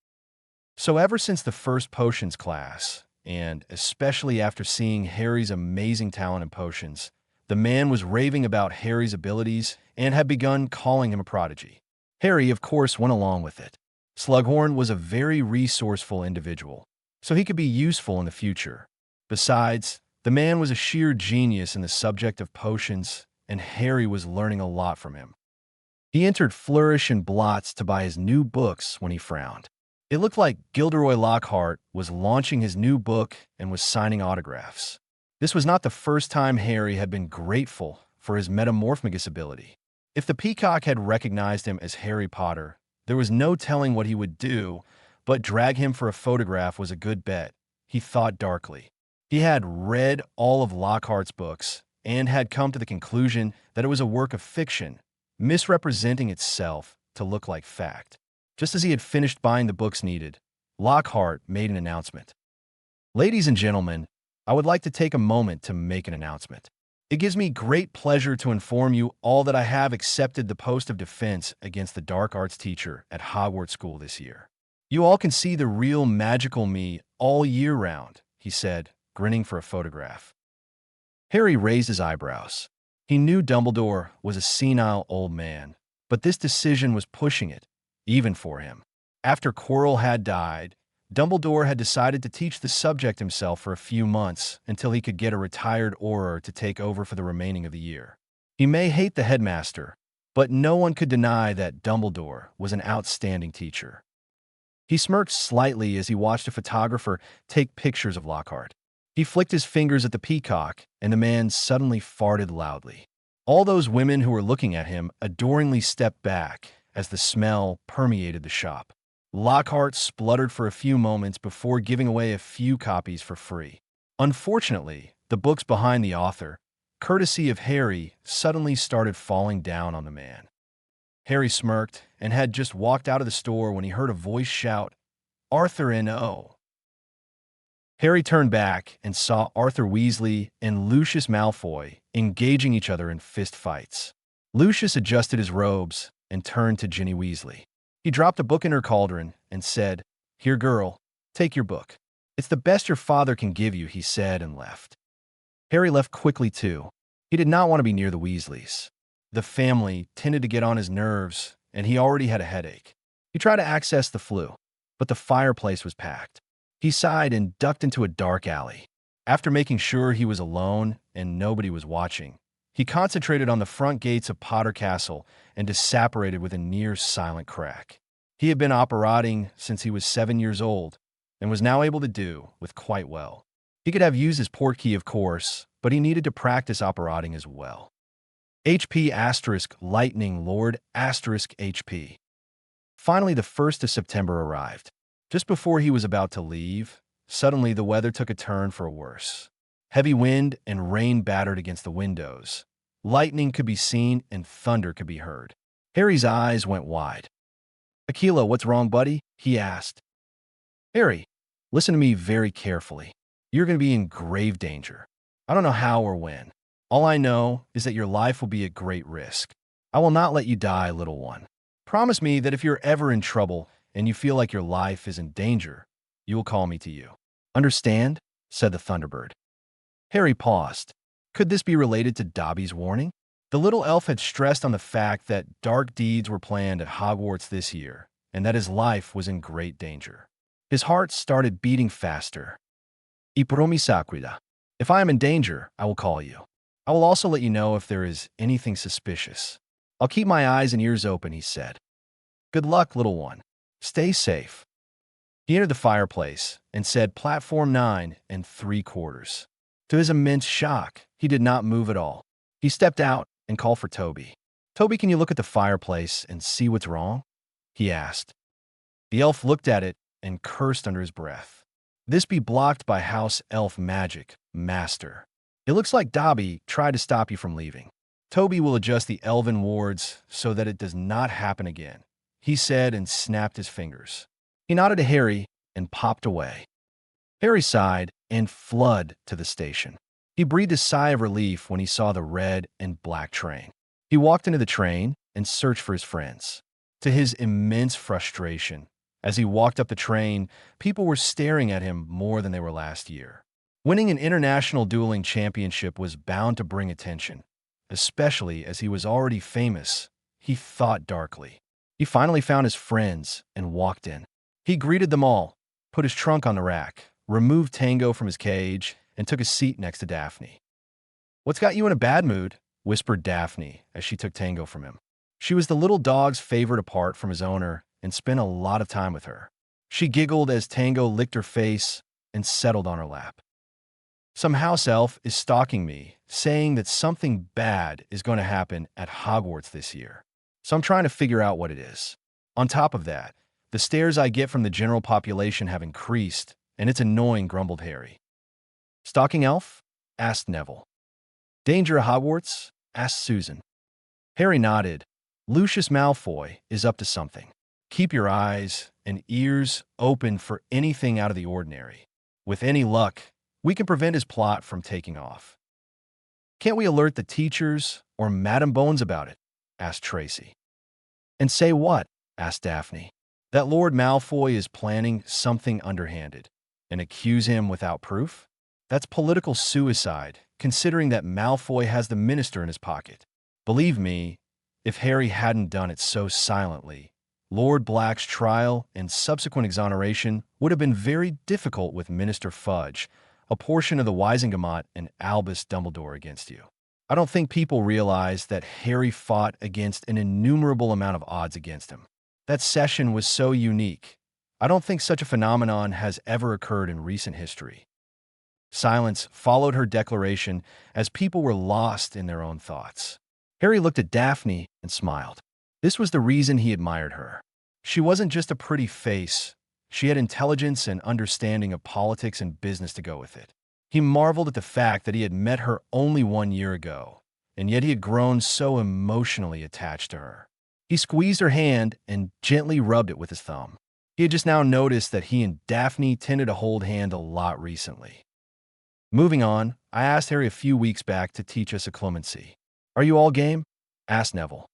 So ever since the first potions class, and especially after seeing Harry's amazing talent in potions, the man was raving about Harry's abilities and had begun calling him a prodigy. Harry, of course, went along with it. Slughorn was a very resourceful individual. so he could be useful in the future. Besides, the man was a sheer genius in the subject of potions, and Harry was learning a lot from him. He entered Flourish and Blots to buy his new books when he frowned. It looked like Gilderoy Lockhart was launching his new book and was signing autographs. This was not the first time Harry had been grateful for his metamorphomagus ability. If the peacock had recognized him as Harry Potter, there was no telling what he would do, but drag him for a photograph was a good bet, he thought darkly. He had read all of Lockhart's books and had come to the conclusion that it was a work of fiction, misrepresenting itself to look like fact. Just as he had finished buying the books needed, Lockhart made an announcement. "Ladies and gentlemen, I would like to take a moment to make an announcement. It gives me great pleasure to inform you all that I have accepted the post of defense against the dark arts teacher at Hogwarts School this year. You all can see the real magical me all year round," he said, grinning for a photograph. Harry raised his eyebrows. He knew Dumbledore was a senile old man, but this decision was pushing it, even for him. After Quirrell had died, Dumbledore had decided to teach the subject himself for a few months until he could get a retired Auror to take over for the remaining of the year. He may hate the headmaster, but no one could deny that Dumbledore was an outstanding teacher. He smirked slightly as he watched a photographer take pictures of Lockhart. He flicked his fingers at the peacock, and the man suddenly farted loudly. All those women who were looking at him adoringly stepped back as the smell permeated the shop. Lockhart spluttered for a few moments before giving away a few copies for free. Unfortunately, the books behind the author, courtesy of Harry, suddenly started falling down on the man. Harry smirked and had just walked out of the store when he heard a voice shout, "Arthur N.O." Harry turned back and saw Arthur Weasley and Lucius Malfoy engaging each other in fist fights. Lucius adjusted his robes and turned to Ginny Weasley. He dropped a book in her cauldron and said, "Here, girl, take your book. It's the best your father can give you," he said, and left. Harry left quickly, too. He did not want to be near the Weasleys. The family tended to get on his nerves, and he already had a headache. He tried to access the flue, but the fireplace was packed. He sighed and ducked into a dark alley. After making sure he was alone and nobody was watching, he concentrated on the front gates of Potter Castle and disapparated with a near-silent crack. He had been operating since he was 7 years old and was now able to do with quite well. He could have used his portkey, of course, but he needed to practice operating as well. HP asterisk Lightning Lord asterisk HP. Finally, the 1st of September arrived. Just before he was about to leave, suddenly the weather took a turn for worse. Heavy wind and rain battered against the windows. Lightning could be seen and thunder could be heard. Harry's eyes went wide. "Aquila, what's wrong, buddy?" he asked. "Harry, listen to me very carefully. You're going to be in grave danger. I don't know how or when. All I know is that your life will be at great risk. I will not let you die, little one. Promise me that if you're ever in trouble and you feel like your life is in danger, you will call me to you." "Understand?" said the Thunderbird. Harry paused. Could this be related to Dobby's warning? The little elf had stressed on the fact that dark deeds were planned at Hogwarts this year, and that his life was in great danger. His heart started beating faster. "I promessa, Aquila. If I am in danger, I will call you. I will also let you know if there is anything suspicious. I'll keep my eyes and ears open," he said. "Good luck, little one. Stay safe." He entered the fireplace and said platform 9 3/4. To his immense shock, he did not move at all. He stepped out and called for Toby. "Toby, can you look at the fireplace and see what's wrong?" he asked. The elf looked at it and cursed under his breath. "This be blocked by House Elf Magic, Master. It looks like Dobby tried to stop you from leaving. Toby will adjust the elven wards so that it does not happen again," he said and snapped his fingers. He nodded to Harry and popped away. Harry sighed and fled to the station. He breathed a sigh of relief when he saw the red and black train. He walked into the train and searched for his friends. To his immense frustration, as he walked up the train, people were staring at him more than they were last year. Winning an international dueling championship was bound to bring attention, especially as he was already famous, he thought darkly. He finally found his friends and walked in. He greeted them all, put his trunk on the rack, removed Tango from his cage, and took a seat next to Daphne. "What's got you in a bad mood?" whispered Daphne as she took Tango from him. She was the little dog's favorite apart from his owner and spent a lot of time with her. She giggled as Tango licked her face and settled on her lap. "Some house elf is stalking me, saying that something bad is going to happen at Hogwarts this year. So I'm trying to figure out what it is. On top of that, the stares I get from the general population have increased, and it's annoying," grumbled Harry. "Stalking elf?" asked Neville. "Danger at Hogwarts?" asked Susan. Harry nodded. "Lucius Malfoy is up to something. Keep your eyes and ears open for anything out of the ordinary. With any luck, we can prevent his plot from taking off." "Can't we alert the teachers or Madam Bones about it?" asked Tracy. "And say what?" asked Daphne. "That Lord Malfoy is planning something underhanded, and accuse him without proof? That's political suicide, considering that Malfoy has the minister in his pocket. Believe me, if Harry hadn't done it so silently, Lord Black's trial and subsequent exoneration would have been very difficult with Minister Fudge, a portion of the Wisengamot, and Albus Dumbledore against you. I don't think people realize that Harry fought against an innumerable amount of odds against him. That session was so unique. I don't think such a phenomenon has ever occurred in recent history." Silence followed her declaration as people were lost in their own thoughts. Harry looked at Daphne and smiled. This was the reason he admired her. She wasn't just a pretty face. She had intelligence and understanding of politics and business to go with it. He marveled at the fact that he had met her only 1 year ago, and yet he had grown so emotionally attached to her. He squeezed her hand and gently rubbed it with his thumb. He had just now noticed that he and Daphne tended to hold hand a lot recently. Moving on, I asked Harry a few weeks back to teach us a clemency. "Are you all game?" asked Neville.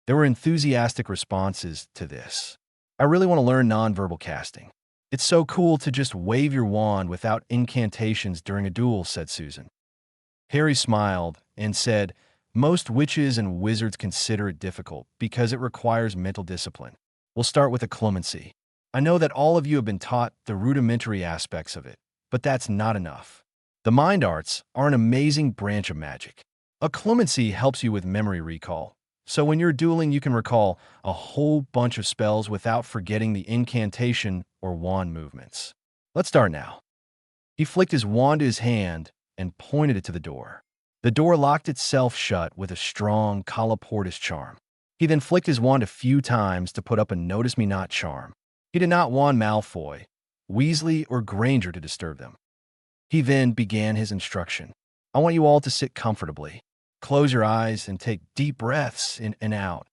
There were enthusiastic responses to this. "I really want to learn nonverbal casting. It's so cool to just wave your wand without incantations during a duel," said Susan. Harry smiled and said, "Most witches and wizards consider it difficult because it requires mental discipline. We'll start with a clemency. I know that all of you have been taught the rudimentary aspects of it, but that's not enough. The mind arts are an amazing branch of magic. A clemency helps you with memory recall. So when you're dueling, you can recall a whole bunch of spells without forgetting the incantation or wand movements. Let's start now." He flicked his wand to his hand and pointed it to the door. The door locked itself shut with a strong colloportus charm. He then flicked his wand a few times to put up a Notice Me Not charm. He did not want Malfoy, Weasley, or Granger to disturb them. He then began his instruction. "I want you all to sit comfortably. Close your eyes and take deep breaths in and out,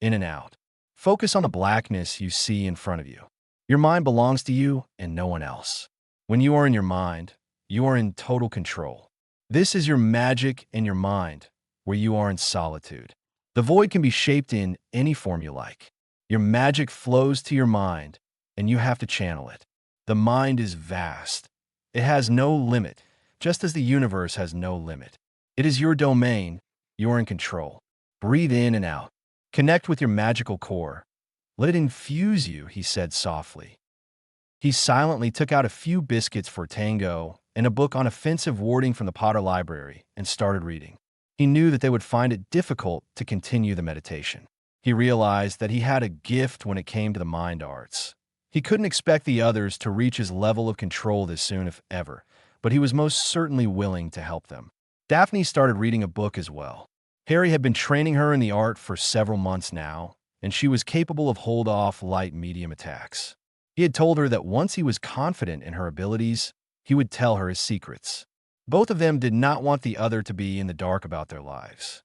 in and out. Focus on the blackness you see in front of you. Your mind belongs to you and no one else. When you are in your mind, you are in total control. This is your magic in your mind, where you are in solitude. The void can be shaped in any form you like. Your magic flows to your mind, and you have to channel it. The mind is vast. It has no limit, just as the universe has no limit. It is your domain. You are in control. Breathe in and out. Connect with your magical core. Let it infuse you," he said softly. He silently took out a few biscuits for Tango and a book on offensive warding from the Potter Library and started reading. He knew that they would find it difficult to continue the meditation. He realized that he had a gift when it came to the mind arts. He couldn't expect the others to reach his level of control this soon, if ever, but he was most certainly willing to help them. Daphne started reading a book as well. Harry had been training her in the art for several months now, and she was capable of hold-off light-medium attacks. He had told her that once he was confident in her abilities, he would tell her his secrets. Both of them did not want the other to be in the dark about their lives.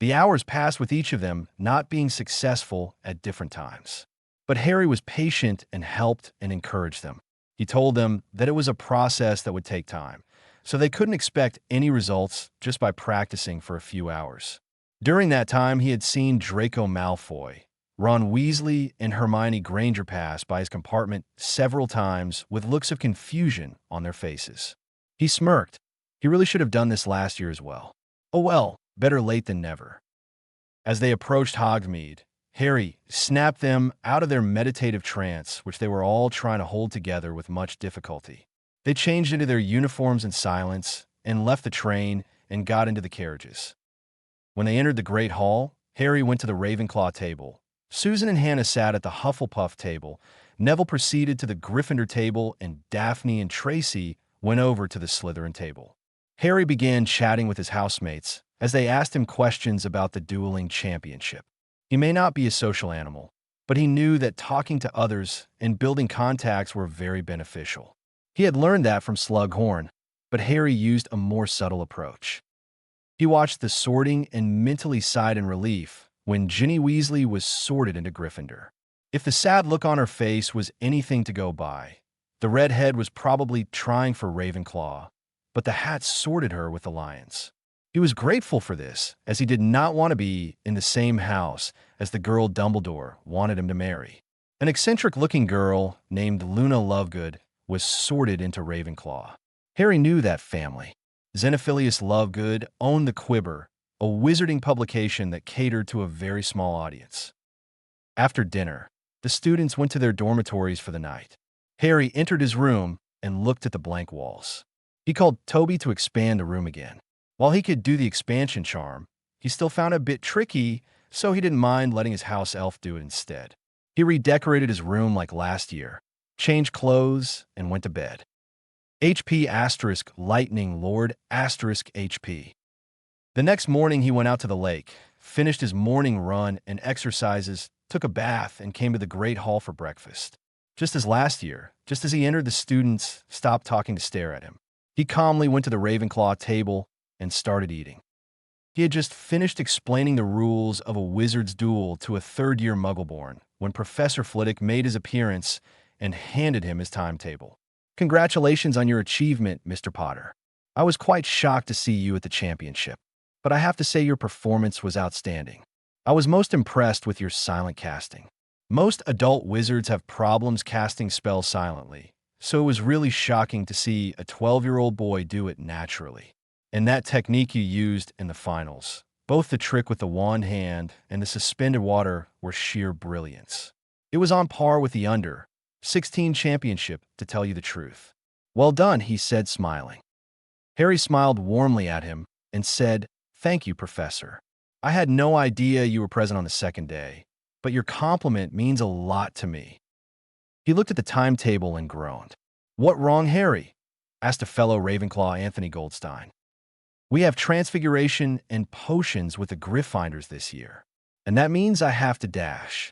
The hours passed with each of them not being successful at different times. But Harry was patient and helped and encouraged them. He told them that it was a process that would take time, so they couldn't expect any results just by practicing for a few hours. During that time, he had seen Draco Malfoy, Ron Weasley, and Hermione Granger pass by his compartment several times with looks of confusion on their faces. He smirked. He really should have done this last year as well. Oh well, better late than never. As they approached Hogsmeade, Harry snapped them out of their meditative trance, which they were all trying to hold together with much difficulty. They changed into their uniforms in silence and left the train and got into the carriages. When they entered the Great Hall, Harry went to the Ravenclaw table. Susan and Hannah sat at the Hufflepuff table. Neville proceeded to the Gryffindor table, and Daphne and Tracy went over to the Slytherin table. Harry began chatting with his housemates as they asked him questions about the dueling championship. He may not be a social animal, but he knew that talking to others and building contacts were very beneficial. He had learned that from Slughorn, but Harry used a more subtle approach. He watched the sorting and mentally sighed in relief when Ginny Weasley was sorted into Gryffindor. If the sad look on her face was anything to go by, the redhead was probably trying for Ravenclaw, but the hat sorted her with the Lions. He was grateful for this, as he did not want to be in the same house as the girl Dumbledore wanted him to marry. An eccentric-looking girl named Luna Lovegood was sorted into Ravenclaw. Harry knew that family. Xenophilius Lovegood owned the Quiver, a wizarding publication that catered to a very small audience. After dinner, the students went to their dormitories for the night. Harry entered his room and looked at the blank walls. He called Toby to expand the room again. While he could do the expansion charm, he still found it a bit tricky, so he didn't mind letting his house elf do it instead. He redecorated his room like last year, changed clothes, and went to bed. HP * Lightning Lord * HP. The next morning he went out to the lake, finished his morning run and exercises, took a bath, and came to the Great Hall for breakfast. Just as last year, just as he entered, the students stopped talking to stare at him. He calmly went to the Ravenclaw table and started eating. He had just finished explaining the rules of a wizard's duel to a third-year Muggleborn when Professor Flitwick made his appearance and handed him his timetable. "Congratulations on your achievement, Mr. Potter. I was quite shocked to see you at the championship, but I have to say your performance was outstanding. I was most impressed with your silent casting. Most adult wizards have problems casting spells silently, so it was really shocking to see a 12-year-old boy do it naturally. And that technique you used in the finals, both the trick with the wand hand and the suspended water, were sheer brilliance. It was on par with the under-16 championship, to tell you the truth." "Well done," he said, smiling. Harry smiled warmly at him and said, "Thank you, Professor. I had no idea you were present on the second day, but your compliment means a lot to me." He looked at the timetable and groaned. "What wrong, Harry?" asked a fellow Ravenclaw, Anthony Goldstein. "We have transfiguration and potions with the Gryffindors this year, and that means I have to dash.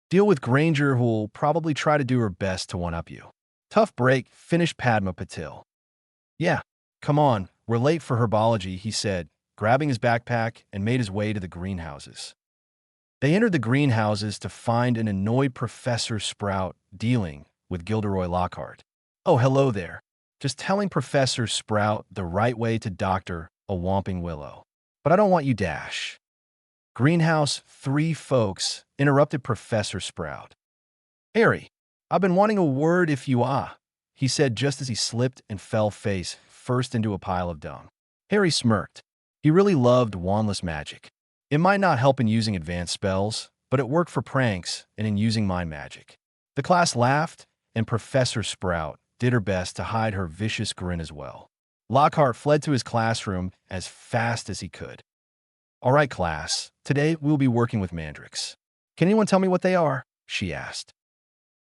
Deal with Granger, who'll probably try to do her best to one-up you." "Tough break," finished Padma Patil. "Yeah, come on, we're late for herbology," he said, grabbing his backpack and made his way to the greenhouses. They entered the greenhouses to find an annoyed Professor Sprout dealing with Gilderoy Lockhart. "Oh, hello there. Just telling Professor Sprout the right way to doctor a Whomping Willow. But I don't want you dash." "Greenhouse 3 folks," interrupted Professor Sprout. "Harry, I've been wanting a word if you are," he said just as he slipped and fell face first into a pile of dung. Harry smirked. He really loved wandless magic. It might not help in using advanced spells, but it worked for pranks and in using mind magic. The class laughed, and Professor Sprout did her best to hide her vicious grin as well. Lockhart fled to his classroom as fast as he could. "All right, class, today we'll be working with mandrakes. Can anyone tell me what they are?" she asked.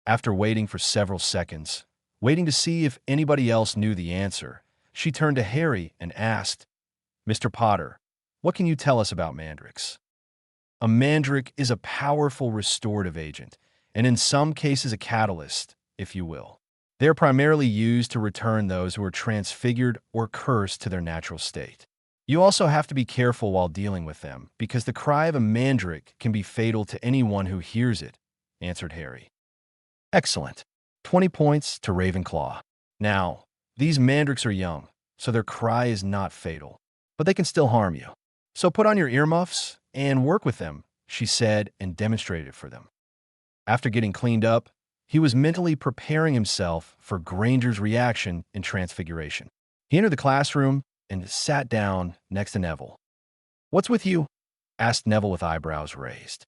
After waiting for several seconds, waiting to see if anybody else knew the answer, she turned to Harry and asked, "Mr. Potter, what can you tell us about mandrakes?" A mandrake is a powerful restorative agent, and in some cases a catalyst, if you will. They are primarily used to return those who are transfigured or cursed to their natural state. You also have to be careful while dealing with them, because the cry of a mandrake can be fatal to anyone who hears it, answered Harry. "Excellent. 20 points to Ravenclaw. Now, these mandrakes are young, so their cry is not fatal, but they can still harm you. So put on your earmuffs and work with them," she said, and demonstrated it for them. After getting cleaned up, he was mentally preparing himself for Granger's reaction in Transfiguration. He entered the classroom and sat down next to Neville. "What's with you?" asked Neville with eyebrows raised.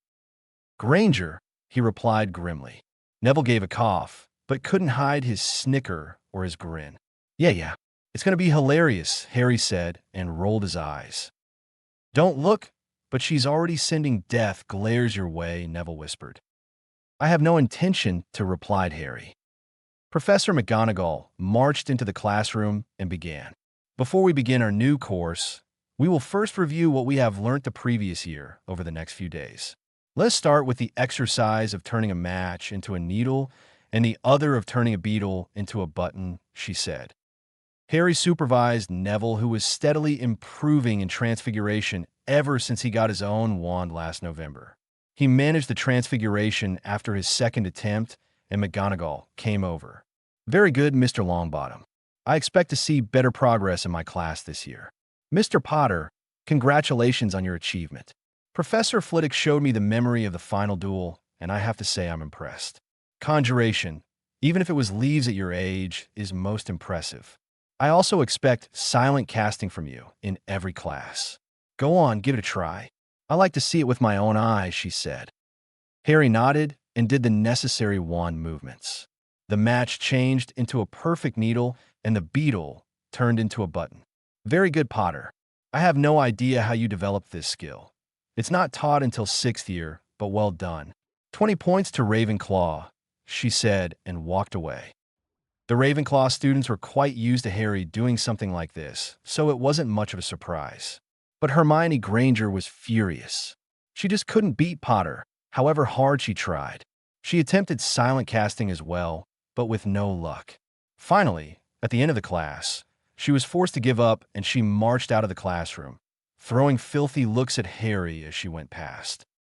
Granger, he replied grimly. Neville gave a cough, but couldn't hide his snicker or his grin. Yeah. It's going to be hilarious, Harry said and rolled his eyes. Don't look, but she's already sending death glares your way, Neville whispered. I have no intention to, replied Harry. Professor McGonagall marched into the classroom and began. Before we begin our new course, we will first review what we have learnt the previous year over the next few days. Let's start with the exercise of turning a match into a needle and the other of turning a beetle into a button, she said. Harry supervised Neville, who was steadily improving in transfiguration ever since he got his own wand last November. He managed the transfiguration after his second attempt, and McGonagall came over. Very good, Mr. Longbottom. I expect to see better progress in my class this year. Mr. Potter, congratulations on your achievement. Professor Flitwick showed me the memory of the final duel, and I have to say I'm impressed. Conjuration, even if it was leaves at your age, is most impressive. I also expect silent casting from you in every class. Go on, give it a try. I like to see it with my own eyes, she said. Harry nodded and did the necessary wand movements. The match changed into a perfect needle, and the beetle turned into a button. Very good, Potter. I have no idea how you developed this skill. It's not taught until 6th year, but well done. 20 points to Ravenclaw, she said and walked away. The Ravenclaw students were quite used to Harry doing something like this, so it wasn't much of a surprise. But Hermione Granger was furious. She just couldn't beat Potter, however hard she tried. She attempted silent casting as well, but with no luck. Finally, at the end of the class, she was forced to give up and she marched out of the classroom, throwing filthy looks at Harry as she went past.